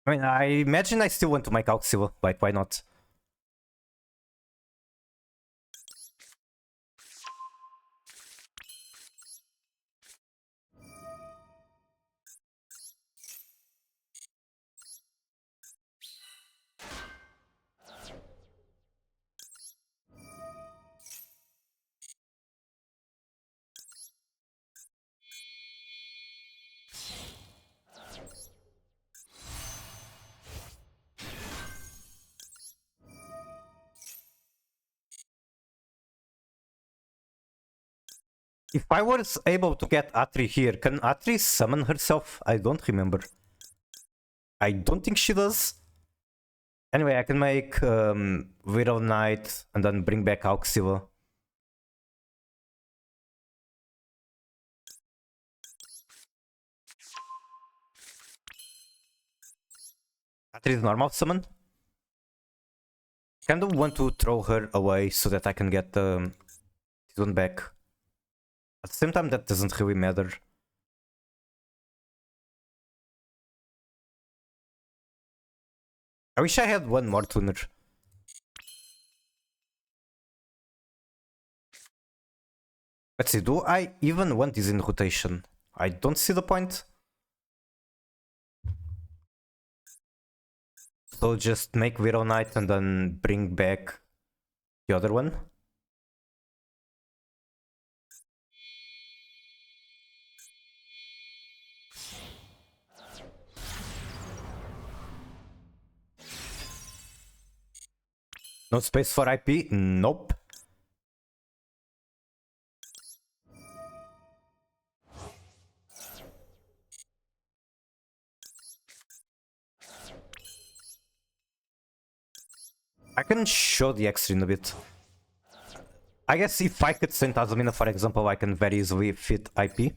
I mean, I imagine I still want to make Auxil, like, why not? If I was able to get Atri here, can Atri summon herself? I don't remember. I don't think she does. Anyway, I can make Widow Knight and then bring back Auxila. Atri is normal summon. Kinda want to throw her away so that I can get this one back. At the same time, that doesn't really matter. I wish I had one more tuner. Let's see, do I even want this in rotation? I don't see the point. So just make Widow Knight and then bring back the other one. No space for IP? Nope. I can show the extra in a bit. I guess if I could send Azumina, for example, I can very easily fit IP.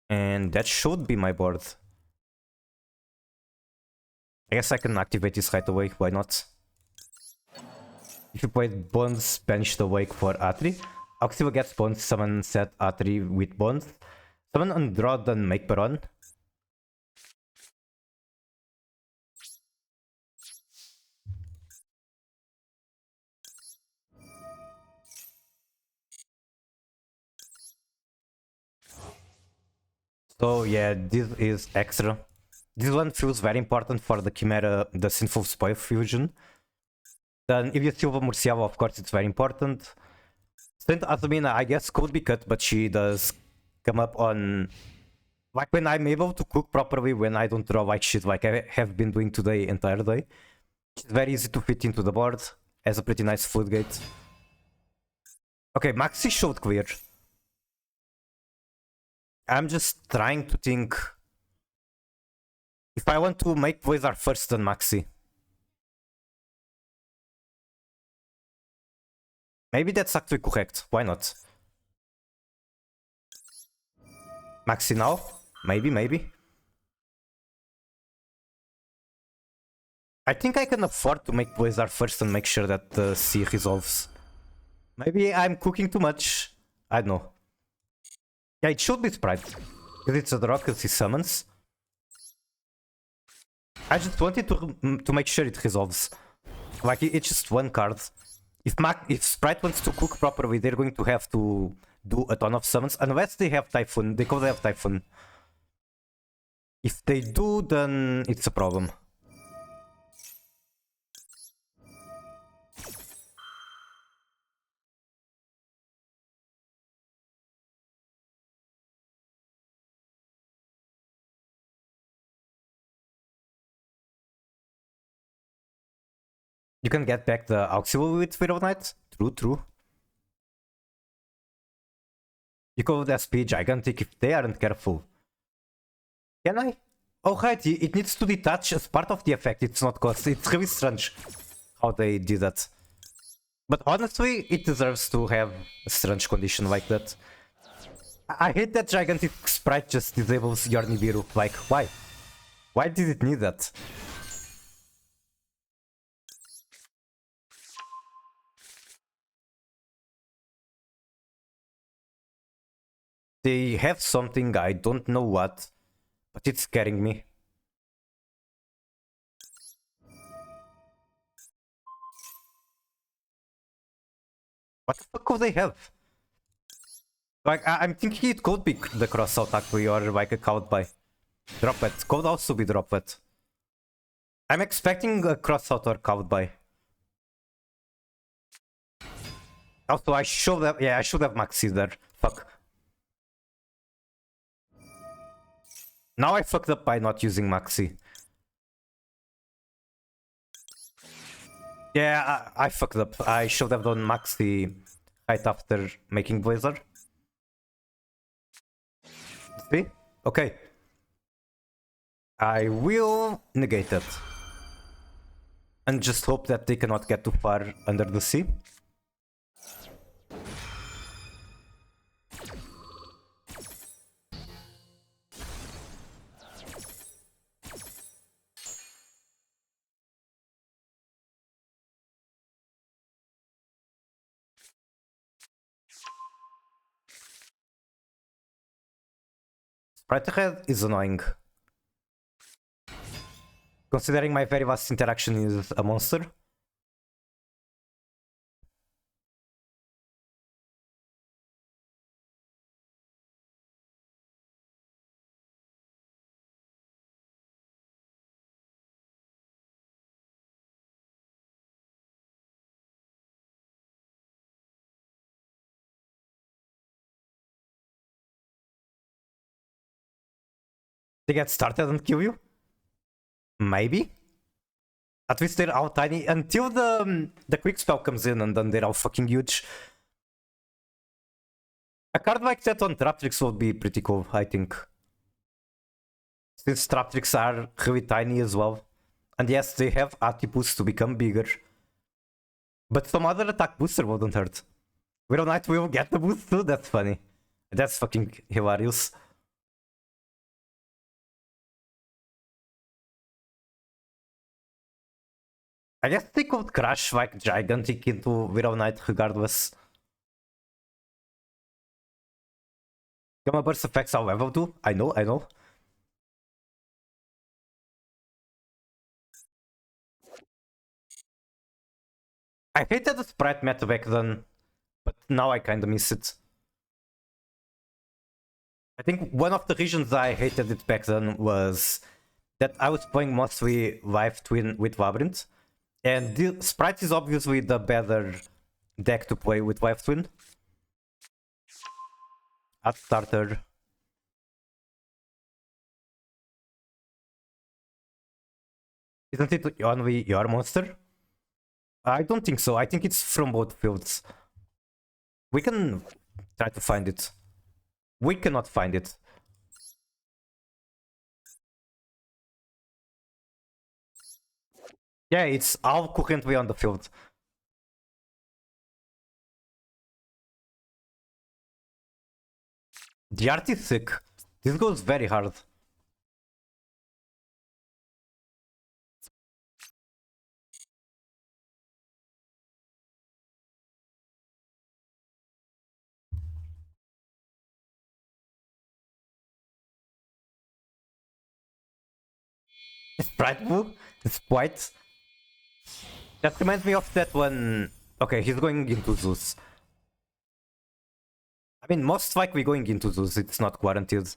And that should be my board. I guess I can activate this right away, why not? If you played Bonds, banish the Wake for Atri. Auxila gets Bonds, summon set Atri with Bonds. Summon and draw, then make Baron. So yeah, this is extra. This one feels very important for the Chimera, the Sinful Spoil fusion. Then if you Silva Murciava, of course it's very important. Saint Azumina, I guess, could be cut, but she does come up on Like when I'm able to cook properly, when I don't draw like shit like I have been doing today entire day. It's very easy to fit into the board. Has a pretty nice floodgate. Okay, Maxi showed clear. I'm just trying to think if I want to make Blizzard first than Maxi. Maybe that's actually correct. Why not? Maxi now? Maybe. I think I can afford to make Blizzard first and make sure that the C resolves. Maybe I'm cooking too much. I don't know. Yeah, it should be Sprite. Because it's a draw, because he summons. I just wanted to make sure it resolves. Like, it's just one card. If Sprite wants to cook properly, they're going to have to do a ton of summons. Unless they have Typhoon. They have Typhoon. If they do, then it's a problem. You can get back the Auxiliary with Spirit of Night. True. You could SP Gigantic if they aren't careful. Can I? Oh right, it needs to detach as part of the effect. It's not cost. It's really strange how they did that. But honestly, it deserves to have a strange condition like that. I hate that Gigantic Sprite just disables your Nibiru. Like, why? Why did it need that? They have something, I don't know what, but it's scaring me. What the fuck could they have? Like, I'm thinking it could be the crossout actually, or like a cloud buy. Droplet, could also be droplet. I'm expecting a crossout or cloud buy. Also, I should have, yeah, I should have Maxi there. Fuck. Now I fucked up by not using Maxi. Yeah, I fucked up. I should have done Maxi right after making Blizzard. See? Okay. I will negate it. And just hope that they cannot get too far under the sea. Sprite Head is annoying. Considering my very vast interaction is a monster. They get started and kill you? Maybe? At least they're all tiny until the quick spell comes in and then they're all fucking huge. A card like that on Traptrix would be pretty cool, I think. Since Traptrix are really tiny as well. And yes, they have ATI boost to become bigger. But some other attack booster wouldn't hurt. Widow Knight will get the boost too, that's funny. That's fucking hilarious. I guess they could crash like Gigantic into Widow Knight regardless. Gamma Burst effects are level 2. I know. I hated the Sprite meta back then, but now I kinda miss it. I think one of the reasons I hated it back then was that I was playing mostly Live Twin with Labyrinth, and the Sprite is obviously the better deck to play with Live Twin. At starter. Isn't it only your monster? I don't think so. I think it's from both fields. We can try to find it. We cannot find it. Yeah, it's all currently on the field. The art is sick. This goes very hard. Sprite Blue? It's white. That reminds me of that one. Okay, he's going into Zeus. I mean, most likely going into Zeus, it's not guaranteed.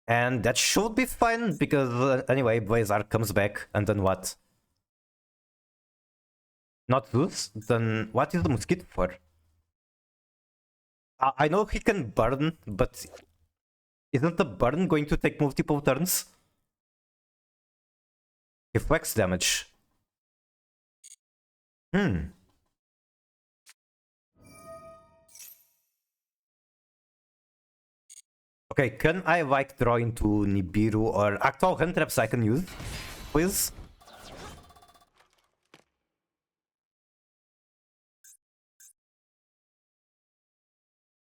And that should be fine, because anyway, Blazar comes back, and then what? Not Zeus? Then what is the mosquito for? I know he can burn, but isn't the burn going to take multiple turns? Reflex damage. Okay, can I like draw into Nibiru or actual hand traps I can use, please?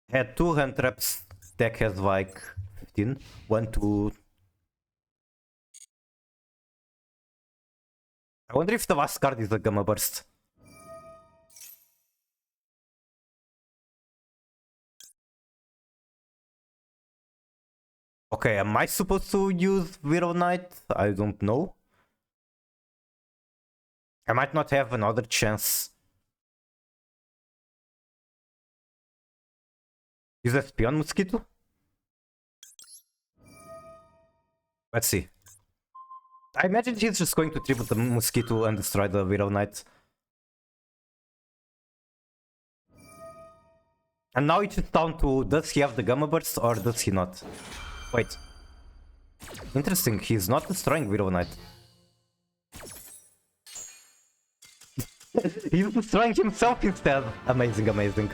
Had 2 hand traps, deck has like 15. 1, 2. I wonder if the last card is a Gamma Burst. Okay, am I supposed to use Widow Knight? I don't know. I might not have another chance. Use SP on Mosquito? Let's see. I imagine he's just going to tribute the Mosquito and destroy the Widow Knight. And now it's down to, does he have the Gamma Burst or does he not? Wait. Interesting, he's not destroying Widow Knight. He's destroying himself instead. Amazing, amazing.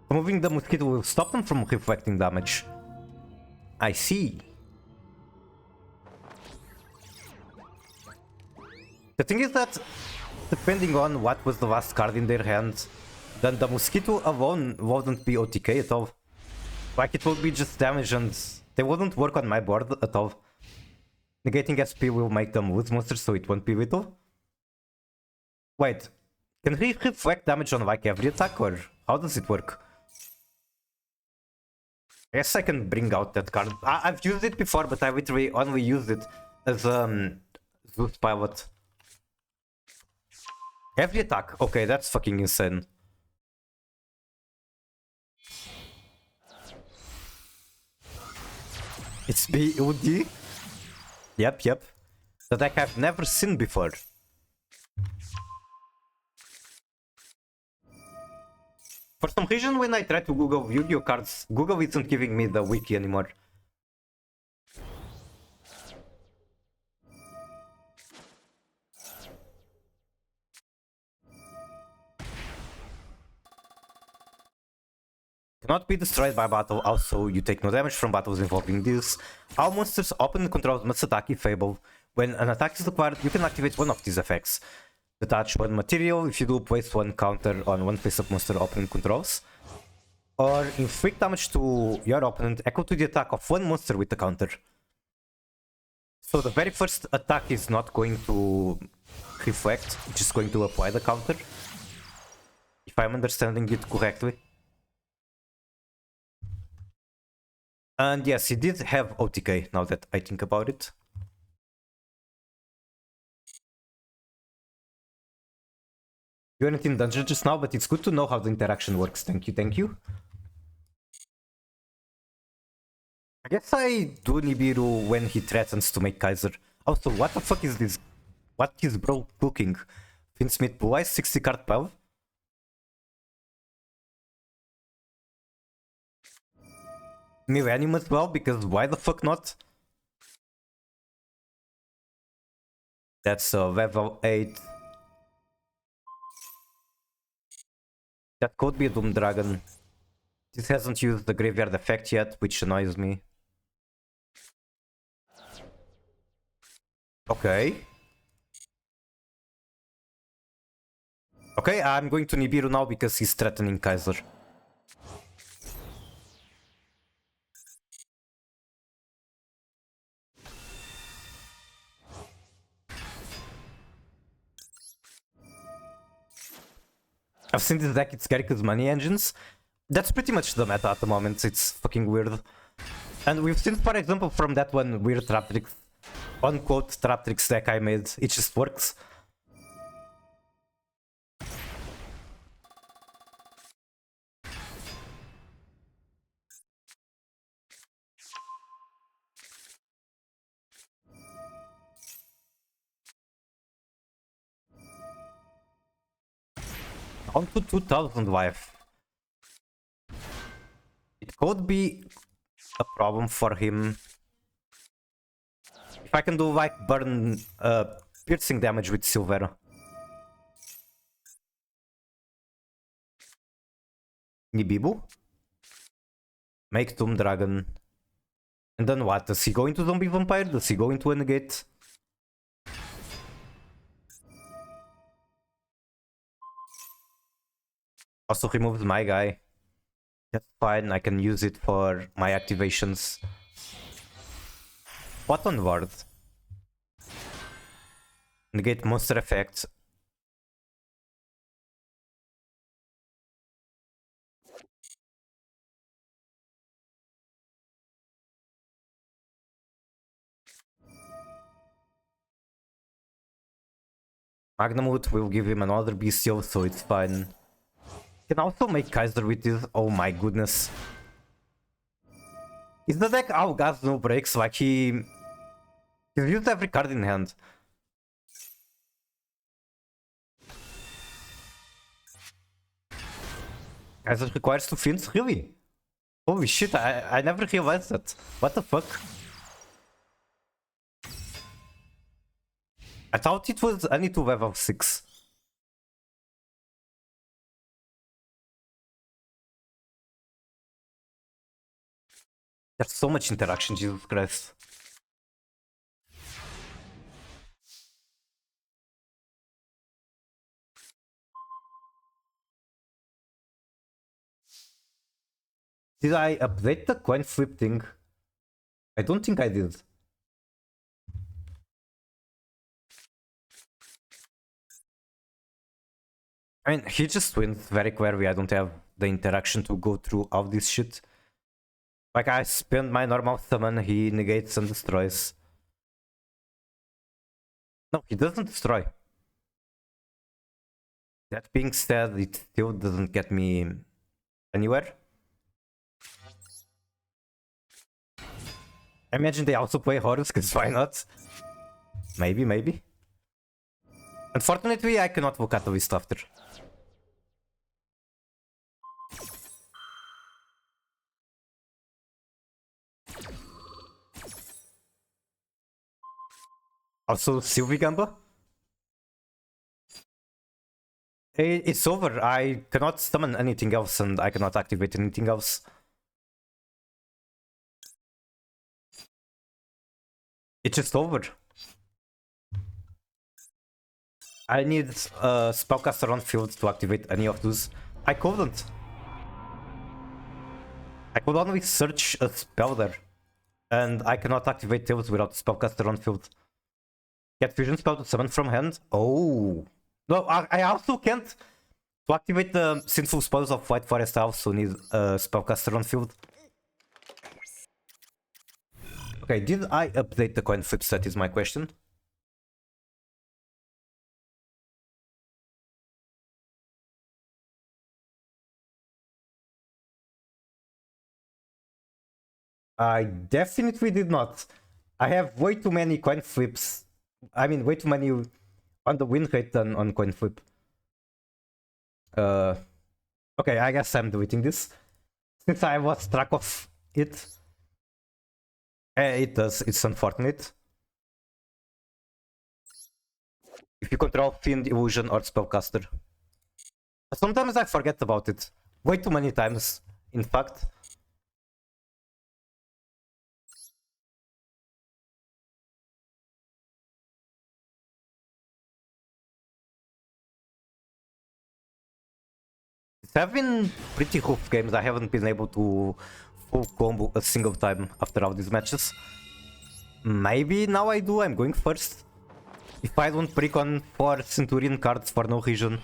Moving the Mosquito will stop them from reflecting damage. I see. The thing is that, depending on what was the last card in their hand, then the Mosquito alone wouldn't be OTK at all. Like, it would be just damage and they wouldn't work on my board at all. Negating SP will make them lose monsters, so it won't be lethal. Wait, can he reflect damage on like every attack, or how does it work? I guess I can bring out that card. I've used it before, but I literally only used it as Zeus pilot. Every attack. Okay, that's fucking insane. It's BUD? Yep. The deck I've never seen before. For some reason, when I try to Google Yu-Gi-Oh cards, Google isn't giving me the wiki anymore. Cannot be destroyed by battle, also you take no damage from battles involving this. All monsters opponent controls must attack if able. When an attack is required, you can activate one of these effects. Detach one material, if you do, place one counter on one face-up monster opponent controls. Or inflict damage to your opponent equal to the attack of one monster with the counter. So the very first attack is not going to reflect, it's just going to apply the counter. If I'm understanding it correctly. And yes, he did have OTK, now that I think about it. You weren't in dungeon just now, but it's good to know how the interaction works. Thank you. I guess I do Nibiru when he threatens to make Kaiser. Also, what the fuck is this? What is bro cooking? Finsmith Blue Eyes 60 card pile? Millennium as well, because why the fuck not? That's a level 8. That could be a Doom Dragon. This hasn't used the graveyard effect yet, which annoys me. Okay. Okay, I'm going to Nibiru now because he's threatening Kaiser. I've seen this deck, it's Gerika's money engines. That's pretty much the meta at the moment, it's fucking weird. And we've seen, for example, from that one weird Traptrix, unquote Traptrix deck I made, it just works. On to 2000 life. It could be a problem for him. If I can do like burn piercing damage with Silvera. Nibibu? Make Doom Dragon. And then what? Does he go into Zombie Vampire? Does he go into a negate? Also removes my guy. That's fine, I can use it for my activations. Button ward. Negate monster effect. Magnamut will give him another bestial, so it's fine. Can also make Kaiser with this. Oh my goodness. Is the deck all gas no breaks? Like he's used every card in hand. Kaiser requires 2 fins? Really? Holy shit, I never realized that. What the fuck? I thought it was only to level 6. There's so much interaction, Jesus Christ. Did I update the coin flip thing? I don't think I did. I mean, he just wins very clearly. I don't have the interaction to go through all this shit. Like, I spend my normal summon, he negates and destroys. No, he doesn't destroy. That being said, it still doesn't get me anywhere. I imagine they also play Horus, because why not? Maybe, maybe. Unfortunately, I cannot Vocatoist after. Also, Sylvie Gamba? It's over. I cannot summon anything else and I cannot activate anything else. It's just over. I need a spellcaster on field to activate any of those. I couldn't. I could only search a spell there. And I cannot activate those without spellcaster on field. Get fusion spell to summon from hand? Oh. No, I also can't. To activate the sinful spells of White Forest, I also need a spellcaster on field. Okay, did I update the coin flip set is my question. I definitely did not. I have way too many coin flips. I mean, way too many on the win rate than on coin flip. Okay, I guess I'm deleting this. Since I lost track of it. It does, it's unfortunate. If you control Fiend, Illusion, or Spellcaster. Sometimes I forget about it. Way too many times, in fact. Have been pretty rough games. I haven't been able to full combo a single time after all these matches. Maybe now I do. I'm going first. If I don't precon 4 Centurion cards for no reason.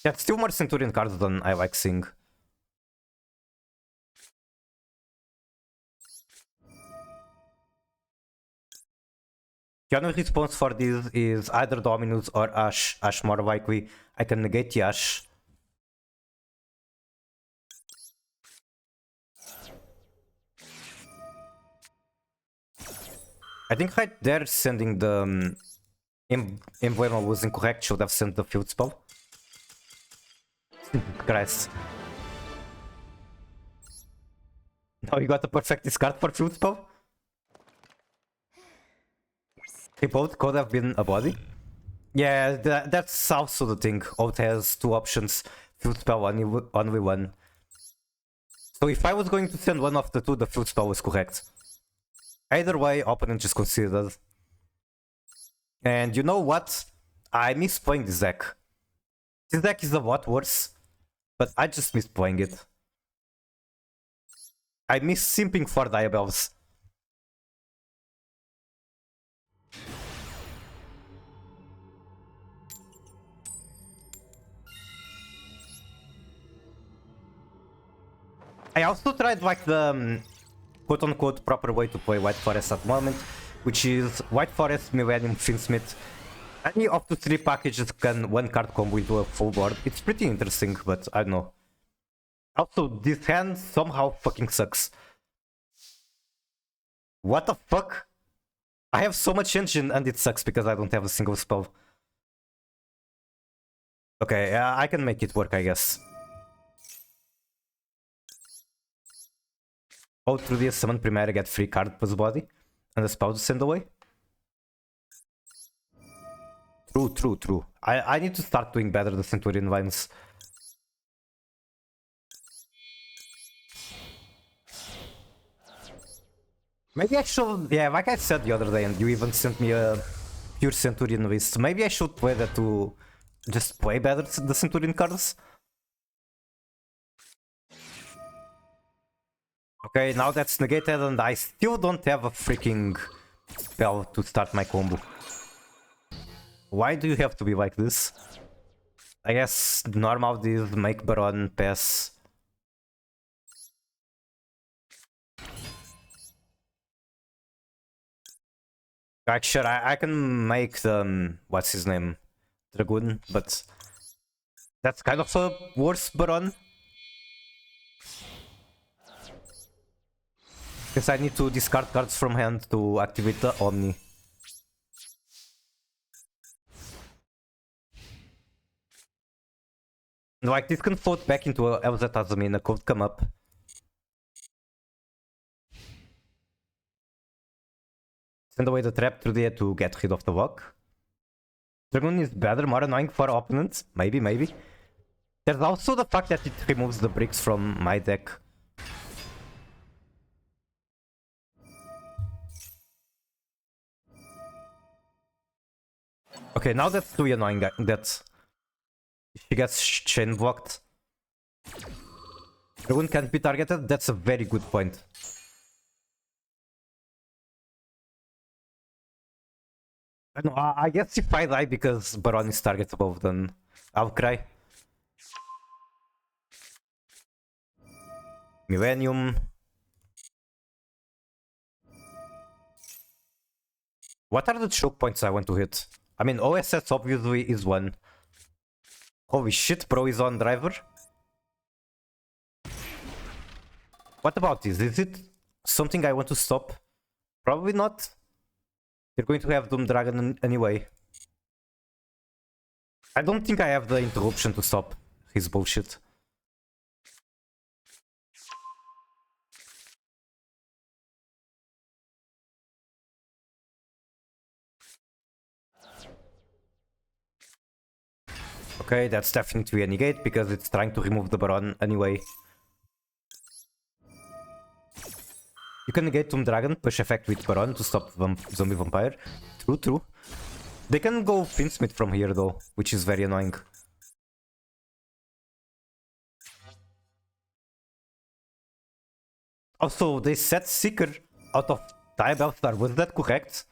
That's still more Centurion cards than I like seeing. The only response for this is either Dominus or Ash. Ash more likely. I can negate the Ash. I think right there sending the emblem was incorrect. Should have sent the field spell. Christ. Now you got the perfect discard for field spell. He both could have been a body. Yeah, that's also the thing. Oath has two options. Field spell only one. So if I was going to send one of the two, the field spell was correct. Either way, opponent just considered. And you know what? I miss playing this deck. This deck is a lot worse, but I just miss playing it. I miss simping for Diabells. I also tried like the quote-unquote proper way to play White Forest at the moment, which is White Forest, Millennium, Finsmith. Any of the three packages can one card combo into a full board. It's pretty interesting, but I don't know. Also, this hand somehow fucking sucks. What the fuck? I have so much engine and it sucks because I don't have a single spell. Okay, I can make it work, I guess. Oh, through this summon Primera, get free card plus body, and the spell to send away. True. I need to start doing better the Centurion Vines. Maybe I should, yeah, like I said the other day, and you even sent me a pure Centurion list. Maybe I should play that to just play better the Centurion cards. Okay, now that's negated, and I still don't have a freaking spell to start my combo. Why do you have to be like this? I guess normal is make Baron pass. Like, sure, I can make the, what's his name? Dragoon, but that's kind of a worse Baron. Because I need to discard cards from hand to activate the Omni. Like, this can float back into a LZ Azumi and a code come up. Send away the trap through there to get rid of the lock. Dragoon is better, more annoying for opponents. Maybe. There's also the fact that it removes the bricks from my deck. Okay, now that's too annoying that she gets chain blocked. Dragoon can't be targeted. That's a very good point. I guess if I die because Baron is targetable, then I'll cry. Millennium. What are the choke points I want to hit? I mean, OSS obviously is one. Holy shit, bro is on driver. What about this? Is it something I want to stop? Probably not. You're going to have Doom Dragon anyway. I don't think I have the interruption to stop his bullshit. Okay, that's definitely a negate because it's trying to remove the Baron anyway. You can negate Doom Dragon, push effect with Baron to stop Zombie Vampire. True, true. They can go Finsmith from here though, which is very annoying. Also, they set Seeker out of Die Belstar, was that correct?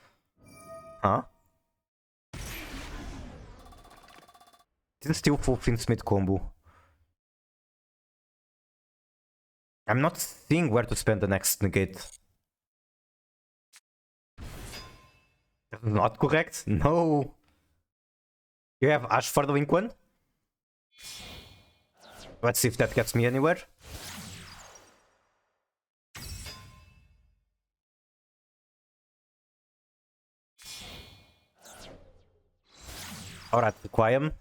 Huh? Didn't steal full Finsmith combo. I'm not seeing where to spend the next negate. That's not correct? No! You have Ash for the Wink one? Let's see if that gets me anywhere. Alright, Requiem.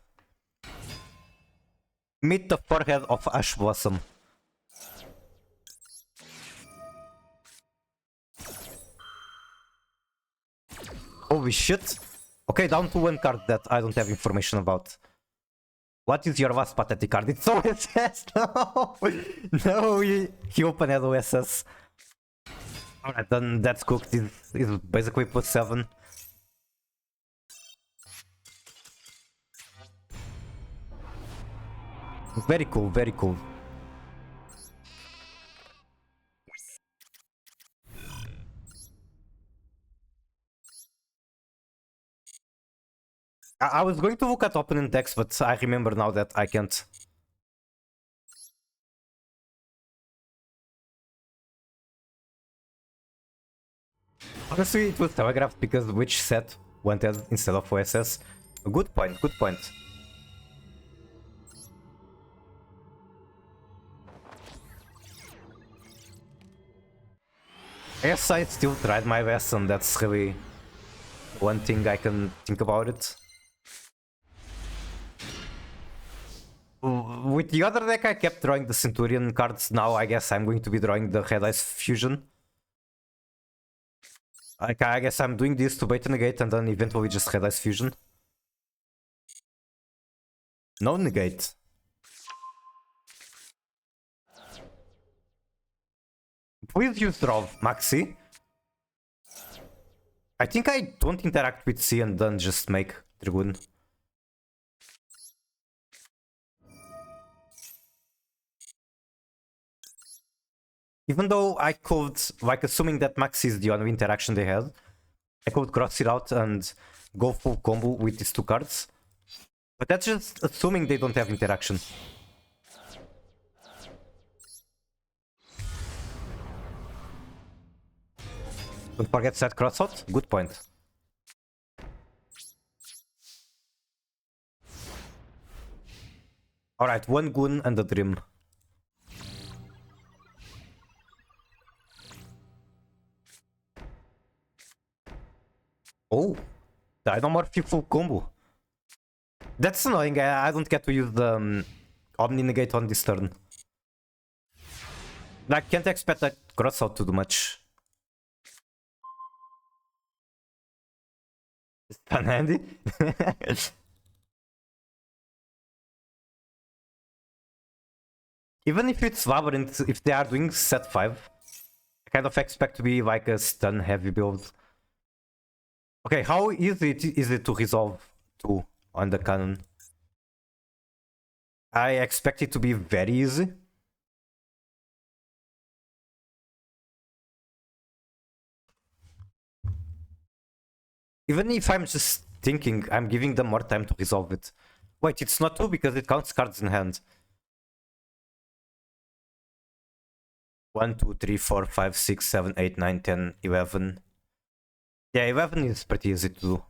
Meet the forehead of Ash Blossom. Holy shit. Okay, down to one card that I don't have information about. What is your last pathetic card? It's OSS! No! No, he opened as OSS. Alright, then that's cooked. It's basically +7. Very cool, very cool. I was going to look at opponent decks, but I remember now that I can't. Honestly, it was telegraphed because which set wanted instead of OSS. Good point, good point. Yes, I still tried my best, and that's really one thing I can think about it. With the other deck, I kept drawing the Centurion cards. Now I guess I'm going to be drawing the Red Ice Fusion. I guess I'm doing this to bait a negate and then eventually just Red Ice Fusion. No negate. Please use draw, Maxi. I think I don't interact with C and then just make Dragoon. Even though I could, like, assuming that Maxi is the only interaction they had, I could cross it out and go full combo with these two cards. But that's just assuming they don't have interaction. Don't forget set crossout. Good point. Alright, one Goon and a Dream. Oh, Dynamorph full combo. That's annoying. I don't get to use the Omni Negate on this turn. I can't expect that crossout to do much. Stun handy. Even if it's Labyrinth, if they are doing set 5, I kind of expect to be like a stun heavy build. Okay, how easy is it to resolve 2 on the cannon? I expect it to be very easy. Even if I'm just thinking, I'm giving them more time to resolve it. Wait, it's not 2 because it counts cards in hand. 1, 2, 3, 4, 5, 6, 7, 8, 9, 10, 11. Yeah, 11 is pretty easy to do.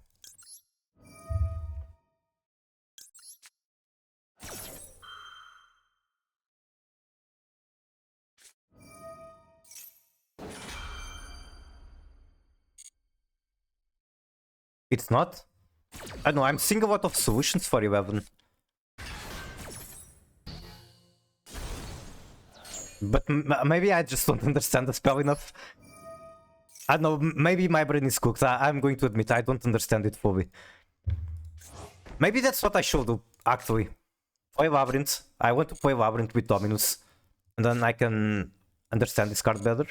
It's not? I don't know, I'm seeing a lot of solutions for 11. But maybe I just don't understand the spell enough. I don't know, maybe my brain is cooked. I'm going to admit I don't understand it fully. Maybe that's what I should do, actually. Play Labyrinth. I want to play Labyrinth with Dominus. And then I can understand this card better.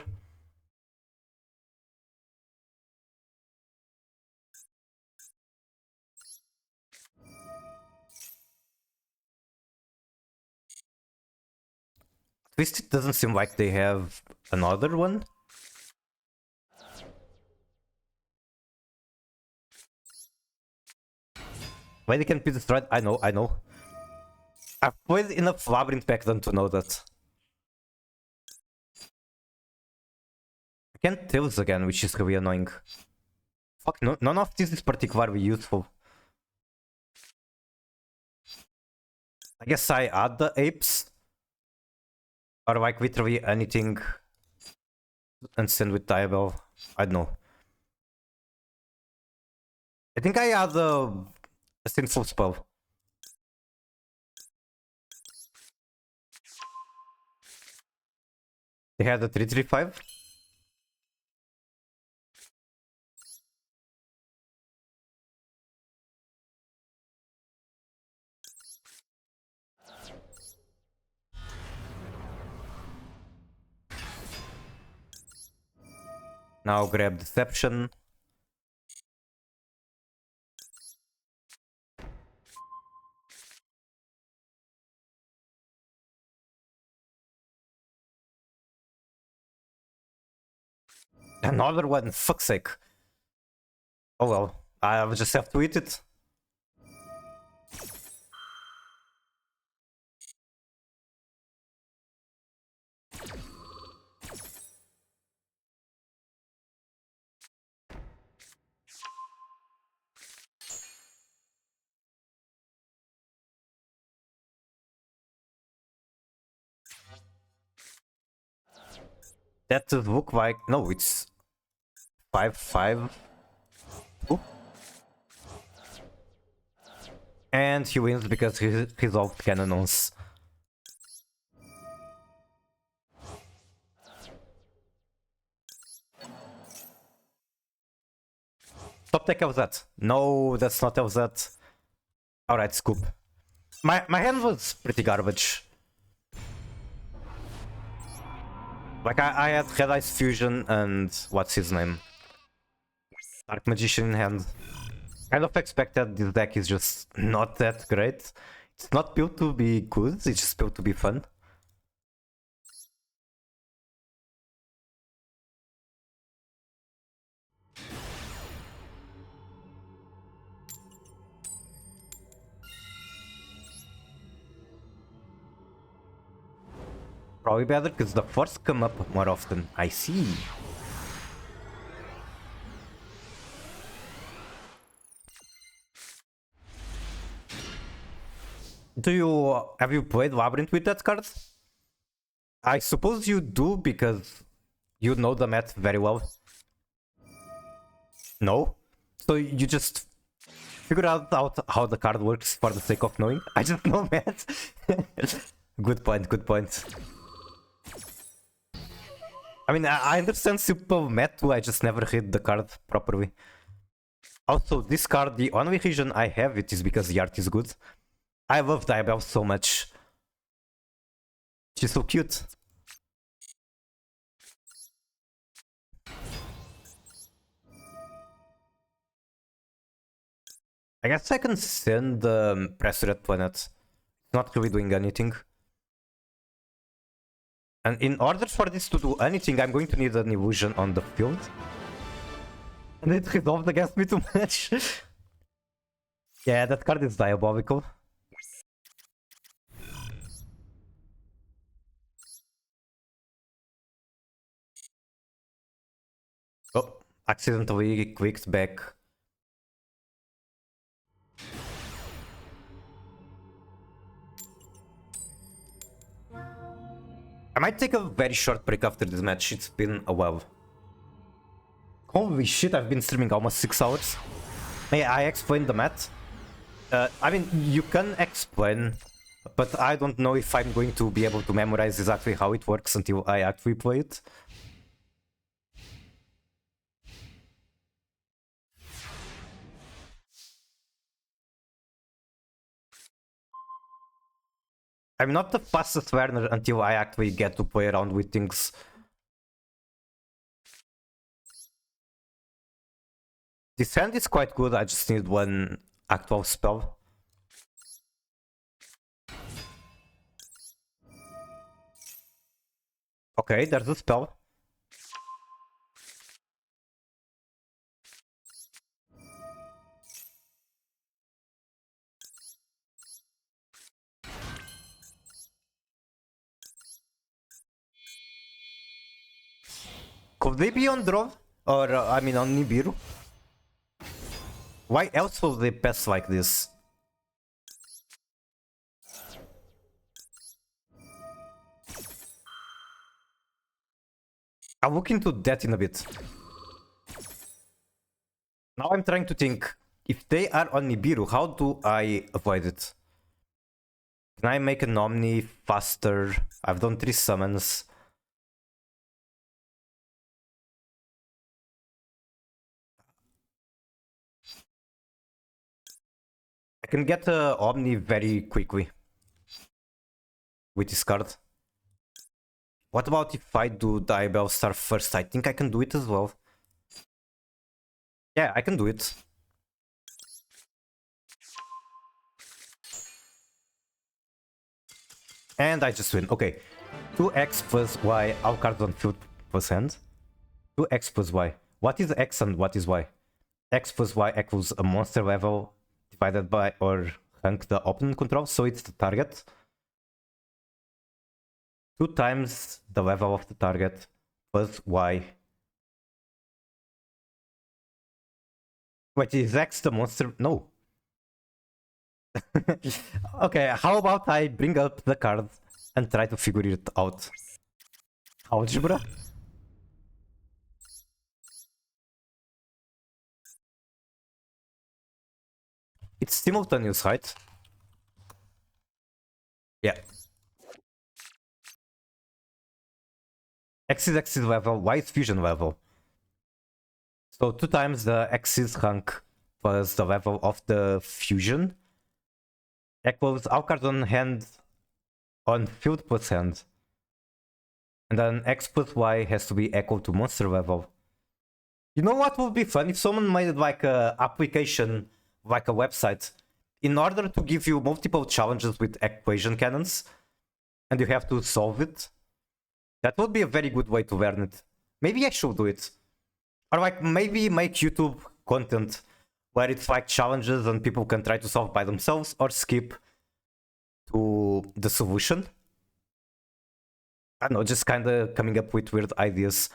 At least it doesn't seem like they have another one. Why they can be destroyed? I know. I've played enough Labyrinth back then to know that. I can't Tails again, which is really annoying. Fuck, no, none of this is particularly useful. I guess I add the apes. Or like literally anything. And send with Diabell. I don't know. I think I add a sinful spell. They had a 3/3/5. Now grab Deception. Another one, fuck's sake. Oh well, I'll just have to eat it. That would look like... No, it's 5/5. Ooh. And he wins because he resolved Cannons. Top deck Elzat. No, that's not Elzat. Alright, scoop. My hand was pretty garbage. Like, I had Red Ice Fusion and... what's his name? Dark Magician in hand. Kind of expected this deck is just not that great. It's not built to be good, it's just built to be fun. Probably better because the force come up more often. I see. Have you played Labyrinth with that card? I suppose you do because you know the math very well. No? So you just figure out how the card works for the sake of knowing? I just know math. Good point, good point. I mean, I understand simple math too, I just never read the card properly. Also, this card, the only reason I have it is because the art is good. I love Diabell so much. She's so cute. I guess I can send the Pressure at Planet. It's not really doing anything. And in order for this to do anything, I'm going to need an illusion on the field. And it resolved against me too much. Yeah, that card is diabolical. Oh, accidentally clicked back. I might take a very short break after this match, it's been a while. Holy shit, I've been streaming almost 6 hours. May I explain the mat? I mean, you can explain, but I don't know if I'm going to be able to memorize exactly how it works until I actually play it. I'm not the fastest learner until I actually get to play around with things. This hand is quite good, I just need one actual spell. Okay, there's a spell. Could they be on draw? Or, I mean, on Nibiru? Why else will they pass like this? I'll look into that in a bit. Now I'm trying to think, if they are on Nibiru, how do I avoid it? Can I make an Omni faster? I've done 3 summons. I can get Omni very quickly with this card. What about if I do Diabell Star first? I think I can do it as well. Yeah, I can do it. And I just win. Okay. 2x plus y, all cards on field plus hand. 2x plus y. What is x and what is y? X plus y equals a monster level divided by or rank the opponent controls, so it's the target. 2 times the level of the target plus y. Wait, is X the monster? No. Okay, how about I bring up the card and try to figure it out? Algebra? It's simultaneous, right? Yeah. X is level, Y is fusion level. So 2 times the X's rank plus the level of the fusion equals all cards on hand on field plus hand. And then X plus Y has to be equal to monster level. You know what would be fun? If someone made like a application, like a website, in order to give you multiple challenges with equation cannons, and you have to solve it. That would be a very good way to learn it. Maybe I should do it. Or like maybe make YouTube content where it's like challenges and people can try to solve by themselves or skip to the solution. I don't know, just kind of coming up with weird ideas.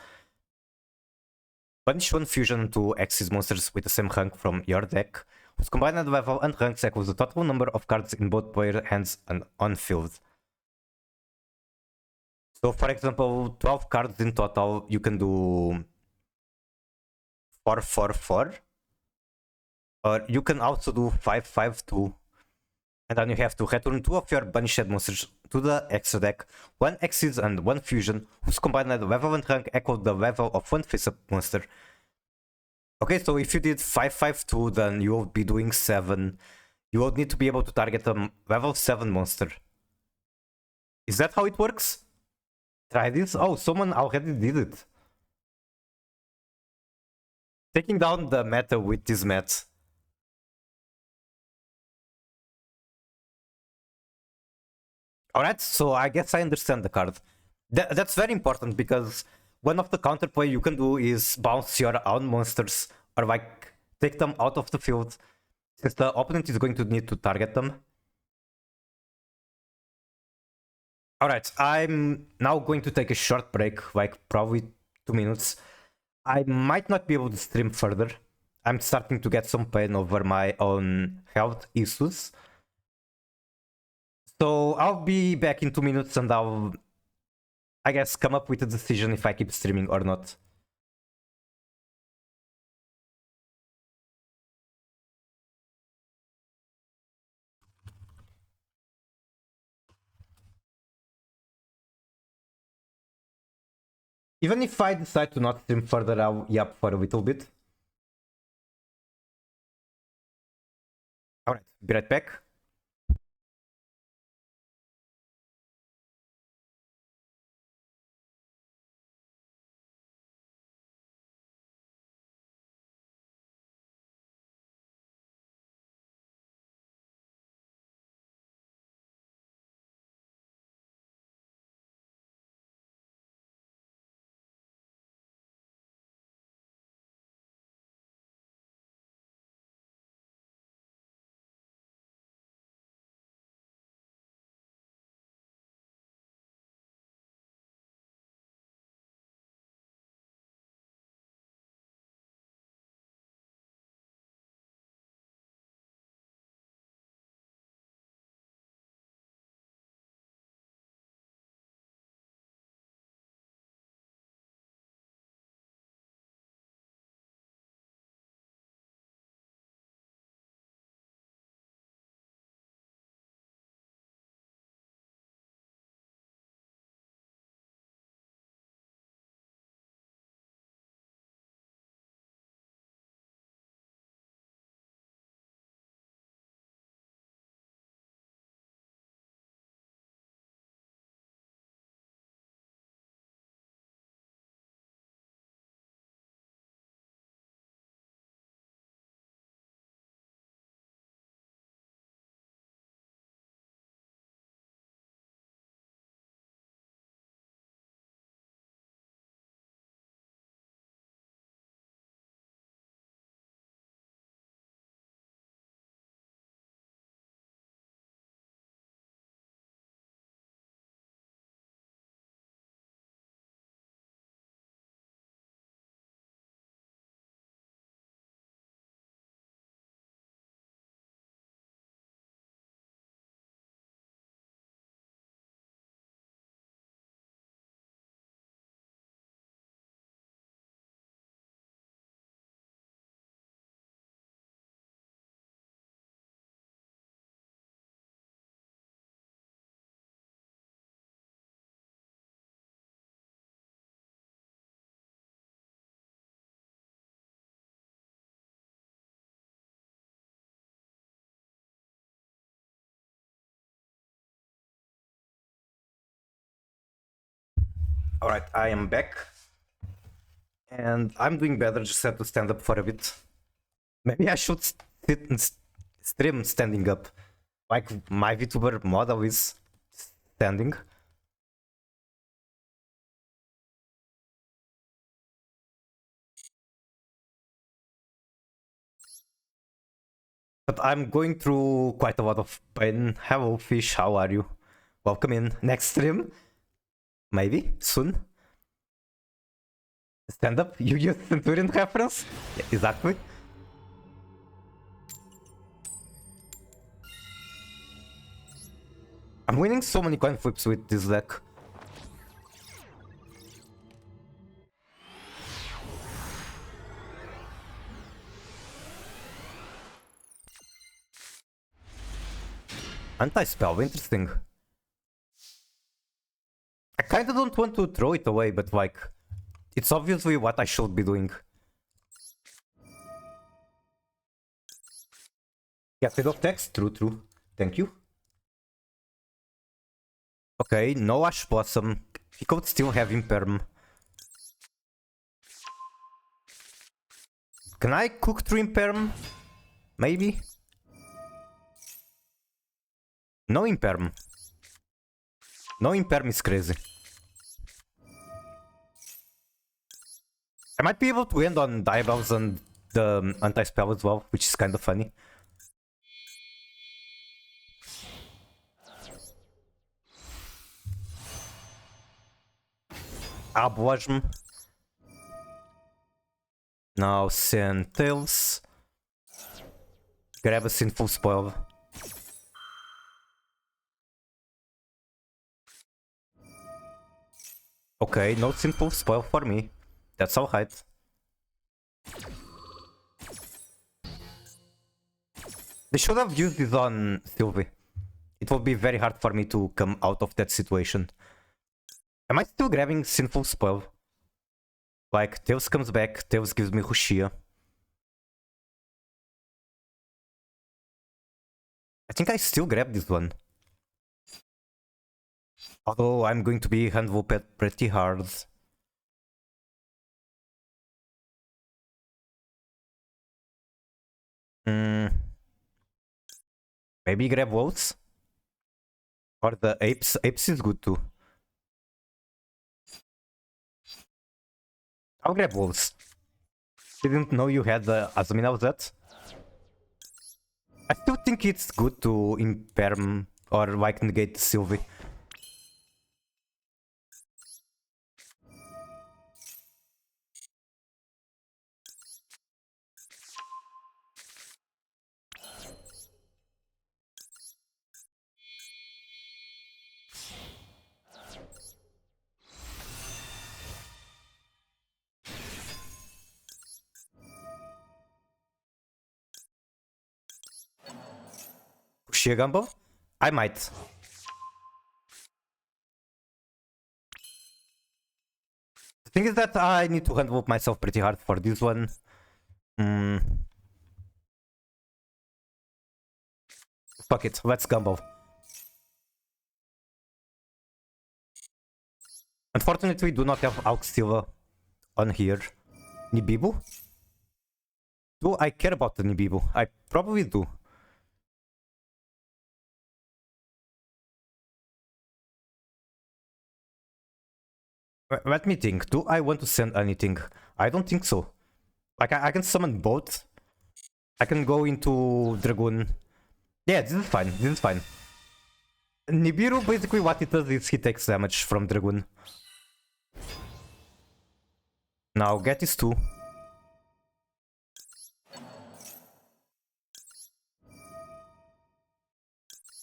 Punish one fusion to X's monsters with the same rank from your deck, whose combined level and ranks equals the total number of cards in both player hands and on field. So for example, 12 cards in total, you can do 4-4-4. Or you can also do 5-5-2. And then you have to return 2 of your banished monsters to the extra deck, 1 Xyz and 1 fusion, whose combined level and rank equal the level of 1 face-up monster. Okay, so if you did 5-5-2, then you will be doing 7. You will need to be able to target a level 7 monster. Is that how it works? Try this? Oh, someone already did it. Taking down the meta with this mat. Alright, so I guess I understand the card. That's very important because one of the counterplay you can do is bounce your own monsters or like take them out of the field since the opponent is going to need to target them. Alright, I'm now going to take a short break, like probably 2 minutes. I might not be able to stream further. I'm starting to get some pain over my own health issues. So I'll be back in 2 minutes and I'll, I guess, come up with a decision if I keep streaming or not. Even if I decide to not stream further, I'll yap for a little bit. Alright, be right back. Alright, I am back. And I'm doing better, just had to stand up for a bit. Maybe I should sit and stream standing up. Like my VTuber model is standing. But I'm going through quite a lot of pain. Hello fish, how are you? Welcome in. Next stream? Maybe, soon. Stand up, you use Centurion reference? Yeah, exactly. I'm winning so many coin flips with this deck. Anti-spell, interesting. I kinda don't want to throw it away, but like, it's obviously what I should be doing. Get rid of text? True, true. Thank you. Okay, no Ash Blossom. He could still have Imperm. Can I cook through Imperm? Maybe? No Imperm. No Imperm is crazy. I might be able to end on Diabols and the anti-spell as well, which is kind of funny. Abwajm. Now send Tails. Grab a Sinful Spoil. Okay, no Sinful Spoil for me. That's alright. They should have used this on Sylvie. It will be very hard for me to come out of that situation. Am I still grabbing Sinful Spoil? Like, Tails comes back, Tails gives me Rushia. I think I still grab this one. Although I'm going to be handle pretty hard. Maybe grab Wolves? Or the Apes? Apes is good too. I'll grab Wolves. Didn't know you had the Azumina of that. I still think it's good to imperm or like negate Sylvie. Rushia Gumbo? I might. The thing is that I need to handle myself pretty hard for this one. Fuck it, let's Gumbo. Unfortunately, we do not have Auxilla on here. Nibibu? Do I care about the Nibibu? I probably do. Let me think. Do I want to send anything? I don't think so. Like, I can summon both. I can go into Dragoon. Yeah, this is fine. This is fine. Nibiru, basically what it does is he takes damage from Dragoon. Now get these two.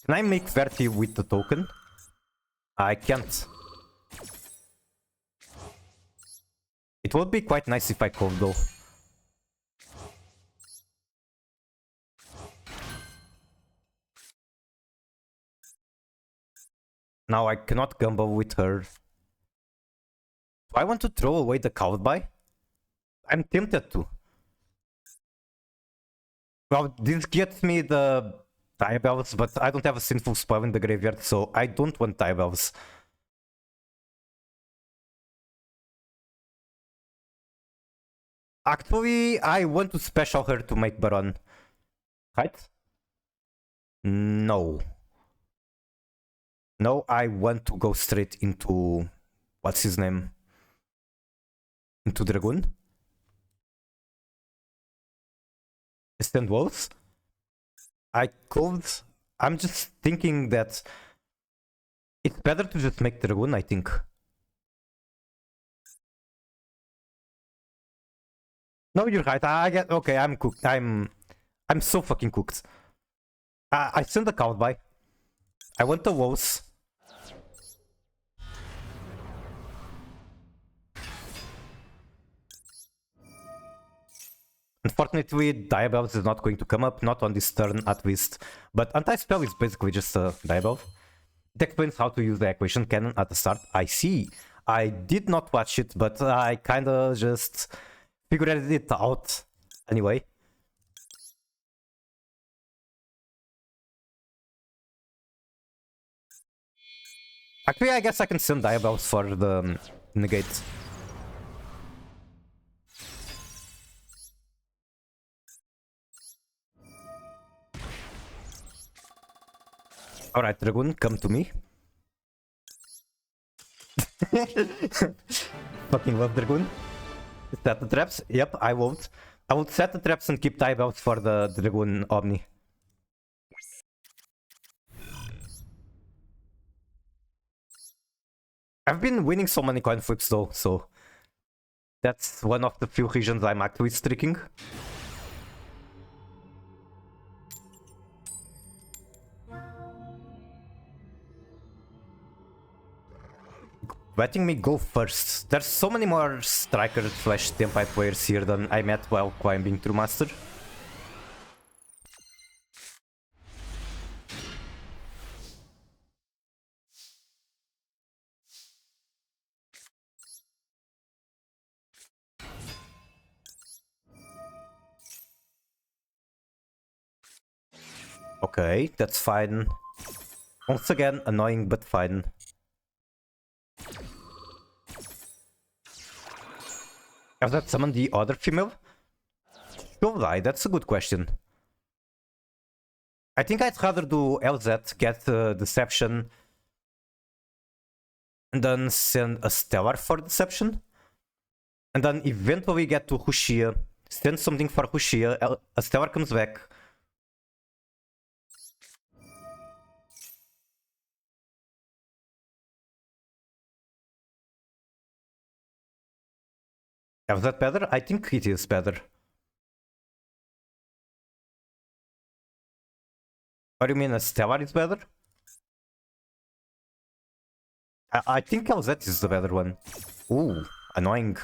Can I make Verti with the token? I can't. It would be quite nice if I could though. Now I cannot gumbo with her. Do I want to throw away the Cowboy? I'm tempted to. Well, this gets me the Diabells, but I don't have a Sinful Spoil in the graveyard, so I don't want Diabells. Actually, I want to special her to make Baron. Right? No. No, I want to go straight into... What's his name? Into Dragoon? Stand Wolves? I could... I'm just thinking that... It's better to just make Dragoon, I think. No, you're right. I get... Okay, I'm cooked. I'm so fucking cooked. I send the Cowboy. I want the Wolves. Unfortunately, Diabells is not going to come up, not on this turn at least. But Anti-Spell is basically just a Diabell. It explains how to use the Equation Cannon at the start. I see. I did not watch it, but I kinda just figured it out anyway. Actually, I guess I can send Diabells for the negate. Alright, Dragoon, come to me. Fucking love Dragoon. Set the traps? Yep, I won't. I will set the traps and keep Diabells for the Dragoon Omni. I've been winning so many coin flips though, so That's one of the few regions I'm actually streaking. Letting me go first. There's so many more strikers slash tempai players here than I met while climbing through Master. Okay, that's fine. Once again, annoying but fine. Have that summoned the other female? Should I? That's a good question. I think I'd rather do LZ, get Deception, and then send a Stellar for Deception. And then eventually get to Hushia, send something for Hushia, a Stellar comes back. Is that better? I think it is better. What do you mean a Stellar is better? I think LZ is the better one. Ooh, annoying.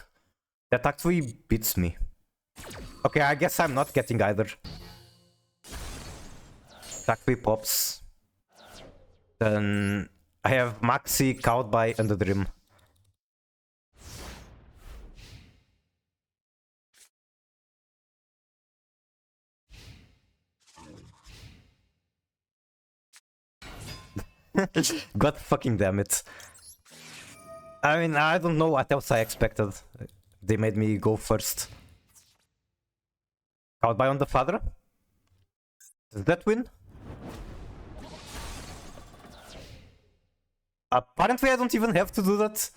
That actually beats me. Okay, I guess I'm not getting either. Actually pops. Then I have Maxi cowed by Underdream. God fucking damn it. I mean, I don't know what else I expected. They made me go first. Cowed by on the father? Does that win? Apparently I don't even have to do that.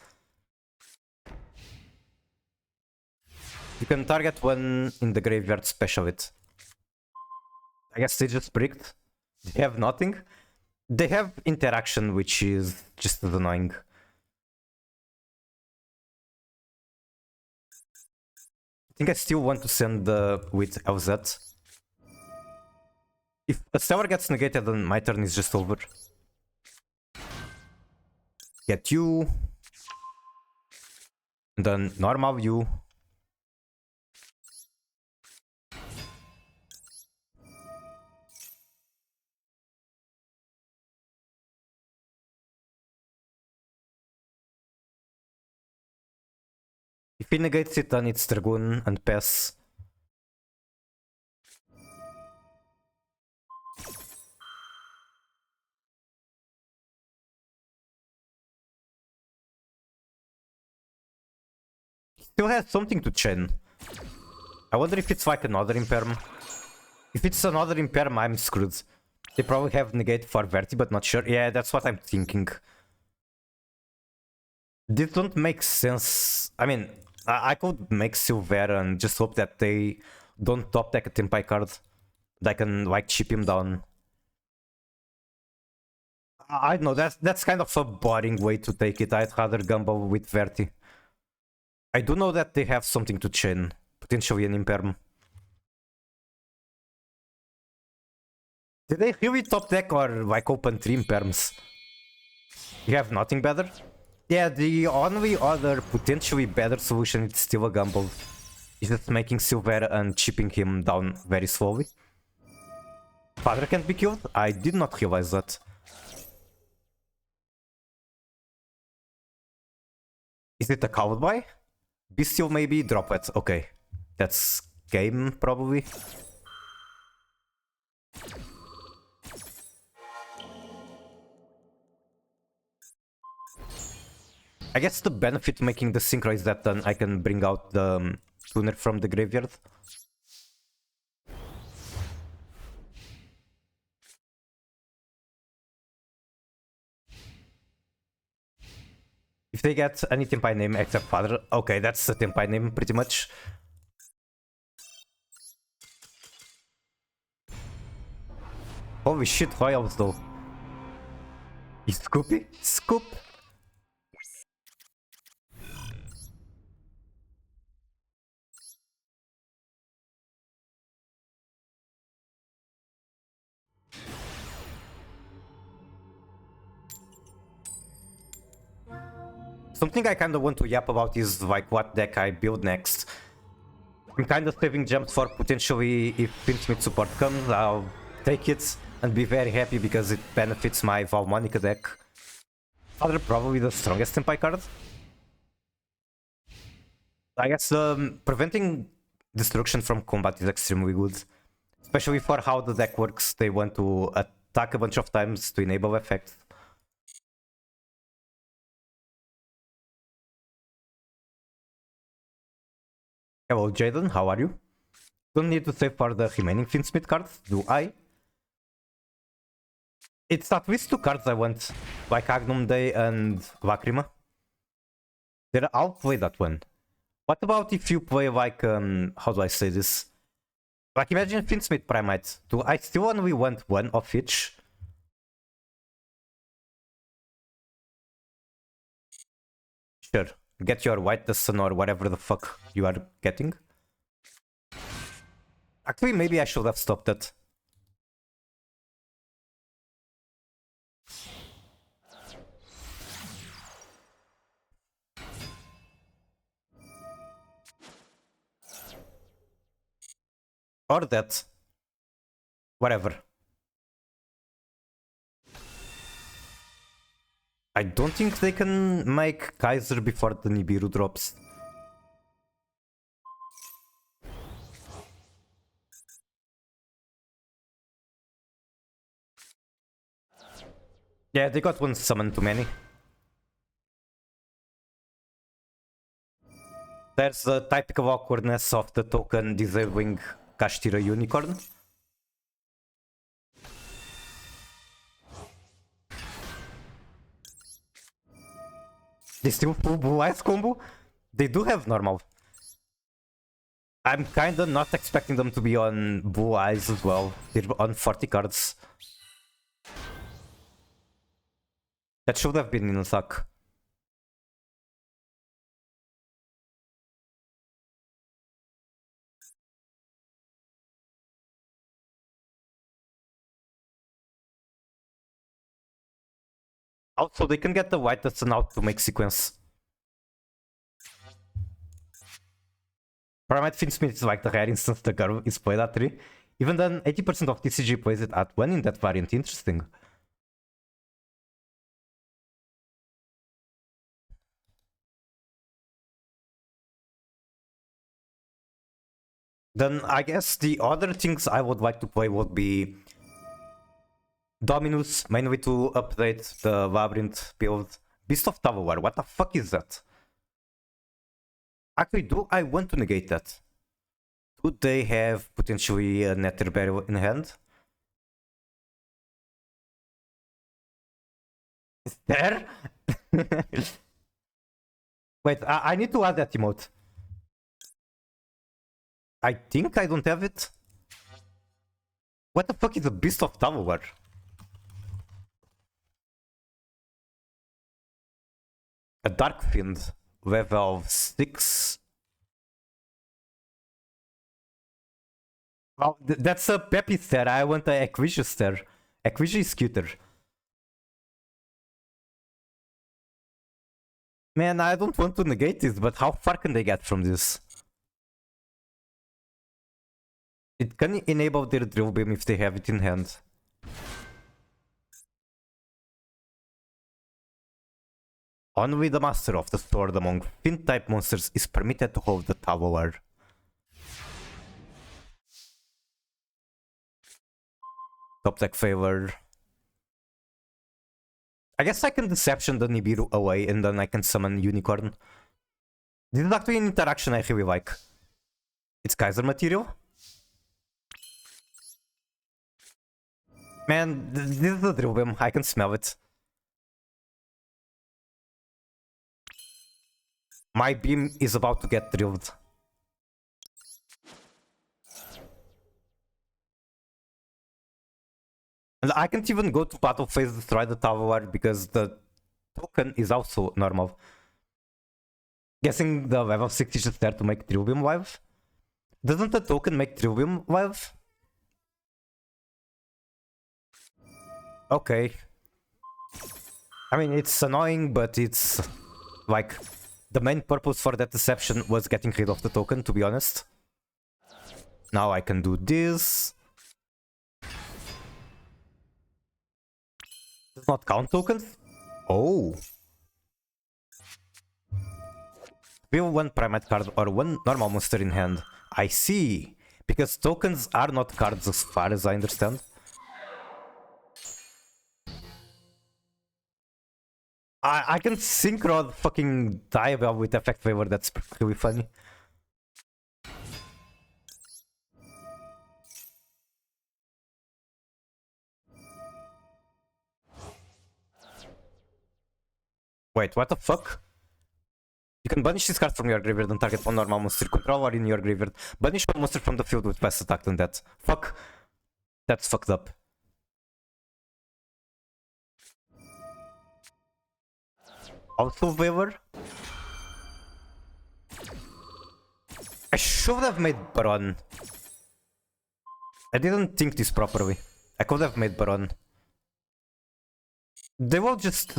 You can target one in the graveyard, special it. I guess they just bricked. They have nothing. They have interaction, which is just as annoying. I think I still want to send with LZ. If a Stellar gets negated, then my turn is just over. Get you. And then normal you. If he negates it, then it's Dragoon and pass. Still has something to chain. I wonder if it's like another Imperm. If it's another Imperm, I'm screwed. They probably have negate for Verti, but not sure. Yeah, that's what I'm thinking. This don't make sense. I mean, I could make Silvera and just hope that they don't top deck a Tempai card. That can like chip him down. I don't know, that's kind of a boring way to take it. I'd rather gamble with Verti. I do know that they have something to chain. Potentially an Imperm. Did they really top deck or like open 3 Imperms? You have nothing better? Yeah, the only other potentially better solution is still a gamble. Is just making Silvera and chipping him down very slowly. Father can't be killed? I did not realize that. Is it a cowboy? Bestial maybe? Drop it. Okay. That's game, probably. I guess the benefit making the synchro is that then I can bring out the tuner from the graveyard. If they get any Tempai name except Father, okay, that's a Tempai name pretty much. Holy shit, Royals though. Is Scoopy? Scoop? Something I kind of want to yap about is like what deck I build next. I'm kind of saving gems for potentially if Finsmith support comes, I'll take it and be very happy because it benefits my Valmonica deck. Father probably the strongest Senpai card. I guess preventing destruction from combat is extremely good. Especially for how the deck works, they want to attack a bunch of times to enable effects. Hello Jaden, how are you? Don't need to save for the remaining Finsmith cards, do I? It's at least 2 cards I want, like Agnum Day and Lacrima. I'll play that one. What about if you play like, how do I say this? Like imagine Finsmith Primate. Do I still only want one of each? Sure, get your White Sun or whatever the fuck you are getting. Actually, maybe I should have stopped that. Or that. Whatever. I don't think they can make Kaiser before the Nibiru drops. Yeah, they got one summon too many. There's the typical awkwardness of the token disabling Kashtira Unicorn. They still full Blue Eyes combo? They do have normal. I'm kinda not expecting them to be on Blue Eyes as well. They're on 40 cards. That should have been in attack. Also, they can get the White Sun out to make sequence. Primate Finsmith is like the rare instance the girl is played at 3. Even then, 80% of TCG plays it at 1 in that variant. Interesting. Then I guess the other things I would like to play would be Dominus, mainly to update the Labyrinth build. Beast of Tavawar, what the fuck is that? Actually, do I want to negate that? Do they have potentially a Nether Barrel in hand? Is there? Wait, I need to add that emote. I think I don't have it. What the fuck is a Beast of Tavawar? A Dark Fiend, level 6. Well, that's a Peppy Stare. I want a Equisia Stare. Equisia is cuter. Man, I don't want to negate this, but how far can they get from this? It can enable their Drill Beam if they have it in hand. Only the Master of the Sword among Fiend-type monsters is permitted to hold the Tavawar. Top deck favor. I guess I can Deception the Nibiru away and then I can summon Unicorn. This is actually an interaction I really like. It's Kaiser material. Man, this is a Drill Beam. I can smell it. My beam is about to get drilled. And I can't even go to battle phase destroy the Tavawar because the token is also normal. Guessing the level 6 is just there to make Drill Beam live? Doesn't the token make Drill Beam live? Okay. I mean, it's annoying, but it's Like, the main purpose for that deception was getting rid of the token, to be honest. Now I can do this. Does not count tokens? Oh. We have one primate card or one normal monster in hand. I see. Because tokens are not cards as far as I understand. I can synchro fucking Diabell with Effect Favor, that's really funny. Wait, what the fuck? You can banish this card from your graveyard and target one normal monster you control or in your graveyard. Banish one monster from the field with less attack than that. Fuck. That's fucked up. Also Waver. I should have made Baron. I didn't think this properly. I could have made Baron. They will just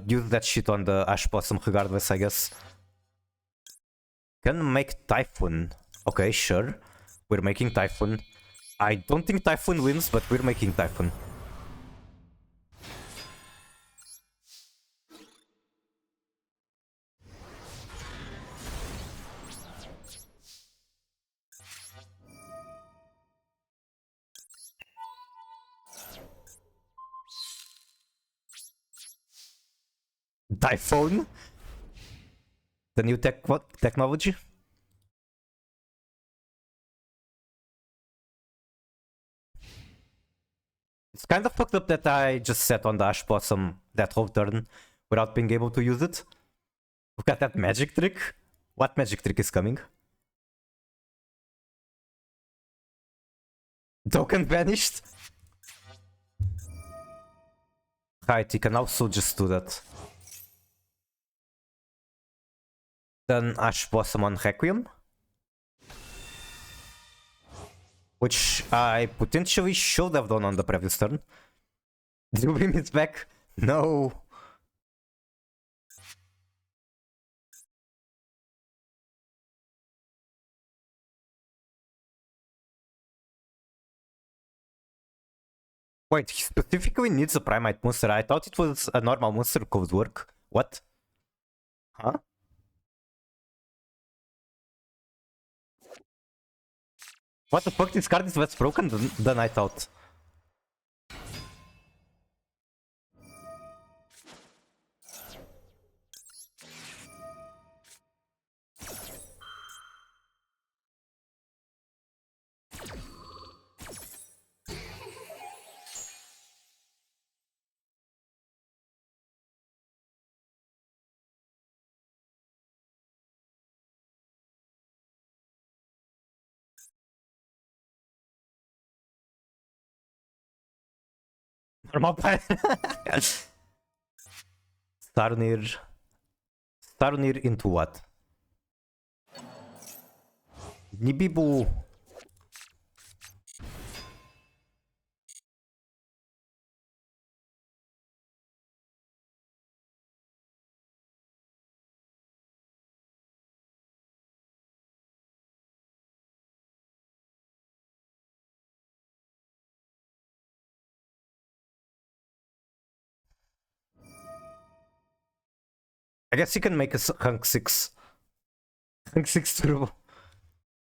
use that shit on the Ash Blossom regardless, I guess. Can make Typhoon. Okay, sure. We're making Typhoon. I don't think Typhoon wins, but we're making Typhoon. Typhoon? The new technology? It's kind of fucked up that I just sat on the Ash Blossom that whole turn without being able to use it. Look at that magic trick. What magic trick is coming? Token vanished? Right, you can also just do that. Then Ash Blossom on Requiem. Which I potentially should have done on the previous turn. Dream is back. No. Wait, he specifically needs a Primate monster. I thought it was a normal monster could work. What? Huh? What the fuck? This card is less broken than I thought. Normal plan. Starnir into what? Nibibu. I guess you can make a Hunk 6. Hunk 6 Turbo.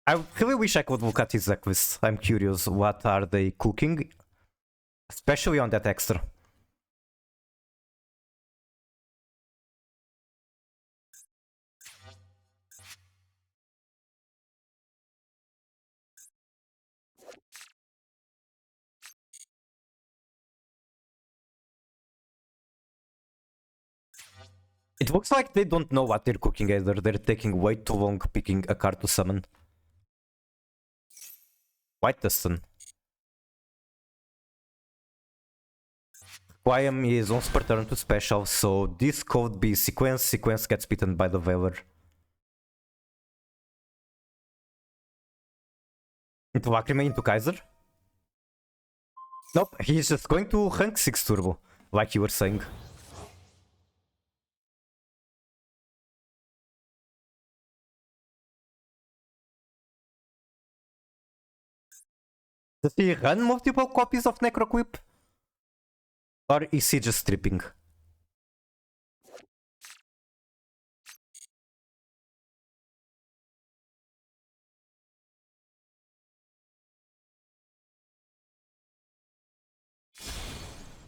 I really wish I could look at his deck list. I'm curious, what are they cooking? Especially on that extra. It looks like they don't know what they're cooking either. They're taking way too long picking a card to summon. White Dustin. YM is once per turn to special, so this could be sequence. Sequence gets beaten by the Veiler. Into Lacrima, into Kaiser? Nope, he's just going to Hunk 6 Turbo, like you were saying. Does he run multiple copies of Necroquip? Or is he just stripping?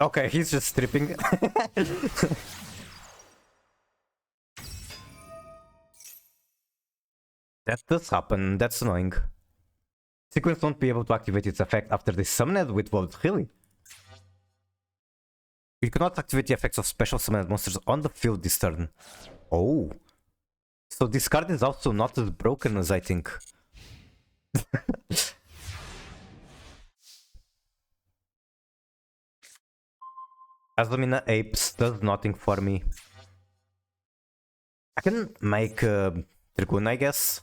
Okay, he's just stripping. That does happen, that's annoying. Sequence won't be able to activate its effect after they summon it with what? Really? You cannot activate the effects of special summoned monsters on the field this turn. Oh. So this card is also not as broken as I think. Aslamina Apes does nothing for me. I can make Dragoon, I guess.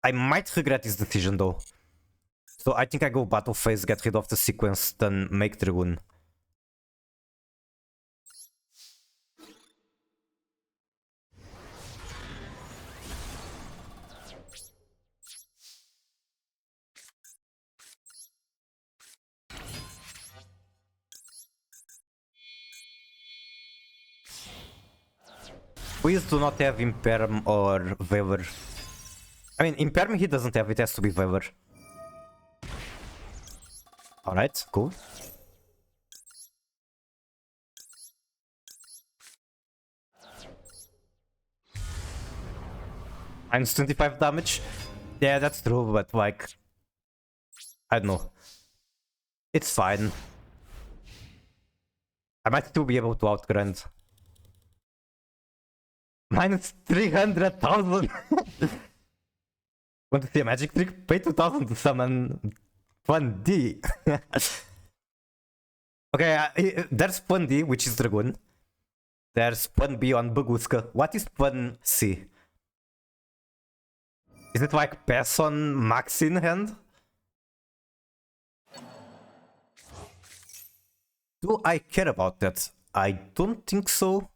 I might regret this decision though. So I think I go Battle Phase, get rid of the sequence, then make Dragoon. Please do not have Imperm or Vever. I mean, Imperm he doesn't have, it has to be Vever. Alright, cool. Minus 25 damage. Yeah, that's true, but like... I don't know. It's fine. I might still be able to outgrind. Minus 300,000! Want to see a magic trick? Pay 2,000 to summon 1D. Okay, there's 1D, which is Dragoon. There's 1B on Baguska. What is 1C? Is it like pass on max in hand? Do I care about that? I don't think so.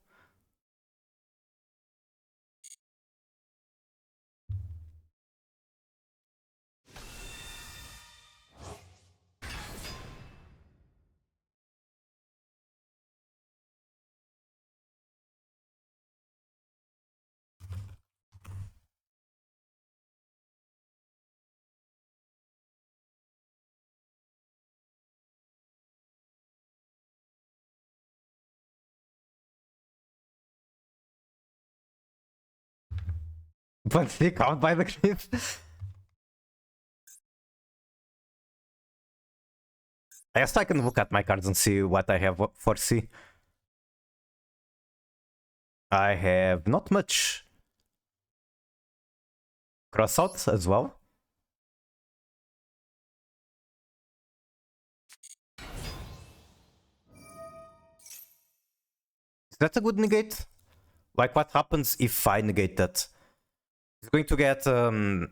But they can't buy the cliff. I guess I can look at my cards and see what I have for C. I have not much. Cross out as well. Is that a good negate? Like what happens if I negate that? He's going to get full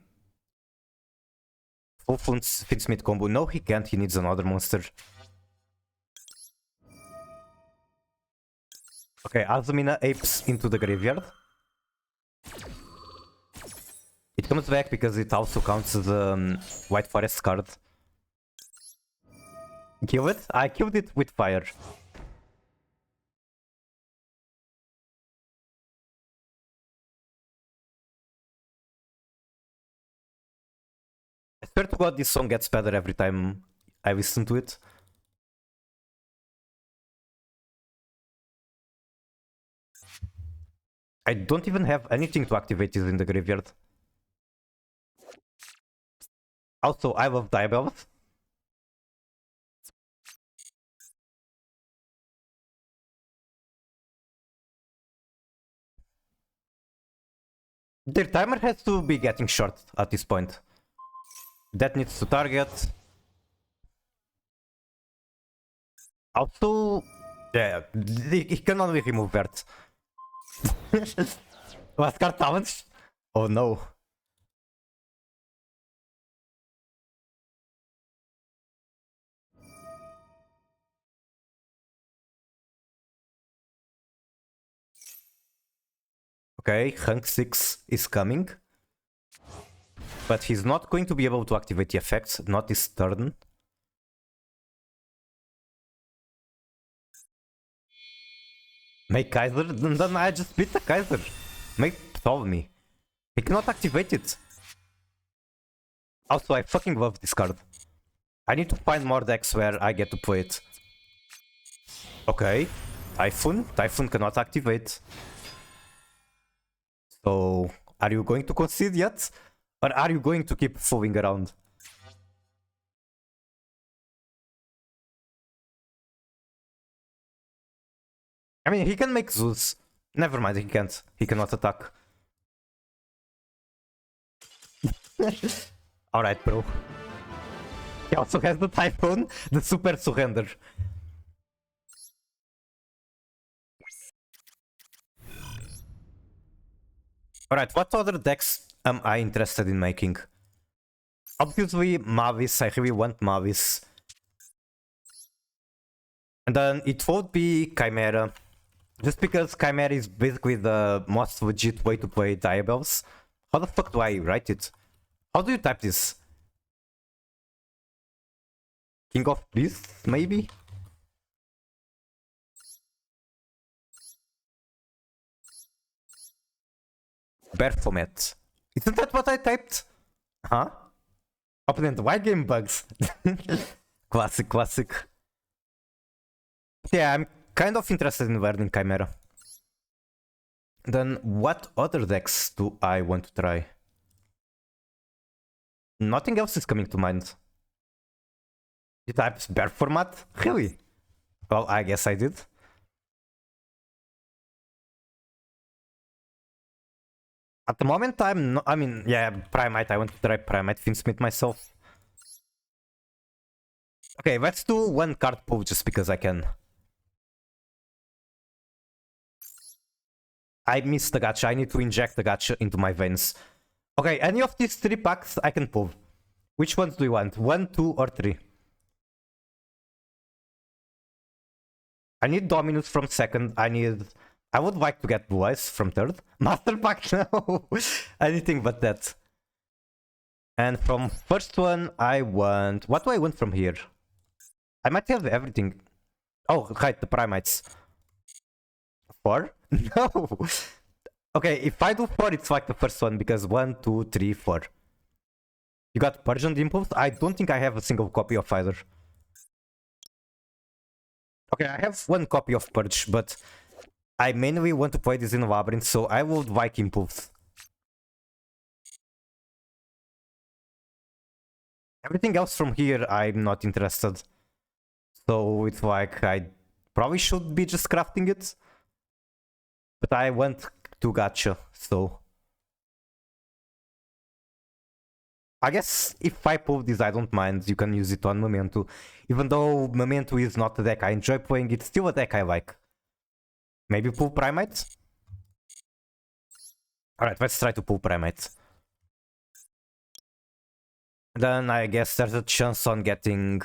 Finsmith combo. No, he can't. He needs another monster. Okay, Azumina apes into the graveyard. It comes back because it also counts as a White Forest card. Kill it? I killed it with fire. I swear to God, this song gets better every time I listen to it. I don't even have anything to activate this in the graveyard. Also, I love Diabells. Their timer has to be getting short at this point. That needs to target. Also, yeah, he can only remove Vert. Was card talents? Oh no. Okay, rank 6 is coming. But he's not going to be able to activate the effects, not this turn. Make Kaiser? Then I just beat the Kaiser. Make Ptolemy. He cannot activate it. Also, I fucking love this card. I need to find more decks where I get to play it. Okay. Typhoon? Typhoon cannot activate. So, are you going to concede yet? Or are you going to keep fooling around? I mean, he can make Zeus. Never mind, he can't. He cannot attack. Alright, bro. He also has the Typhoon, the Super Surrender. Alright, what other decks am I interested in making? Obviously, Mavis. I really want Mavis. And then it would be Chimera. Just because Chimera is basically the most legit way to play Diabels. How the fuck do I write it? How do you type this? King of Beasts, maybe? Baphomet. Isn't that what I typed? Huh? Opponent, why game bugs? Classic, classic. Yeah, I'm kind of interested in learning Chimera. Then what other decks do I want to try? Nothing else is coming to mind. You typed bear format? Really? Well, I guess I did. At the moment, I'm not, I mean, yeah, Primite. I want to try Primite Finsmith myself. Okay, let's do one card pull just because I can. I missed the gacha. I need to inject the gacha into my veins. Okay, any of these 3 packs I can pull. Which ones do you want? 1, 2, or 3? I need Dominus from second. I would like to get Blue Eyes from third. Master Pack, no! Anything but that. And from first one, I want... What do I want from here? I might have everything. Oh, right, the Primites. 4? No! Okay, if I do 4, it's like the first one, because 1, 2, 3, 4. You got Purge and Impulse? I don't think I have a single copy of either. Okay, I have 1 copy of Purge, but I mainly want to play this in Labyrinth, so I would like Impulse. Everything else from here, I'm not interested. So it's like, I probably should be just crafting it. But I want to gacha, so... I guess if I pull this, I don't mind. You can use it on Memento. Even though Memento is not a deck I enjoy playing, it's still a deck I like. Maybe pull Primate? Alright, let's try to pull Primate. Then I guess there's a chance on getting...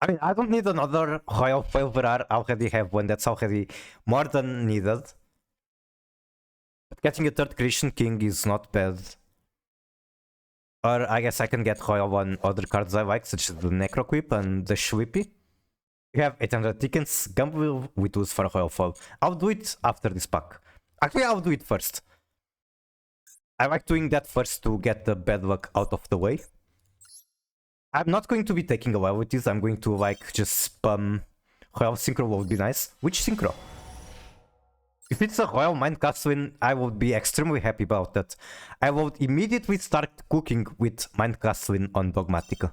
I mean, I don't need another Royal Favor. I already have one that's already more than needed. But getting a third Creation King is not bad. Or I guess I can get Royal on other cards I like, such as the Necroquip and the Shlippy. We have 800 tickets, Gamble with tools for Royal Fall. I'll do it after this pack. Actually, I'll do it first. I like doing that first to get the bad luck out of the way. I'm not going to be taking a while with this, I'm going to like just spam Royal Synchro would be nice. Which Synchro? If it's a Royal Mindcast win, I would be extremely happy about that. I would immediately start cooking with Mindcast win on Dogmatica.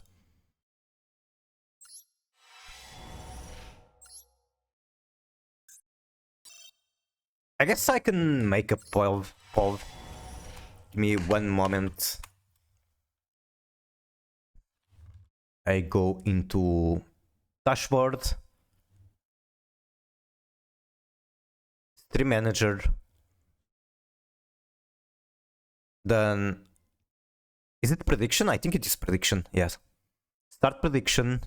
I guess I can make a poll. Give me one moment. I go into dashboard. Stream manager. Then is it prediction? I think it is prediction. Yes. Start prediction.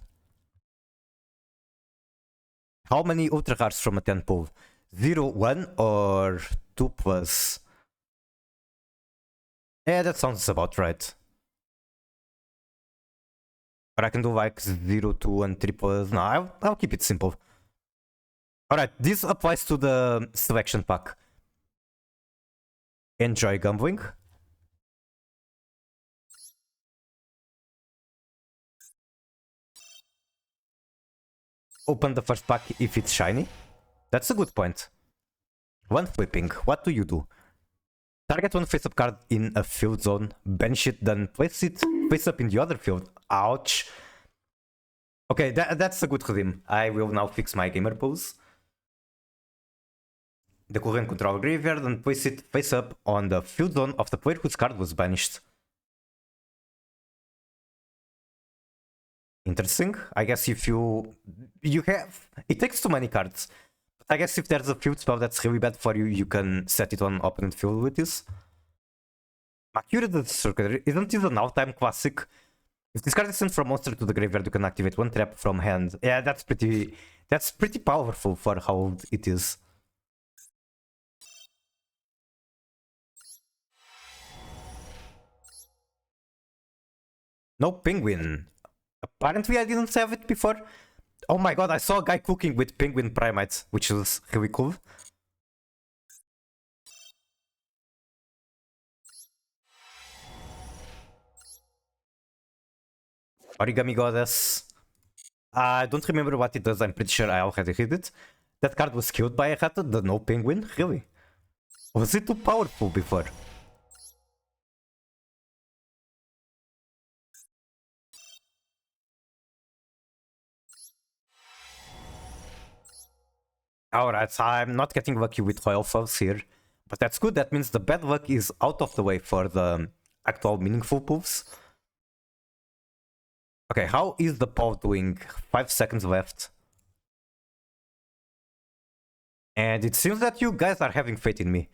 How many ultra cards from a 10 pool? 0, 1 or 2 plus? Yeah, that sounds about right. Or I can do like 0, 2, and 3 plus. No, I'll keep it simple. Alright, this applies to the selection pack. Enjoy gambling. Open the first pack if it's shiny. That's a good point. One flipping, what do you do? Target one face-up card in a field zone, bench it, then place it face-up in the other field. Ouch. Okay, that's a good redeem. I will now fix my gamer pose. The current control graveyard and place it face-up on the field zone of the player whose card was banished. Interesting. I guess if you have... It takes too many cards. I guess if there's a field spell that's really bad for you, you can set it on opponent field with this. Accurate the Circuit, isn't this an all-time classic? If this card is sent from monster to the graveyard, you can activate one trap from hand. Yeah, that's pretty powerful for how old it is. No penguin. Apparently I didn't have it before. Oh my god, I saw a guy cooking with penguin primates, which was really cool. Origami Goddess. I don't remember what it does, I'm pretty sure I already hit it. That card was killed by a Hatter, the no penguin? Really? Was it too powerful before? Alright, so I'm not getting lucky with Royal Falls here. But that's good, that means the bad luck is out of the way for the actual meaningful moves. Okay, how is the Paul doing? 5 seconds left. And it seems that you guys are having faith in me.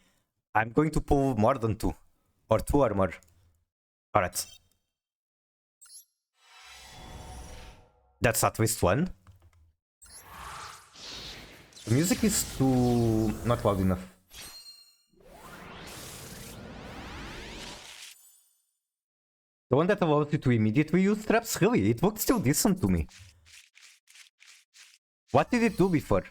I'm going to pull more than 2. Or 2 or more. Alright. That's at least 1. The music is too... not loud enough. The one that allows you to immediately use traps? Really? It looked still decent to me. What did it do before?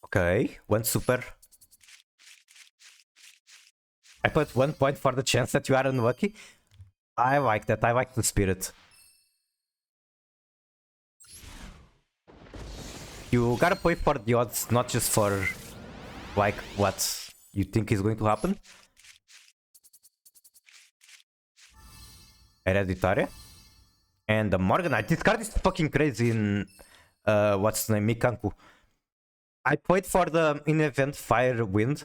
Okay, 1 super. I put 1 point for the chance that you are unlucky. I like that, I like the spirit. You gotta play for the odds, not just for like what you think is going to happen. Hereditary. And the Morganite. This card is fucking crazy in what's the name? Mikanku. I played for the in-event Fire Wind.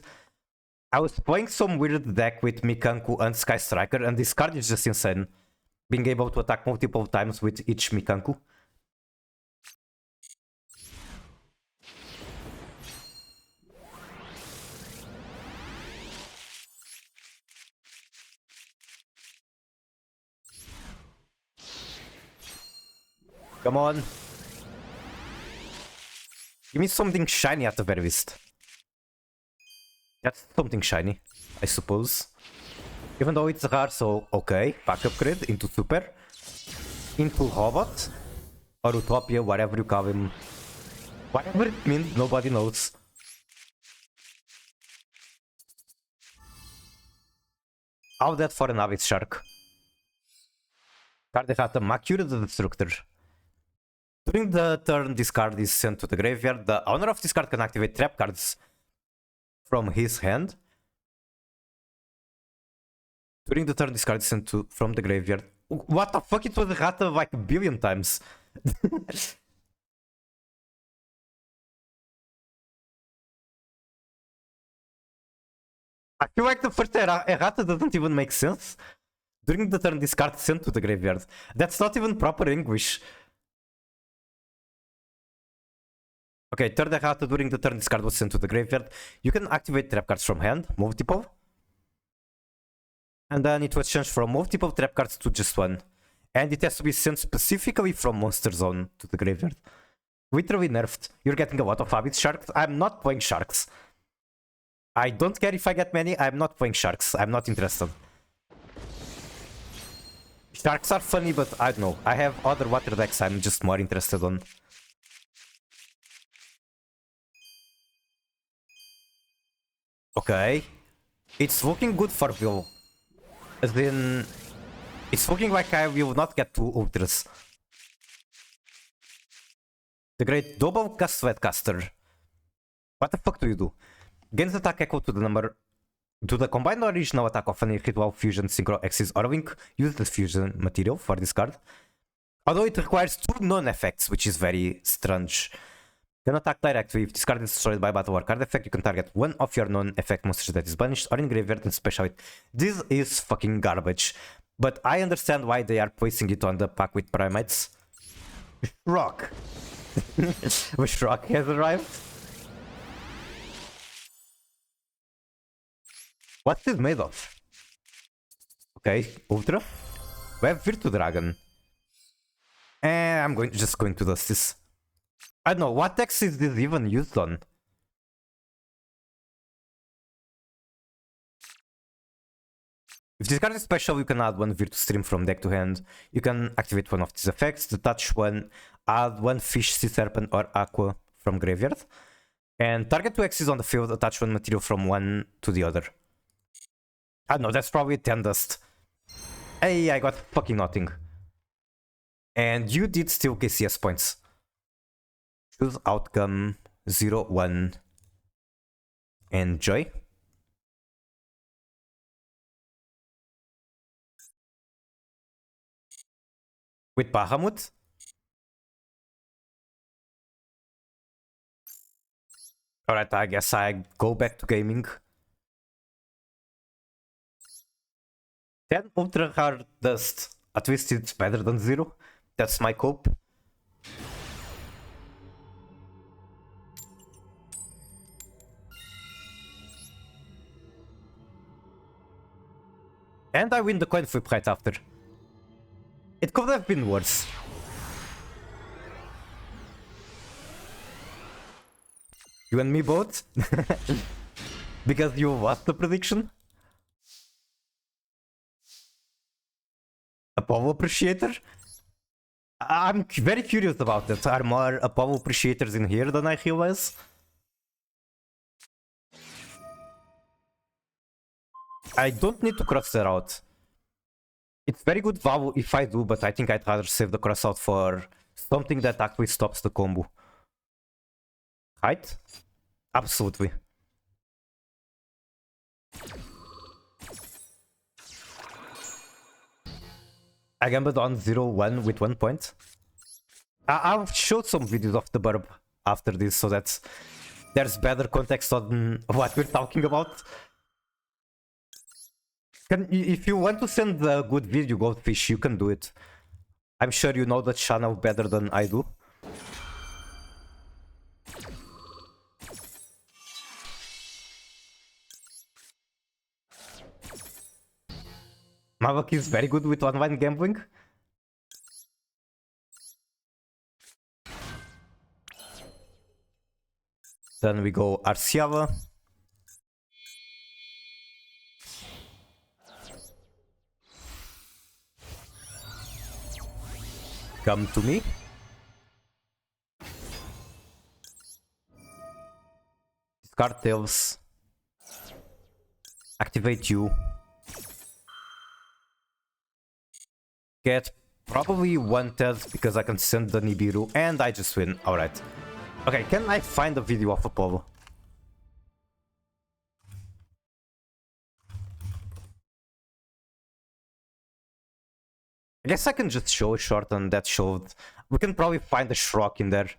I was playing some weird deck with Mikanku and Sky Striker, and this card is just insane. Being able to attack multiple times with each Mikanku. Come on. Give me something shiny at the very least. That's something shiny, I suppose. Even though it's rare, so okay. Back upgrade into super. Into robot. Or utopia, whatever you call him. Whatever it means, nobody knows. All that for an Abyss Shark. Card errata, Macura the Destructor. During the turn this card is sent to the graveyard, the owner of this card can activate trap cards from his hand. During the turn this card is sent from the graveyard. What the fuck, it was errata like a billion times. I feel like the first errata doesn't even make sense. During the turn this card is sent to the graveyard. That's not even proper English. Okay, third errata, during the turn this card was sent to the graveyard. You can activate trap cards from hand, multiple. And then it was changed from multiple trap cards to just one. And it has to be sent specifically from Monster Zone to the graveyard. Literally nerfed. You're getting a lot of habit sharks. I'm not playing sharks. I don't care if I get many. I'm not playing sharks. I'm not interested. Sharks are funny, but I don't know. I have other water decks I'm just more interested on. Okay. It's looking good for Bill. As in... It's looking like I will not get 2 ultras. The great double cast Sweatcaster. What the fuck do you do? Gains attack equal to the number... To the combined original attack of any ritual fusion synchro axis or link. Use the fusion material for this card. Although it requires 2 non-effects, which is very strange. Can attack directly. If this card is destroyed by battle or card effect, you can target one of your non-effect monsters that is banished or in graveyard and special it. This is fucking garbage. But I understand why they are placing it on the pack with primates. Rock. Which rock has arrived? What's this made of? Okay, Ultra. We have Virtu Dragon. And I'm just going to dust this. I don't know, what decks is this even used on? If this card is special, you can add 1 Virtu Stream from deck to hand. You can activate one of these effects, detach one, add 1 Fish, Sea Serpent or Aqua from graveyard. And target 2 X's on the field, attach 1 material from one to the other. I don't know, that's probably 10 dust. Hey, I got fucking nothing. And you did steal KCS points. Choose outcome 0-1. Enjoy. With Bahamut. Alright, I guess I go back to gaming. 10 ultra hard dust. At least it's better than 0. That's my hope. And I win the coin flip right after. It could have been worse. You and me both? Because you lost the prediction? Apollo Appreciator? I'm very curious about that. Are more Apollo Appreciators in here than I realize? I don't need to cross that out. It's very good value if I do, but I think I'd rather save the cross out for something that actually stops the combo. Right? Absolutely. I gambled on 0-1 with 1 point. I'll show some videos of the burb after this so that there's better context on what we're talking about. If you want to send a good video, Goldfish, you can do it. I'm sure you know the channel better than I do. Mavak is very good with online gambling. Then we go Arciava. Come to me. Discard Tails. Activate you. Get probably 1 Tails because I can send the Nibiru and I just win. Alright. Okay, can I find a video of Apollo? I guess I can just show a short and that showed. We can probably find a Shrock in there.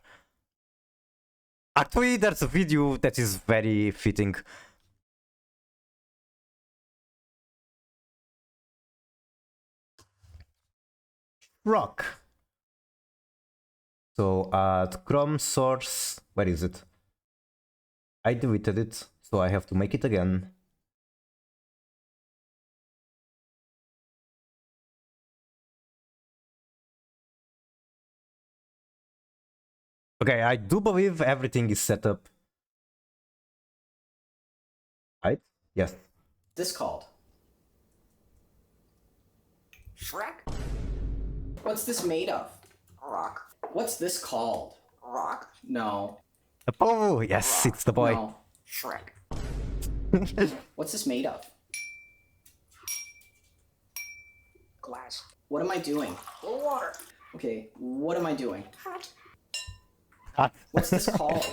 Actually, there's a video that is very fitting. Rock. So at Chrome source, where is it? I deleted it, so I have to make it again. Okay, I do believe everything is set up. Right? Yes. This called? Shrek? What's this made of? Rock. What's this called? Rock. No. Oh, yes, Rock. it's the boy. No. Shrek. What's this made of? Glass. What am I doing? Water. Okay, what am I doing? Hot. Hot. What's this called?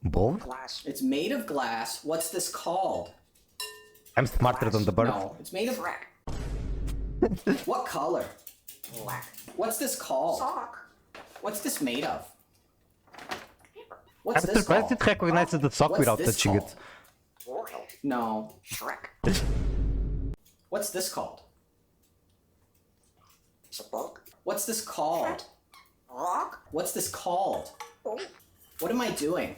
Ball? Glass. It's made of glass. What's this called? I'm smarter than the bird. No, it's made of Shrek. What color? Black. What's this called? Sock. What's this made of? What's I'm this surprised called? it recognizes the sock What's without this touching called? it. No. Shrek. What's this called? It's a book. What's this called? Rock. What's this called? What am I doing?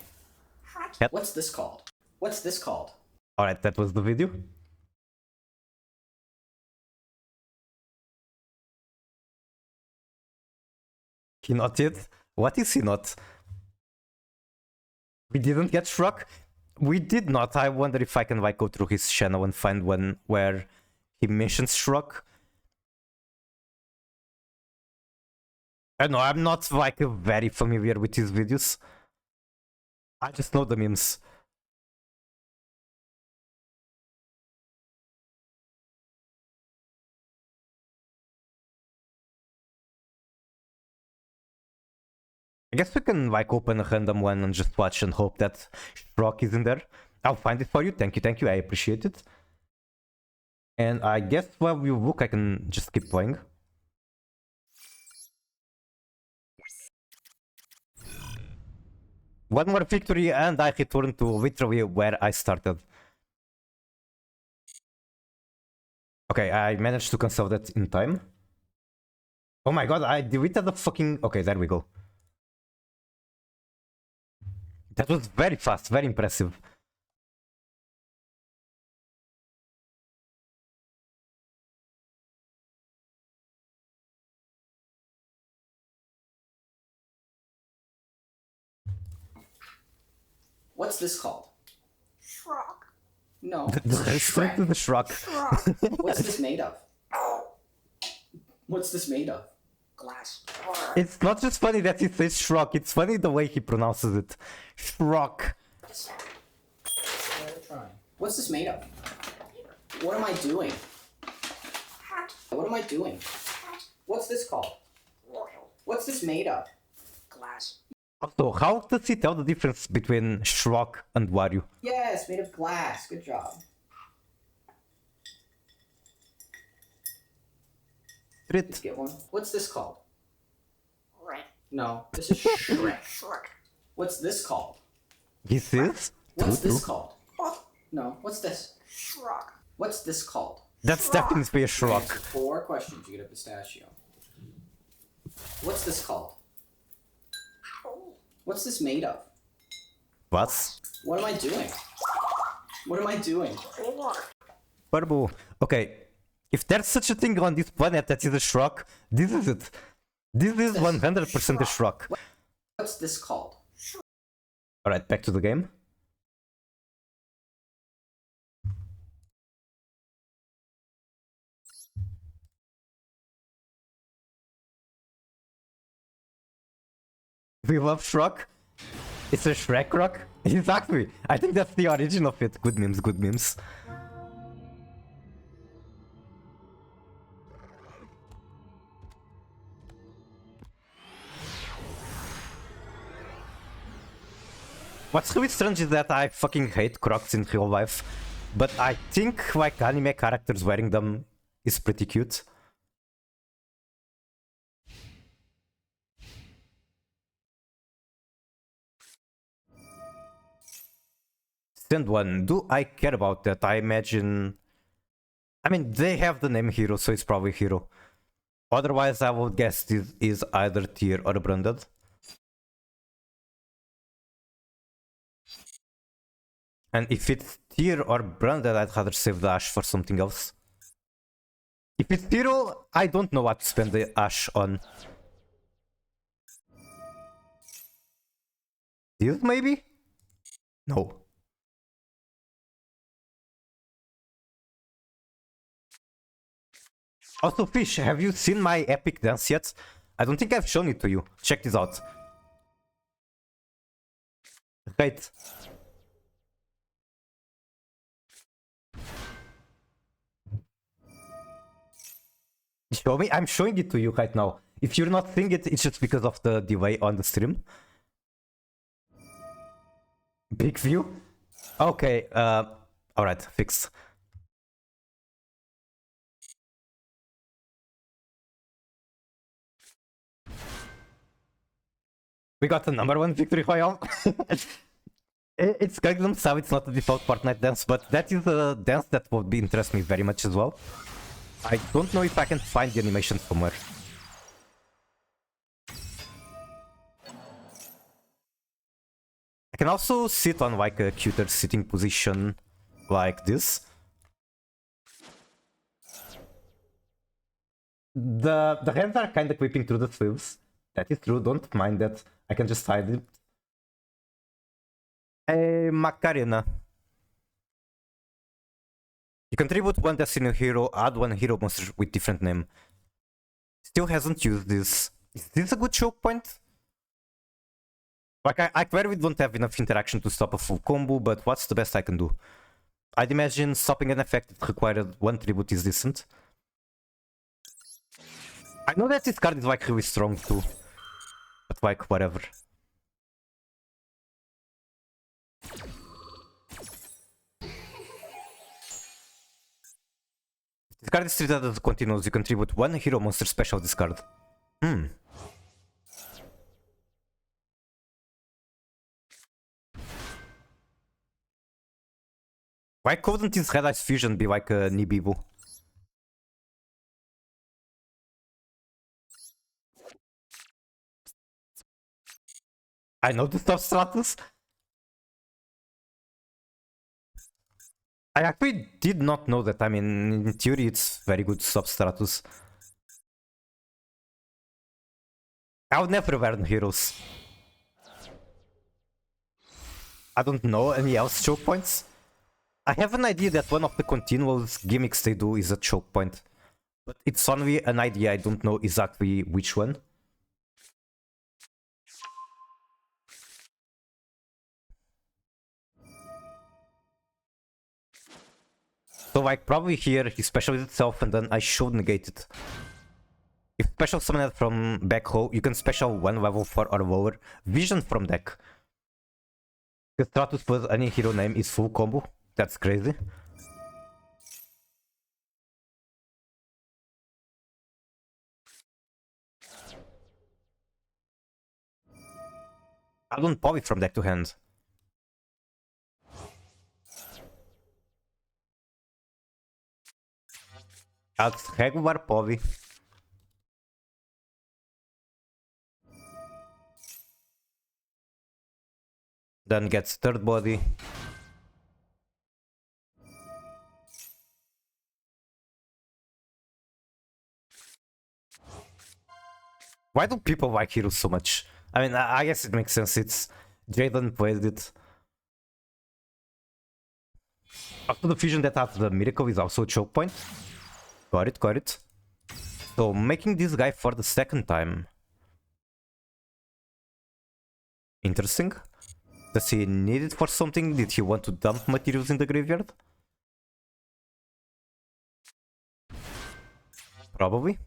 Cat. What's this called? What's this called? Alright, that was the video. He not yet? What is he not? We didn't get Shrek? We did not. I wonder if I can like go through his channel and find one where he mentions Shrek. I know, I'm not like very familiar with his videos. I just know the memes. I guess we can like open a random one and just watch and hope that Shrek is in there. I'll find it for you. Thank you, I appreciate it. And I guess while we look, I can just keep playing. One more victory and I return to literally where I started. Okay, I managed to cancel that in time. Oh my god, I deleted the fucking... Okay, there we go. That was very fast, very impressive. What's this called? Shrek. No. Straight to the Shrek. What's this made of? What's this made of? Glass. It's not just funny that he says Shrek, it's funny the way he pronounces it. Shrek. What's this made of? What am I doing? What am I doing? What's this called? What's this made of? Glass. So, how does he tell the difference between Shrek and Wario? Yes, made of glass. Good job. Let's get one. What's this called? No, this is Shrek. What's this called? This is? What's True. this called? No, what's this? Shrek. What's this called? That's definitely a Shrek. 4 questions, you get a pistachio. What's this called? What's this made of? What? What am I doing? What am I doing? Purple. Okay, if there's such a thing on this planet that is a Shrek, this is it. This is 100% a Shrek. What's this called? Alright, back to the game. We love Shrek. It's a Shrek rock. Exactly. I think that's the origin of it. Good memes, good memes. What's really strange is that I fucking hate Crocs in real life, but I think like anime characters wearing them is pretty cute. Stand one, do I care about that? I imagine... I mean, they have the name Hero, so it's probably Hero. Otherwise, I would guess this is either tier or branded. And if it's tier or branded, I'd rather save the Ash for something else. If it's Hero, I don't know what to spend the Ash on. this maybe? No. Also, Fish, have you seen my epic dance yet? I don't think I've shown it to you. Check this out. Right. Show me? I'm showing it to you right now. If you're not seeing it, it's just because of the delay on the stream. Big view? Okay, alright, fixed. We got the #1 victory royale. It's Gangnam Style, it's not the default Fortnite dance, but that is a dance that would interest me very much as well. I don't know if I can find the animation somewhere. I can also sit on like a cuter sitting position like this. The hands are kinda creeping through the sleeves. That is true, don't mind that. I can just hide it. Hey, Macarena. You contribute one Destiny hero, add one hero monster with different name. Still hasn't used this. Is this a good choke point? Like, I clearly don't have enough interaction to stop a full combo, but what's the best I can do? I'd imagine stopping an effect that required one tribute is decent. I know that this card is like really strong too. But like, whatever. This card is treated as continuous. You contribute one hero monster special discard. Why couldn't this Red Eyes Fusion be like a Nibibu? I know the substratus. I actually did not know that. I mean, in theory, it's very good substratus. I would never learn heroes. I don't know any else choke points. I have an idea that one of the continuous gimmicks they do is a choke point. But it's only an idea, I don't know exactly which one. So like probably here he specializes itself and then I should negate it. If special summon it from back row, you can special 1 level 4 or lower vision from deck. The Stratus plus any hero name is full combo. That's crazy. I don't poly from deck to hand. That's regular poly. Then gets third body. Why do people like heroes so much? I mean, I guess it makes sense. It's Jaden played it. Also, the fusion that has the miracle is also a choke point. Got it, got it. So, making this guy for the second time. Interesting. Does he need it for something? Did he want to dump materials in the graveyard? Probably.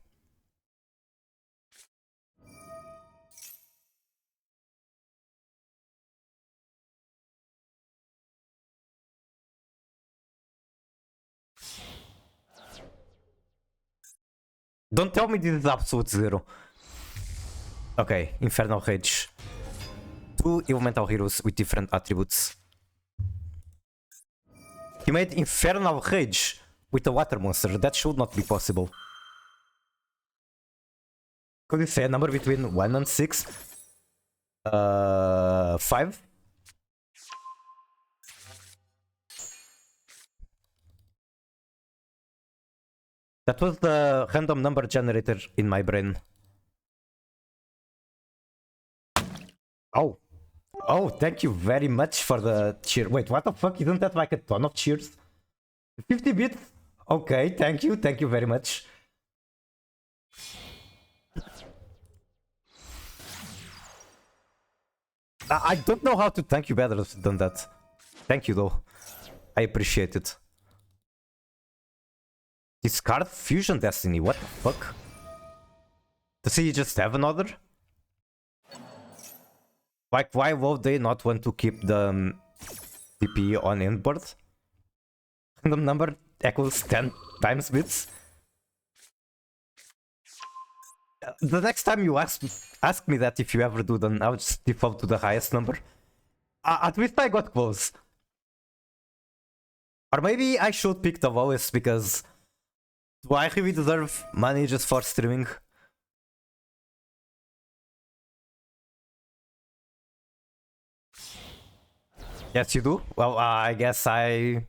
Don't tell me this is absolute zero. Okay, Infernal Rage. 2 elemental heroes with different attributes. He made Infernal Rage with a water monster. That should not be possible. Could you say a number between 1 and 6? 5? That was the random number generator in my brain. Oh, Oh, thank you very much for the cheer. Wait, what the fuck? Isn't that like a ton of cheers? 50 bits? Okay, thank you very much. I don't know how to thank you better than that. Thank you though. I appreciate it. Discard Fusion Destiny, what the fuck? Does he just have another? Like, why would they not want to keep the DP on inboard? Random number equals 10 times bits? The next time you ask me that, if you ever do, then I'll just default to the highest number. At least I got close. Or maybe I should pick the lowest, because do I really deserve money just for streaming? Yes, you do? Well, I guess I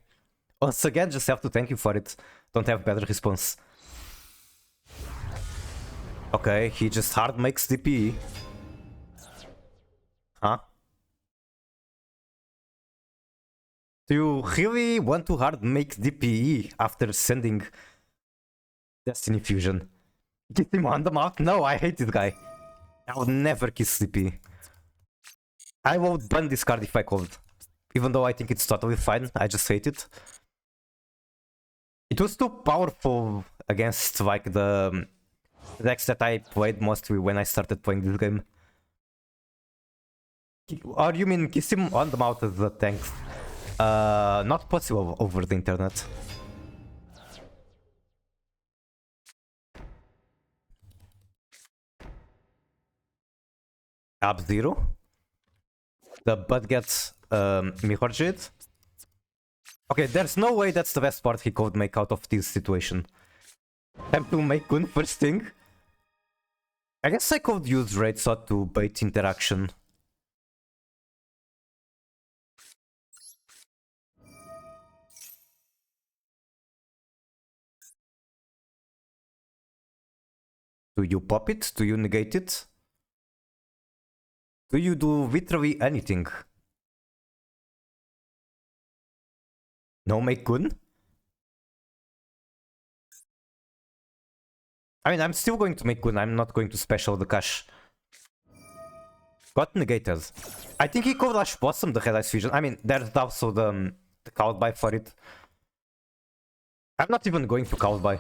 once again just have to thank you for it. Don't have better response. Okay, he just hard makes DP. Huh? Do you really want to hard make DPE after sending Destiny Fusion? Kiss him on the mouth? No, I hate this guy. I would never kiss DP. I would ban this card if I could. Even though I think it's totally fine, I just hate it. It was too powerful against like the decks that I played mostly when I started playing this game. Or you mean kiss him on the mouth as a tank? Not possible over the internet. Up-Zero. The butt gets Mirror Jade. Okay, there's no way that's the best part he could make out of this situation. Time to make Gun first thing. I guess I could use Raid Shot to bait interaction. Do you pop it? Do you negate it? Do you do literally anything? No make Gun? I mean, I'm still going to make Gun, I'm not going to special the cash. Got negated. I think he could Lash Blossom the Red Ice Fusion. I mean, there's also the Cloud Buy for it. I'm not even going to Cloud Buy.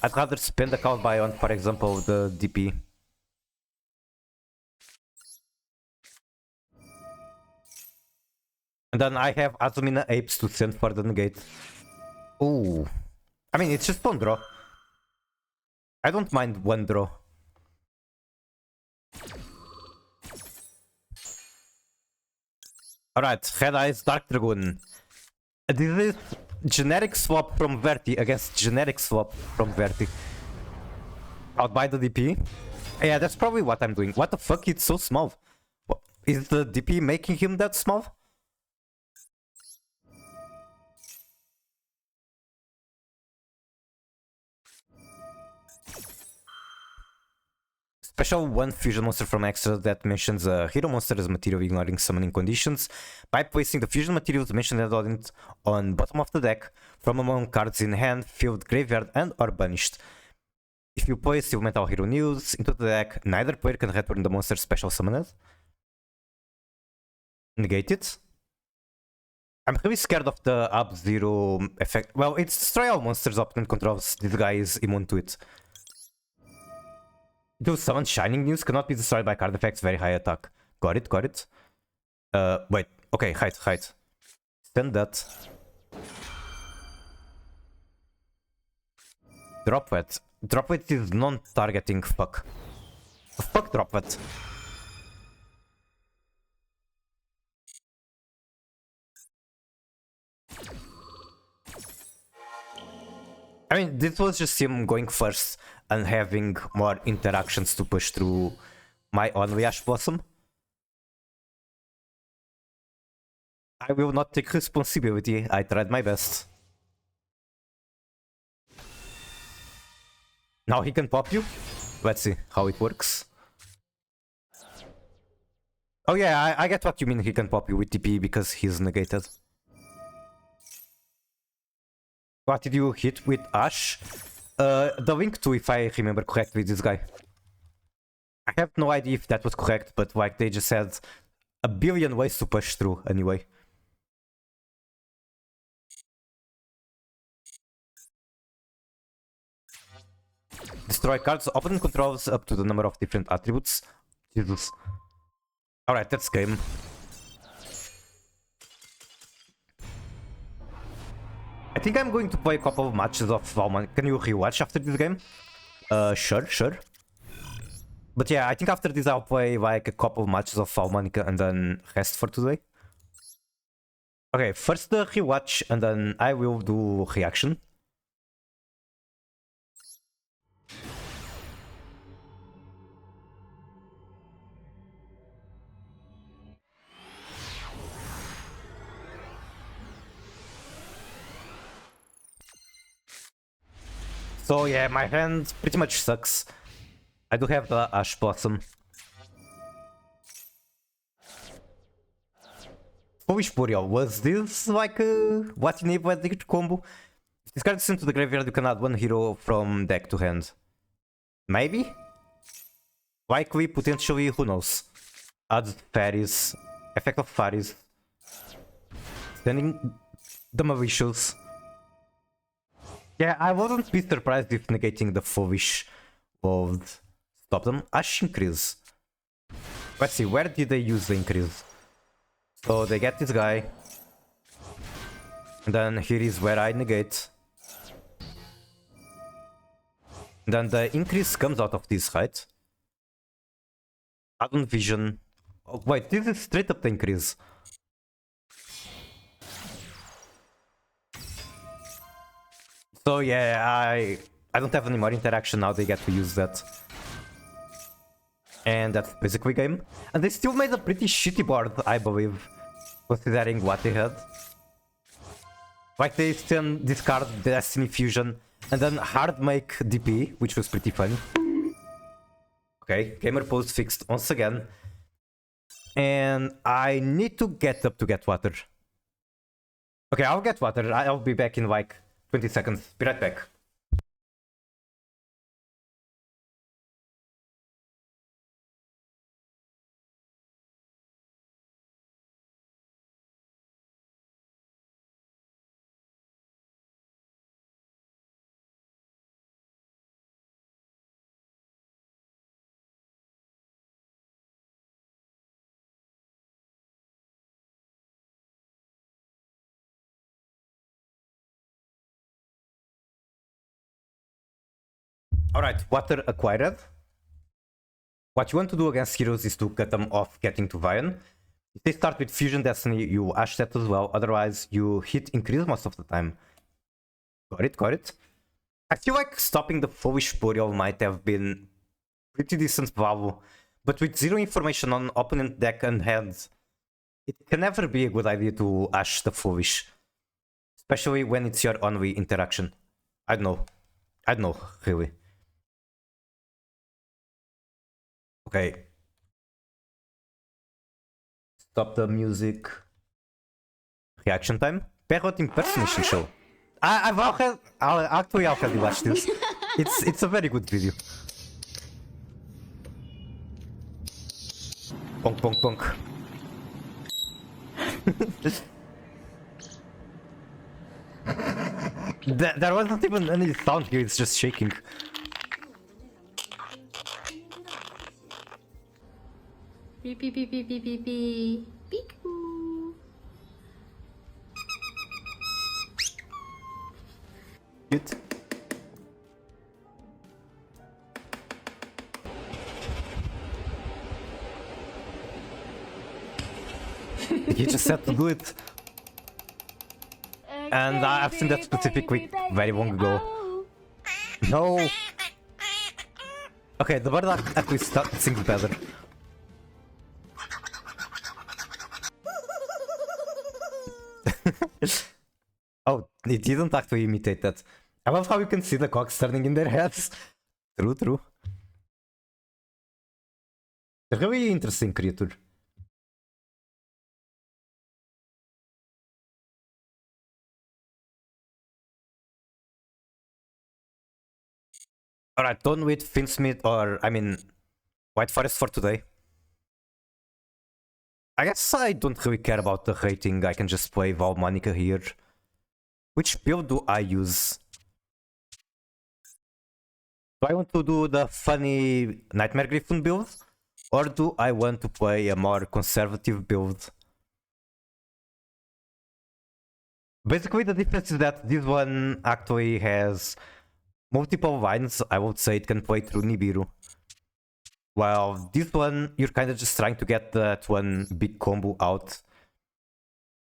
I'd rather spend the Cloud Buy on, for example, the DP. And then I have Azumina Apes to send for the negate. Ooh. I mean, it's just one draw. I don't mind one draw. Alright, Red Eyes Dark Dragoon. This is generic swap from Verti against generic swap from Verti. I'll buy the DP. Yeah, that's probably what I'm doing. What the fuck? It's so small. What, is the DP making him that small? Special one fusion monster from extra that mentions a hero monster as material ignoring summoning conditions by placing the fusion materials mentioned on bottom of the deck from among cards in hand, field, graveyard, and or banished. If you place Elemental Hero News into the deck, neither player can return the monster special summoned. Negate it. I'm really scared of the Up-Zero effect. Well, it's destroy all monsters opponent controls. This guy is immune to it. Do summon Shining News cannot be destroyed by card effects, very high attack. Got it, got it. Wait, okay, hide. Send that. Drop Wet. Drop Wet is non-targeting, fuck. Fuck Drop Wet. I mean, this was just him going first and having more interactions to push through my only Ash Blossom. I will not take responsibility, I tried my best. Now he can pop you? Let's see how it works. Oh yeah, I get what you mean. He can pop you with TP because he's negated. What did you hit with Ash? The Link 2, if I remember correctly, this guy. I have no idea if that was correct, but like they just had a billion ways to push through anyway. Destroy cards. Opponent controls up to the number of different attributes. Jesus. Alright, that's game. I think I'm going to play a couple of matches of Valman. Can you rewatch after this game? Sure. But yeah, I think after this I'll play like a couple of matches of Valmanica and then rest for today. Okay, first the rewatch and then I will do reaction. So yeah, my hand pretty much sucks. I do have the Ash Blossom. Foolish Boreal, was this like what enabled the combo? If this card is sent to the graveyard, you can add one hero from deck to hand. Maybe? Likely, potentially, who knows? Add fairies, effect of fairies. Sending the Masochist. Yeah, I wouldn't be surprised if negating the Foolish would stop them. Ash increase. Let's see, where did they use the increase? So they get this guy. And then here is where I negate. Then the increase comes out of this, right? Add on vision. Oh, wait, this is straight up the increase. So yeah, I don't have any more interaction now, they get to use that. And that's basically game. And they still made a pretty shitty board, I believe, considering what they had. Like they still discard Destiny Fusion and then hard make DP, which was pretty fun. Okay, gamer pose fixed once again. And I need to get up to get water. Okay, I'll get water. I'll be back in like 20 seconds. Be right back. Alright, water acquired. What you want to do against heroes is to cut them off getting to Vion. If they start with Fusion Destiny, you Ash that as well, otherwise you hit increase most of the time. Got it. I feel like stopping the Foolish Boreal might have been pretty decent value, but with zero information on opponent deck and hand, it can never be a good idea to Ash the Foolish. Especially when it's your only interaction. I don't know, really. Okay. Stop the music. Reaction time. Perrot impersonation show. I've actually already watched this. It's a very good video. Bonk bonk bonk. There wasn't even any sound here, it's just shaking. Beep beep beep beep beep beep beep. Beep. Good. He just said to do it. And I've seen that specifically very long ago. No. Okay, the bird actually sings better. Oh, it didn't actually imitate that. I love how you can see the cogs turning in their heads. True. A really interesting creature. Alright, done with Finsmith, or I mean, White Forest for today. I guess I don't really care about the rating, I can just play Valmonica here. Which build do I use? Do I want to do the funny Nightmare Griffin build? Or do I want to play a more conservative build? Basically the difference is that this one actually has multiple lines. I would say it can play through Nibiru. While this one, you're kind of just trying to get that one big combo out.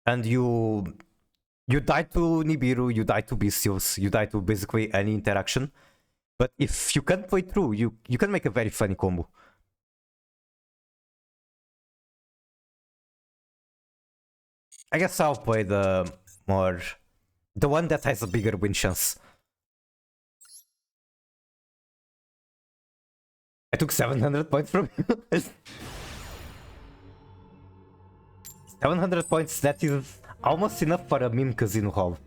And you die to Nibiru, you die to Bestials, you die to basically any interaction. But if you can play through, you can make a very funny combo. I guess I'll play the one that has a bigger win chance. I took 700 points from you. 700 points, that is almost enough for a meme casino hall.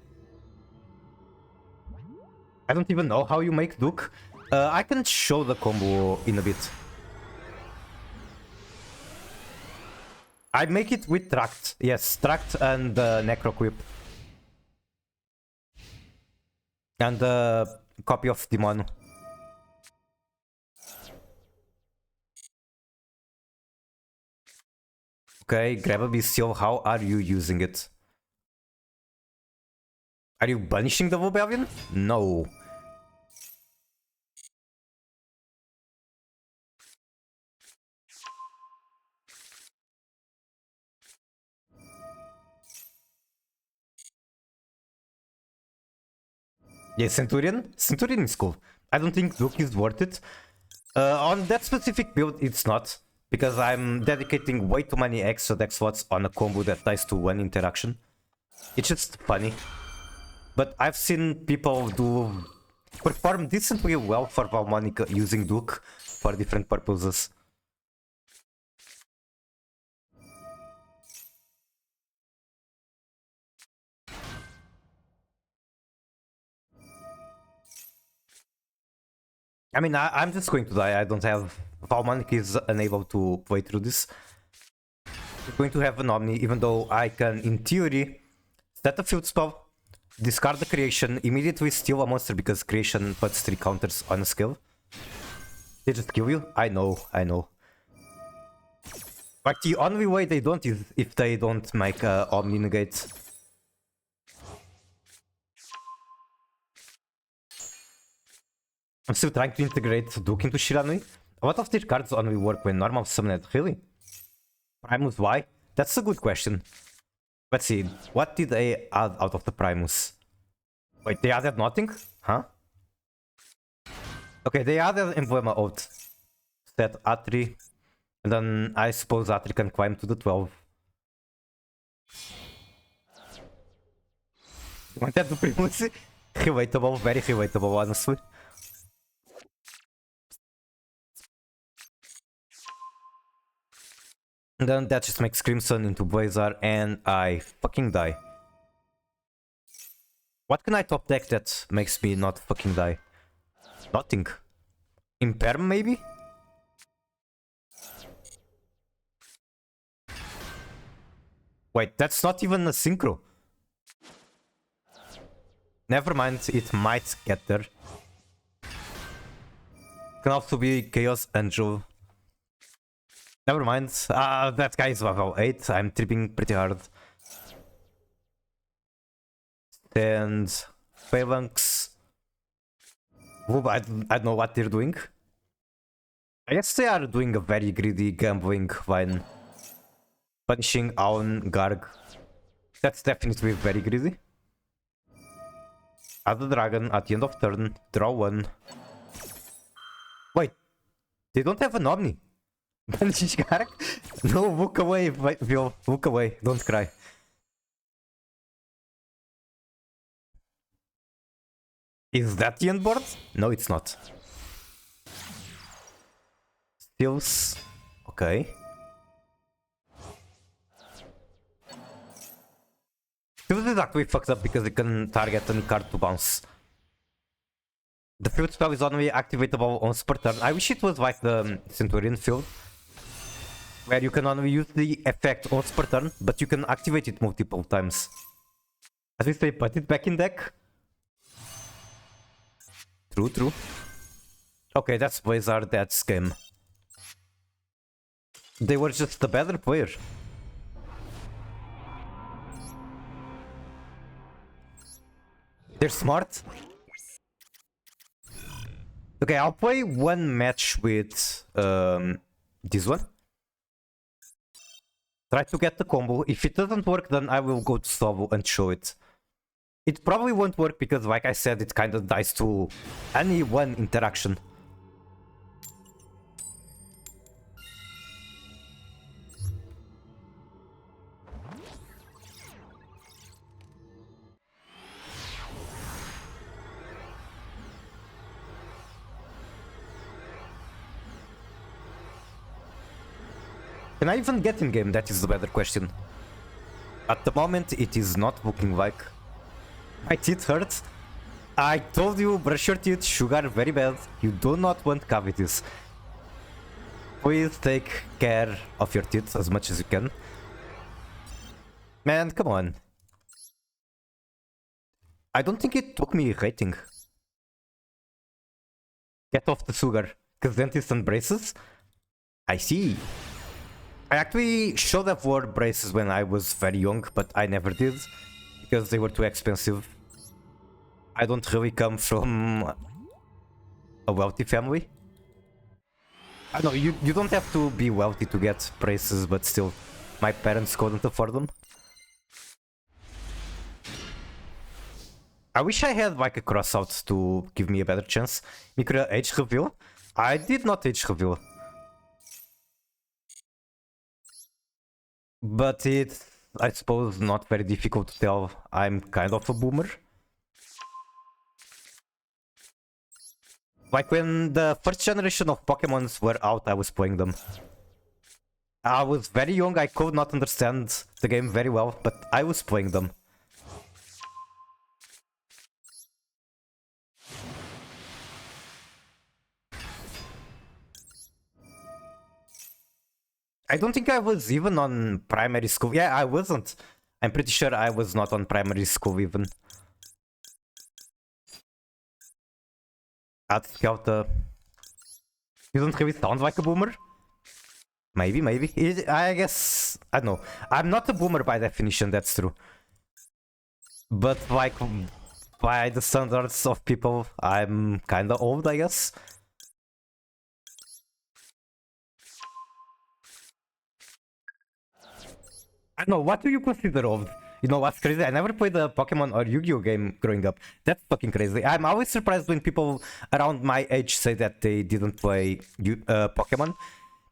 I don't even know how you make Duke. I can show the combo in a bit. I make it with Tract. Yes, Tract and Necro Quip. And a copy of Demon. Okay, grab a Bestial. How are you using it? Are you banishing the Rebellion? No. Yeah, Centurion? Centurion is cool. I don't think Duke is worth it. On that specific build, it's not. Because I'm dedicating way too many extra deck slots on a combo that dies to one interaction. It's just funny. But I've seen people perform decently well for Valmonica using Duke for different purposes. I mean, I'm just going to die. I don't have... Valmonica is unable to play through this. I'm going to have an Omni, even though I can, in theory, set a field spell, discard the creation, immediately steal a monster because creation puts 3 counters on a skill. They just kill you? I know, I know. Like, the only way they don't is if they don't make Omni negate. I'm still trying to integrate Duke into Shiranui. A lot of their cards only work when normal summoned, really? Primus, why? That's a good question. Let's see, what did they add out of the Primus? Wait, they added nothing? Huh? Okay, they added Emblema Oath. Set Atri. And then I suppose Atri can climb to the 12. You want that to Primus? Relatable, very relatable, honestly. And then that just makes Crimson into Blazar, and I fucking die. What can I top deck that makes me not fucking die? Nothing. Imperm, maybe? Wait, that's not even a synchro. Never mind, it might get there. Can also be Chaos Angel. Never mind. That guy is level 8. I'm tripping pretty hard. And Phalanx. I don't know what they're doing. I guess they are doing a very greedy gambling line. Punishing Aun Garg. That's definitely very greedy. Add the dragon at the end of turn. Draw 1. Wait. They don't have an Omni. Banish Garg? No, look away, Vil. Look away. Don't cry. Is that the end board? No, it's not. Steals. Okay. Steals is actually fucked up because it can target any card to bounce. The field spell is only activatable on super turn. I wish it was like the Centurion field, where you can only use the effect on super turn, but you can activate it multiple times. At least they put it back in deck. True. Okay, that's Blizzard, that's game. They were just the better player. They're smart. Okay, I'll play one match with this one. Try to get the combo. If it doesn't work, then I will go to solo and show it. It probably won't work because, like I said, it kind of dies to any one interaction. Can I even get in game? That is the better question. At the moment, it is not looking like. My teeth hurt. I told you, brush your teeth, sugar very bad. You do not want cavities. Please take care of your teeth as much as you can. Man, come on. I don't think it took me rating. Get off the sugar. Because dentist and braces? I see. I actually should have worn braces when I was very young, but I never did. Because they were too expensive. I don't really come from a wealthy family. I know, you don't have to be wealthy to get braces, but still, my parents couldn't afford them. I wish I had like a crossout to give me a better chance. Micro age reveal? I did not age reveal. But it's, I suppose, not very difficult to tell. I'm kind of a boomer. Like when the first generation of Pokemons were out, I was playing them. I was very young, I could not understand the game very well, but I was playing them. I don't think I was even on primary school. Yeah, I wasn't. I'm pretty sure I was not on primary school even. At Skelter. You don't really sound like a boomer? Maybe. I guess... I don't know. I'm not a boomer by definition, that's true. But like, by the standards of people, I'm kinda old, I guess. I don't know, what do you consider old? You know what's crazy? I never played a Pokemon or Yu-Gi-Oh game growing up. That's fucking crazy. I'm always surprised when people around my age say that they didn't play Pokemon.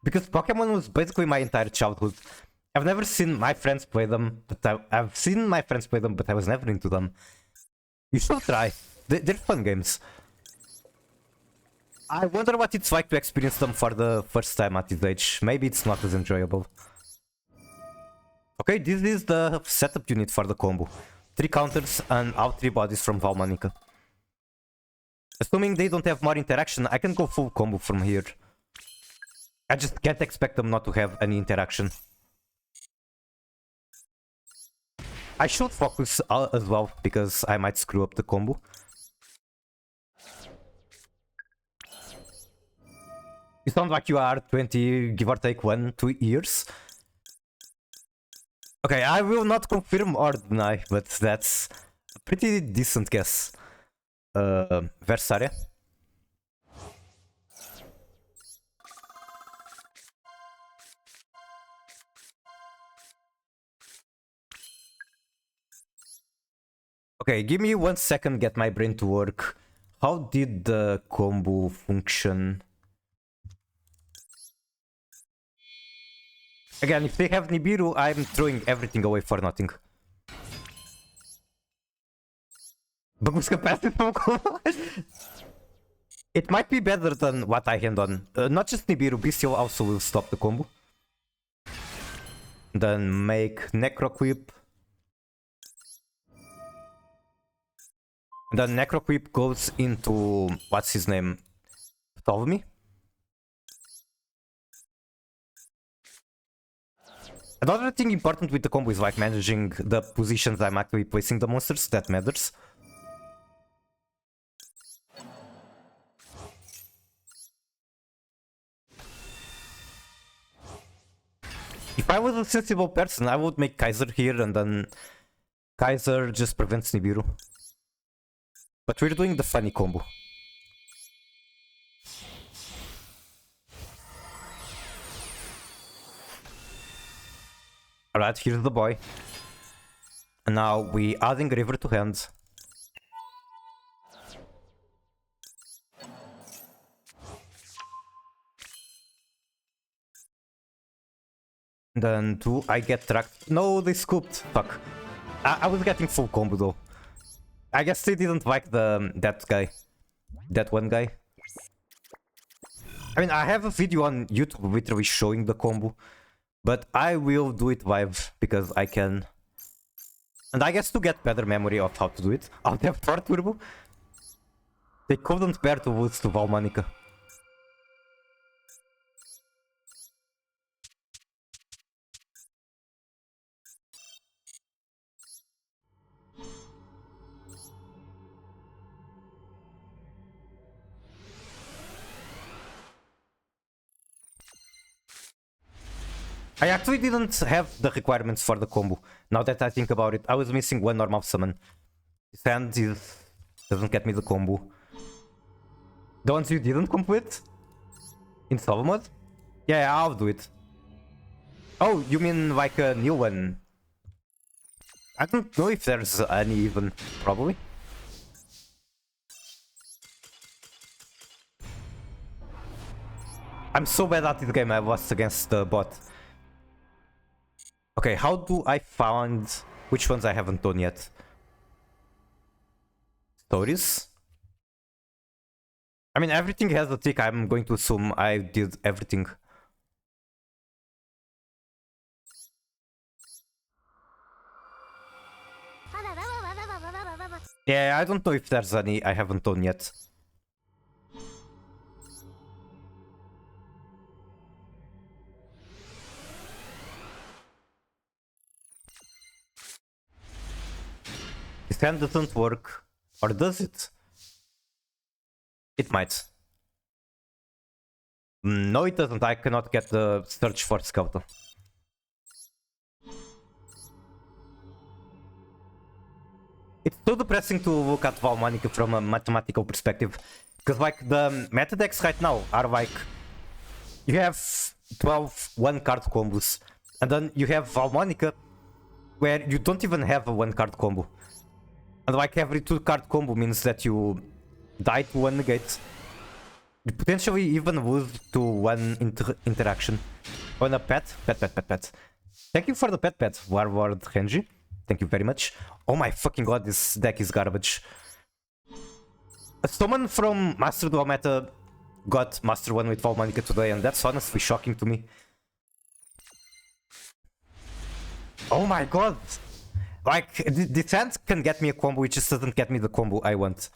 Because Pokemon was basically my entire childhood. I've never seen my friends play them, but I've seen my friends play them, but I was never into them. You should try. They're fun games. I wonder what it's like to experience them for the first time at this age. Maybe it's not as enjoyable. Okay, this is the setup unit for the combo. 3 counters and out 3 bodies from Valmanica. Assuming they don't have more interaction, I can go full combo from here. I just can't expect them not to have any interaction. I should focus as well, because I might screw up the combo. You sound like you are 20, give or take 1-2 years. Okay, I will not confirm or deny, but that's a pretty decent guess. Versaria. Okay, give me 1 second, get my brain to work. How did the combo function? Again, if they have Nibiru, I'm throwing everything away for nothing. Baguska passive combo? It might be better than what I hand on. Not just Nibiru, Bestial also will stop the combo. Then make Necroquip. The Necro Creep goes into what's his name? Ptolemy. Another thing important with the combo is like managing the positions I'm actually placing the monsters. That matters. If I was a sensible person, I would make Kaiser here and then Kaiser just prevents Nibiru. But we're doing the funny combo. Alright, here's the boy. And now we adding River to hand. Then 2, I get tracked. No, they scooped. Fuck. I was getting full combo though. I guess they didn't like that guy. That one guy. I mean, I have a video on YouTube literally showing the combo. But I will do it live because I can. And I guess to get better memory of how to do it, I'll have Thor Turbo. They couldn't bear to lose to Valmanica. I actually didn't have the requirements for the combo. Now that I think about it, I was missing one normal summon. His hand doesn't get me the combo. The ones you didn't complete? In solo mode? Yeah, I'll do it. Oh, you mean like a new one? I don't know if there's any even, probably. I'm so bad at this game, I lost against the bot. Okay, how do I find which ones I haven't done yet? Stories? I mean, everything has a tick. I'm going to assume I did everything. Yeah, I don't know if there's any I haven't done yet. His hand doesn't work. Or does it? It might. No, it doesn't. I cannot get the search for Skeleton. It's so depressing to look at Valmanica from a mathematical perspective. Because like the meta decks right now are like... You have 12 one-card combos. And then you have Valmanica where you don't even have a one-card combo. And like every 2-card combo means that you die to one negate. You potentially even lose to one interaction. On a pet. Pet. Thank you for the pet, Warlord Renji. Thank you very much. Oh my fucking god, this deck is garbage. Someone from Master Duel Meta got Master 1 with Valmanica today, and that's honestly shocking to me. Oh my god! Like, this hand can get me a combo, it just doesn't get me the combo I want.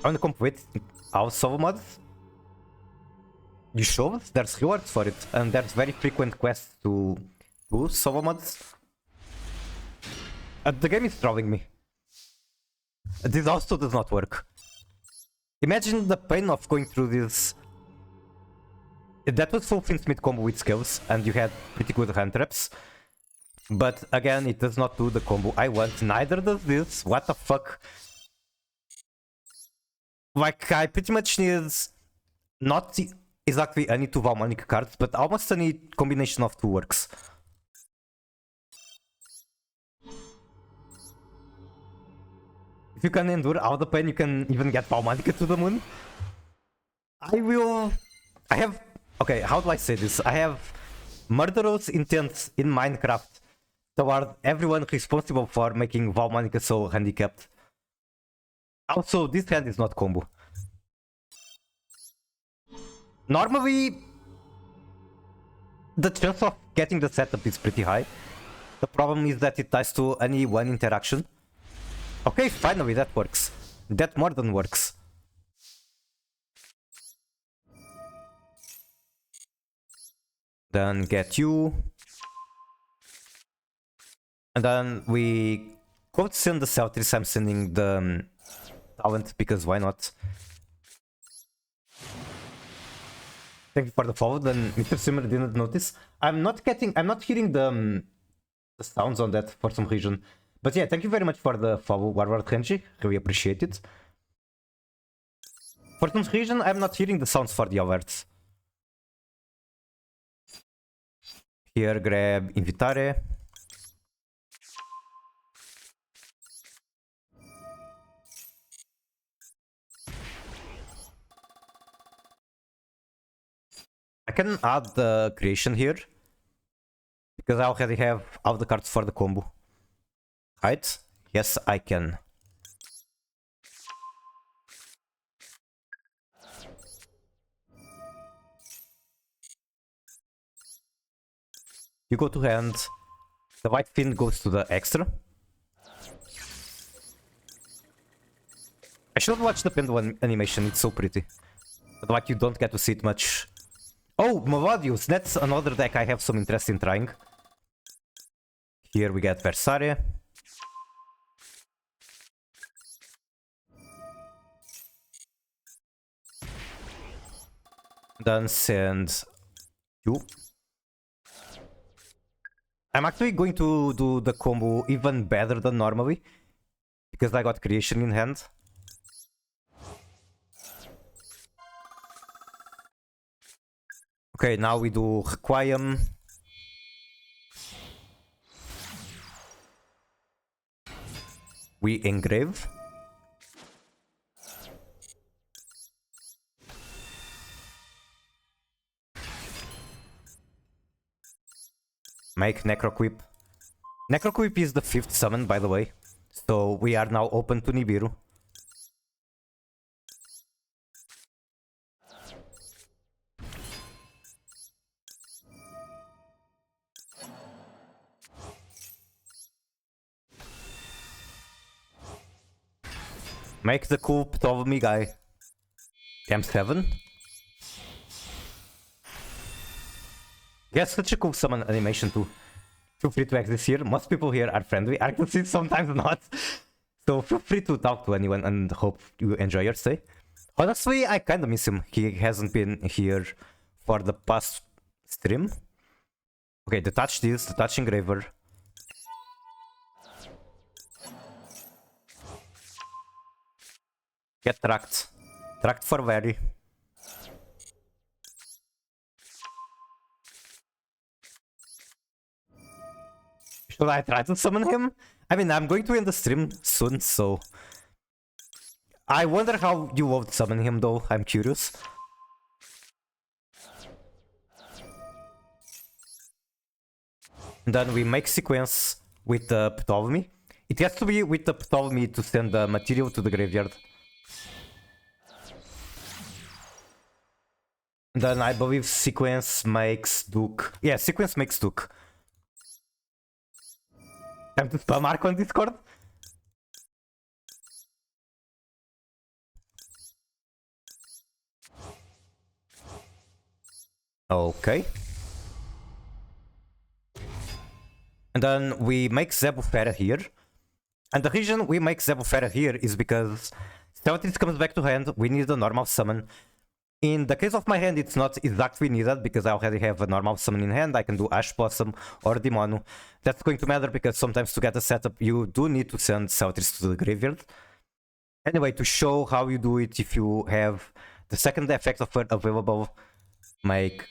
I wanna complete our solo mod. You show? There's rewards for it, and there's very frequent quests to do solo mods. The game is trolling me. This also does not work. Imagine the pain of going through this. That was full Finsmith combo with skills, and you had pretty good hand traps. But again, it does not do the combo I want. Neither does this. What the fuck? Like, I pretty much need not exactly any 2 Valmanica cards, but almost any combination of 2 works. If you can endure all the pain, you can even get Valmanica to the moon. I have... Okay, how do I say this? I have murderous intent in Minecraft toward everyone responsible for making Valmanica so handicapped. Also, this hand is not combo. Normally, the chance of getting the setup is pretty high. The problem is that it ties to any one interaction. Okay, finally that works. That more than works. Then get you. And then we could send the Celtics. I'm sending the talent because why not? Thank you for the follow. Then Mr. Swimmer didn't notice. I'm not hearing the sounds on that for some reason. But yeah, thank you very much for the follow, Warward Renji. Really appreciate it. For some reason, I'm not hearing the sounds for the alerts. Here, grab Invitare. I can add the creation here. Because I already have all the cards for the combo. Right? Yes, I can. You go to hand. The white fin goes to the extra. I should watch the pendulum animation, it's so pretty. But like you don't get to see it much. Oh, Mavadius, that's another deck I have some interest in trying. Here we get Versare. Then send you. I'm actually going to do the combo even better than normally. Because I got creation in hand. Okay, now we do Requiem. We engrave. Make Necroquip. Necroquip is the 5th summon, by the way. So we are now open to Nibiru. Make the cool Ptolemy guy. M7. Yes, such a cool summon animation too. Feel free to exit here. Most people here are friendly. I can see sometimes not. So feel free to talk to anyone and hope you enjoy your stay. Honestly, I kinda miss him. He hasn't been here for the past stream. Okay, detach this, detach engraver. Get tracked. Tracked for very. Should I try to summon him? I mean, I'm going to end the stream soon, so... I wonder how you would summon him though, I'm curious. And then we make sequence with the Ptolemy. It has to be with the Ptolemy to send the material to the graveyard. And then I believe sequence makes Duke. Yeah, sequence makes Duke. Time to spam Mark on Discord. Okay. And then we make Zebufera here. And the reason we make Zebufera here is because Celtics comes back to hand, we need a normal summon. In the case of my hand, it's not exactly needed because I already have a normal summon in hand. I can do Ash Blossom or Demonu. That's going to matter because sometimes to get a setup, you do need to send Celtics to the graveyard. Anyway, to show how you do it, if you have the second effect of it available, make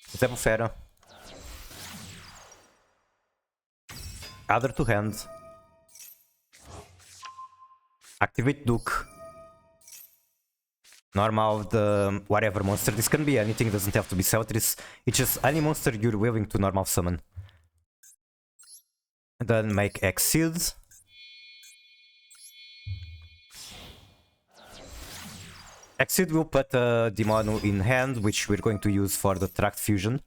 Zebufera. Other to hand. Activate Duke. Normal, the whatever monster. This can be anything, it doesn't have to be Celtics. It's just any monster you're willing to normal summon. And then make Exceed. Exceed will put Demonu in hand, which we're going to use for the Tract Fusion.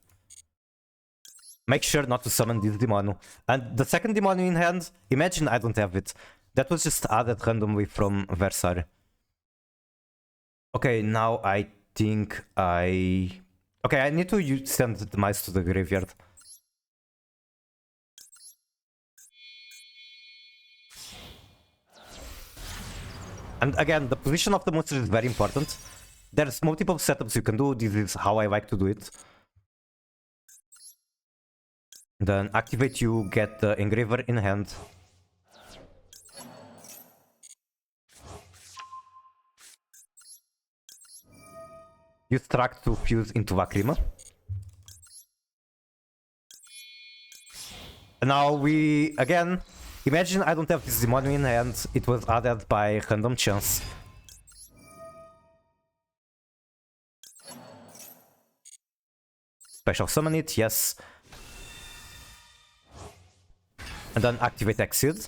Make sure not to summon this Demonu. And the second Demonu in hand, imagine I don't have it. That was just added randomly from Versar. Okay, now I think I... Okay, I need to send the mice to the graveyard. And again, the position of the monster is very important. There's multiple setups you can do. This is how I like to do it. Then activate you, get the engraver in hand. Use track to fuse into Lacrima. And now we, again, imagine I don't have this demon in hand, it was added by random chance. Special summon it, yes. And then activate Exceed.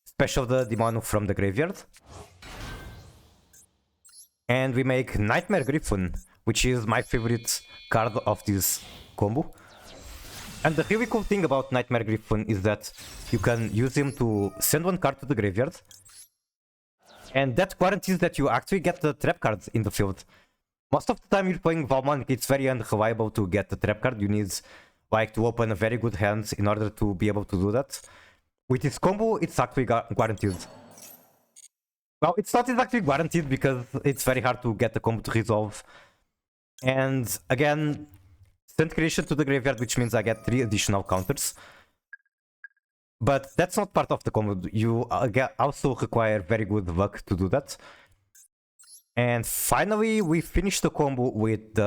Special the demon from the graveyard. And we make Nightmare Griffin, which is my favorite card of this combo. And the really cool thing about Nightmare Griffin is that you can use him to send one card to the graveyard. And that guarantees that you actually get the trap cards in the field. Most of the time you're playing Valmonic, it's very unreliable to get the trap card. You need like to open a very good hand in order to be able to do that. With this combo, it's actually guaranteed. Well, it's not exactly guaranteed because it's very hard to get the combo to resolve. And again, send creation to the graveyard, which means I get 3 additional counters. But that's not part of the combo. You also require very good luck to do that. And finally, we finish the combo with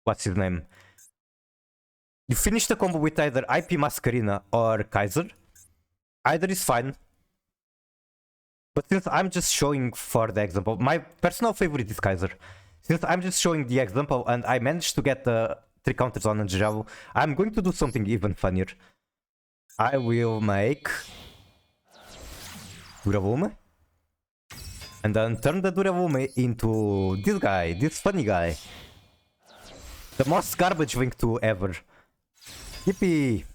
what's his name? You finish the combo with either IP Masquerina or Kaiser. Either is fine. But since I'm just showing for the example, my personal favorite is Kaiser. Since I'm just showing the example and I managed to get the 3 counters on Angelou, I'm going to do something even funnier. I will make Duravume. And then turn the Duravume into this guy, this funny guy. The most garbage Link 2 ever. Yippee!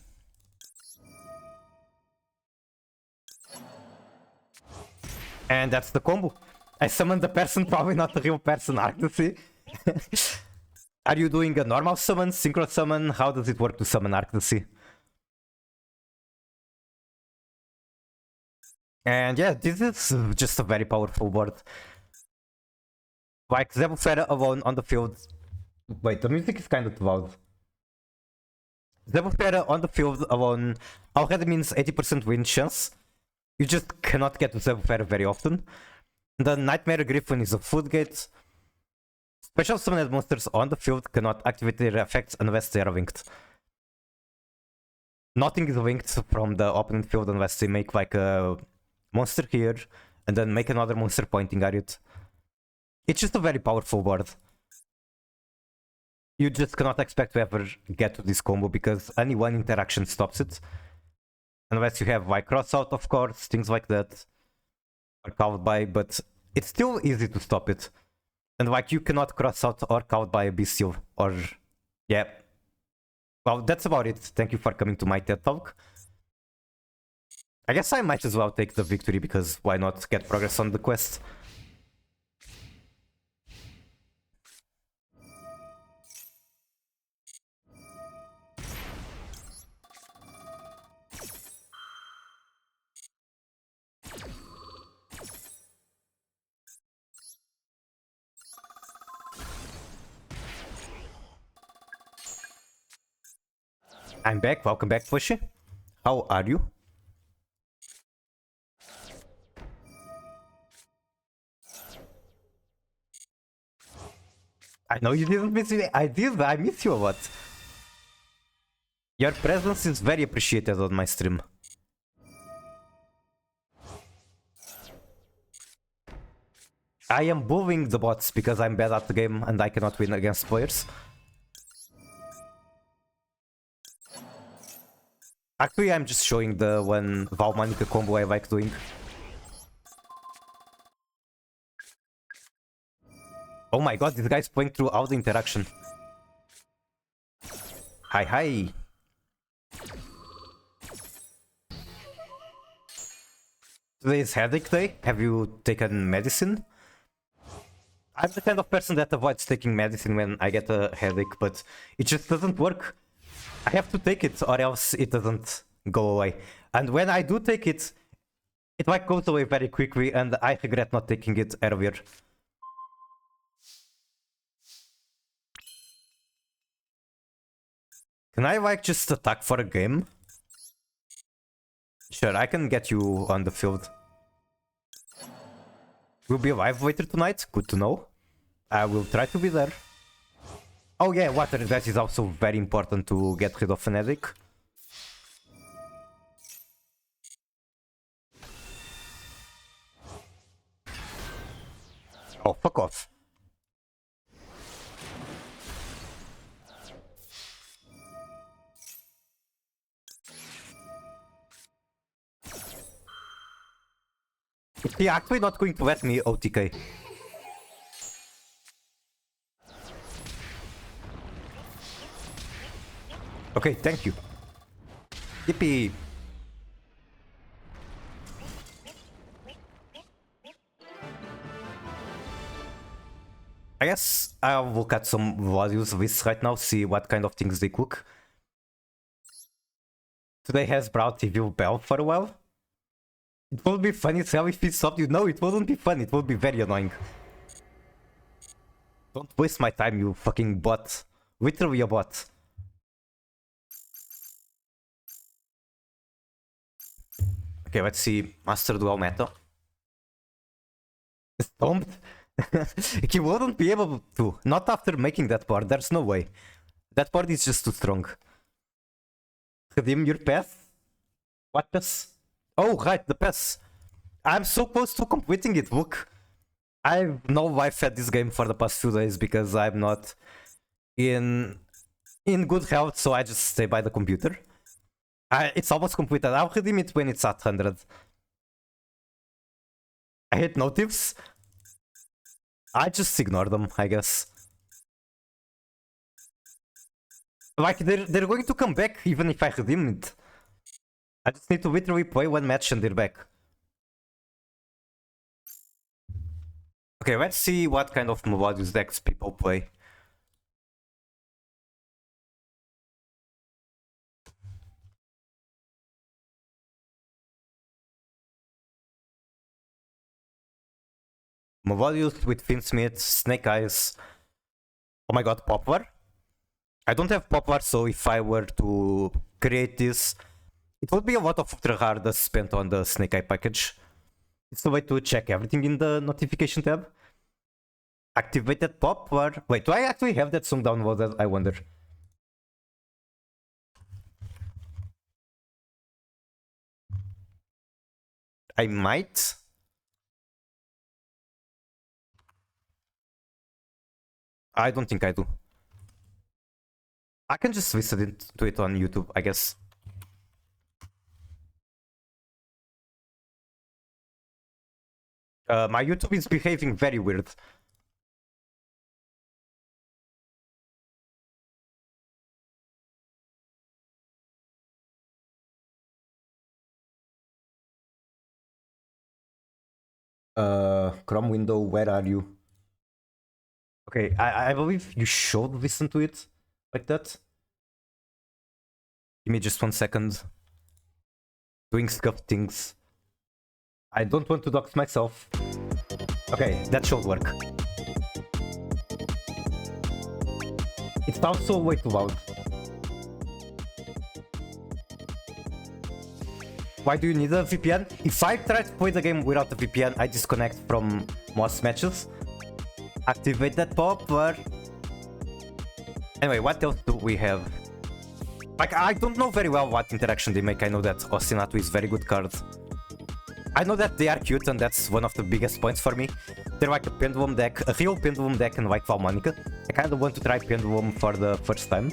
And that's the combo. I summoned the person, probably not the real person, Arctasy. Are you doing a normal summon, synchro summon? How does it work to summon Arctasy? And yeah, this is just a very powerful board. Like Zebufera alone on the field. Wait, the music is kind of loud. Zebufera on the field alone already means 80% win chance. You just cannot get to Zebufera very often. The Nightmare Griffin is a floodgate. Special summoned monsters on the field cannot activate their effects unless they are linked. Nothing is linked from the opponent field unless they make like a monster here and then make another monster pointing at it. It's just a very powerful board. You just cannot expect to ever get to this combo because any one interaction stops it. Unless you have like cross out, of course, things like that. Or cowed by, but it's still easy to stop it. And like you cannot cross out or cowed by a bestial or yeah. Well, that's about it. Thank you for coming to my TED Talk. I guess I might as well take the victory because why not get progress on the quest? I'm back, welcome back, Pushy. How are you? I know you didn't miss me. I did, I miss you a lot. Your presence is very appreciated on my stream. I am bullying the bots because I'm bad at the game and I cannot win against players. Actually, I'm just showing the one Valmanica combo I like doing. Oh my god, this guy's playing through all the interaction. Hi, hi. Today's headache day. Have you taken medicine? I'm the kind of person that avoids taking medicine when I get a headache, but it just doesn't work. I have to take it or else it doesn't go away. And when I do take it, it like goes away very quickly and I regret not taking it earlier. Can I like just attack for a game? Sure, I can get you on the field. We'll be live later tonight, good to know. I will try to be there. Oh yeah, water, that is also very important to get rid of an headache. Oh, fuck off. He actually not going to let me OTK. Okay, thank you. Yippee. I guess I'll look at some values lists right now, see what kind of things they cook. Today has brought Evil Bell for a while. It will be funny as hell if he stopped you. No, it wouldn't be fun, it will be very annoying. Don't waste my time, you fucking bot. Literally a bot. Okay, let's see. Master Duel meta. Stomped? He wouldn't be able to. Not after making that board, there's no way. That board is just too strong. Redeem your path? What pass? Oh, right, the pass. I'm so close to completing it, look. I've no life at this game for the past few days because I'm not in good health, so I just stay by the computer. It's almost completed. I'll redeem it when it's at 100. I hate notifs. I just ignore them, I guess. Like, they're going to come back even if I redeem it. I just need to literally play one match and they're back. Okay, let's see what kind of Melodious decks people play. Melodious with Finsmith, Snake Eyes. Oh my god, Poplar? I don't have Poplar, so if I were to create this, it would be a lot of ultra hard spent on the Snake Eye package. It's a way to check everything in the notification tab. Activated Poplar. Wait, do I actually have that song downloaded? I wonder. I might. I don't think I do. I can just listen to it on YouTube, I guess. My YouTube is behaving very weird. Chrome window, where are you? Okay, I believe you should listen to it like that. Give me just 1 second. Doing scuffed things. I don't want to dox myself. Okay, that should work. It's also way too loud. Why do you need a VPN? If I try to play the game without a VPN, I disconnect from most matches. Activate that popper. Anyway, what else do we have? Like, I don't know very well what interaction they make. I know that Ostinato is very good card. I know that they are cute, and that's one of the biggest points for me. They're like a Pendulum deck, a real Pendulum deck, and like Valmonica. I kind of want to try Pendulum for the first time.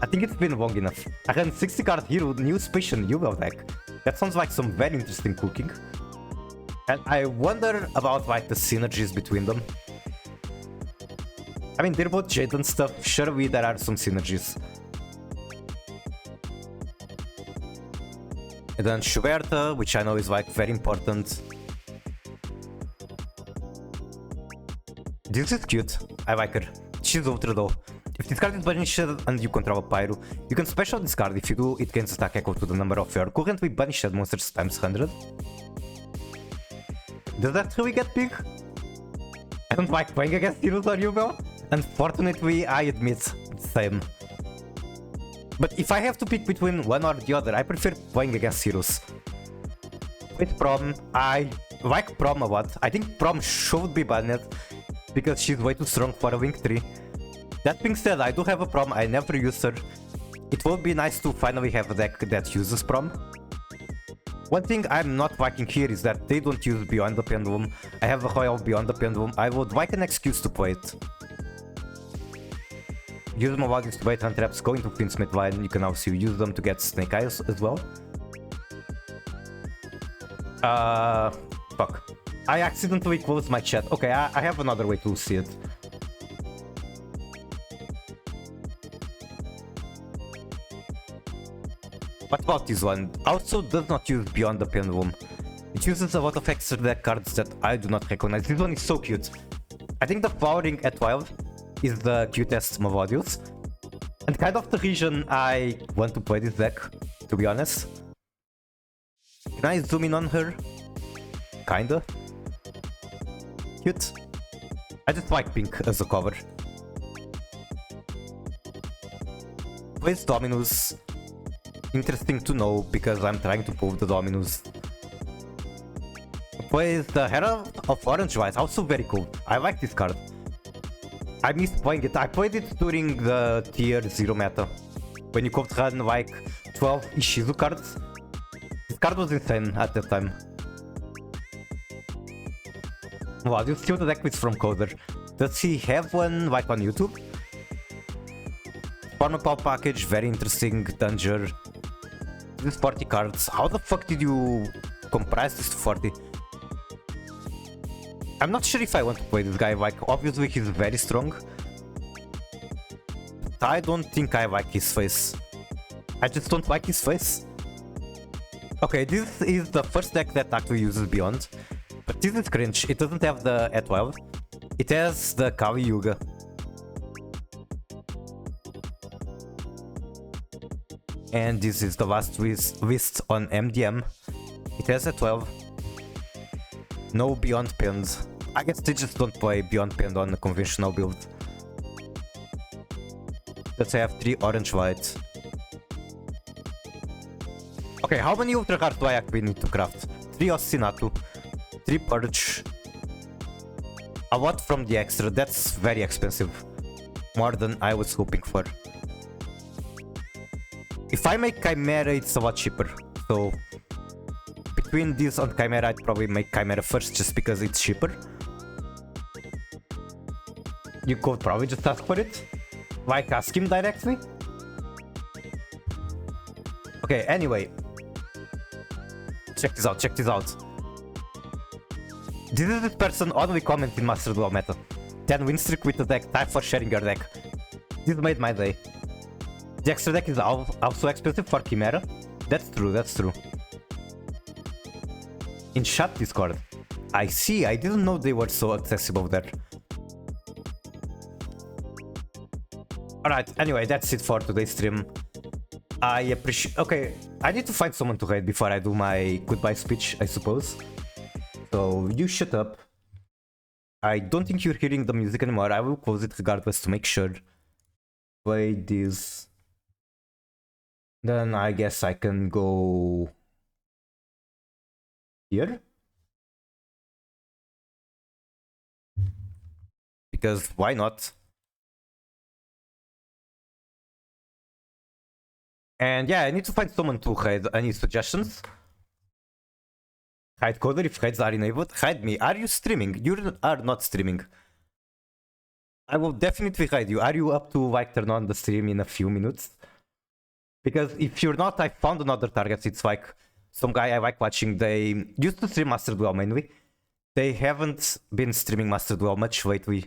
I think it's been long enough. I ran 60 card hero, new Spacian Yugo deck. That sounds like some very interesting cooking. And I wonder about like the synergies between them. I mean, they're both Jade and stuff. Surely there are some synergies. And then Schuberta, which I know is like very important. This is cute. I like her. She's ultra though. If this card is banished and you control a Pyro, you can special this card. If you do, it gains attack equal to the number of your currently banished monsters times 100. Does that really get big? I don't like playing against heroes or Yu-Gi-Oh! Unfortunately, I admit, same. But if I have to pick between one or the other, I prefer playing against heroes. With Prom, I like Prom a lot. I think Prom should be banned because she's way too strong for a Link 3. That being said, I do have a Prom, I never use her. It would be nice to finally have a deck that uses Prom. One thing I'm not liking here is that they don't use Beyond the Pendulum. I have a Royal Beyond the Pendulum. I would like an excuse to play it. Use Melodics to bait hand traps, go into Finsmith line. You can also use them to get Snake Eyes as well. Fuck. I accidentally closed my chat. Okay, I have another way to see it. What about this one? Also does not use Beyond the Pendulum. It uses a lot of extra deck cards that I do not recognize. This one is so cute. I think the Flowering at 12 is the cutest Melodius. And kind of the reason I want to play this deck, to be honest. Can I zoom in on her? Kinda. Cute. I just like pink as a cover. Plays Dominus. Interesting to know because I'm trying to pull the Dominus. Plays the Herald of Orange Light, also very cool. I like this card. I missed playing it. I played it during the tier 0 meta. When you could run like 12 Ishizu cards. This card was insane at that time. Wow, you steal the deck with from Coder. Does he have one like on YouTube? Formal package, very interesting. Danger. This 40 cards. How the fuck did you comprise this to 40? I'm not sure if I want to play this guy. Like, obviously he's very strong. I don't think I like his face. I just don't like his face. Okay, this is the first deck that actually uses Beyond. But this is cringe. It doesn't have the A12. It has the Kali Yuga. And this is the last list on MDM. It has a 12. No Beyond Pens. I guess they just don't play Beyond Pen on a conventional build. Let's have 3 orange white. Okay, how many Ultra Cards do I actually need to craft? 3 Ossinatu, 3 Purge. A lot from the extra, that's very expensive. More than I was hoping for. If I make Chimera, it's a lot cheaper. So between this and Chimera, I'd probably make Chimera first just because it's cheaper. You could probably just ask for it. Like, ask him directly. Okay, anyway. Check this out, check this out. This is this person only comment in Master Duel meta. 10 win streak with the deck, time for sharing your deck. This made my day. The extra deck is also expensive for Chimera. That's true, that's true. In chat Discord. I see, I didn't know they were so accessible there. Alright, anyway, that's it for today's stream. I appreciate... Okay, I need to find someone to raid before I do my goodbye speech, I suppose. So, you shut up. I don't think you're hearing the music anymore. I will close it regardless to make sure. Play this. Then I guess I can go... here? Because why not? And yeah, I need to find someone to raid. Any suggestions? Hide Coder if raids are enabled. Hide me. Are you streaming? You are not streaming. I will definitely hide you. Are you up to like turn on the stream in a few minutes? Because if you're not, I found another target. It's like some guy I like watching. They used to stream Master Duel mainly. They haven't been streaming Master Duel much lately.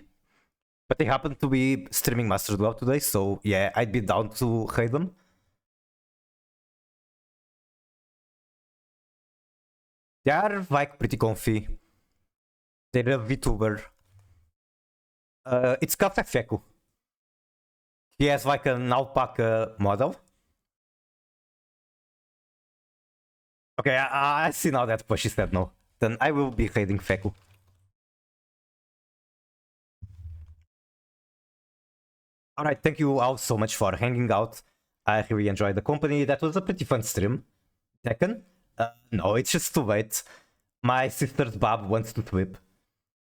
But they happen to be streaming Master Duel today. So yeah, I'd be down to raid them. They are like pretty comfy. They're a VTuber. It's Cafe Feku. He has like an alpaca model. Okay, I see now that Pushy said no. Then I will be raiding Feku. Alright, thank you all so much for hanging out. I really enjoyed the company. That was a pretty fun stream. Tekken? No, it's just too late. My sister's Bob wants to whip.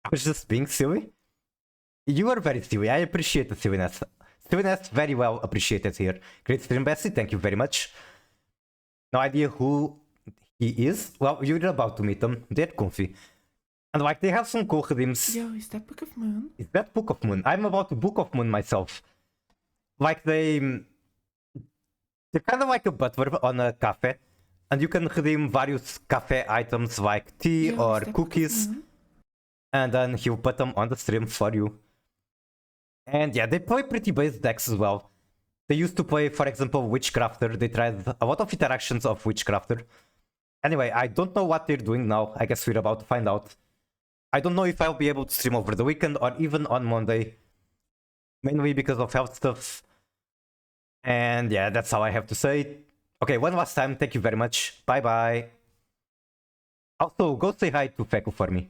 I was just being silly. You are very silly. I appreciate the silliness. Silliness, very well appreciated here. Great stream, Bessie. Thank you very much. No idea who he is. Well, you're about to meet them. They're comfy. And like, they have some cool redeems. Yo, is that Book of Moon? Is that Book of Moon? I'm about to Book of Moon myself. Like, they're kind of like a butler on a cafe. And you can redeem various cafe items like tea or cookies. And then he'll put them on the stream for you. And yeah, they play pretty base decks as well. They used to play, for example, Witchcrafter. They tried a lot of iterations of Witchcrafter. Anyway, I don't know what they're doing now. I guess we're about to find out. I don't know if I'll be able to stream over the weekend or even on Monday. Mainly because of health stuff. And yeah, that's all I have to say. Okay, one last time, thank you very much. Bye-bye. Also, go say hi to Feku for me.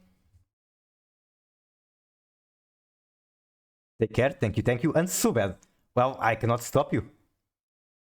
Take care, thank you, and so bad. Well, I cannot stop you.